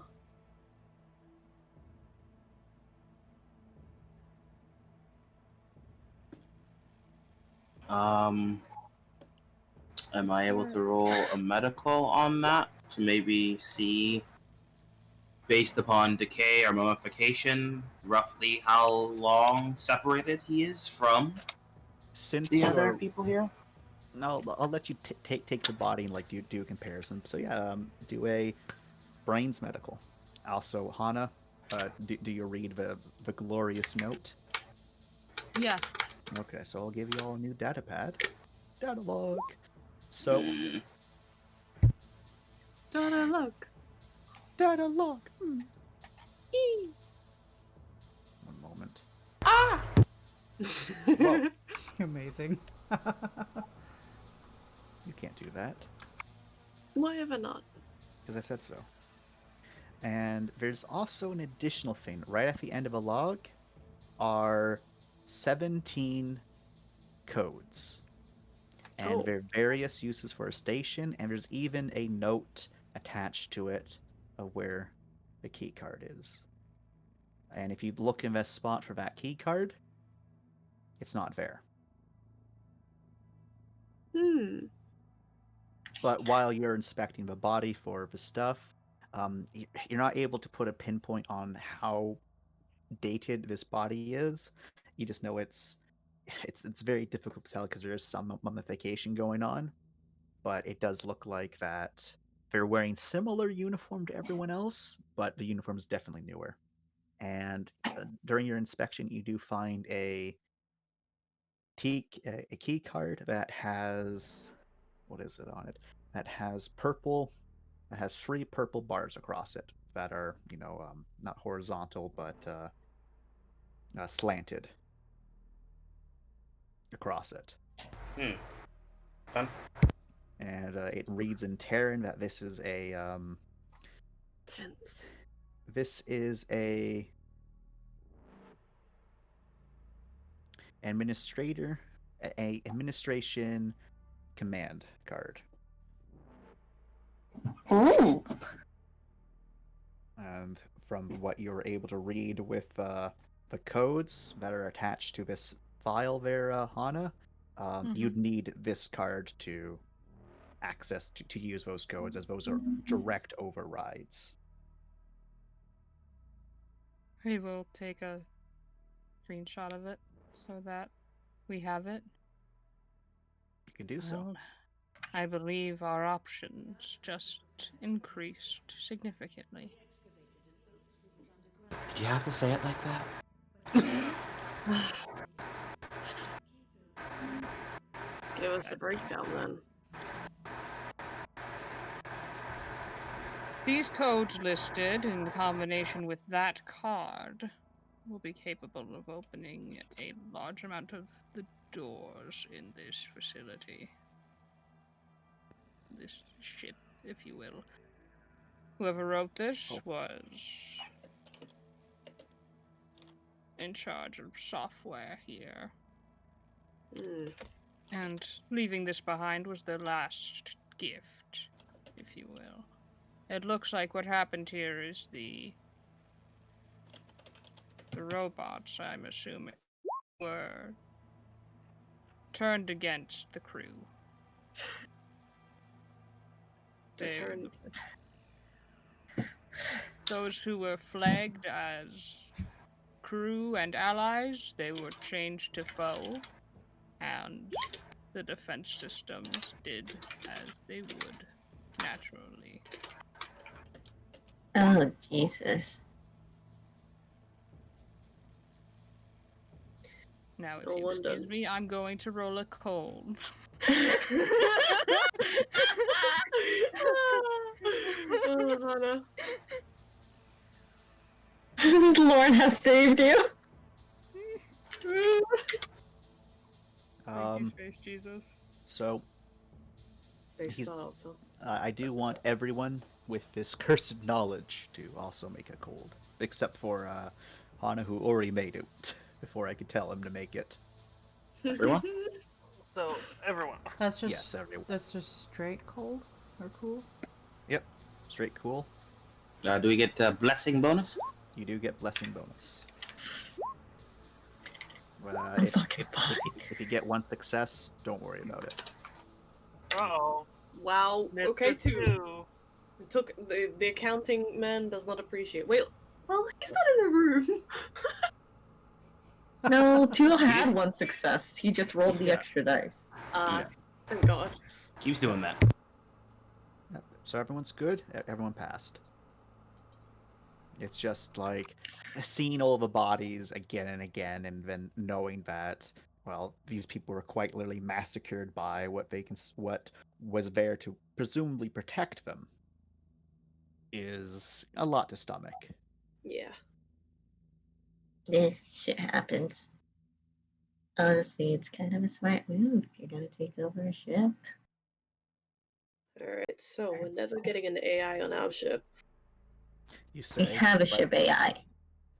Speaker 4: Am I able to roll a medical on that to maybe see, based upon decay or mummification, roughly how long separated he is from
Speaker 5: Since
Speaker 4: the
Speaker 5: you
Speaker 4: other
Speaker 5: are,
Speaker 4: people here?
Speaker 5: I'll let you take the body and do a comparison. So yeah, do a brains medical. Also, Hana, do you read the glorious note?
Speaker 1: Yeah.
Speaker 5: Okay, so I'll give you all a new data pad. Data log. So,
Speaker 3: Data log.
Speaker 5: data log.
Speaker 3: Eee.
Speaker 5: One moment.
Speaker 3: Whoa.
Speaker 6: Amazing.
Speaker 5: You can't do that.
Speaker 3: Why ever not?
Speaker 5: Because I said so. And there's also an additional thing. Right at the end of a log are 17 codes. And there are various uses for a station, and there's even a note attached to it of where the key card is. And if you look in the spot for that key card, it's not there. But while you're inspecting the body for the stuff, you're not able to put a pinpoint on how dated this body is. You just know it's very difficult to tell because there is some mummification going on. But it does look like that they're wearing similar uniform to everyone else, but the uniform is definitely newer. And during your inspection, you do find a key card that has, what is it on it? That has purple. That has 3 purple bars across it that are, not horizontal but slanted across it.
Speaker 4: Done.
Speaker 5: and it reads in Terran that this is a
Speaker 3: Sense.
Speaker 5: this is a administrator, a administration command card.
Speaker 7: Ooh.
Speaker 5: And from what you were able to read with the codes that are attached to this file there, Hana, you'd need this card to access to use those codes, as those are direct overrides.
Speaker 1: We will take a screenshot of it so that we have it.
Speaker 5: You can do so.
Speaker 1: Well, I believe our options just increased significantly.
Speaker 4: Did you have to say it like that?
Speaker 3: Give us the breakdown then.
Speaker 1: These codes listed, in combination with that card, will be capable of opening a large amount of the doors in this facility. This ship, if you will. Whoever wrote this was in charge of software here. And leaving this behind was their last gift, if you will. It looks like what happened here is the robots, I'm assuming, were turned against the crew. Those who were flagged as crew and allies, they were changed to foe, and the defense systems did as they would, naturally.
Speaker 7: Oh, Jesus.
Speaker 1: Now, if
Speaker 3: No
Speaker 1: you
Speaker 3: wonder.
Speaker 1: excuse me, I'm going to roll a cold.
Speaker 3: Oh, Hana.
Speaker 7: Lauren has saved you.
Speaker 1: Thank you, Space Jesus.
Speaker 5: So
Speaker 3: They
Speaker 5: He's-
Speaker 3: starved, huh?
Speaker 5: I do want everyone with this cursed knowledge to also make a cold, except for Hana, who already made it before I could tell him to make it.
Speaker 4: Everyone?
Speaker 2: So everyone.
Speaker 6: That's just
Speaker 5: Yes, everyone.
Speaker 6: that's just straight cold or cool.
Speaker 5: Yep, straight cool.
Speaker 4: Do we get a blessing bonus?
Speaker 5: You do get blessing bonus.
Speaker 7: I'm fucking fine.
Speaker 5: If you get one success, don't worry about it.
Speaker 2: Uh-oh.
Speaker 3: Wow.
Speaker 2: Mr.
Speaker 3: Okay, too.
Speaker 2: Two.
Speaker 3: It took the accounting man does not appreciate. Wait, well, he's not in the room.
Speaker 7: No, Teal had one success. He just rolled the
Speaker 5: Yeah.
Speaker 7: extra dice.
Speaker 5: Yeah.
Speaker 3: Thank God.
Speaker 4: Keeps doing that.
Speaker 5: Yep, so everyone's good. Everyone passed. It's just like seeing all the bodies again and again, and then knowing that, well, these people were quite literally massacred by what was there to presumably protect them, is a lot to stomach.
Speaker 3: Yeah.
Speaker 7: Yeah, shit happens. Honestly, it's kind of a smart move. You're gonna take over a ship.
Speaker 3: Alright, so we're never getting an AI on our ship.
Speaker 5: You
Speaker 7: We
Speaker 5: say
Speaker 7: have a
Speaker 5: but-
Speaker 7: ship AI.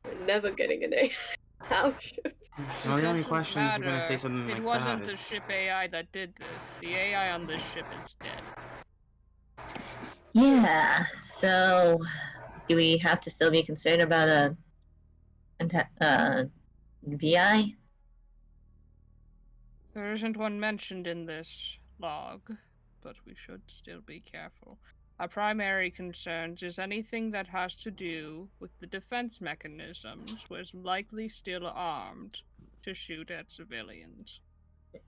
Speaker 3: We're never getting an AI on our ship.
Speaker 4: Well, the only
Speaker 1: Doesn't
Speaker 4: question if you're gonna say
Speaker 1: matter.
Speaker 4: something
Speaker 1: It
Speaker 4: like
Speaker 1: wasn't
Speaker 4: that
Speaker 1: the
Speaker 4: is...
Speaker 1: ship AI that did this. The AI on this ship is dead.
Speaker 7: Yeah, so do we have to still be concerned about a VI?
Speaker 1: There isn't one mentioned in this log, but we should still be careful. Our primary concerns is anything that has to do with the defense mechanisms was likely still armed to shoot at civilians.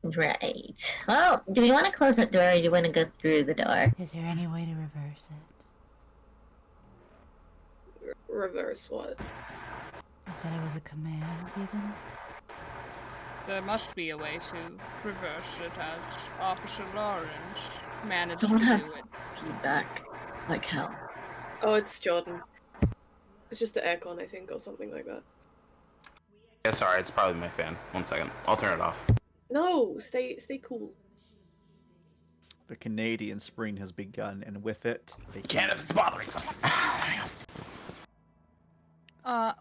Speaker 7: Right. Well, do we want to close that door or do you want to go through the door?
Speaker 6: Is there any way to reverse it?
Speaker 3: Reverse what?
Speaker 6: You said it was a command, even?
Speaker 1: There must be a way to reverse it, as Officer Lawrence managed
Speaker 7: Someone
Speaker 1: to
Speaker 7: has
Speaker 1: do it.
Speaker 7: feedback. Like hell.
Speaker 3: Oh, it's Jordan. It's just the aircon, I think, or something like that.
Speaker 4: Yeah, sorry, it's probably my fan. 1 second. I'll turn it off.
Speaker 3: No, stay cool.
Speaker 5: The Canadian spring has begun, and with it, a
Speaker 4: Canada's bothering someone.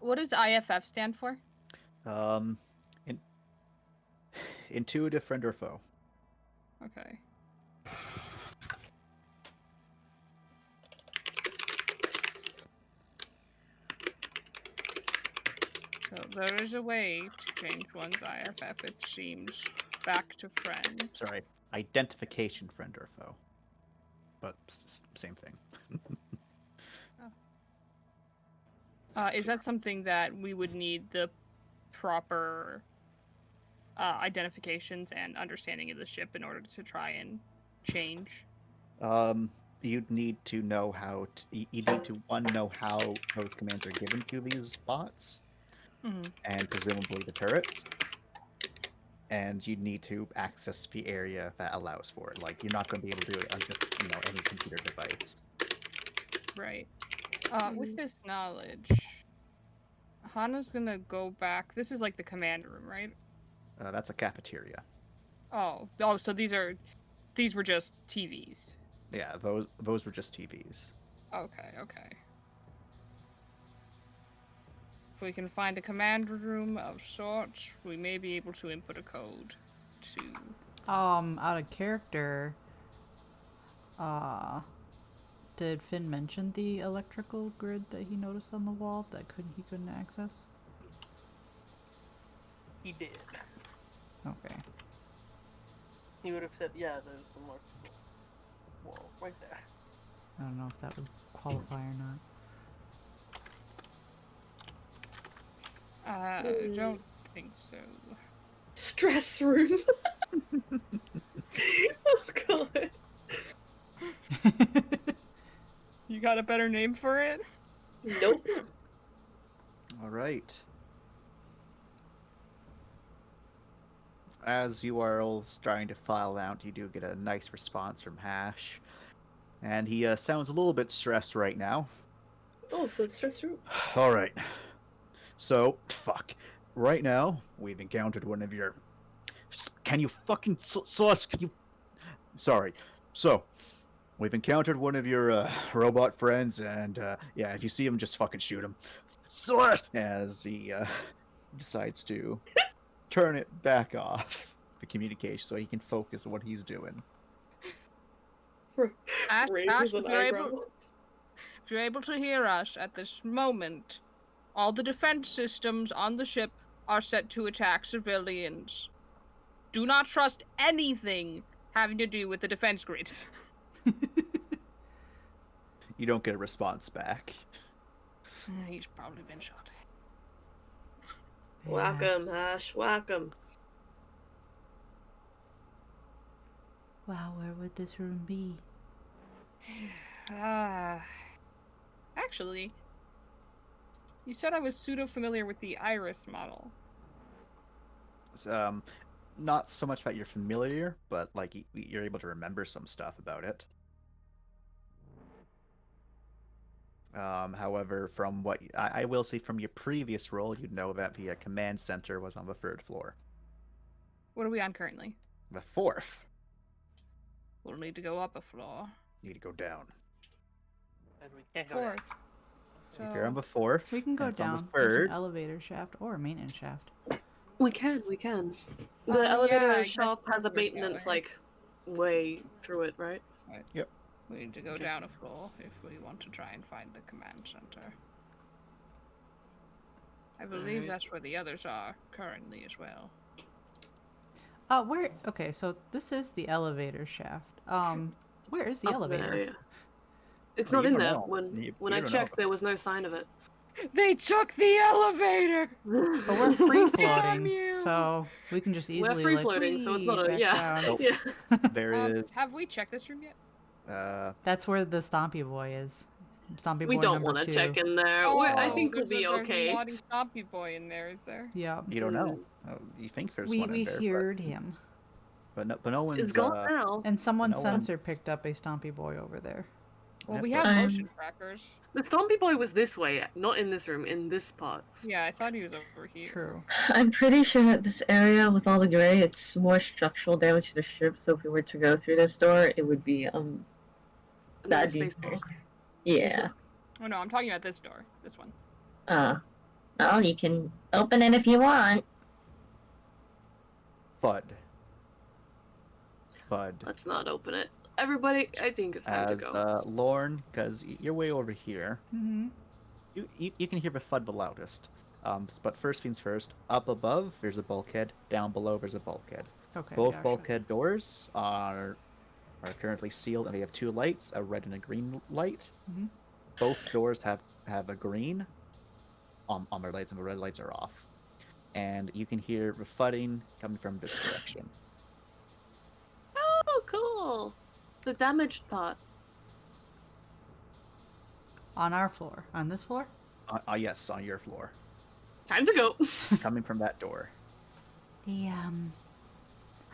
Speaker 1: What does IFF stand for?
Speaker 5: um, intuitive friend or foe.
Speaker 1: Okay. So there is a way to change one's IFF, it seems, back to friend.
Speaker 5: Sorry, identification friend or foe. But same thing.
Speaker 1: Is that something that we would need the proper identifications and understanding of the ship in order to try and change?
Speaker 5: You'd need to know how you need to know how those commands are given to these bots, and presumably the turrets. And you'd need to access the area that allows for it. Like, you're not going to be able to do it on just, any computer device.
Speaker 1: Right. With this knowledge, Hana's gonna go back. This is like the command room, right?
Speaker 5: That's a cafeteria.
Speaker 1: Oh, so these were just TVs.
Speaker 5: Yeah, those were just TVs.
Speaker 1: Okay. If we can find a command room of sorts, we may be able to input a code to...
Speaker 6: Out of character, did Finn mention the electrical grid that he noticed on the wall that he couldn't access?
Speaker 2: He did.
Speaker 6: Okay.
Speaker 2: He would have said, yeah, there's some more wall right there.
Speaker 6: I don't know if that would qualify or not.
Speaker 1: I don't think so.
Speaker 3: Stress room. Oh god.
Speaker 1: You got a better name for it?
Speaker 3: Nope.
Speaker 5: All right. As you are all starting to file out, you do get a nice response from Hash. And he sounds a little bit stressed right now.
Speaker 3: Oh, for the stress room.
Speaker 5: All right. So, right now, we've encountered one of your... Can you fucking... Sauce, can you... Sorry. So, we've encountered one of your robot friends, and yeah, if you see him, just fucking shoot him. Sauce! As he decides to turn it back off, the communication, so he can focus on what he's doing.
Speaker 1: Ash,
Speaker 3: Raises an
Speaker 1: if you're
Speaker 3: eyebrow.
Speaker 1: if you're able to hear us at this moment, all the defense systems on the ship are set to attack civilians. Do not trust anything having to do with the defense grid.
Speaker 5: You don't get a response back.
Speaker 1: He's probably been shot.
Speaker 3: Whack 'em, Hash. Whack 'em.
Speaker 6: Wow, where would this room be?
Speaker 1: Actually, you said I was pseudo-familiar with the Iris model.
Speaker 5: Not so much that you're familiar, but like you're able to remember some stuff about it. However, from what I will say from your previous role, you'd know that the command center was on the 3rd floor.
Speaker 1: What are we on currently?
Speaker 5: The 4th.
Speaker 1: We'll need to go up a floor.
Speaker 5: Need to go down.
Speaker 2: And we can't go down.
Speaker 1: 4th.
Speaker 5: If you're on the 4th,
Speaker 6: We can go
Speaker 5: and it's on
Speaker 6: down.
Speaker 5: the
Speaker 6: There's
Speaker 5: 3rd.
Speaker 6: an elevator shaft or a maintenance shaft.
Speaker 3: We can. The
Speaker 1: Oh,
Speaker 3: elevator
Speaker 1: yeah, I guess
Speaker 3: shaft has a
Speaker 1: that's where it's
Speaker 3: maintenance,
Speaker 1: going.
Speaker 3: like, way through it, right?
Speaker 1: We need to go
Speaker 3: Okay.
Speaker 1: down a floor if we want to try and find the command center. I believe
Speaker 3: Alright.
Speaker 1: that's where the others are currently as well.
Speaker 6: Where? Okay, so this is the elevator shaft. Where is the
Speaker 3: Up
Speaker 6: elevator?
Speaker 3: there, yeah. It's
Speaker 5: Well,
Speaker 3: not
Speaker 5: you
Speaker 3: in
Speaker 5: don't
Speaker 3: there.
Speaker 5: know.
Speaker 3: When
Speaker 5: You
Speaker 3: when I
Speaker 5: don't know.
Speaker 3: checked, there was no sign of it.
Speaker 1: They took the elevator!
Speaker 6: But we're free
Speaker 1: Damn
Speaker 6: floating,
Speaker 1: you!
Speaker 6: so we can just easily
Speaker 3: We're free
Speaker 6: like,
Speaker 3: floating, so it's not
Speaker 6: whee,
Speaker 3: a
Speaker 6: back
Speaker 3: yeah.
Speaker 6: down.
Speaker 3: Yeah.
Speaker 5: There is.
Speaker 1: Have we checked this room yet?
Speaker 6: That's where the Stompy Boy is. Stompy
Speaker 3: We
Speaker 6: Boy
Speaker 3: don't
Speaker 6: number
Speaker 3: want to
Speaker 6: 2.
Speaker 3: check in there. I think we'll be okay.
Speaker 1: There's a naughty stompy boy in there, is there?
Speaker 6: Yeah.
Speaker 5: You don't know. You think there's
Speaker 6: We
Speaker 5: one in there,
Speaker 6: heard him.
Speaker 5: but no one's.
Speaker 3: It's gone now.
Speaker 6: And someone's
Speaker 5: No
Speaker 6: sensor
Speaker 5: one's-
Speaker 6: picked up a Stompy Boy over there.
Speaker 1: Well,
Speaker 5: Yep,
Speaker 1: we
Speaker 5: but-
Speaker 1: have
Speaker 7: Um,
Speaker 1: motion trackers.
Speaker 3: The Stompy Boy was this way, not in this room, in this part.
Speaker 1: Yeah, I thought he was over here.
Speaker 6: True.
Speaker 7: I'm pretty sure that this area with all the gray, it's more structural damage to the ship. So if we were to go through this door, it would be
Speaker 3: Another
Speaker 7: that
Speaker 3: space
Speaker 7: dangerous.
Speaker 3: bar.
Speaker 7: Yeah.
Speaker 1: Oh no, I'm talking about this door. This one.
Speaker 7: Well, you can open it if you want.
Speaker 5: Fud. Fud.
Speaker 3: Let's not open it. Everybody, I think it's time
Speaker 5: As
Speaker 3: to go.
Speaker 5: Lorne, because you're way over here,
Speaker 6: Mm-hmm.
Speaker 5: you can hear the Fud the loudest. But first things first, up above there's a bulkhead, down below there's a bulkhead.
Speaker 6: Okay.
Speaker 5: Both
Speaker 6: gotcha.
Speaker 5: bulkhead doors are currently sealed, and they have two lights, a red and a green light.
Speaker 6: Mhm.
Speaker 5: Both doors have a green on their lights, and the red lights are off. And you can hear the thudding coming from this direction.
Speaker 3: Oh, cool. The damaged part.
Speaker 6: On our floor. On this floor?
Speaker 5: Yes, on your floor.
Speaker 3: Time to go.
Speaker 5: It's coming from that door.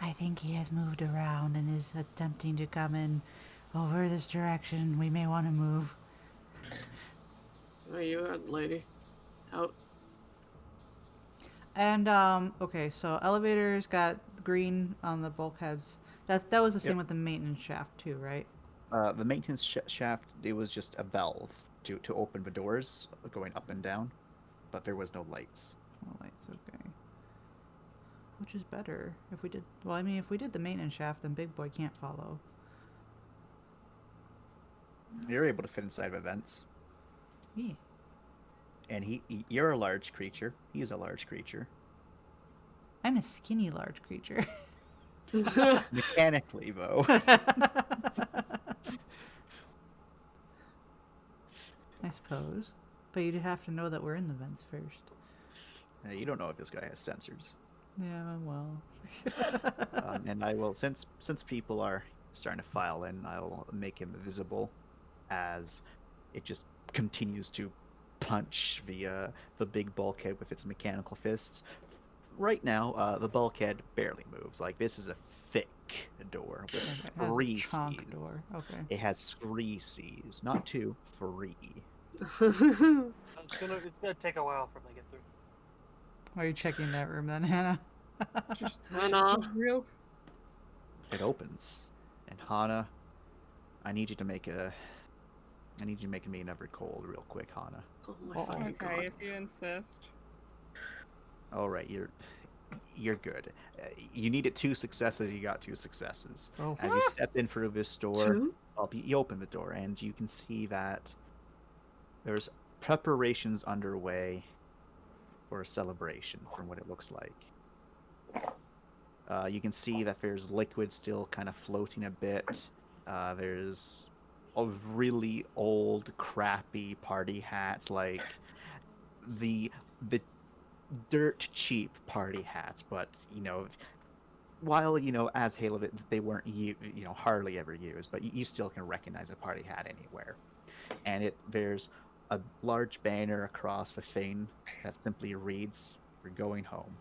Speaker 6: I think he has moved around and is attempting to come in over this direction. We may want to move.
Speaker 3: Are you out, lady? Out.
Speaker 6: And okay, so elevators got green on the bulkheads. That was the same
Speaker 5: Yep.
Speaker 6: with the maintenance shaft too, right?
Speaker 5: The maintenance shaft, it was just a valve to open the doors going up and down, but there was no lights.
Speaker 6: Oh, lights, okay. Which is better if we did? Well, I mean, if we did the maintenance shaft, then Big Boy can't follow.
Speaker 5: You're able to fit inside the vents,
Speaker 6: Yeah.
Speaker 5: and you're a large creature. He's a large creature.
Speaker 6: I'm a skinny large creature.
Speaker 5: Mechanically, though.
Speaker 6: I suppose. But you'd have to know that we're in the vents first.
Speaker 5: You don't know if this guy has sensors.
Speaker 6: Yeah, well.
Speaker 5: And I will, since people are starting to file in, I'll make him visible as it just continues to punch the big bulkhead with its mechanical fists. Right now, the bulkhead barely moves. Like, this is a thick door with
Speaker 6: Okay, it has a
Speaker 5: 3
Speaker 6: chonk
Speaker 5: C's.
Speaker 6: door. Okay.
Speaker 5: It has 3 C's, not 2, 3.
Speaker 9: So it's gonna take a while for them to get through.
Speaker 6: Are you checking that room then, Hannah?
Speaker 1: Just
Speaker 3: Hannah.
Speaker 1: real.
Speaker 5: It opens, and Hana, I need you to make me another cold real quick, Hana.
Speaker 3: Oh my fucking
Speaker 1: Okay,
Speaker 3: god.
Speaker 1: if you insist.
Speaker 5: All right, you're good. You needed 2 successes. You got 2 successes.
Speaker 6: Oh.
Speaker 5: As you step in through this door,
Speaker 3: Two?
Speaker 5: you open the door, and you can see that there's preparations underway for a celebration, from what it looks like. You can see that there's liquid still kind of floating a bit. There's a really old, crappy party hats, like the dirt cheap party hats, but while as Halo, they weren't hardly ever used, but you still can recognize a party hat anywhere. And there's a large banner across the thing that simply reads, "We're going home."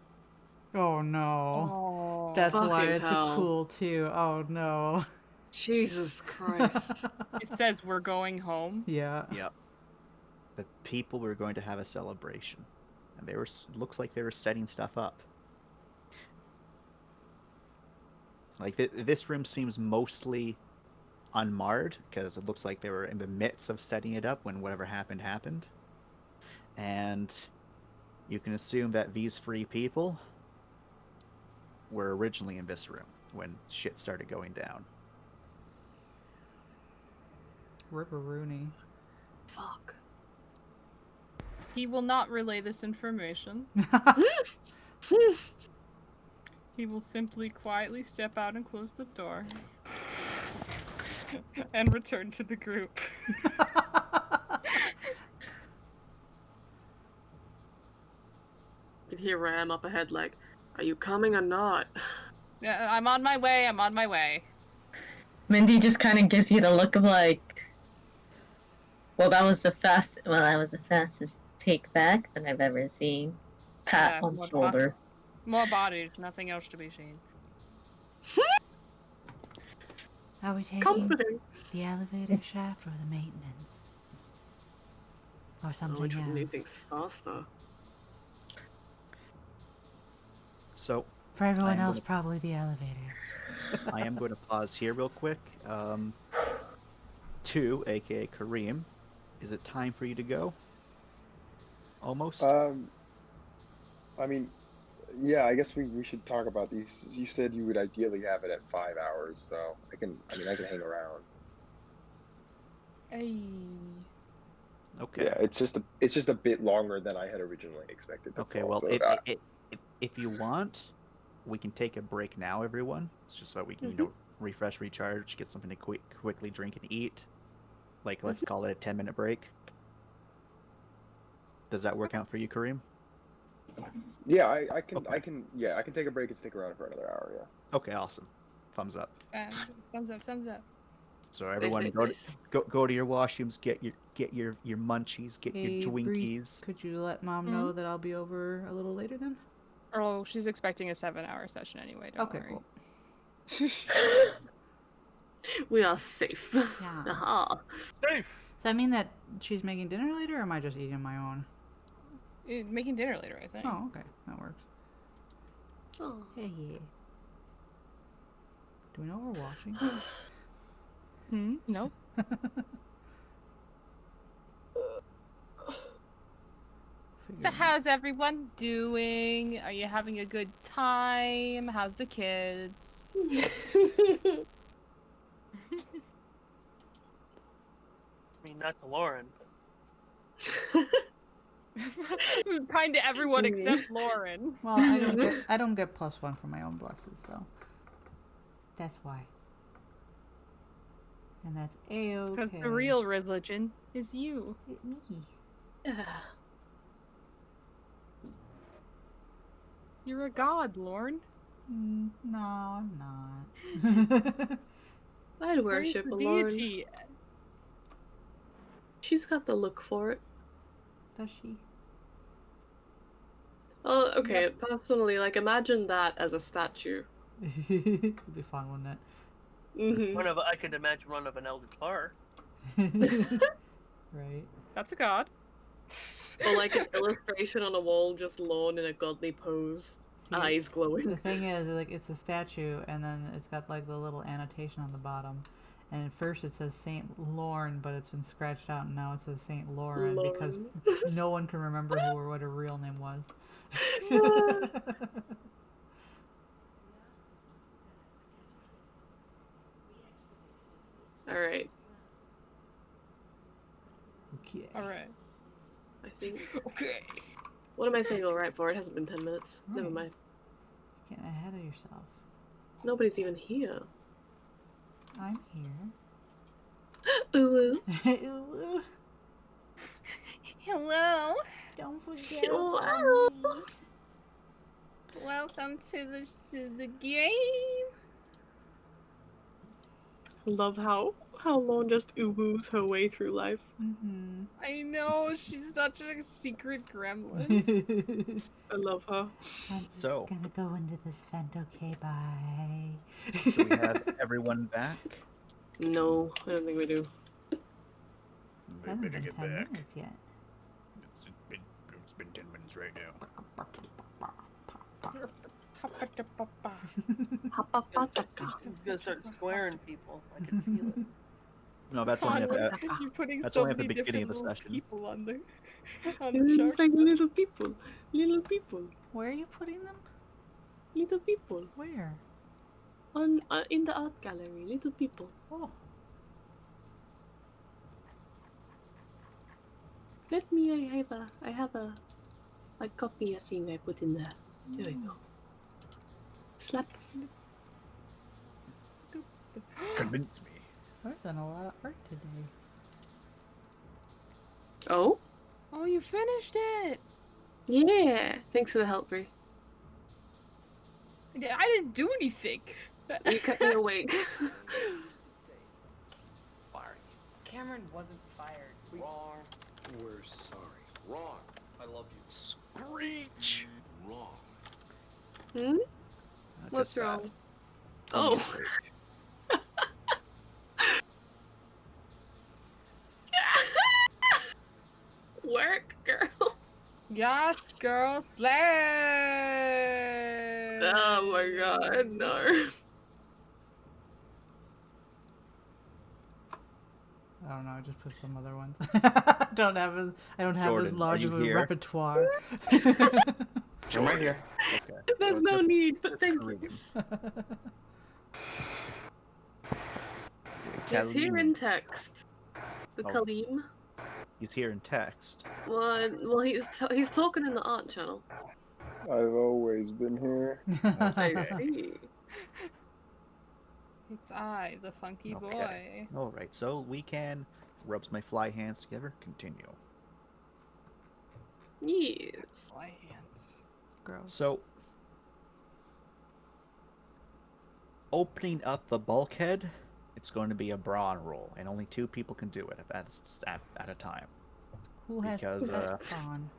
Speaker 6: Oh no.
Speaker 1: Oh.
Speaker 6: That's why
Speaker 3: Fucking
Speaker 6: it's
Speaker 3: hell.
Speaker 6: a cool too. Oh no.
Speaker 3: Jesus Christ.
Speaker 1: It says we're going home.
Speaker 6: Yeah.
Speaker 5: Yep. The people were going to have a celebration, and looks like they were setting stuff up. Like this room seems mostly unmarred because it looks like they were in the midst of setting it up when whatever happened. And you can assume that these 3 people were originally in this room when shit started going down.
Speaker 6: Ripper Rooney.
Speaker 3: Fuck.
Speaker 1: He will not relay this information. He will simply quietly step out and close the door. And return to the group.
Speaker 3: You can hear Ram up ahead like, are you coming or not?
Speaker 1: Yeah, I'm on my way, I'm on my way.
Speaker 7: Mindy just kind of gives you the look of like, well, that was the fastest take back that I've ever seen. Pat
Speaker 1: Yeah,
Speaker 7: on the
Speaker 1: what
Speaker 7: shoulder.
Speaker 1: More bodies, nothing else to be seen.
Speaker 6: Are we taking
Speaker 3: Comforting.
Speaker 6: the elevator shaft or the maintenance? Or something
Speaker 3: Which one do you
Speaker 6: else?
Speaker 3: think's faster?
Speaker 5: So
Speaker 6: For everyone
Speaker 5: am
Speaker 6: else,
Speaker 5: gonna-
Speaker 6: probably the elevator.
Speaker 5: I am going to pause here real quick. 2, aka Kareem, is it time for you to go? Almost.
Speaker 8: I mean, yeah, I guess we should talk about these. You said you would ideally have it at 5 hours, so I can hang around.
Speaker 1: Hey.
Speaker 5: Okay.
Speaker 8: Yeah, it's just a bit longer than I had originally expected. That's
Speaker 5: Okay.
Speaker 8: all.
Speaker 5: Well,
Speaker 8: So,
Speaker 5: if you want, we can take a break now, everyone. It's just so we can refresh, recharge, get something to quickly drink and eat. Like, let's call it a 10-minute break. Does that work out for you, Kareem?
Speaker 8: yeah, I can
Speaker 5: Okay.
Speaker 8: I can take a break and stick around for another hour. Yeah.
Speaker 5: Okay, awesome. Thumbs up.
Speaker 1: Thumbs up, thumbs up.
Speaker 5: So everyone,
Speaker 3: Nice.
Speaker 5: go to your washrooms, get your munchies, get
Speaker 6: Hey,
Speaker 5: your
Speaker 6: Bree,
Speaker 5: Twinkies.
Speaker 6: could you let Mom know that I'll be over a little later then?
Speaker 1: Oh, she's expecting a 7-hour session anyway, don't
Speaker 6: Okay,
Speaker 1: worry.
Speaker 6: cool.
Speaker 3: We are safe.
Speaker 6: Yeah.
Speaker 3: Aha.
Speaker 9: Safe.
Speaker 6: Does that mean that she's making dinner later, or am I just eating my own?
Speaker 1: Making dinner later, I think.
Speaker 6: Oh, okay. That works.
Speaker 3: Oh.
Speaker 6: Hey, yeah. Do we know we're watching?
Speaker 1: Nope. So how's everyone doing? Are you having a good time? How's the kids?
Speaker 9: I mean, not to Lauren.
Speaker 1: Kind to everyone except Lauren.
Speaker 6: Well, I don't get +1 for my own blesses, so that's why. And that's A-okay.
Speaker 1: Because the real religion is you.
Speaker 6: Me.
Speaker 1: You're a god, Lauren.
Speaker 6: No, I'm not.
Speaker 3: I'd worship a
Speaker 1: Praise the
Speaker 3: Lauren.
Speaker 1: deity.
Speaker 3: She's got the look for it.
Speaker 6: Does she?
Speaker 3: Oh, okay. Personally, like, imagine that as a statue.
Speaker 6: It'd be fun, wouldn't
Speaker 3: Mm-hmm.
Speaker 9: I could imagine one of an Eldar.
Speaker 6: it? Right.
Speaker 1: That's a god.
Speaker 3: Or like an illustration on a wall, just Lorne in a godly pose,
Speaker 6: See,
Speaker 3: eyes
Speaker 6: The
Speaker 3: glowing.
Speaker 6: thing is, like, it's a statue, and then it's got like the little annotation on the bottom. And at first it says Saint Lorne, but it's been scratched out, and now it says Saint Lauren because
Speaker 3: Lauren.
Speaker 6: no one can remember who or what her real name was.
Speaker 3: All right.
Speaker 6: Okay.
Speaker 1: Alright.
Speaker 3: I think.
Speaker 1: Okay.
Speaker 3: What am I saying all right for? It hasn't been 10 minutes. Never
Speaker 6: Right.
Speaker 3: mind.
Speaker 6: Getting ahead of yourself.
Speaker 3: Nobody's even here.
Speaker 6: I'm here.
Speaker 3: Ooh.
Speaker 6: Ooh,
Speaker 1: Hello.
Speaker 6: don't forget
Speaker 3: Hello.
Speaker 6: about me.
Speaker 1: Welcome to the game.
Speaker 3: Love how Lorne just ooh-woos her way through life.
Speaker 6: Mm-hmm.
Speaker 1: I know, she's such a secret gremlin.
Speaker 3: I love her.
Speaker 6: I'm just
Speaker 5: So-
Speaker 6: gonna go into this vent, okay? Bye.
Speaker 5: So we have everyone back.
Speaker 3: No, I don't think we do.
Speaker 5: We
Speaker 6: Hasn't
Speaker 5: better
Speaker 6: been
Speaker 5: get
Speaker 6: 10
Speaker 5: back.
Speaker 6: minutes yet.
Speaker 5: It's been 10 minutes right now.
Speaker 3: Hapapataka.
Speaker 9: He's gonna start squaring people. I can feel it.
Speaker 5: No, that's only at the,
Speaker 1: You're putting
Speaker 5: that's
Speaker 1: so
Speaker 5: only at the
Speaker 1: many
Speaker 5: beginning
Speaker 1: different
Speaker 5: of the
Speaker 1: little
Speaker 5: session.
Speaker 1: people on the
Speaker 3: It's
Speaker 1: shark.
Speaker 3: like little people. Little people.
Speaker 6: Where are you putting them?
Speaker 3: Little people.
Speaker 6: Where?
Speaker 3: On in the art gallery. Little people.
Speaker 6: Oh.
Speaker 3: Let me. I have a copy a thing I put in there. There we go. Slap.
Speaker 5: Convince me.
Speaker 6: I've done a lot of art today.
Speaker 3: Oh.
Speaker 1: Oh, you finished it.
Speaker 3: Yeah. Thanks for the help, Brie.
Speaker 1: I didn't do anything.
Speaker 3: You kept me awake.
Speaker 10: Cameron wasn't fired. Wrong.
Speaker 11: We're sorry. Wrong. I love you.
Speaker 5: Screech!
Speaker 11: Wrong.
Speaker 3: Hmm?
Speaker 5: Not
Speaker 3: What's
Speaker 5: just that.
Speaker 3: wrong?
Speaker 5: Only
Speaker 3: Oh.
Speaker 5: Screech.
Speaker 1: Yes, girl, slay!
Speaker 3: Oh my god, no.
Speaker 6: I don't know. I just put some other ones. I don't have as
Speaker 5: Jordan, are
Speaker 6: large
Speaker 5: you
Speaker 6: of a
Speaker 5: here?
Speaker 6: repertoire.
Speaker 4: I'm right here.
Speaker 5: Okay.
Speaker 3: There's
Speaker 5: so
Speaker 3: no
Speaker 5: just
Speaker 3: need, but thank you.
Speaker 5: Kareem.
Speaker 3: He's here
Speaker 5: Kalim.
Speaker 3: in text. The
Speaker 5: Oh.
Speaker 3: Kalim.
Speaker 5: He's here in text.
Speaker 3: Well, he's talking in the art channel.
Speaker 12: I've always been here.
Speaker 3: I
Speaker 5: Okay.
Speaker 3: see.
Speaker 1: It's I, the funky
Speaker 5: Okay.
Speaker 1: boy.
Speaker 5: All right. So we can rubs my fly hands together. Continue.
Speaker 3: Yes.
Speaker 1: Fly hands.
Speaker 6: Gross.
Speaker 5: So opening up the bulkhead, it's going to be a brawn roll, and only 2 people can do it at a time.
Speaker 6: Who has
Speaker 5: Because
Speaker 6: on?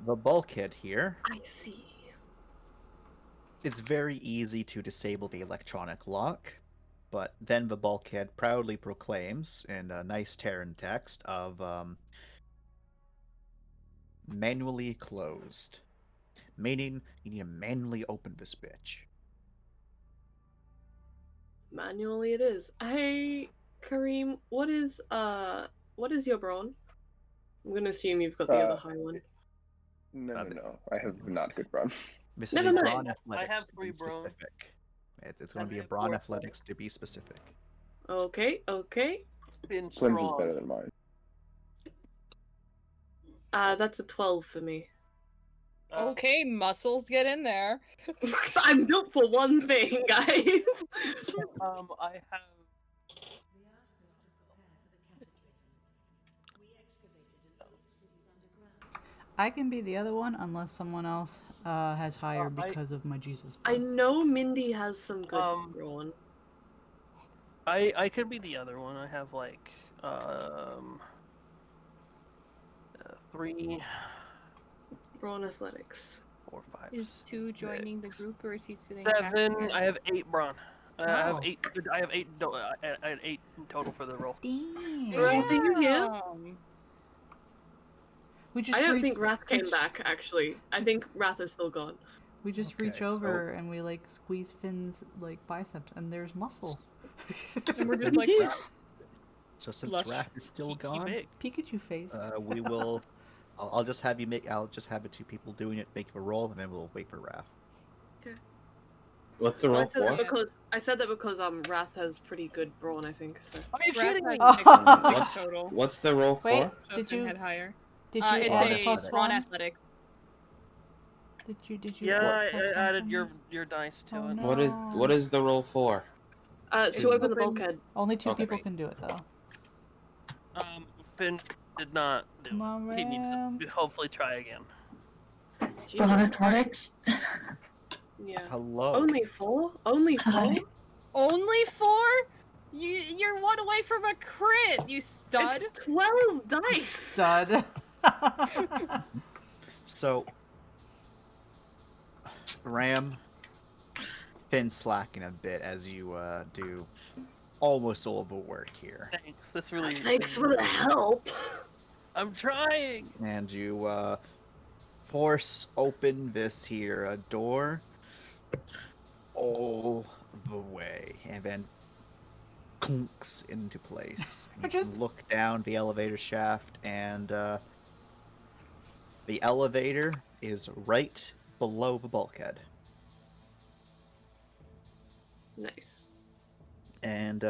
Speaker 5: the bulkhead here,
Speaker 3: I see.
Speaker 5: it's very easy to disable the electronic lock, but then the bulkhead proudly proclaims in a nice Terran text of manually closed, meaning you need to manually open this bitch.
Speaker 3: Manually it is. Hey, Kareem, what is your brawn? I'm gonna assume you've got the other high one.
Speaker 12: No. I have not good run.
Speaker 5: This
Speaker 3: Never
Speaker 5: is a
Speaker 3: mind.
Speaker 5: brawn
Speaker 2: I
Speaker 5: athletics
Speaker 2: have
Speaker 5: to
Speaker 2: 3
Speaker 5: be
Speaker 2: brawn.
Speaker 5: specific. It's going to be a
Speaker 2: have
Speaker 5: brawn
Speaker 2: 4
Speaker 5: athletics to be specific.
Speaker 3: Okay.
Speaker 2: Been
Speaker 12: Flynn's is
Speaker 2: strong.
Speaker 12: better than mine.
Speaker 3: That's a 12 for me.
Speaker 1: Okay, muscles, get in there.
Speaker 3: I'm built for one thing, guys.
Speaker 2: I have.
Speaker 6: I can be the other one unless someone else has higher because of my Jesus
Speaker 3: I
Speaker 6: Plus.
Speaker 3: know Mindy has some good brawn.
Speaker 2: I could be the other one. I have like 3,
Speaker 3: Brawn athletics.
Speaker 2: 4, 5.
Speaker 1: Is 2 joining the group, or is he sitting
Speaker 2: 7.
Speaker 1: back
Speaker 2: I have 8 brawn. I have
Speaker 6: Oh.
Speaker 2: 8. I have 8. I had 8 in total for the roll.
Speaker 6: Damn.
Speaker 3: Wrath, are you here?
Speaker 6: We just
Speaker 3: I don't
Speaker 6: reach-
Speaker 3: think Wrath came back, actually. I think Wrath is still gone.
Speaker 6: We just reach over and we like squeeze Finn's like biceps, and there's muscle.
Speaker 1: And we're just like,
Speaker 5: So since
Speaker 1: Lush.
Speaker 5: Wrath is still gone,
Speaker 6: Pikachu face.
Speaker 5: we will. I'll just have you make. I'll just have the 2 people doing it make the roll, and then we'll wait for Wrath.
Speaker 13: What's the
Speaker 3: Well,
Speaker 13: roll for?
Speaker 3: I said that because Wrath has pretty good brawn, I think. So.
Speaker 2: Are you
Speaker 1: Wrath
Speaker 2: kidding me?
Speaker 1: had 6 total.
Speaker 13: What's the roll for?
Speaker 6: Wait,
Speaker 1: So
Speaker 6: did
Speaker 1: Finn
Speaker 6: you
Speaker 1: had higher.
Speaker 6: did you
Speaker 1: It's
Speaker 6: add
Speaker 1: a
Speaker 6: plus
Speaker 1: brawn
Speaker 6: 1?
Speaker 1: athletics.
Speaker 6: Did you?
Speaker 2: Yeah,
Speaker 6: add plus
Speaker 2: I
Speaker 6: 1
Speaker 2: added
Speaker 6: for
Speaker 2: your
Speaker 6: me?
Speaker 2: dice to
Speaker 6: Oh,
Speaker 2: it.
Speaker 6: no.
Speaker 13: What is the roll for?
Speaker 3: To open the bulkhead.
Speaker 6: Only 2
Speaker 13: Okay.
Speaker 6: people can do it though.
Speaker 2: Finn did not do
Speaker 6: Come
Speaker 2: it. He needs
Speaker 6: on,
Speaker 2: to hopefully try again.
Speaker 7: Brawn athletics?
Speaker 3: Yeah.
Speaker 5: Hello.
Speaker 3: Only 4? Only 4?
Speaker 7: Hi.
Speaker 1: Only 4? You're 1 away from a crit, you stud.
Speaker 3: It's 12 dice.
Speaker 6: Stud.
Speaker 5: So, Ram, Finn slacking a bit as you do almost all of the work here,
Speaker 2: Thanks. This really.
Speaker 3: Thanks for the help.
Speaker 2: I'm trying.
Speaker 5: and you force open this here door all the way, and then clunks into place. And you can look down the elevator shaft, and the elevator is right below the bulkhead.
Speaker 3: Nice.
Speaker 5: And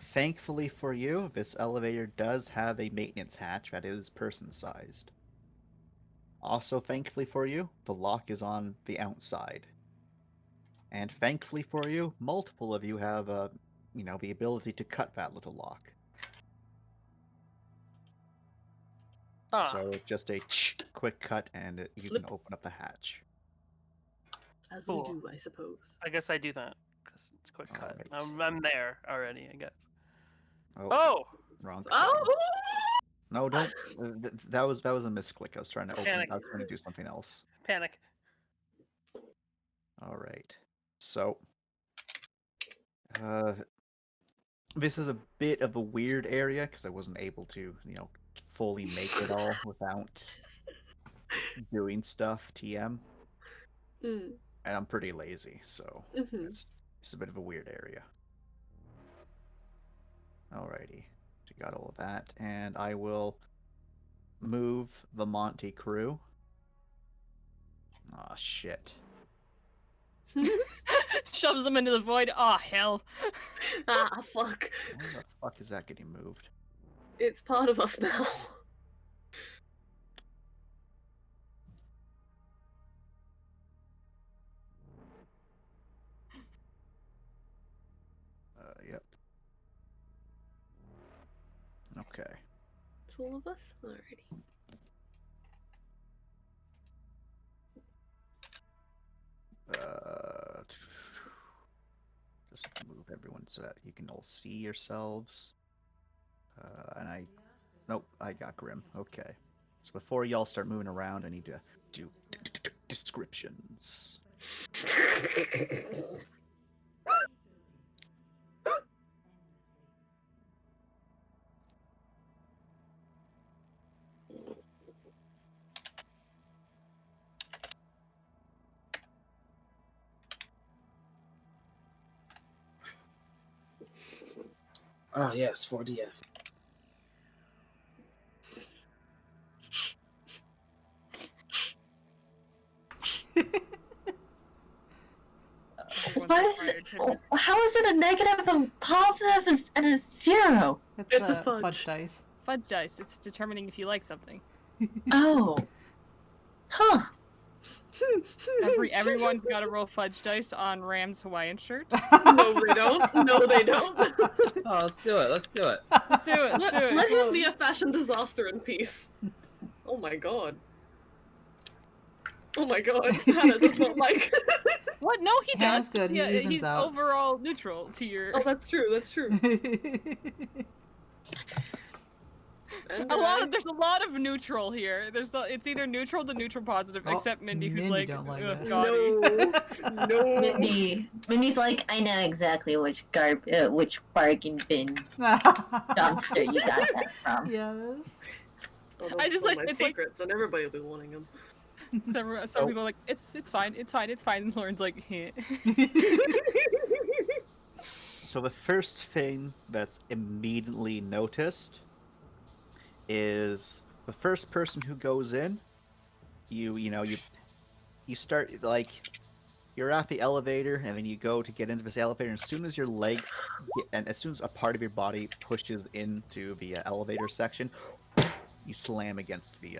Speaker 5: thankfully for you, this elevator does have a maintenance hatch that is person-sized. Also, thankfully for you, the lock is on the outside. And thankfully for you, multiple of you have, the ability to cut that little lock. So just a quick cut, and you
Speaker 3: Slip.
Speaker 5: can open up the hatch.
Speaker 3: As
Speaker 2: Cool.
Speaker 3: we do, I suppose.
Speaker 2: I guess I do that because it's quick cut. I'm there already. I guess.
Speaker 5: Oh,
Speaker 2: Oh.
Speaker 5: wrong.
Speaker 3: Oh!
Speaker 5: No, don't. That was a misclick. I was trying to open.
Speaker 2: Panic.
Speaker 5: I was trying to do something else.
Speaker 2: Panic.
Speaker 5: All right. So, this is a bit of a weird area because I wasn't able to, fully make it all without doing stuff TM.
Speaker 3: Mm.
Speaker 5: And I'm pretty lazy, so
Speaker 3: Mhm.
Speaker 5: it's a bit of a weird area. Alrighty, so you got all of that, and I will move the Monty crew. Aw, shit.
Speaker 1: Shoves them into the void. Oh hell.
Speaker 3: Ah, fuck.
Speaker 5: Why the fuck is that getting moved?
Speaker 3: It's part of us now.
Speaker 5: Yep. Okay.
Speaker 3: It's all of us? Alrighty.
Speaker 5: Just move everyone so that you can all see yourselves. And nope, I got Grim. Okay. So before y'all start moving around, I need to do descriptions.
Speaker 13: Ah, yes, 4DF.
Speaker 7: Why is it? How is it a negative, a positive, and a zero?
Speaker 3: It's a fudge
Speaker 6: dice.
Speaker 1: Fudge dice. It's determining if you like something.
Speaker 7: Oh. Huh.
Speaker 1: Everyone's got to roll fudge dice on Ram's Hawaiian shirt.
Speaker 3: No, they don't. No, they don't.
Speaker 13: Oh, let's do it. Let's do it.
Speaker 1: Let's do it. Let's do it.
Speaker 3: Let
Speaker 1: Come
Speaker 3: him
Speaker 1: on.
Speaker 3: be a fashion disaster in peace. Oh my god. Oh my god. Hannah does not like.
Speaker 1: What? No, he
Speaker 6: Ham's
Speaker 1: does.
Speaker 6: good, he
Speaker 1: Yeah,
Speaker 6: evens
Speaker 1: he's
Speaker 6: out.
Speaker 1: overall neutral to your.
Speaker 3: Oh, that's true. That's true. And
Speaker 1: There's a lot of neutral here. It's either neutral to neutral positive,
Speaker 6: Oh,
Speaker 1: except Mindy, who's
Speaker 6: Mindy
Speaker 1: like,
Speaker 6: don't like
Speaker 1: "Ugh,
Speaker 6: that."
Speaker 1: gaudy."
Speaker 3: No.
Speaker 7: Mindy's like, I know exactly which bargain bin dumpster you got that from.
Speaker 6: Yes.
Speaker 3: Oh,
Speaker 1: I
Speaker 3: those
Speaker 1: just
Speaker 3: are
Speaker 1: like-
Speaker 3: my
Speaker 1: it's like-
Speaker 3: secrets, and everybody will be wanting them.
Speaker 1: Some people are like, it's fine, it's fine, it's fine. And Lauren's like, heh.
Speaker 5: So the first thing that's immediately noticed is the first person who goes in. You start like you're at the elevator, and then you go to get into this elevator. And as soon as your legs and as soon as a part of your body pushes into the elevator section, you slam against the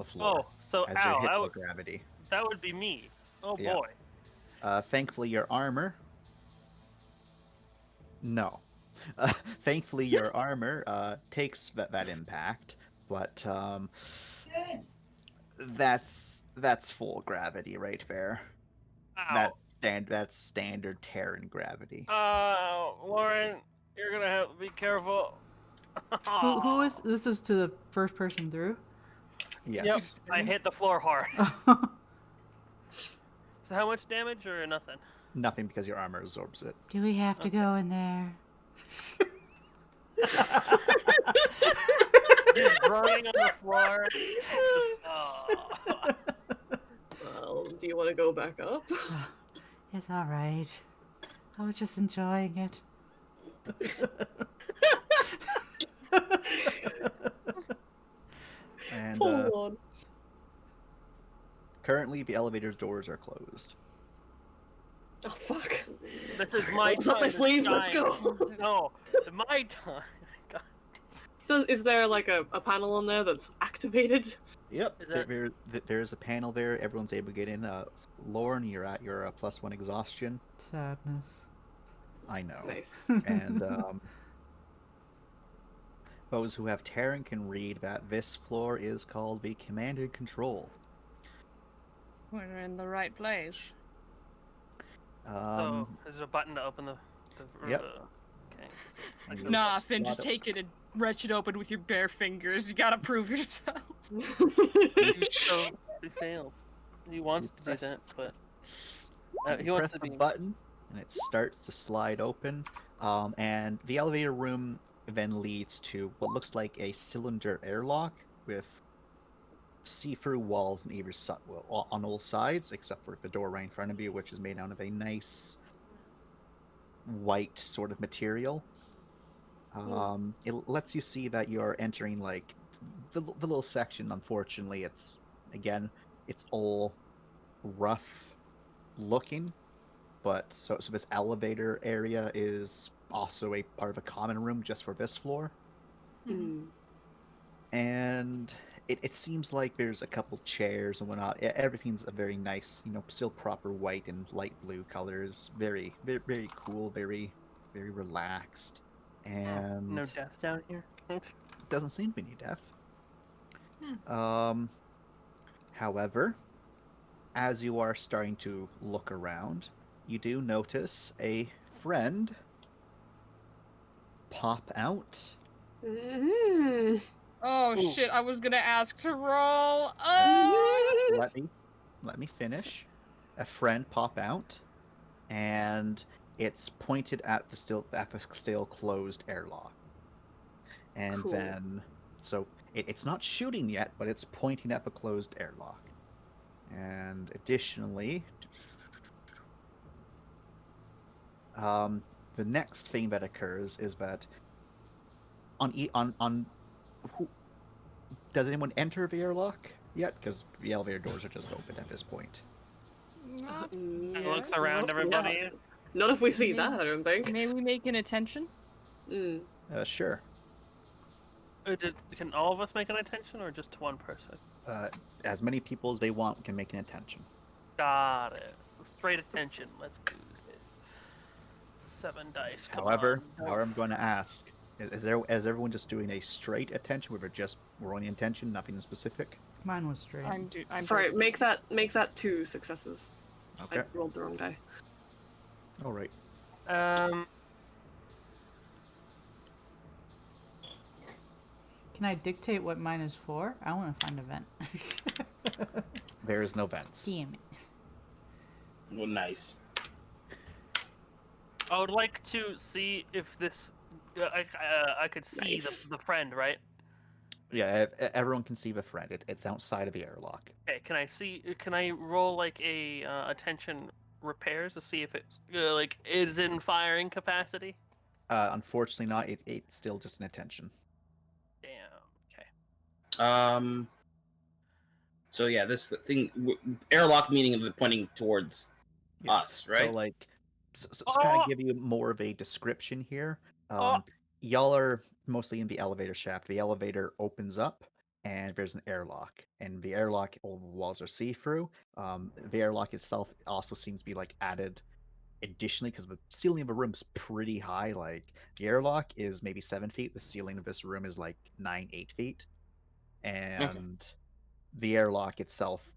Speaker 5: floor.
Speaker 2: Oh, so
Speaker 5: as you're hit
Speaker 2: ow,
Speaker 5: by gravity.
Speaker 2: that would be me. Oh
Speaker 5: Yeah.
Speaker 2: boy.
Speaker 5: Thankfully, your armor. No. Thankfully, your armor takes that impact, but that's full gravity right there.
Speaker 2: Ow.
Speaker 5: That's standard Terran gravity.
Speaker 2: Lauren, you're gonna have to be careful.
Speaker 6: Who is this? Is to the first person through?
Speaker 5: Yes.
Speaker 2: Yep, I hit the floor hard. So how much damage or nothing?
Speaker 5: Nothing because your armor absorbs it.
Speaker 6: Do we have to go in there?
Speaker 2: Just running on the floor.
Speaker 3: Well, do you want to go back up?
Speaker 6: It's all right. I was just enjoying it.
Speaker 5: And
Speaker 3: Hold on.
Speaker 5: currently, the elevator's doors are closed.
Speaker 3: Oh fuck.
Speaker 2: This is my
Speaker 3: Roll up my
Speaker 2: time to
Speaker 3: sleeves, let's
Speaker 2: shine.
Speaker 3: go.
Speaker 2: No, my time.
Speaker 3: Is there like a panel on there that's activated?
Speaker 5: Yep.
Speaker 2: Is that-
Speaker 5: There's a panel there. Everyone's able to get in. Lauren, you're at your +1 exhaustion.
Speaker 6: Sadness.
Speaker 5: I know.
Speaker 3: Nice.
Speaker 5: And those who have Terran can read that this floor is called the Command and Control.
Speaker 1: We're in the right place.
Speaker 2: Oh, there's a button to open the
Speaker 5: Yep.
Speaker 2: Okay.
Speaker 5: and
Speaker 2: So
Speaker 5: there's
Speaker 1: Nah,
Speaker 5: a
Speaker 1: Finn, just
Speaker 5: lot of-
Speaker 1: take it and wrench it open with your bare fingers. You gotta prove yourself.
Speaker 2: so he failed. He wants to do
Speaker 5: press-
Speaker 2: that, but he
Speaker 5: you
Speaker 2: wants
Speaker 5: press
Speaker 2: to
Speaker 5: the
Speaker 2: be.
Speaker 5: button, and it starts to slide open. And the elevator room then leads to what looks like a cylinder airlock with see-through walls on either side, well, on all sides, except for the door right in front of you, which is made out of a nice white sort of material. It lets you see that you're entering like the little section. Unfortunately, it's all rough looking, but so this elevator area is also a part of a common room just for this floor. And it seems like there's a couple chairs and whatnot. Everything's a very nice, still proper white and light blue colors. Very, very, very cool. Very, very relaxed. And
Speaker 2: No death down here.
Speaker 5: doesn't seem to be any death. However, as you are starting to look around, you do notice a friend pop out.
Speaker 1: Oh shit! I was gonna ask to roll. Oh!
Speaker 5: Let me finish. A friend pop out, and it's pointed at the still closed airlock. And
Speaker 3: Cool.
Speaker 5: then, so it's not shooting yet, but it's pointing at the closed airlock. And additionally, the next thing that occurs is that does anyone enter the airlock yet? Because the elevator doors are just open at this point.
Speaker 2: It looks around everybody.
Speaker 3: Not if we see that, I don't think.
Speaker 1: May we make an attention?
Speaker 5: Sure.
Speaker 2: Can all of us make an attention, or just one person?
Speaker 5: As many people as they want can make an attention.
Speaker 2: Got it. Straight attention. Let's do it. 7 dice. Come
Speaker 5: However,
Speaker 2: on.
Speaker 5: I'm going to ask: is everyone just doing a straight attention, where we're just rolling attention, nothing specific?
Speaker 6: Mine was straight.
Speaker 1: I'm
Speaker 3: Sorry, make that 2 successes.
Speaker 5: Okay.
Speaker 3: I rolled the wrong die.
Speaker 5: All right.
Speaker 6: Can I dictate what mine is for? I want to find a vent.
Speaker 5: There is no vents.
Speaker 6: Damn it.
Speaker 13: Well, nice.
Speaker 2: I would like to see if this. I could see the friend, right?
Speaker 5: Yeah, everyone can see the friend. It's outside of the airlock.
Speaker 2: Okay, can I see? Can I roll like a attention repairs to see if it's like is in firing capacity?
Speaker 5: Unfortunately, not. It's still just an attention.
Speaker 2: Damn. Okay.
Speaker 13: So yeah, this thing, airlock meaning of the pointing towards us, right?
Speaker 5: So like, so kind of give you more of a description here. Y'all are mostly in the elevator shaft. The elevator opens up, and there's an airlock. And the airlock, all the walls are see-through. The airlock itself also seems to be like added additionally because the ceiling of the room's pretty high. Like the airlock is maybe 7 feet. The ceiling of this room is like 8 feet, and the airlock itself,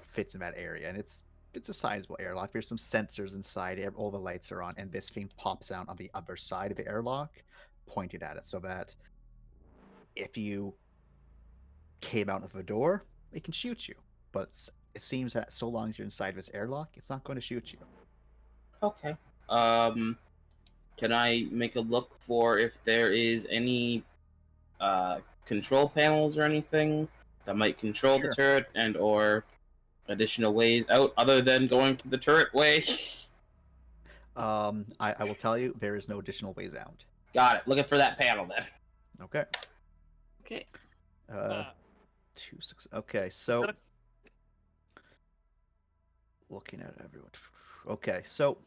Speaker 5: fits in that area. And it's a sizable airlock. There's some sensors inside. All the lights are on, and this thing pops out on the other side of the airlock, pointed at it, so that if you came out of the door, it can shoot you. But it seems that so long as you're inside this airlock, it's not going to shoot you.
Speaker 13: Okay. Can I make a look for if there is any control panels or anything that might control the turret and or additional ways out other than going through the turret way?
Speaker 5: I will tell you, there is no additional ways out.
Speaker 13: Got it. Looking for that panel then.
Speaker 5: Okay.
Speaker 3: Okay.
Speaker 5: 2 6. Okay, so looking at everyone. Okay, so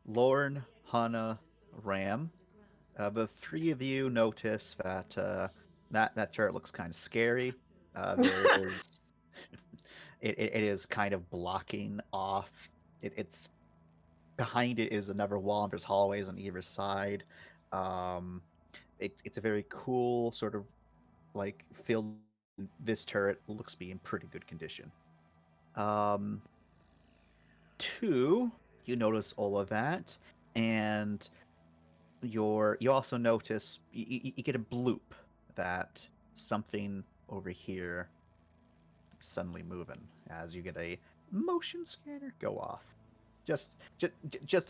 Speaker 5: Lorne, Hana, Ram, the 3 of you notice that that turret looks kind of scary. There is it is kind of blocking off. It's behind it is another wall, and there's hallways on either side. It's a very cool sort of like filled. This turret looks to be in pretty good condition. 2, you notice all of that, and you also notice you get a bloop that something over here is suddenly moving as you get a motion scanner go off. just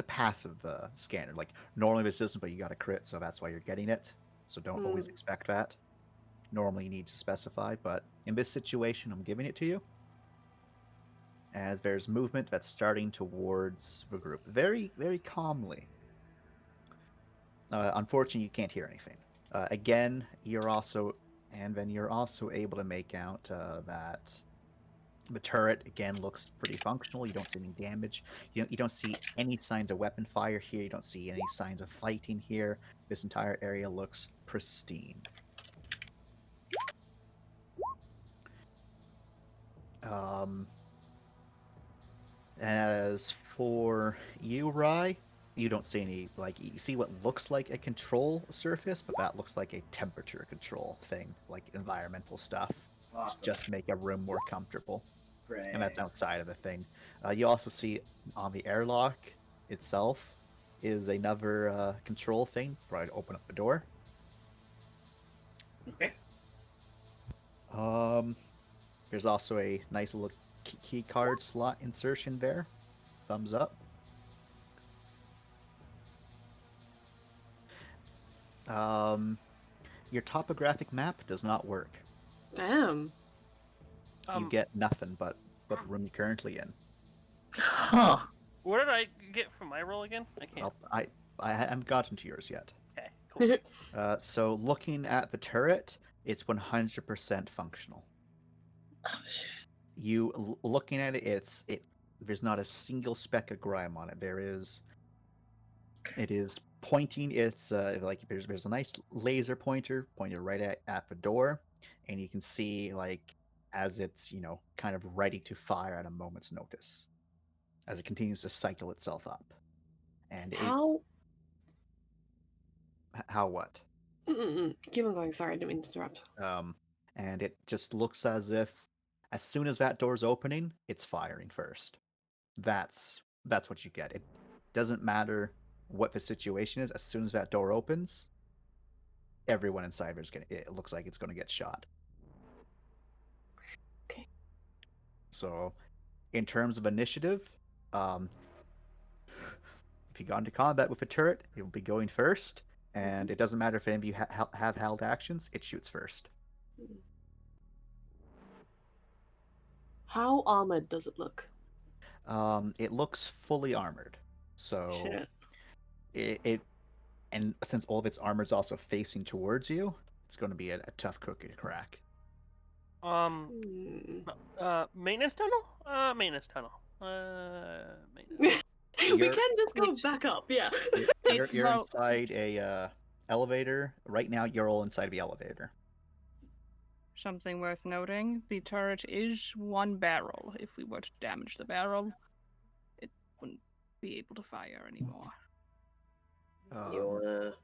Speaker 5: a passive scanner. Like normally this isn't, but you got a crit, so that's why you're getting it. So don't always expect that. Normally you need to specify, but in this situation, I'm giving it to you. As there's movement that's starting towards the group, very, very calmly. Unfortunately, you can't hear anything. Again, you're also able to make out that the turret again looks pretty functional. You don't see any damage. You don't see any signs of weapon fire here. You don't see any signs of fighting here. This entire area looks pristine. As for you, Rai, you don't see any, like, you see what looks like a control surface, but that looks like a temperature control thing, like environmental stuff.
Speaker 13: Awesome.
Speaker 5: Just make a room more comfortable.
Speaker 13: Great.
Speaker 5: And that's outside of the thing. You also see on the airlock itself is another control thing. Probably open up the door.
Speaker 13: Okay.
Speaker 5: There's also a nice little key card slot insertion there. Thumbs up. Your topographic map does not work.
Speaker 3: Damn.
Speaker 5: You get nothing but the room you're currently in.
Speaker 7: Huh.
Speaker 2: What did I get from my roll again? I can't.
Speaker 5: Well, I haven't gotten to yours yet.
Speaker 2: Okay, cool.
Speaker 5: So looking at the turret, it's 100% functional. You looking at it, there's not a single speck of grime on it. It is pointing. It's like there's a nice laser pointer pointed right at the door, and you can see like as it's kind of ready to fire at a moment's notice, as it continues to cycle itself up. And
Speaker 3: how
Speaker 5: what?
Speaker 3: Keep on going. Sorry, I didn't mean to interrupt.
Speaker 5: And it just looks as if as soon as that door's opening, it's firing first. That's what you get. It doesn't matter what the situation is. As soon as that door opens, everyone inside there it looks like it's gonna get shot.
Speaker 3: Okay.
Speaker 5: So, in terms of initiative, if you got into combat with a turret, it will be going first, and it doesn't matter if any of you have held actions. It shoots first.
Speaker 3: How armored does it look?
Speaker 5: It looks fully armored. So
Speaker 3: Shit.
Speaker 5: And since all of its armor is also facing towards you, it's going to be a tough cookie to crack.
Speaker 2: Maintenance tunnel? Maintenance tunnel. Maintenance.
Speaker 3: We can just go back up, yeah.
Speaker 5: You're inside a elevator. Right now, you're all inside the elevator.
Speaker 1: Something worth noting, the turret is one barrel. If we were to damage the barrel, it wouldn't be able to fire anymore.
Speaker 3: You wanna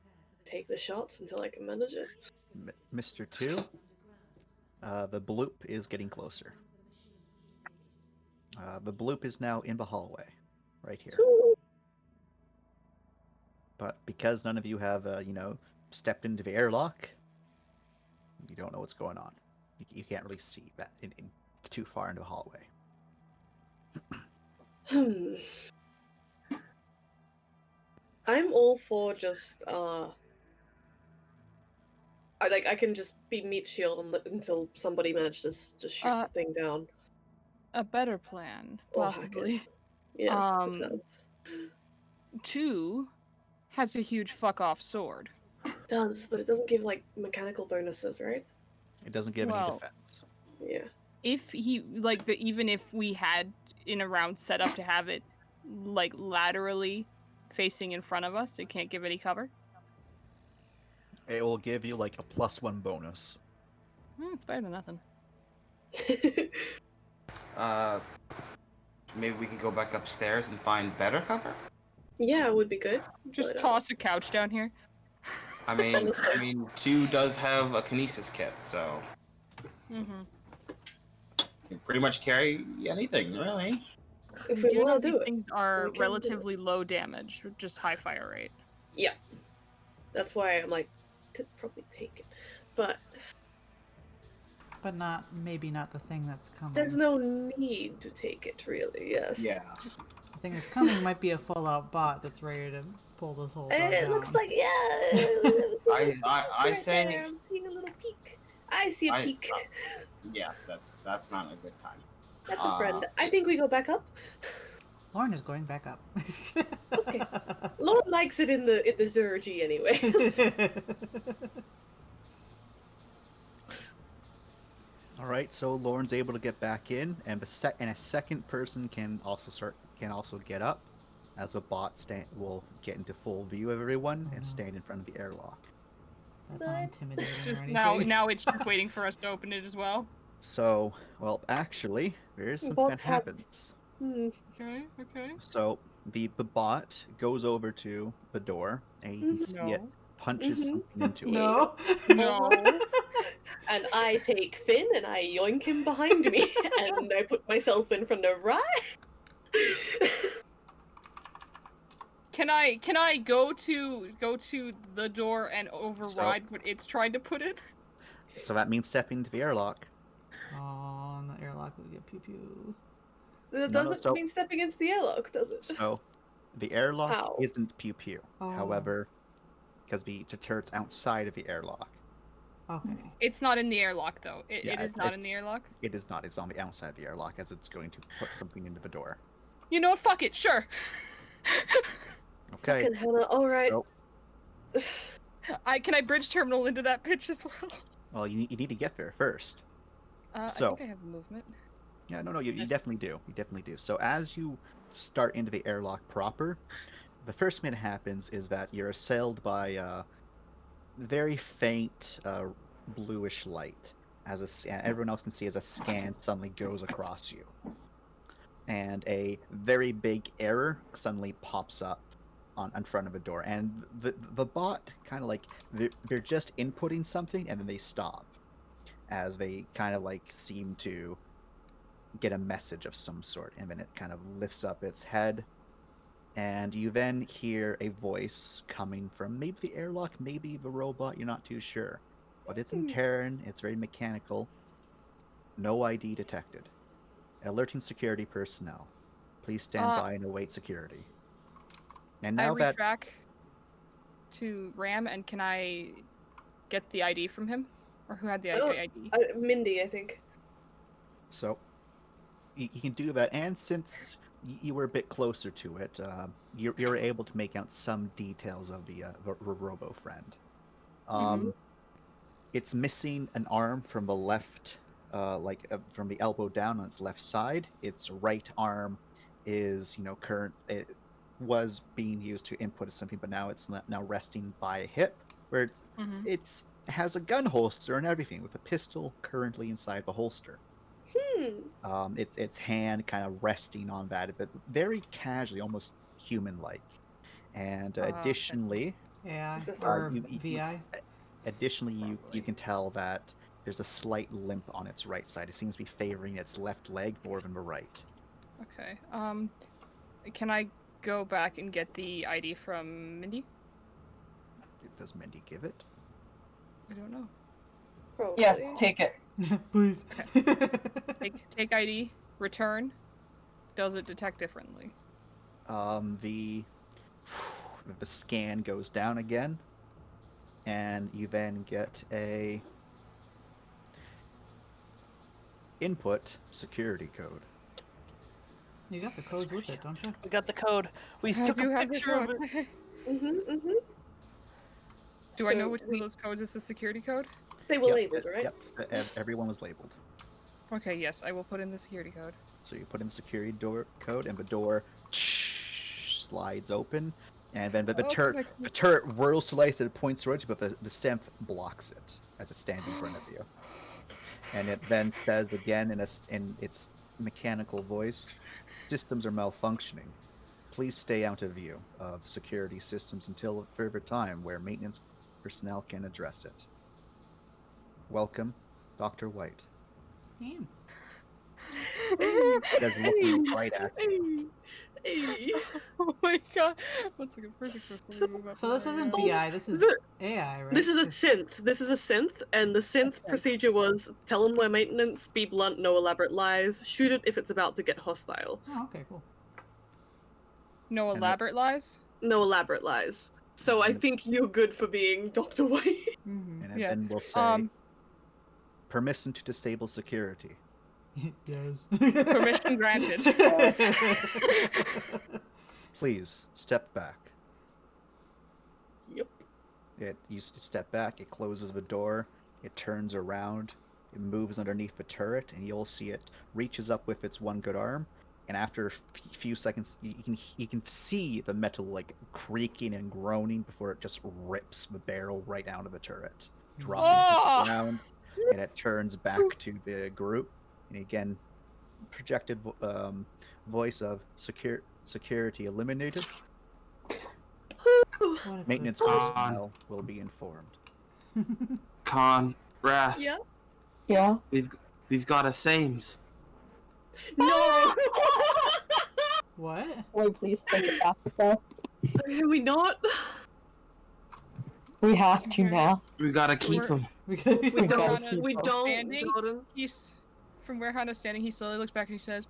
Speaker 3: take the shots until I can manage it?
Speaker 5: Mr. 2, the bloop is getting closer. The bloop is now in the hallway, right here. But because none of you have, stepped into the airlock, you don't know what's going on. You can't really see that in too far into the hallway.
Speaker 3: I'm all for just I can just be meat shield until somebody manages to shoot the thing down.
Speaker 1: A better plan, possibly.
Speaker 3: Yes, perhaps.
Speaker 1: 2 has a huge fuck off sword.
Speaker 3: It does, but it doesn't give like mechanical bonuses, right?
Speaker 5: It doesn't give any defense.
Speaker 3: Yeah.
Speaker 1: If he even if we had in a round set up to have it like laterally facing in front of us, it can't give any cover.
Speaker 5: It will give you like a +1 bonus.
Speaker 1: It's better than nothing.
Speaker 13: Maybe we can go back upstairs and find better cover.
Speaker 3: Yeah, it would be good.
Speaker 1: Just toss a couch down here.
Speaker 13: I mean, 2 does have a kinesis kit, so you can pretty much carry anything, really.
Speaker 3: If we want to do it,
Speaker 1: things are relatively low damage, with just high fire rate.
Speaker 3: Yeah, that's why I'm like, could probably take it, but
Speaker 6: maybe not the thing that's coming.
Speaker 3: There's no need to take it, really. Yes.
Speaker 6: Yeah. thing that's coming might be a full-out bot that's ready to pull this whole dog
Speaker 3: It
Speaker 6: down.
Speaker 3: looks like, yeah.
Speaker 13: I
Speaker 3: Right
Speaker 13: say
Speaker 3: there, I'm seeing a little peek. I see a peek.
Speaker 13: yeah, that's not a good time.
Speaker 3: That's a friend. I think we go back up.
Speaker 6: Lauren is going back up.
Speaker 3: Okay. Lauren likes it in the Zergy anyway.
Speaker 5: All right, so Lauren's able to get back in, and a second person can also get up, as the bot will get into full view of everyone and stand in front of the airlock.
Speaker 6: That's not intimidating or anything.
Speaker 1: Now it's just waiting for us to open it as well.
Speaker 5: So, well, actually, there's something that happens.
Speaker 1: Okay.
Speaker 5: So the bot goes over to the door, and you can see it punches something into it.
Speaker 1: No.
Speaker 3: And I take Finn and I yoink him behind me, and I put myself in front of Rye.
Speaker 1: Can I go to the door and override what it's trying to put in?
Speaker 5: So that means stepping into the airlock.
Speaker 6: Oh, and the airlock will get pew pew.
Speaker 3: That doesn't mean stepping into the airlock, does it?
Speaker 5: So the airlock
Speaker 3: How?
Speaker 5: isn't pew pew.
Speaker 6: Oh.
Speaker 5: However, because the turret's outside of the airlock.
Speaker 6: Okay.
Speaker 1: It's not in the airlock though. It
Speaker 5: Yeah,
Speaker 1: is not in the airlock.
Speaker 5: It is not. It's on the outside of the airlock, as it's going to put something into the door.
Speaker 1: You know what? Fuck it. Sure.
Speaker 5: Okay.
Speaker 3: Fucking Hannah. All right.
Speaker 5: So,
Speaker 1: Can I bridge terminal into that pitch as well?
Speaker 5: well, you need to get there first.
Speaker 1: I
Speaker 5: So-
Speaker 1: think I have movement.
Speaker 5: Yeah, no, you definitely do. You definitely do. So as you start into the airlock proper, the first thing that happens is that you're assailed by very faint bluish light, and everyone else can see as a scan suddenly goes across you, and a very big error suddenly pops up in front of a door, and the bot kind of like they're just inputting something and then they stop, as they kind of like seem to get a message of some sort, and then it kind of lifts up its head, and you then hear a voice coming from maybe the airlock, maybe the robot, you're not too sure, but it's in Terran, it's very mechanical. No ID detected. Alerting security personnel. Please stand by and await security. And
Speaker 1: I
Speaker 5: now
Speaker 1: reach back to Ram, and can I get the ID from him, or who had the ID?
Speaker 3: Mindy, I think.
Speaker 5: So you can do that, and since you were a bit closer to it, you're able to make out some details of the robo friend. It's missing an arm from the left, from the elbow down on its left side. Its right arm is, it was being used to input something, but now it's now resting by a hip, where it has a gun holster and everything, with a pistol currently inside the holster. Its hand kind of resting on that, but very casually, almost human-like. And additionally,
Speaker 6: VI.
Speaker 5: Additionally, you can tell that there's a slight limp on its right side. It seems to be favoring its left leg more than the right.
Speaker 1: Okay. Can I go back and get the ID from Mindy?
Speaker 5: Does Mindy give it?
Speaker 1: I don't know.
Speaker 3: Probably.
Speaker 7: Yes, take it.
Speaker 6: Please.
Speaker 1: Take ID. Return. Does it detect differently?
Speaker 5: The scan goes down again, and you then get a input security code.
Speaker 6: You got the codes with it, don't you?
Speaker 2: We got the code. We took a picture of it.
Speaker 1: Do I know which one of those codes is the security code?
Speaker 3: They were labeled, right?
Speaker 5: Yep, everyone was labeled.
Speaker 1: Okay, yes, I will put in the security code.
Speaker 5: So you put in the security door code, and the door slides open, and then the turret whirls to life and it points towards you, but the synth blocks it as it stands in front of you. And it then says again in its mechanical voice, "Systems are malfunctioning. Please stay out of view of security systems until a further time where maintenance personnel can address it. Welcome, Dr. White."
Speaker 6: Damn.
Speaker 5: That's looking right at you.
Speaker 1: Oh my god. What's a good perfect
Speaker 6: So this isn't VI, this is AI, right?
Speaker 3: This is a synth. This is a synth, and the synth procedure was tell them we're maintenance, be blunt, no elaborate lies, shoot it if it's about to get hostile.
Speaker 6: Oh, okay, cool.
Speaker 1: No
Speaker 5: And
Speaker 1: elaborate lies?
Speaker 3: No elaborate lies. So I think you're good for being Dr. White.
Speaker 5: And
Speaker 1: Yeah.
Speaker 5: then we'll say permission to disable security.
Speaker 6: Yes.
Speaker 1: Permission granted.
Speaker 5: Please step back.
Speaker 3: Yep.
Speaker 5: You step back. It closes the door. It turns around. It moves underneath the turret, and you'll see it reaches up with its one good arm. And after a few seconds, you can see the metal like creaking and groaning before it just rips the barrel right out of the turret, dropping it to the ground, and it turns back to the group. And again, projected voice of security eliminated. Maintenance personnel will be informed.
Speaker 13: Khan, Wrath.
Speaker 3: Yeah.
Speaker 7: Yeah.
Speaker 13: We've got a Sames.
Speaker 3: No.
Speaker 6: What?
Speaker 7: Wait, please take it back with that.
Speaker 3: Can we not?
Speaker 7: We have to now.
Speaker 13: We gotta keep him.
Speaker 3: We don't. We don't,
Speaker 1: Standing,
Speaker 3: Jordan.
Speaker 1: From where Hannah's standing, he slowly looks back and he says,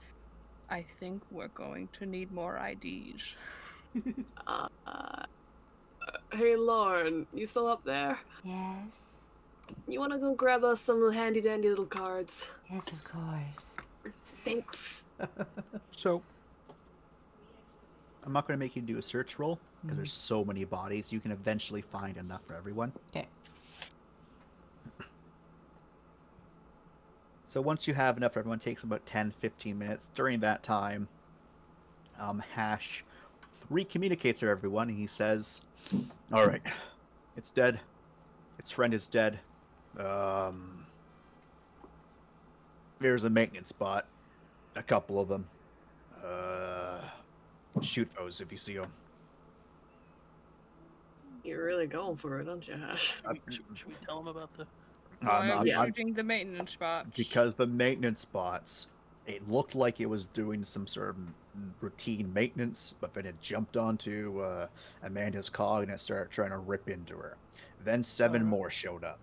Speaker 1: I think we're going to need more IDs.
Speaker 3: Hey, Lauren, you still up there?
Speaker 6: Yes.
Speaker 3: You wanna go grab us some handy dandy little cards?
Speaker 6: Yes, of course.
Speaker 3: Thanks.
Speaker 5: So, I'm not going to make you do a search roll because there's so many bodies. You can eventually find enough for everyone.
Speaker 6: Okay.
Speaker 5: So once you have enough for everyone, it takes about 10-15 minutes. During that time, Hash recommunicates with everyone, and he says, all right, it's dead. Its friend is dead. There's a maintenance bot. A couple of them. Shoot those if you see them.
Speaker 3: You're really going for it, aren't you, Hash?
Speaker 2: Should we tell him about the?
Speaker 1: Why are we shooting the maintenance spots?
Speaker 5: Because the maintenance bots, it looked like it was doing some sort of routine maintenance, but then it jumped onto Amanda's cog and it started trying to rip into her. Then 7 more showed up.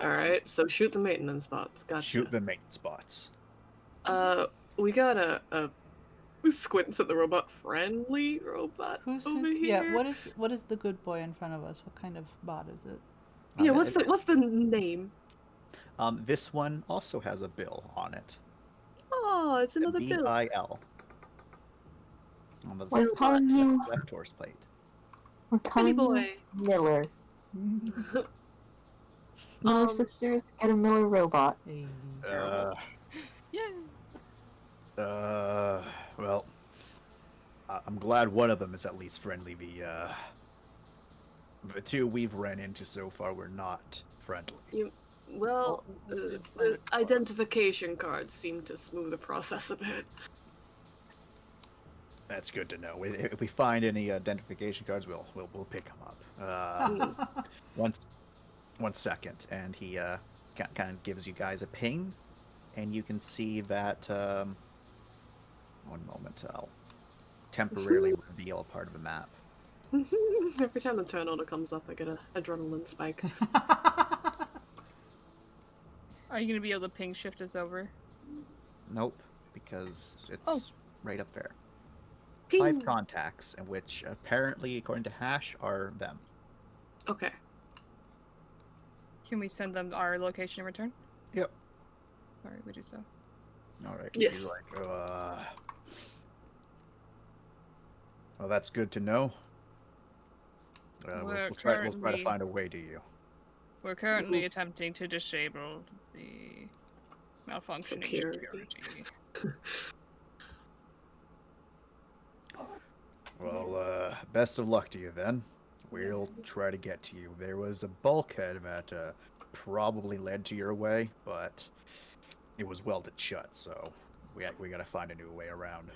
Speaker 3: Alright, so shoot the maintenance bots. Gotcha.
Speaker 5: Shoot the maintenance bots.
Speaker 3: We got a squints at the robot. Friendly robot over here.
Speaker 6: Yeah, what is the good boy in front of us? What kind of bot is it?
Speaker 3: Yeah, what's the name?
Speaker 5: This one also has a bill on it.
Speaker 3: Oh, it's another bill.
Speaker 5: BIL. On the
Speaker 7: We're calling you
Speaker 5: left horse plate.
Speaker 7: We're calling
Speaker 3: boy.
Speaker 7: you Miller. Miller sisters, get a Miller robot.
Speaker 5: Well, I'm glad one of them is at least friendly. The 2 we've ran into so far were not friendly.
Speaker 3: The identification cards seem to smooth the process a bit.
Speaker 5: That's good to know. If we find any identification cards, we'll pick them up. One second, and he kind of gives you guys a ping, and you can see that. One moment, I'll temporarily reveal a part of the map.
Speaker 3: Every time the turn order comes up, I get an adrenaline spike.
Speaker 1: Are you going to be able to ping shift us over?
Speaker 5: Nope, because it's right up there.
Speaker 3: Ping.
Speaker 5: 5 contacts, in which apparently, according to Hash, are them.
Speaker 3: Okay.
Speaker 1: Can we send them our location in return?
Speaker 5: Yep.
Speaker 1: Alright, we do so.
Speaker 5: Alright.
Speaker 3: Yes.
Speaker 5: Well, that's good to know. We'll try to find a way to you.
Speaker 1: We're currently attempting to disable the malfunctioning security.
Speaker 5: Well, best of luck to you then. We'll try to get to you. There was a bulkhead that probably led to your way, but it was welded shut, so we gotta find a new way around.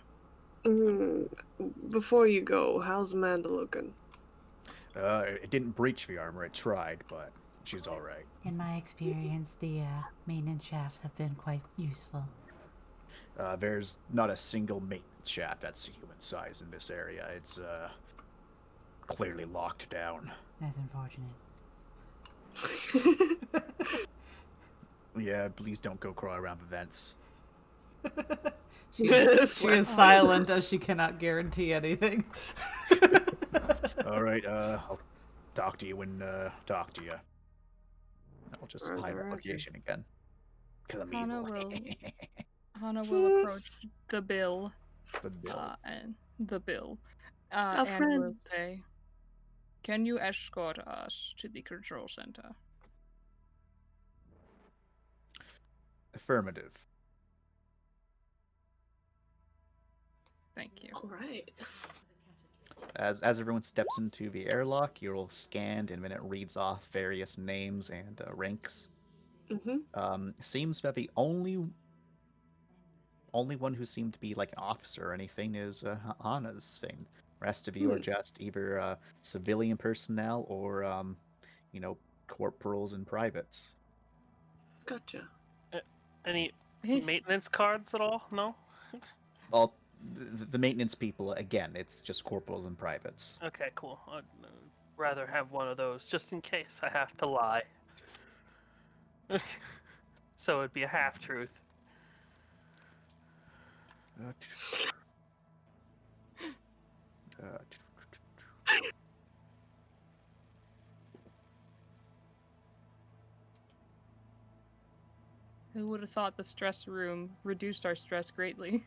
Speaker 3: Before you go, how's Amanda looking?
Speaker 5: It didn't breach the armor. It tried, but she's all right.
Speaker 6: In my experience, the maintenance shafts have been quite useful.
Speaker 5: There's not a single maintenance shaft that's human size in this area. It's clearly locked down.
Speaker 6: That's unfortunate.
Speaker 5: Yeah, please don't go crawl around the vents.
Speaker 6: She is silent as she cannot guarantee anything.
Speaker 5: All right, I'll talk to you when talk to you. I'll just hide my location again. Cause I'm evil.
Speaker 1: Hana will approach the bill.
Speaker 5: The bill.
Speaker 1: And the bill.
Speaker 3: Our
Speaker 1: and will
Speaker 3: friend.
Speaker 1: say, "Can you escort us to the control center?"
Speaker 5: Affirmative.
Speaker 1: Thank you.
Speaker 3: All right.
Speaker 5: As everyone steps into the airlock, you're scanned, and then it reads off various names and ranks. Seems that the only one who seemed to be like an officer or anything is Hana's thing. Rest of you are just either civilian personnel or corporals and privates.
Speaker 3: Gotcha.
Speaker 2: Any maintenance cards at all? No.
Speaker 5: All the maintenance people, again, it's just corporals and privates.
Speaker 2: Okay, cool. I'd rather have one of those just in case I have to lie. So it'd be a half truth.
Speaker 1: Who would have thought the stress room reduced our stress greatly?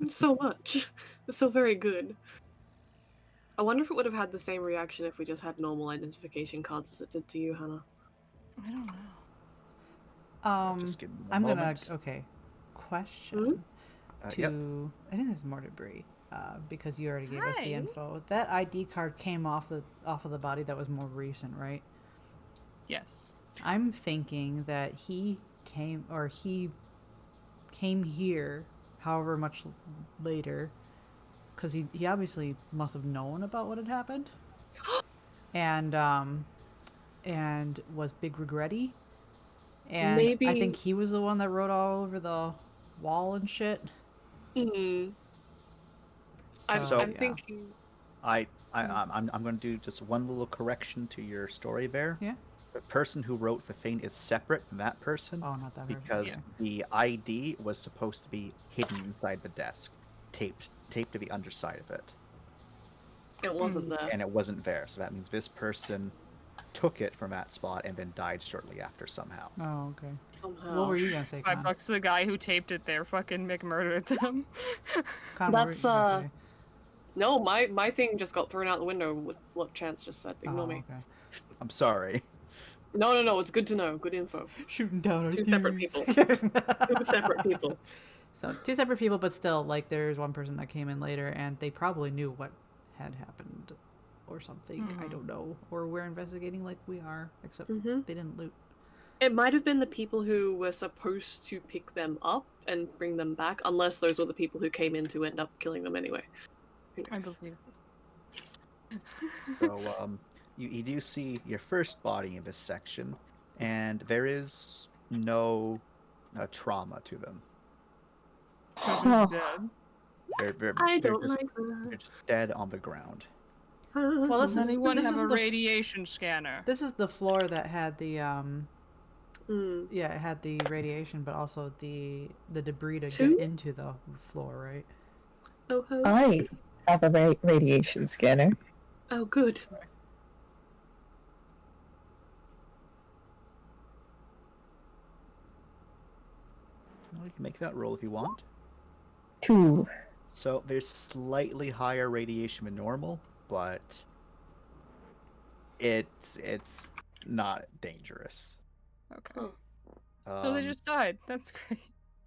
Speaker 3: So much. It's so very good. I wonder if it would have had the same reaction if we just had normal identification cards as it did to you, Hannah.
Speaker 1: I don't know.
Speaker 5: Just give me one
Speaker 6: I'm
Speaker 5: moment.
Speaker 6: gonna question to
Speaker 5: yep.
Speaker 6: I think this is more debris. Because you already gave us the info. That ID card came off of the body that was more recent, right?
Speaker 1: Yes.
Speaker 6: I'm thinking that he came here however much later, because he obviously must have known about what had happened, and was big regretty, and
Speaker 3: Maybe...
Speaker 6: I think he was the one that wrote all over the wall and shit.
Speaker 3: I'm thinking.
Speaker 5: I'm going to do just one little correction to your story there.
Speaker 6: Yeah.
Speaker 5: The person who wrote the thing is separate from that person.
Speaker 6: Oh, not that person.
Speaker 5: Because the ID was supposed to be hidden inside the desk, taped to the underside of it.
Speaker 3: It wasn't there.
Speaker 5: And it wasn't there, so that means this person took it from that spot and then died shortly after somehow.
Speaker 6: Oh, okay.
Speaker 3: Somehow.
Speaker 6: What were you gonna say, Con?
Speaker 1: $5 to the guy who taped it there. Fucking McMurdered them.
Speaker 6: Con,
Speaker 3: That's
Speaker 6: what were you gonna say?
Speaker 3: No, my thing just got thrown out the window with what Chance just said. Ignore me.
Speaker 6: Okay.
Speaker 5: I'm sorry.
Speaker 3: No, it's good to know. Good info.
Speaker 6: Shooting down our
Speaker 3: Two separate
Speaker 6: thieves.
Speaker 3: people. Two separate people.
Speaker 6: So, two separate people, but still, like, there's one person that came in later, and they probably knew what had happened or something. I don't know. Or we're investigating like we are, except they didn't loot.
Speaker 3: It might have been the people who were supposed to pick them up and bring them back, unless those were the people who came in to end up killing them anyway.
Speaker 1: I believe.
Speaker 5: So, you do see your first body in this section, and there is no trauma to them. They're just dead on the ground.
Speaker 6: Well,
Speaker 1: Does anyone have a radiation scanner?
Speaker 6: This is the floor that had the yeah, it had the radiation, but also the debris to get into the floor, right?
Speaker 7: I have a radiation scanner.
Speaker 3: Oh, good.
Speaker 5: Well, you can make that roll if you want.
Speaker 7: 2.
Speaker 5: So there's slightly higher radiation than normal, but it's not dangerous.
Speaker 1: Okay. So they just died. That's great.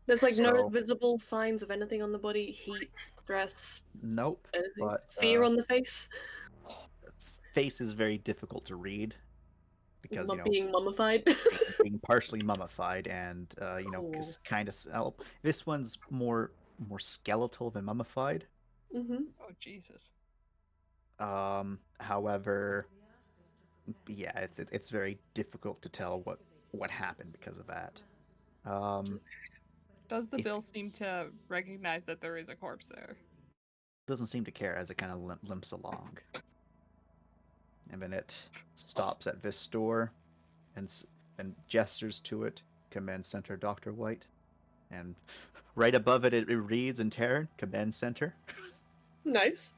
Speaker 3: There's like no visible signs of anything on the body, heat, stress.
Speaker 5: Nope.
Speaker 3: Anything.
Speaker 5: But
Speaker 3: fear on the face.
Speaker 5: Face is very difficult to read because
Speaker 3: being mummified.
Speaker 5: being partially mummified, and it's kind of this one's more skeletal than mummified.
Speaker 1: Oh Jesus.
Speaker 5: However, yeah, it's very difficult to tell what happened because of that.
Speaker 1: Does the bill seem to recognize that there is a corpse there?
Speaker 5: Doesn't seem to care as it kind of limps along. And then it stops at this door and gestures to it. Come in, Center Dr. White. and right above it, it reads in Terran Command Center.
Speaker 3: Nice.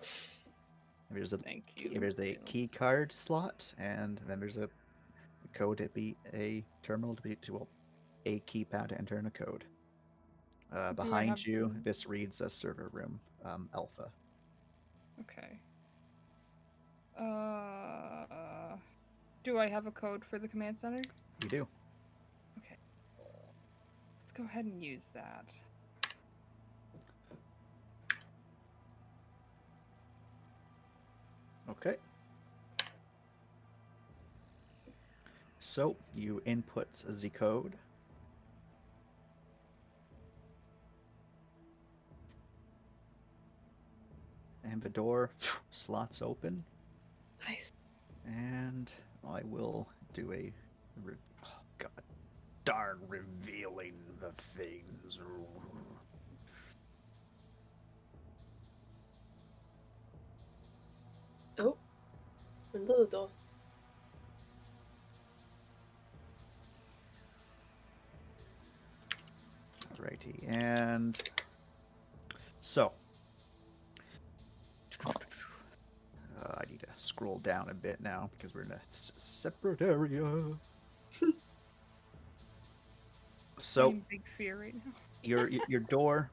Speaker 5: There's a
Speaker 1: Thank you.
Speaker 5: there's a key card slot, and then there's a code to be a terminal to be well, a keypad to enter in a code. Behind
Speaker 1: have
Speaker 5: you,
Speaker 1: the-
Speaker 5: this reads a server room, Alpha.
Speaker 1: Okay. Do I have a code for the command center?
Speaker 5: You do.
Speaker 1: Okay. Let's go ahead and use that.
Speaker 5: Okay. So you input the code. And the door slots open.
Speaker 3: Nice.
Speaker 5: And I will do a oh, god darn revealing the things.
Speaker 3: Oh, another door.
Speaker 5: Alrighty, and so I need to scroll down a bit now because we're in a separate area. So
Speaker 1: I'm in big fear right now.
Speaker 5: your door,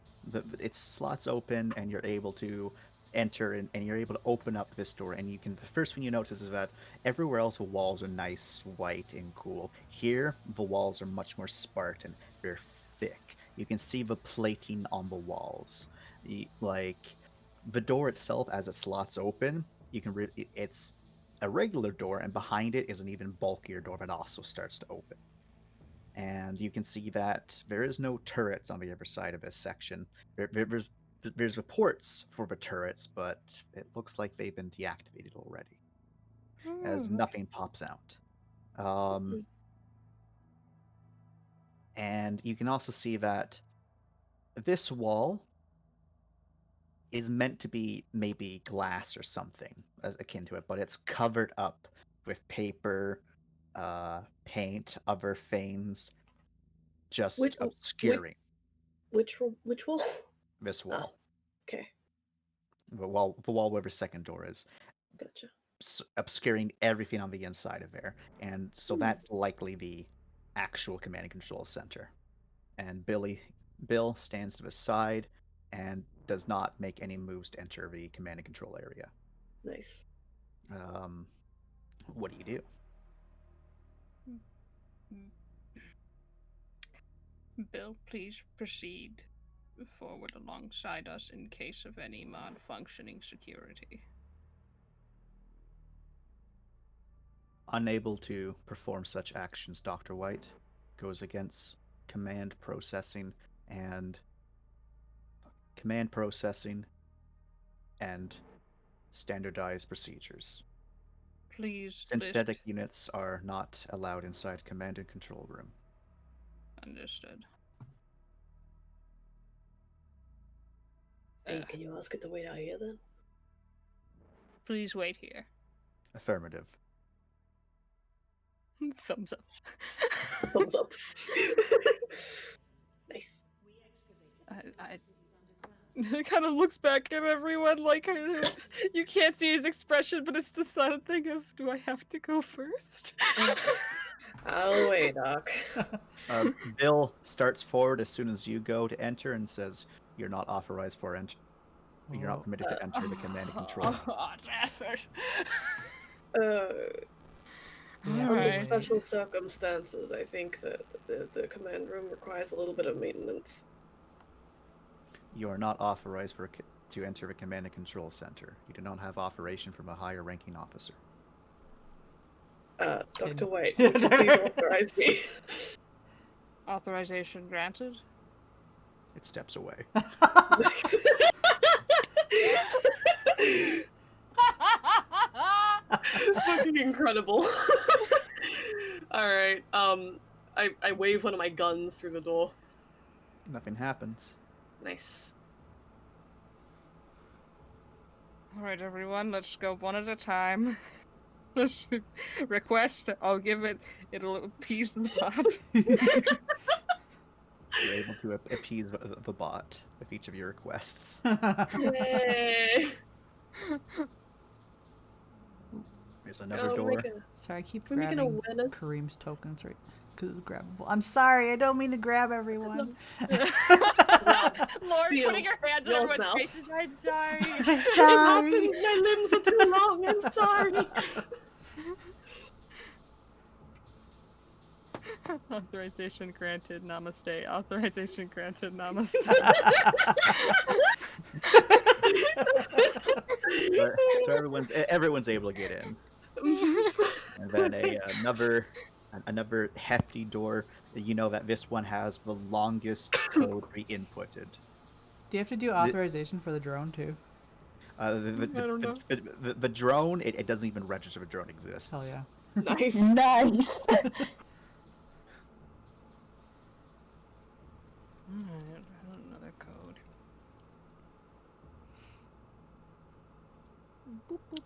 Speaker 5: it slots open, and you're able to enter, and you're able to open up this door, and you can. The first thing you notice is that everywhere else the walls are nice, white, and cool. Here, the walls are much more Spartan. They're thick. You can see the plating on the walls. Like the door itself, as it slots open, you can. It's a regular door, and behind it is an even bulkier door that also starts to open. And you can see that there is no turrets on the other side of this section. There's reports for the turrets, but it looks like they've been deactivated already, as nothing pops out. And you can also see that this wall is meant to be maybe glass or something akin to it, but it's covered up with paper, paint, other things, just obscuring
Speaker 3: Which wall?
Speaker 5: this wall.
Speaker 3: Okay,
Speaker 5: The wall where the second door is,
Speaker 3: gotcha.
Speaker 5: obscuring everything on the inside of there, and so that's likely the actual command and control center. And Bill stands to the side and does not make any moves to enter the command and control area.
Speaker 3: Nice.
Speaker 5: What do you do?
Speaker 1: Bill, please proceed forward alongside us in case of any malfunctioning security.
Speaker 5: Unable to perform such actions, Dr. White goes against command processing and standardized procedures.
Speaker 1: Please
Speaker 5: Synthetic
Speaker 1: list.
Speaker 5: units are not allowed inside command and control room.
Speaker 1: Understood.
Speaker 3: Hey, can you ask it to wait out here then?
Speaker 1: Please wait here.
Speaker 5: Affirmative.
Speaker 1: Thumbs up.
Speaker 3: Thumbs up. Nice.
Speaker 1: It kind of looks back at everyone like you can't see his expression, but it's the silent thing of, do I have to go first?
Speaker 3: I'll wait, Doc.
Speaker 5: Bill starts forward as soon as you go to enter and says, "You're not authorized for entry. You're not permitted to enter the command and control."
Speaker 3: Under
Speaker 1: Alright.
Speaker 3: special circumstances, I think that the command room requires a little bit of maintenance.
Speaker 5: You are not authorized to enter the command and control center. You do not have authorization from a higher ranking officer.
Speaker 3: Dr. White, would you please authorize me?
Speaker 1: Authorization granted.
Speaker 5: It steps away.
Speaker 3: Nice. Fucking incredible. Alright, I wave one of my guns through the door.
Speaker 5: Nothing happens.
Speaker 3: Nice.
Speaker 1: Alright, everyone, let's go one at a time. Request, I'll give it, it'll appease the pot.
Speaker 5: You're able to appease the bot with each of your requests.
Speaker 3: Yay!
Speaker 5: There's another
Speaker 3: Oh,
Speaker 5: door.
Speaker 6: Sorry, I keep
Speaker 3: Can we make an
Speaker 6: grabbing
Speaker 3: awareness?
Speaker 6: Kareem's tokens right because it's grabbable. I'm sorry, I don't mean to grab everyone.
Speaker 1: Lord,
Speaker 3: Steal
Speaker 1: putting your hands on everyone's
Speaker 3: yourself.
Speaker 1: faces. I'm sorry.
Speaker 6: I'm
Speaker 3: It
Speaker 6: sorry.
Speaker 3: happens. My limbs are too long. I'm sorry.
Speaker 1: Authorization granted. Namaste. Authorization granted. Namaste.
Speaker 5: So everyone's able to get in. And then another hefty door. You know that this one has the longest code re-inputted.
Speaker 6: Do you have to do authorization for the drone too?
Speaker 5: The drone, it doesn't even register the drone exists.
Speaker 6: Hell yeah.
Speaker 3: Nice.
Speaker 7: Nice.
Speaker 1: Another code.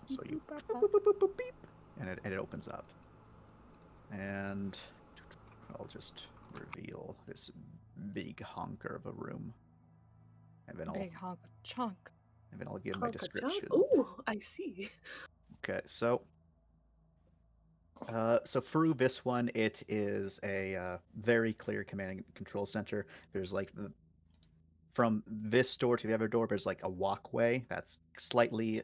Speaker 5: So you boop, boop, boop, beep, and it opens up. And I'll just reveal this big honker of a room. And then
Speaker 1: Big honk chunk.
Speaker 5: I'll give my description.
Speaker 3: Ooh, I see.
Speaker 5: Okay, so through this one, it is a very clear command and control center. There's like from this door to the other door, there's like a walkway that's slightly,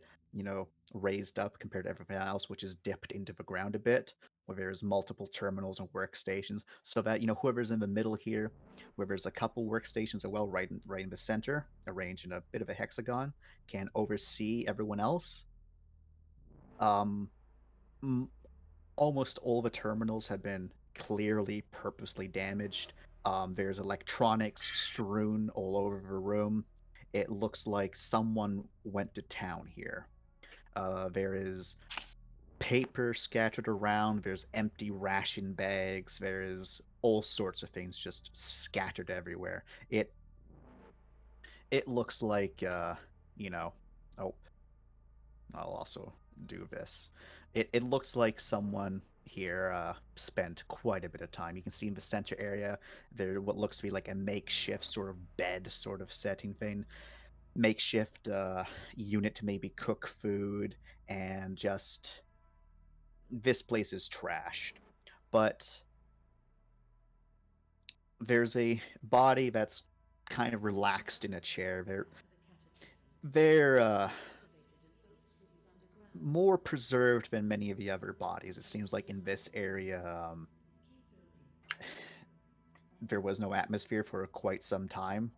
Speaker 5: raised up compared to everything else, which is dipped into the ground a bit, where there's multiple terminals and workstations, so that whoever's in the middle here, where there's a couple workstations as well, right in the center, arranged in a bit of a hexagon, can oversee everyone else. Almost all the terminals have been clearly purposely damaged. There's electronics strewn all over the room. It looks like someone went to town here. There is paper scattered around. There's empty ration bags. There is all sorts of things just scattered everywhere. It looks like oh, I'll also do this. It looks like someone here spent quite a bit of time. You can see in the center area there what looks to be like a makeshift sort of bed sort of setting thing, makeshift unit to maybe cook food, and just this place is trashed. But there's a body that's kind of relaxed in a chair. They're more preserved than many of the other bodies. It seems like in this area there was no atmosphere for quite some time.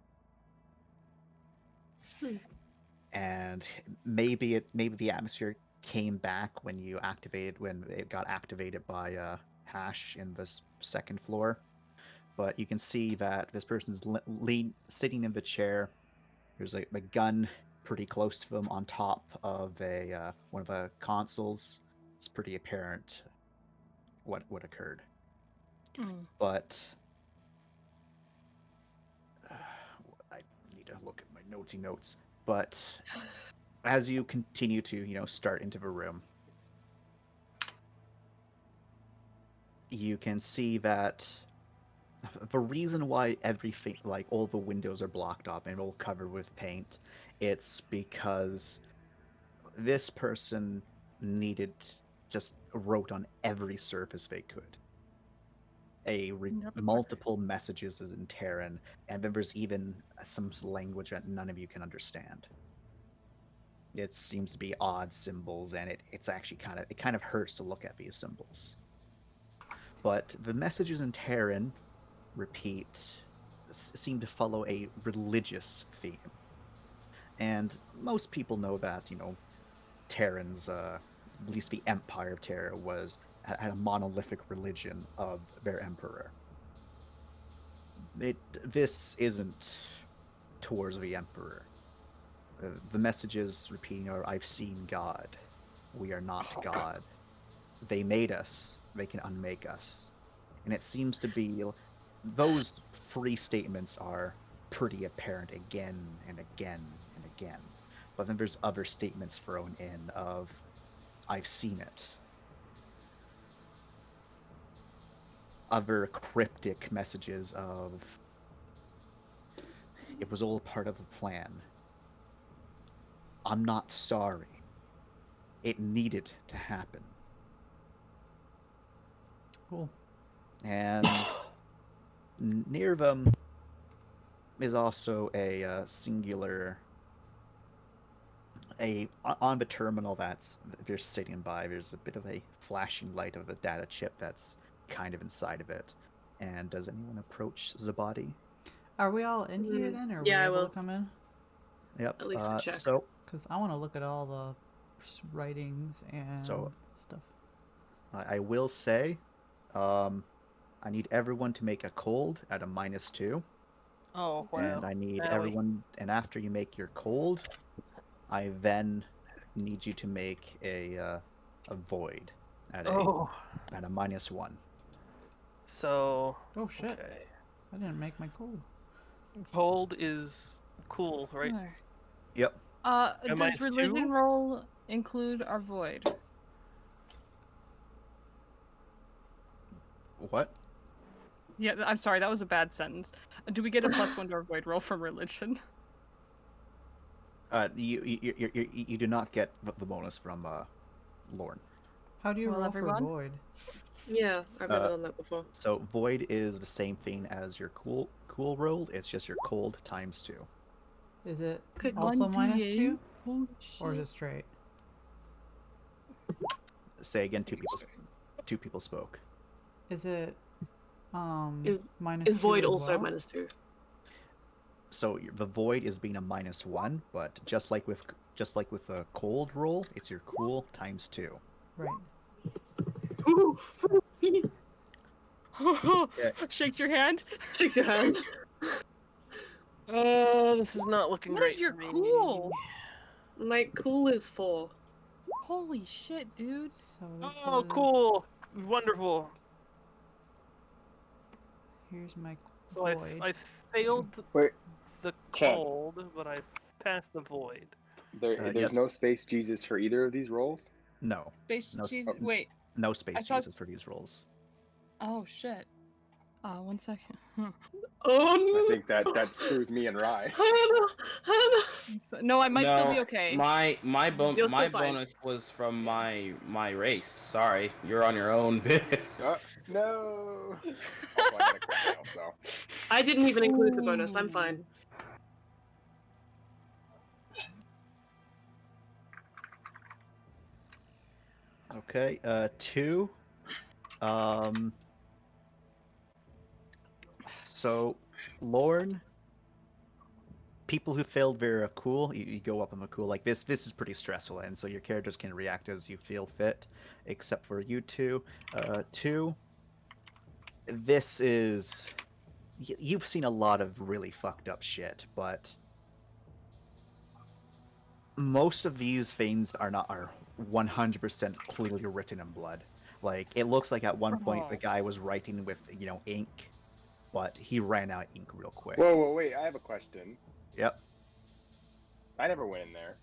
Speaker 5: And maybe the atmosphere came back when it got activated by Hash in this second floor. But you can see that this person's sitting in the chair. There's a gun pretty close to them on top of one of the consoles. It's pretty apparent what occurred. But I need to look at my notesy notes. But as you continue to start into the room, you can see that the reason why everything, like all the windows are blocked off and all covered with paint, it's because this person just wrote on every surface they could. Multiple messages in Terran, and then there's even some language that none of you can understand. It seems to be odd symbols, and it's actually kind of hurts to look at these symbols. But the messages in Terran seem to follow a religious theme. And most people know that, Terrans, at least the Empire of Terra, had a monolithic religion of their emperor. This isn't towards the emperor. The messages repeating are, "I've seen God. We are not God. They made us. They can unmake us." And it seems to be those three statements are pretty apparent again and again and again. But then there's other statements thrown in of, "I've seen it." Other cryptic messages of, It was all part of the plan. I'm not sorry. It needed to happen.
Speaker 6: Cool.
Speaker 5: And Nirvam is also a singular. On the terminal that's if you're sitting by, there's a bit of a flashing light of a data chip that's kind of inside of it. And does anyone approach Zabadi?
Speaker 6: Are we all in here then, or
Speaker 3: Yeah, I
Speaker 6: are we able
Speaker 3: will.
Speaker 6: to come in?
Speaker 5: Yep.
Speaker 3: At least to check.
Speaker 5: So
Speaker 6: Because I want to look at all the writings and
Speaker 5: So-
Speaker 6: stuff.
Speaker 5: I will say, I need everyone to make a cold at a -2.
Speaker 2: Oh wow.
Speaker 5: And I need
Speaker 2: Now we-
Speaker 5: everyone, and after you make your cold, I then need you to make a void at a
Speaker 2: Oh.
Speaker 5: -1.
Speaker 2: So.
Speaker 6: Oh shit!
Speaker 2: Okay.
Speaker 6: I didn't make my cold.
Speaker 2: Cold is cool, right?
Speaker 1: There.
Speaker 5: Yep.
Speaker 2: Am I
Speaker 1: Does religion
Speaker 2: two?
Speaker 1: roll include our void?
Speaker 5: What?
Speaker 1: Yeah, I'm sorry, that was a bad sentence. Do we get a +1 to our void roll from religion?
Speaker 5: You do not get the bonus from Lorne.
Speaker 6: How do you
Speaker 1: Well,
Speaker 6: roll
Speaker 1: everyone?
Speaker 6: for void?
Speaker 3: Yeah, I've never done that before.
Speaker 5: So void is the same thing as your cool roll. It's just your cold ×2.
Speaker 6: Is it
Speaker 3: Okay,
Speaker 6: also
Speaker 1: 1d8?
Speaker 6: -2,
Speaker 1: Holy
Speaker 6: or is
Speaker 1: shit.
Speaker 6: it straight?
Speaker 5: Say again. Two people spoke.
Speaker 6: Is it
Speaker 3: Is
Speaker 6: -2
Speaker 3: is void
Speaker 6: as
Speaker 3: also
Speaker 6: well?
Speaker 3: -2?
Speaker 5: So the void is being a -1, but just like with a cold roll, it's your cool ×2.
Speaker 6: Right.
Speaker 1: Shakes your hand.
Speaker 3: Shakes your hand.
Speaker 2: This is not looking
Speaker 1: What
Speaker 2: great.
Speaker 1: is your
Speaker 2: for me.
Speaker 1: cool?
Speaker 3: My cool is 4.
Speaker 1: Holy shit, dude.
Speaker 6: So this
Speaker 2: Oh,
Speaker 6: is...
Speaker 2: cool! Wonderful.
Speaker 6: Here's my
Speaker 2: So
Speaker 6: void.
Speaker 2: I failed
Speaker 8: Wait,
Speaker 2: the
Speaker 8: Chance.
Speaker 2: cold, but I passed the void.
Speaker 8: there's
Speaker 5: yes.
Speaker 8: no space Jesus for either of these rolls.
Speaker 5: No,
Speaker 1: Space
Speaker 5: No,
Speaker 1: cheese.
Speaker 5: oh,
Speaker 1: Wait.
Speaker 5: no space
Speaker 1: I thought-
Speaker 5: Jesus for these rolls.
Speaker 1: Oh shit. 1 second.
Speaker 3: Oh
Speaker 8: I
Speaker 3: no!
Speaker 8: think that screws me and Rye.
Speaker 3: Hannah!
Speaker 1: No, I might still be
Speaker 13: No,
Speaker 1: okay.
Speaker 13: My
Speaker 3: You're still
Speaker 13: my
Speaker 3: fine.
Speaker 13: bonus was from my race. Sorry, you're on your own, bitch.
Speaker 8: No. Also, I got a crit fail, so.
Speaker 3: I didn't even include the bonus. I'm fine.
Speaker 5: Okay, 2. So, Lorne, people who failed their cool, you go up on the cool. Like this is pretty stressful, and so your characters can react as you feel fit, except for you two. 2, this is... You've seen a lot of really fucked up shit, but most of these things are 100% clearly written in blood. Like, it looks like at one point the
Speaker 1: Oh.
Speaker 5: guy was writing with, ink, but he ran out of ink real quick.
Speaker 8: Whoa, wait! I have a question.
Speaker 5: Yep.
Speaker 8: I never went in there.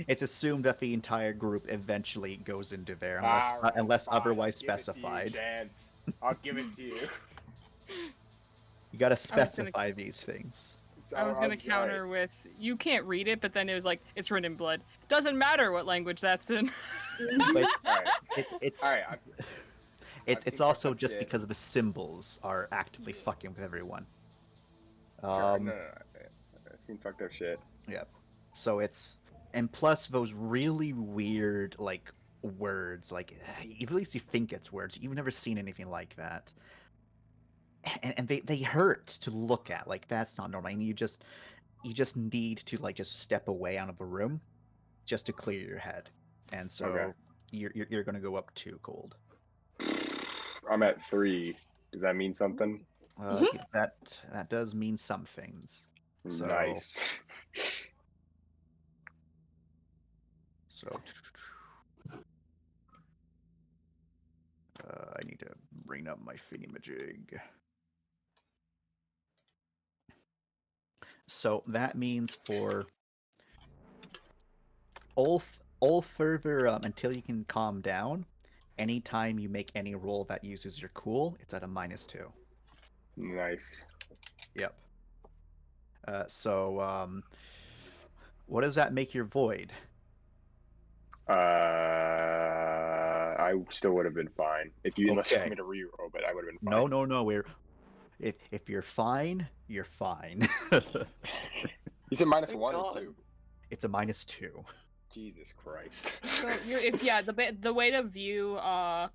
Speaker 5: It's assumed that the entire group eventually goes into there,
Speaker 8: Alright,
Speaker 5: unless
Speaker 8: fine,
Speaker 5: otherwise
Speaker 8: I'll give it to you,
Speaker 5: specified.
Speaker 8: Chance. I'll give it to you.
Speaker 5: You gotta
Speaker 1: gonna-
Speaker 5: specify these things.
Speaker 1: I was gonna
Speaker 8: I'm sorry.
Speaker 1: counter with, you can't read it, but then it was like, it's written in blood. Doesn't matter what language that's in.
Speaker 5: But
Speaker 8: Alright.
Speaker 5: it's
Speaker 8: Alright,
Speaker 5: it's
Speaker 8: seen
Speaker 5: also
Speaker 8: fucked up
Speaker 5: just
Speaker 8: shit.
Speaker 5: because the symbols are actively fucking with everyone.
Speaker 8: no. I've seen fucked up shit.
Speaker 5: Yeah. So it's, and plus those really weird like words, like at least you think it's words. You've never seen anything like that, and they hurt to look at. Like that's not normal. And you just need to like just step away out of the room, just to clear your head. And so
Speaker 8: Okay.
Speaker 5: you're gonna go up 2 cold.
Speaker 8: I'm at 3. Does that mean something?
Speaker 5: That does mean some things. So,
Speaker 8: Nice.
Speaker 5: So I need to bring up my thingamajig. So that means for all further until you can calm down, anytime you make any roll that uses your cool, it's at a -2.
Speaker 8: Nice.
Speaker 5: Yep. What does that make your void?
Speaker 8: I still would have been fine unless you
Speaker 5: Okay.
Speaker 8: want me to re-roll, but I would have been
Speaker 5: No,
Speaker 8: fine.
Speaker 5: no. If you're fine, you're fine.
Speaker 8: You said -1
Speaker 3: Thank
Speaker 8: or
Speaker 3: God.
Speaker 8: 2.
Speaker 5: It's a -2.
Speaker 8: Jesus Christ.
Speaker 1: So the way to view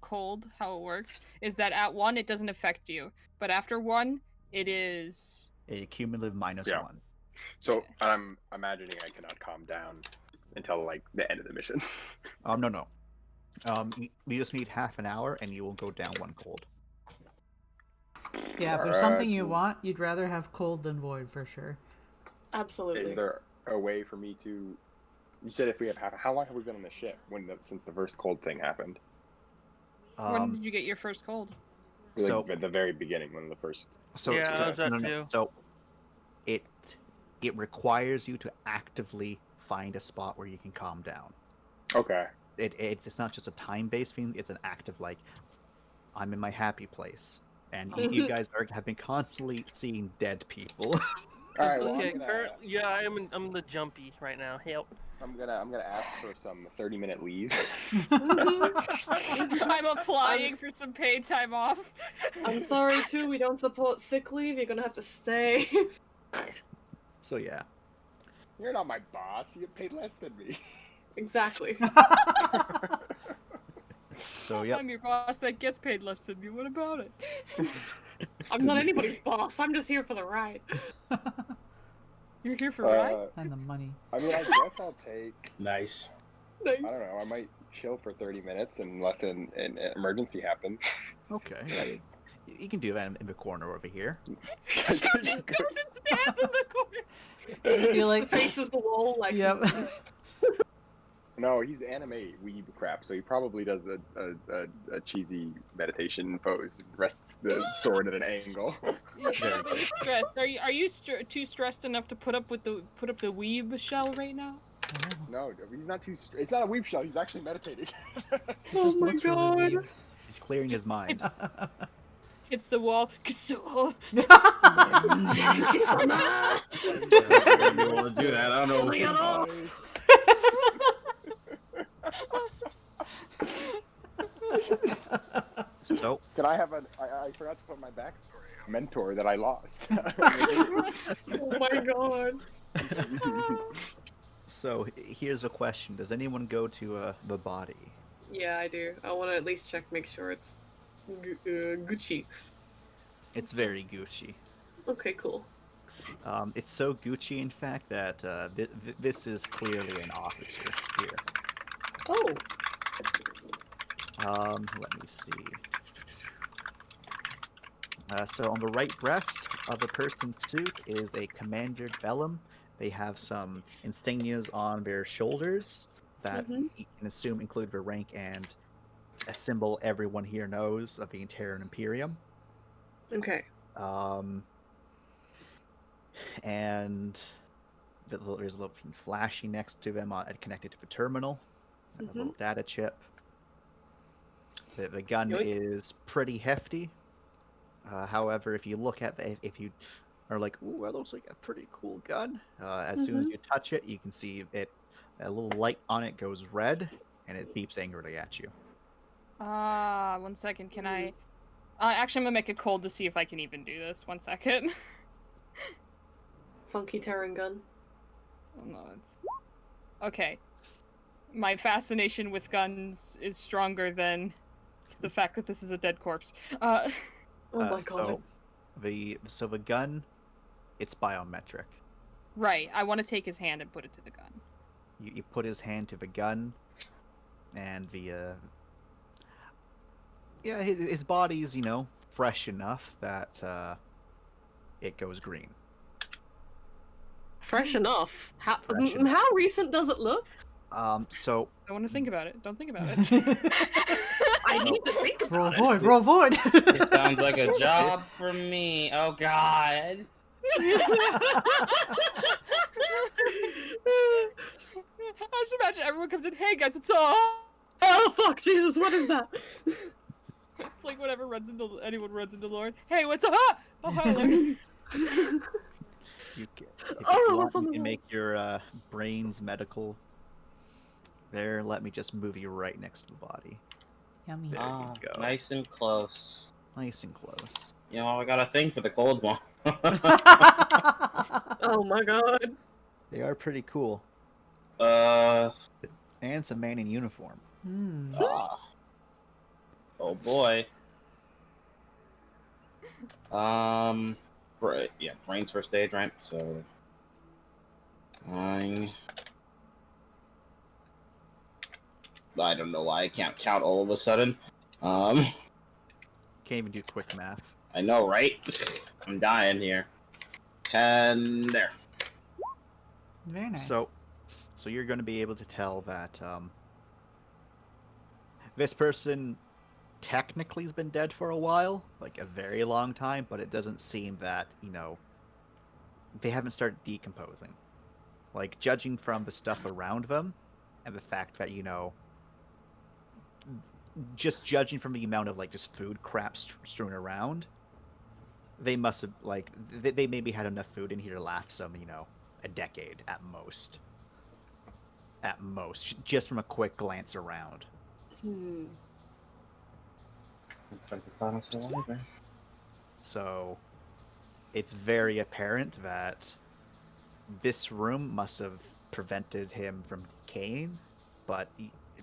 Speaker 1: cold, how it works, is that at 1 it doesn't affect you, but after 1 it is
Speaker 5: A cumulative -1.
Speaker 8: So I'm imagining I cannot calm down until like the end of the mission.
Speaker 5: No. You just need half an hour, and you will go down 1 cold.
Speaker 6: Yeah, if there's something you want, you'd rather have cold than void for sure.
Speaker 3: Absolutely.
Speaker 8: Is there a way for me to? You said if we have how long have we been on the ship since the first cold thing happened?
Speaker 1: When did you get your first cold?
Speaker 8: Like,
Speaker 5: So-
Speaker 8: at the very beginning, when the first.
Speaker 5: So it requires you to actively find a spot where you can calm down.
Speaker 8: Okay.
Speaker 5: It's not just a time-based thing. It's an active, like, I'm in my happy place, and you guys have been constantly seeing dead people.
Speaker 8: All right. Well,
Speaker 2: Okay, I'm the jumpy right now. Help.
Speaker 8: I'm gonna ask for some 30-minute leave.
Speaker 1: I'm applying for some paid time off.
Speaker 3: I'm sorry too. We don't support sick leave. You're gonna have to stay.
Speaker 5: So yeah.
Speaker 8: You're not my boss. You get paid less than me.
Speaker 3: Exactly.
Speaker 5: So yeah.
Speaker 1: I'm your boss that gets paid less than me. What about it?
Speaker 3: I'm not anybody's boss. I'm just here for the ride.
Speaker 1: You're here for ride?
Speaker 6: And the money.
Speaker 8: I mean, I guess I'll take.
Speaker 13: Nice.
Speaker 3: Nice.
Speaker 8: I don't know. I might chill for 30 minutes unless an emergency happens.
Speaker 5: Okay. Yeah, you can do that in the corner over here.
Speaker 1: Just goes and stands in the corner.
Speaker 6: You're like
Speaker 3: faces the wall like.
Speaker 6: Yep.
Speaker 8: No, he's anime weeb crap, so he probably does a cheesy meditation pose, rests the sword at an angle.
Speaker 1: Stressed. Are you too stressed enough to put up the weeb shell right now?
Speaker 8: No, he's not too. It's not a weeb shell. He's actually meditating.
Speaker 3: Oh my god.
Speaker 5: He's clearing his mind.
Speaker 1: It's the wall.
Speaker 13: You want to do that? I don't know.
Speaker 5: So
Speaker 8: can I have I forgot to put my backstory. A mentor that I lost.
Speaker 3: Oh my god.
Speaker 5: So here's a question: does anyone go to the body?
Speaker 3: Yeah, I do. I want to at least make sure it's Gucci.
Speaker 5: It's very Gucci.
Speaker 3: Okay, cool.
Speaker 5: It's so Gucci, in fact, that this is clearly an officer here.
Speaker 3: Oh.
Speaker 5: Let me see. So on the right breast of the person's suit is a commander vellum. They have some insignias on their shoulders that you can assume include their rank and a symbol everyone here knows of the Terran Imperium.
Speaker 3: Okay.
Speaker 5: And there's a little flashing next to them connected to the terminal. A little data chip. The gun is pretty hefty. However, if you look at if you are like, ooh, that looks like a pretty cool gun. As soon as you touch it, you can see it. A little light on it goes red, and it beeps angrily at you.
Speaker 1: 1 second. Can I? Actually, I'm gonna make a cold to see if I can even do this. 1 second.
Speaker 3: Funky Terran gun.
Speaker 1: Oh, no, it's... Okay. My fascination with guns is stronger than the fact that this is a dead corpse.
Speaker 3: Oh my god.
Speaker 5: So the gun, it's biometric.
Speaker 1: Right. I want to take his hand and put it to the gun.
Speaker 5: You put his hand to the gun, and his body's fresh enough that it goes green.
Speaker 3: Fresh enough. How
Speaker 5: Fresh enough.
Speaker 3: how recent does it look?
Speaker 5: So
Speaker 1: I want to think about it. Don't think about it.
Speaker 3: I need to think about
Speaker 6: Roll
Speaker 3: it.
Speaker 6: void. Roll void.
Speaker 13: It sounds like a job for me. Oh God.
Speaker 1: I just imagine everyone comes in. Hey guys, it's all.
Speaker 3: Oh fuck, Jesus, what is that?
Speaker 1: It's like whenever anyone runs into Lord. Hey, what's up? Ah! Oh, hi, Lord.
Speaker 5: You can, if
Speaker 3: Oh,
Speaker 5: you want,
Speaker 3: that's on
Speaker 5: you
Speaker 3: the
Speaker 5: can make
Speaker 3: walls.
Speaker 5: your brains medical. There, let me just move you right next to the body.
Speaker 6: Yummy.
Speaker 5: There you go.
Speaker 13: Nice and close.
Speaker 5: Nice and close.
Speaker 13: You know, I got a thing for the cold one.
Speaker 3: Oh my god.
Speaker 5: They are pretty cool.
Speaker 13: uh.
Speaker 5: And it's a man in uniform.
Speaker 6: Hmm.
Speaker 13: Oh boy. Yeah, brains first aid, right? So. 9. I don't know why I can't count all of a sudden.
Speaker 5: Can't even do quick math.
Speaker 13: I know, right? I'm dying here. 10 there.
Speaker 6: Very nice.
Speaker 5: So you're going to be able to tell that this person technically has been dead for a while, like a very long time, but it doesn't seem that, they haven't started decomposing. Like, judging from the stuff around them and the fact that, just judging from the amount of, like, just food crap strewn around, they must have, like, they maybe had enough food in here to last them, a decade at most. At most, just from a quick glance around.
Speaker 13: Looks like the final survivor.
Speaker 5: So, it's very apparent that this room must have prevented him from decaying, but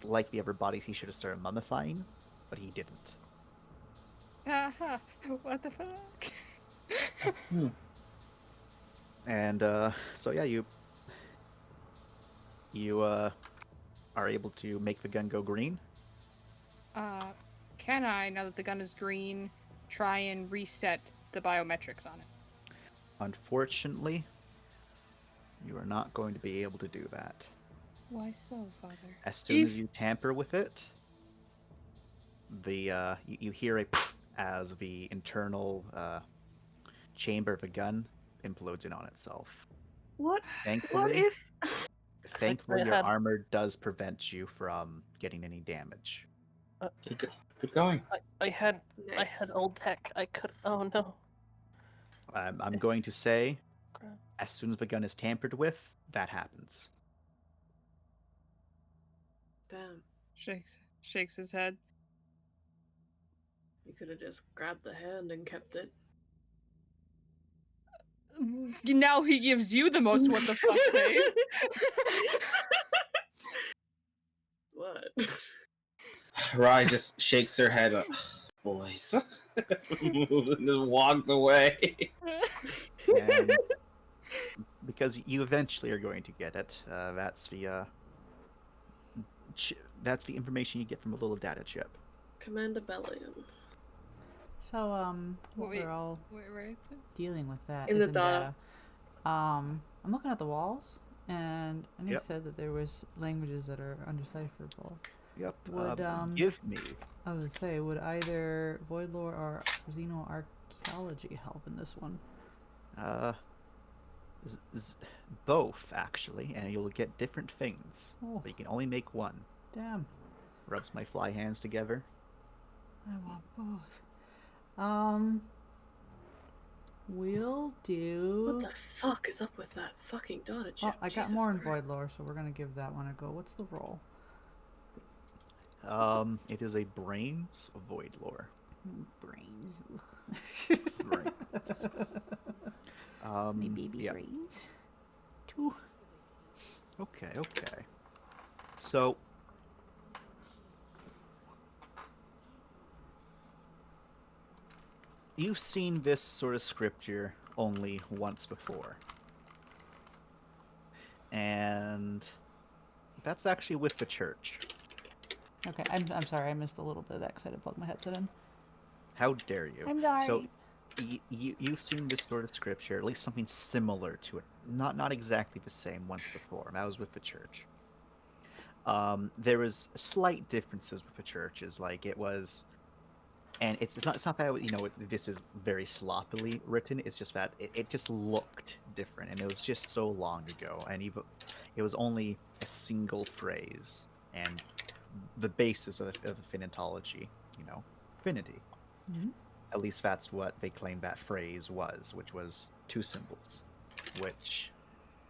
Speaker 5: like the other bodies, he should have started mummifying, but he didn't.
Speaker 1: Haha, what the fuck?
Speaker 5: And so yeah, you are able to make the gun go green.
Speaker 1: Can I, now that the gun is green, try and reset the biometrics on it?
Speaker 5: Unfortunately, you are not going to be able to do that.
Speaker 1: Why so, Father?
Speaker 5: As soon as you tamper with it, the you hear a poof as the internal chamber of the gun implodes in on itself.
Speaker 3: What?
Speaker 5: Thankfully,
Speaker 3: What if?
Speaker 5: Thankfully, your armor does prevent you from getting any damage.
Speaker 13: Good going.
Speaker 2: I had
Speaker 3: Nice.
Speaker 2: old tech. I could. Oh no.
Speaker 5: I'm going to say, as soon as the gun is tampered with, that happens.
Speaker 3: Damn.
Speaker 1: Shakes his head.
Speaker 3: You could have just grabbed the hand and kept it.
Speaker 1: Now he gives you the most what the fuck face.
Speaker 3: What?
Speaker 13: Rai just shakes her head. Boys. And just walks away.
Speaker 5: And because you eventually are going to get it, that's the information you get from a little data chip.
Speaker 3: Commander Bellion.
Speaker 6: So, while
Speaker 1: Wait,
Speaker 6: we're all
Speaker 1: where is it?
Speaker 6: dealing with that,
Speaker 3: In the
Speaker 6: isn't
Speaker 3: data.
Speaker 6: I'm looking at the walls, and I know you
Speaker 5: Yep.
Speaker 6: said that there was languages that are undecipherable.
Speaker 5: Yep.
Speaker 6: Would,
Speaker 5: Give me.
Speaker 6: I would say, would either Void Lore or Xenoarchaeology help in this one?
Speaker 5: Both, actually, and you'll get different things.
Speaker 6: Oh.
Speaker 5: But you can only make one.
Speaker 6: Damn.
Speaker 5: Rubs my fly hands together.
Speaker 6: I want both. We'll do...
Speaker 3: What the fuck is up with that fucking data chip?
Speaker 6: Oh, I got
Speaker 3: Jesus
Speaker 6: more in
Speaker 3: Christ.
Speaker 6: Void Lore, so we're gonna give that one a go. What's the roll?
Speaker 5: It is a brains void lore.
Speaker 6: Brains.
Speaker 5: Brains.
Speaker 6: My baby
Speaker 5: yeah.
Speaker 6: brains. 2.
Speaker 5: Okay. So, you've seen this sort of scripture only once before. And that's actually with the church.
Speaker 6: Okay, I'm sorry, I missed a little bit of that because I didn't plug my headset in.
Speaker 5: How dare you?
Speaker 6: I'm sorry.
Speaker 5: So, you've seen this sort of scripture, at least something similar to it. Not exactly the same once before. That was with the church. There was slight differences with the churches, like it was, and it's not that this is very sloppily written. It's just that it just looked different, and it was just so long ago, and even it was only a single phrase, and the basis of Finitology, infinity.
Speaker 6: Mhm.
Speaker 5: At least that's what they claimed that phrase was, which was two symbols, which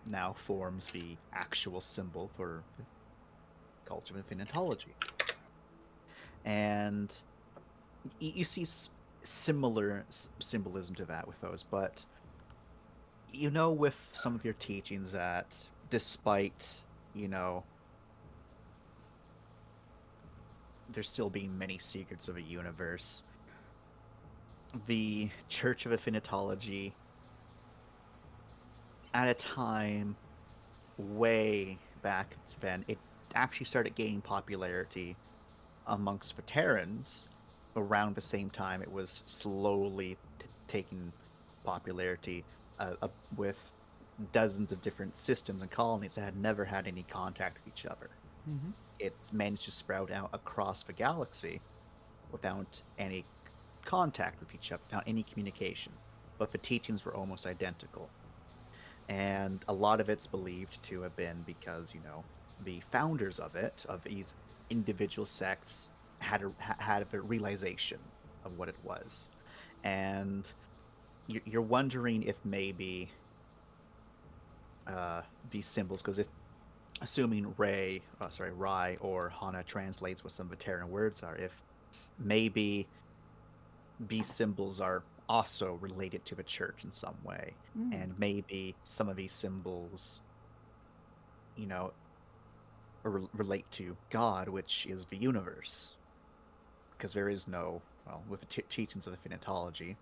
Speaker 5: now forms the actual symbol for the cult of infinitology. And you see similar symbolism to that with those, but you know, with some of your teachings that despite, you know, there still being many secrets of a universe, the Church of Affinitology, at a time way back then, it actually started gaining popularity amongst veterans around the same time it was slowly taking popularity with dozens of different systems and colonies that had never had any contact with each other.
Speaker 6: Mm-hmm.
Speaker 5: It managed to sprout out across the galaxy without any contact with each other, without any communication. But the teachings were almost identical. And a lot of it's believed to have been because, you know, the founders of it, of these individual sects, had a realization of what it was. And you're wondering if maybe these symbols, because if assuming Rai or Hana translates what some Veteran words are, if maybe these symbols are also related to the church in some way, and maybe some of these symbols, you know, relate to God, which is the universe, because there is no, well, with the teachings of Affinitology,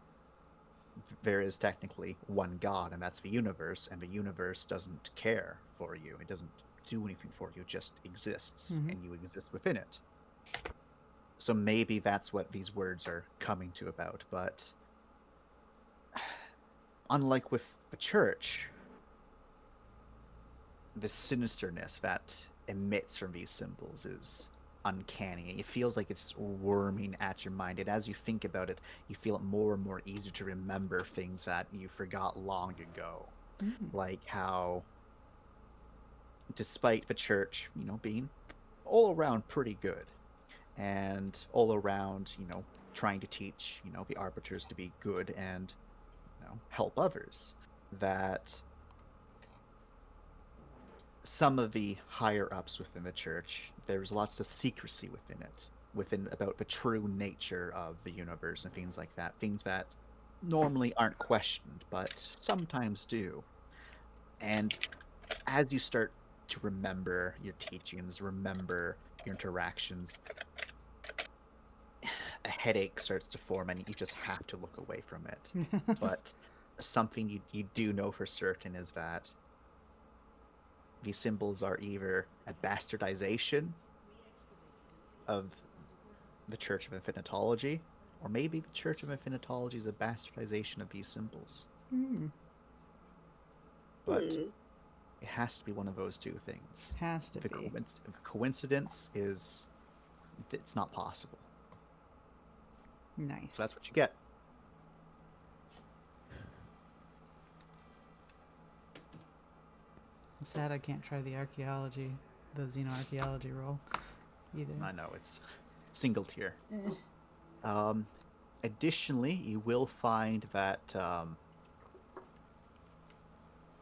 Speaker 5: there is technically one God, and that's the universe, and the universe doesn't care for you. It doesn't do anything for you. It just exists, and you exist within it. So maybe that's what these words are coming to about. But unlike with the church, the sinisterness that emits from these symbols is uncanny. It feels like it's worming at your mind, and as you think about it, you feel it more and more easy to remember things that you forgot long ago. Like how, despite the church, you know, being all around pretty good, and all around, you know, trying to teach, you know, the arbiters to be good and, you know, help others, that some of the higher ups within the church, there's lots of secrecy within it, about the true nature of the universe and things like that, things that normally aren't questioned but sometimes do. And as you start to remember your teachings, remember your interactions, a headache starts to form and you just have to look away from it. But something you do know for certain is that these symbols are either a bastardization of the Church of Infinitology, or maybe the Church of Infinitology is a bastardization of these symbols. But it has to be one of those two things.
Speaker 6: Has to
Speaker 5: the
Speaker 6: be.
Speaker 5: The coincidence is, it's not possible.
Speaker 6: Nice.
Speaker 5: So that's what you get.
Speaker 6: I'm sad I can't try the xenoarchaeology roll either.
Speaker 5: I know, it's single tier. Additionally, you will find that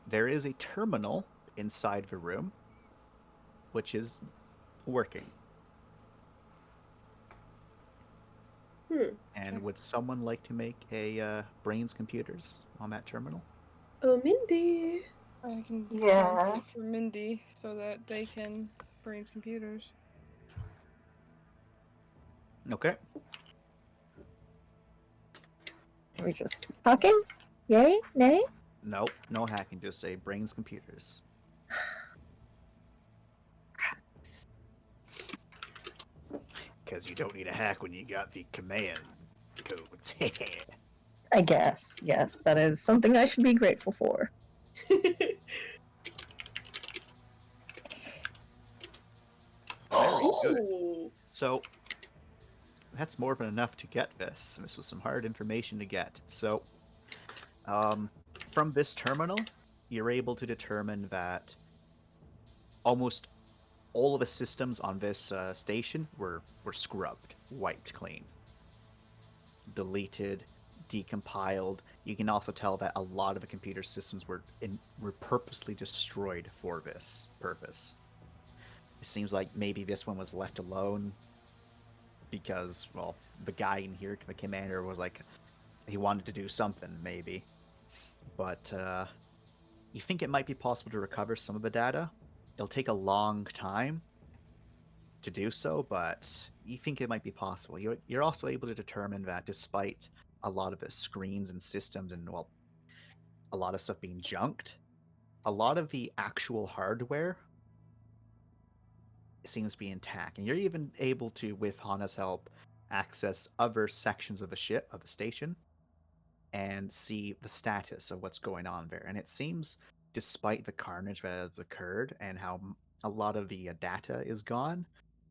Speaker 5: there is a terminal inside the room, which is working. And would someone like to make a brains computers on that terminal?
Speaker 3: Oh, Mindy.
Speaker 1: I can
Speaker 7: Yeah.
Speaker 1: for Mindy so that they can brains computers.
Speaker 5: Okay.
Speaker 7: Are we just talking? Yay? Nay?
Speaker 5: Nope, no hacking, just say brains computers. Because you don't need a hack when you got the command codes.
Speaker 7: I guess. Yes, that is something I should be grateful for.
Speaker 5: Very good. So that's more than enough to get this. This was some hard information to get. So from this terminal, you're able to determine that almost all of the systems on this station were scrubbed, wiped clean. deleted, decompiled. You can also tell that a lot of the computer systems were purposely destroyed for this purpose. It seems like maybe this one was left alone because, well, the guy in here, the commander, was like, he wanted to do something, maybe. But you think it might be possible to recover some of the data? It'll take a long time to do so, but you think it might be possible. You're also able to determine that despite a lot of the screens and systems and, well, a lot of stuff being junked, a lot of the actual hardware seems to be intact. And you're even able to, with Hana's help, access other sections of the ship, of the station, and see the status of what's going on there. And it seems, despite the carnage that has occurred and how a lot of the data is gone,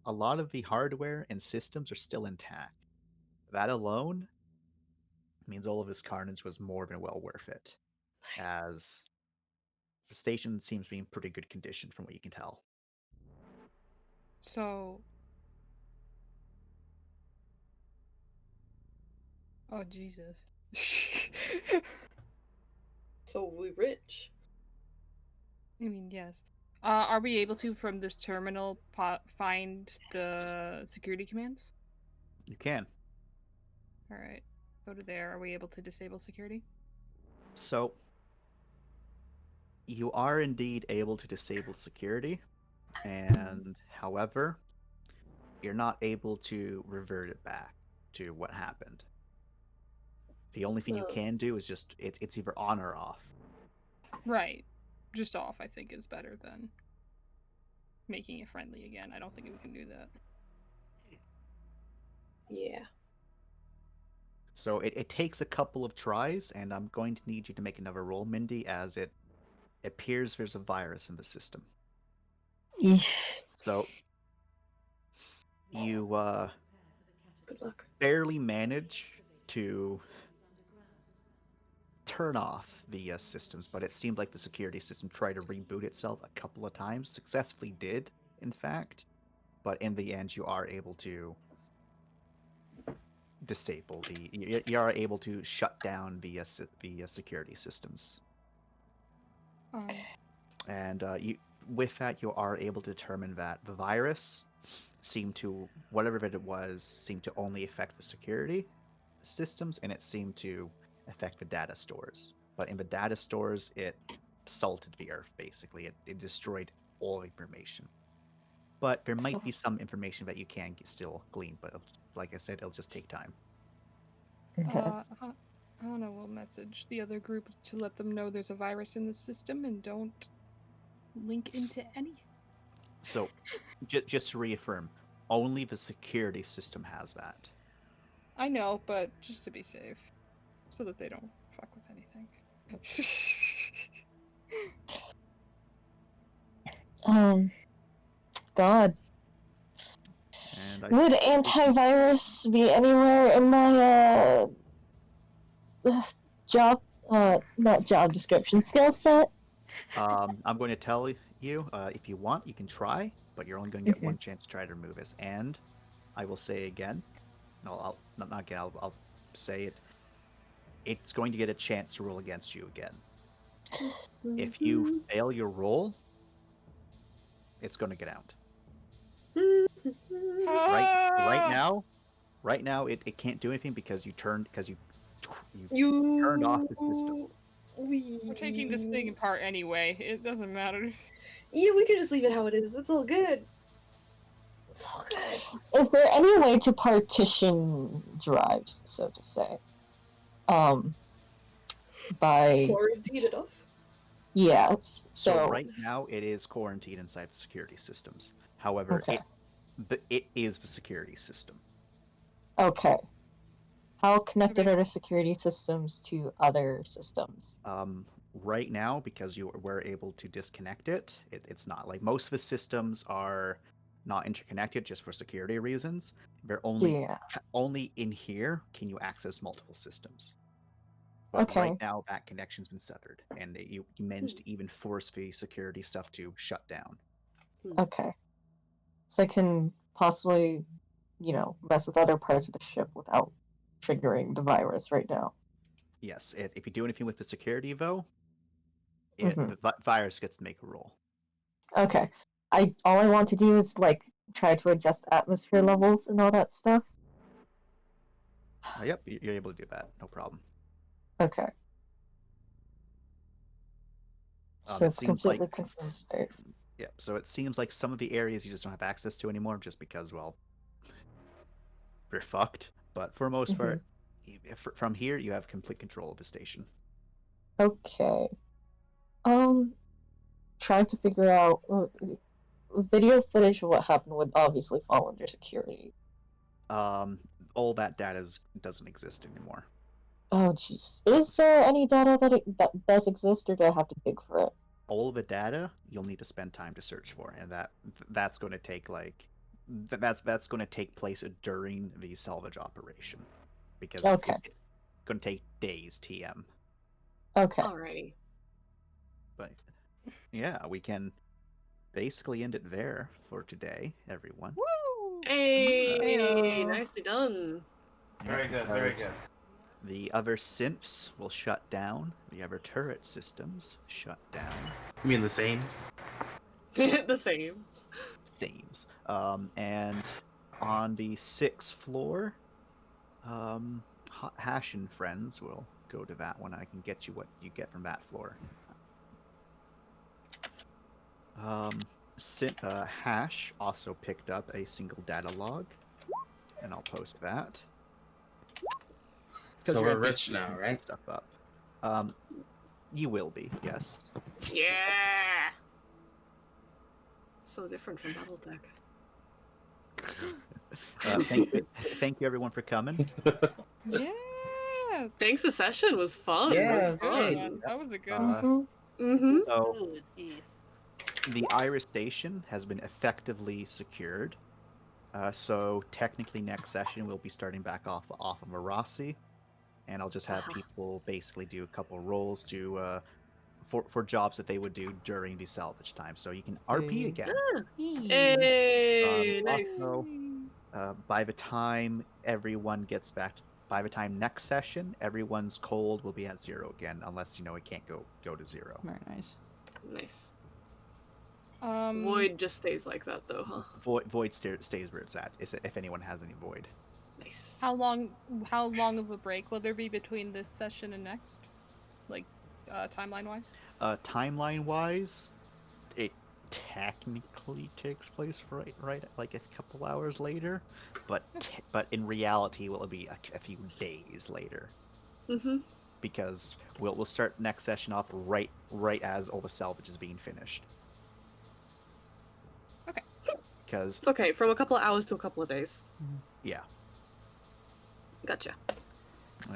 Speaker 5: a lot of the hardware and systems are still intact. That alone means all of this carnage was more than well worth it, as the station seems to be in pretty good condition from what you can tell.
Speaker 1: So... Oh, Jesus.
Speaker 3: So we rich.
Speaker 1: I mean, yes. Are we able to, from this terminal, find the security commands?
Speaker 5: You can.
Speaker 1: Alright. Go to there. Are we able to disable security?
Speaker 5: So, you are indeed able to disable security, and however, you're not able to revert it back to what happened. The only thing you can do is just, it's either on or off.
Speaker 1: Right. Just off, I think, is better than making it friendly again. I don't think we can do that.
Speaker 3: Yeah.
Speaker 5: So it takes a couple of tries, and I'm going to need you to make another roll, Mindy, as it appears there's a virus in the system.
Speaker 7: Yeesh.
Speaker 5: So you
Speaker 3: Good luck.
Speaker 5: barely manage to turn off the systems, but it seemed like the security system tried to reboot itself a couple of times. Successfully did, in fact, but in the end you are able to disable you are able to shut down the security systems. And with that, you are able to determine that the virus seemed to, whatever it was, seemed to only affect the security systems, and it seemed to affect the data stores. But in the data stores, it salted the earth, basically. It destroyed all information. But there might be some information that you can still glean, but like I said, it'll just take time.
Speaker 1: Hana will message the other group to let them know there's a virus in the system and don't link into anything.
Speaker 5: So, just to reaffirm, only the security system has that.
Speaker 1: I know, but just to be safe, so that they don't fuck with anything.
Speaker 7: God.
Speaker 5: And
Speaker 7: Would antivirus be anywhere in my job, not job description, skill set?
Speaker 5: I'm going to tell you, if you want, you can try, but you're only going to get one chance to try to remove this. And I will say again, I'll say it. It's going to get a chance to roll against you again. If you fail your roll, it's going to get out. Right now, it can't do anything because you turned off the system.
Speaker 1: We're taking this thing apart anyway. It doesn't matter.
Speaker 3: Yeah, we could just leave it how it is. It's all good. It's all good.
Speaker 7: Is there any way to partition drives, so to say? By
Speaker 3: quarantine it off?
Speaker 7: Yes.
Speaker 5: So right now it is quarantined inside the security systems. However, it is the security system.
Speaker 7: Okay. How connected are the security systems to other systems?
Speaker 5: Right now, because you were able to disconnect it, it's not. Like, most of the systems are not interconnected just for security reasons. They're only in here can you access multiple systems. But right now that connection's been severed, and you managed to even force the security stuff to shut down.
Speaker 7: Okay. So I can possibly, mess with other parts of the ship without
Speaker 14: figuring the virus right now.
Speaker 5: Yes, if you do anything with the security evo,
Speaker 14: Mhm.
Speaker 5: the virus gets to make a roll.
Speaker 14: Okay. All I want to do is like try to adjust atmosphere levels and all that stuff.
Speaker 5: Yep, you're able to do that. No problem.
Speaker 14: Okay. So
Speaker 5: It
Speaker 14: it's
Speaker 5: seems like
Speaker 14: completely confirmed state.
Speaker 5: yeah. So it seems like some of the areas you just don't have access to anymore, just because well, you're fucked. But for the most part, from here you have complete control of the station.
Speaker 14: Okay. Trying to figure out video footage of what happened would obviously fall under security.
Speaker 5: All that data doesn't exist anymore.
Speaker 14: Oh jeez. Is there any data that does exist, or do I have to dig for it?
Speaker 5: All of the data you'll need to spend time to search for, and that's going to take that's going to take place during the salvage operation, because it's going to take days TM.
Speaker 14: Okay.
Speaker 3: Alrighty.
Speaker 5: But yeah, we can basically end it there for today, everyone.
Speaker 1: Woo!
Speaker 3: Hey,
Speaker 1: Heyo.
Speaker 3: nicely done.
Speaker 4: Very good, very good.
Speaker 5: The other synths will shut down. The other turret systems shut down.
Speaker 13: You mean the sames?
Speaker 3: The same.
Speaker 5: Sames. And on the 6th floor, Hash and friends will go to that one. I can get you what you get from that floor. Hash also picked up a single data log, and I'll post that.
Speaker 13: So we're rich now, right?
Speaker 5: Stuff up. You will be, yes.
Speaker 3: Yeah. So different from BattleTech.
Speaker 5: Thank you everyone for coming.
Speaker 1: Yes.
Speaker 3: Thanks for session. Was fun.
Speaker 1: Yeah,
Speaker 3: It was fun.
Speaker 1: that was a good one.
Speaker 5: So the Iris station has been effectively secured. So technically next session we'll be starting back off of Marasi, and I'll just have people basically do a couple rolls to for jobs that they would do during the salvage time. So you can RP again.
Speaker 3: Hey, nice.
Speaker 5: Also, by the time everyone gets back, by the time next session, everyone's cold will be at 0 again, unless it can't go to 0.
Speaker 6: Very nice.
Speaker 3: Nice. Void just stays like that, though, huh?
Speaker 5: Void stays where it's at. If anyone has any void.
Speaker 3: Nice.
Speaker 1: How long of a break will there be between this session and next? Like, timeline-wise?
Speaker 5: Timeline-wise, it technically takes place right like a couple hours later, but in reality, will it be a few days later? Because we'll start next session off right as all the salvage is being finished.
Speaker 1: Okay.
Speaker 5: Because
Speaker 3: from a couple of hours to a couple of days.
Speaker 5: Yeah.
Speaker 3: Gotcha.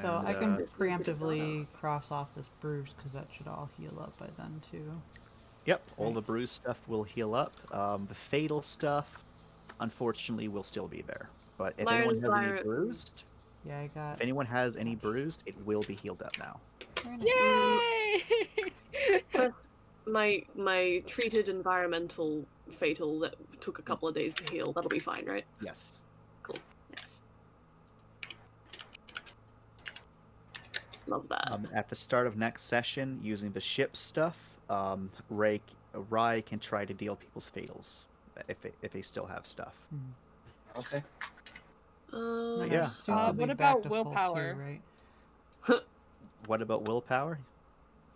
Speaker 6: So
Speaker 5: And,
Speaker 6: I can preemptively cross off this bruise because that should all heal up by then too.
Speaker 5: Yep, all the bruise stuff will heal up. The fatal stuff, unfortunately, will still be there. But if anyone has any bruised,
Speaker 6: yeah, I got.
Speaker 5: If anyone has any bruised, it will be healed up now.
Speaker 1: Yay!
Speaker 3: my treated environmental fatal that took a couple of days to heal. That'll be fine, right?
Speaker 5: Yes.
Speaker 3: Cool. Yes. Love that.
Speaker 5: At the start of next session, using the ship stuff, Rai can try to deal people's fatals if they still have stuff.
Speaker 13: Okay.
Speaker 5: Yeah.
Speaker 1: What about willpower?
Speaker 6: Right?
Speaker 5: What about willpower?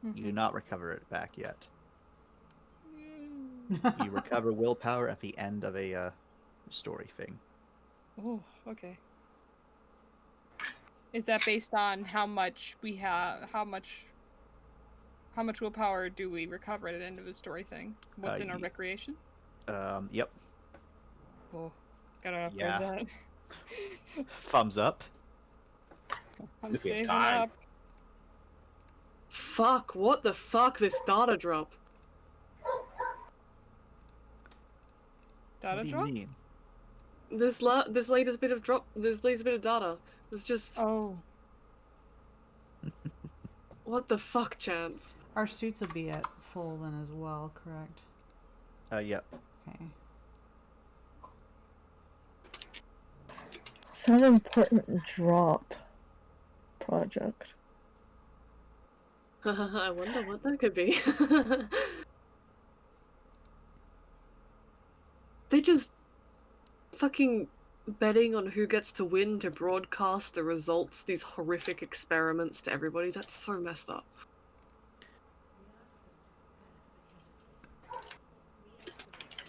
Speaker 5: You do not recover it back yet. You recover willpower at the end of a story thing.
Speaker 1: Oh, okay. Is that based on how much we have? How much willpower do we recover at the end of a story thing? What's in our recreation?
Speaker 5: Yep.
Speaker 1: Oh, gotta upgrade that.
Speaker 5: Thumbs up.
Speaker 1: I'm saving up.
Speaker 3: Fuck! What the fuck? This data drop.
Speaker 1: Data
Speaker 5: What do
Speaker 1: drop?
Speaker 5: you mean?
Speaker 3: This latest bit of drop. This latest bit of data was just.
Speaker 1: Oh.
Speaker 3: What the fuck, Chance?
Speaker 6: Our suits will be at full then as well, correct?
Speaker 5: Yep.
Speaker 6: Okay.
Speaker 14: Some important drop. project.
Speaker 3: I wonder what that could be. They just fucking betting on who gets to win to broadcast the results, these horrific experiments to everybody. That's so messed up.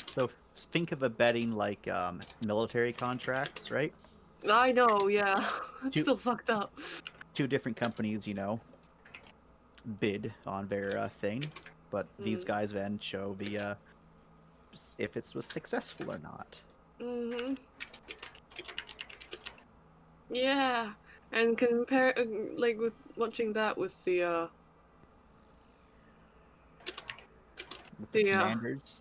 Speaker 5: So think of a betting like military contracts, right?
Speaker 3: I know, yeah. That's
Speaker 5: Two-
Speaker 3: still fucked up.
Speaker 5: Two different companies, bid on their thing, but these guys then show the if it was successful or not.
Speaker 3: Mm-hmm. Yeah, and compare like with watching that with the
Speaker 5: Commanders.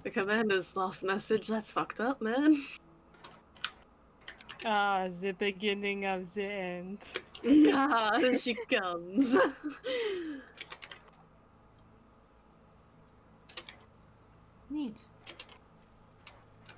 Speaker 3: The commander's last message. That's fucked up, man.
Speaker 1: The beginning of the end.
Speaker 3: Yeah, she comes.
Speaker 6: Neat.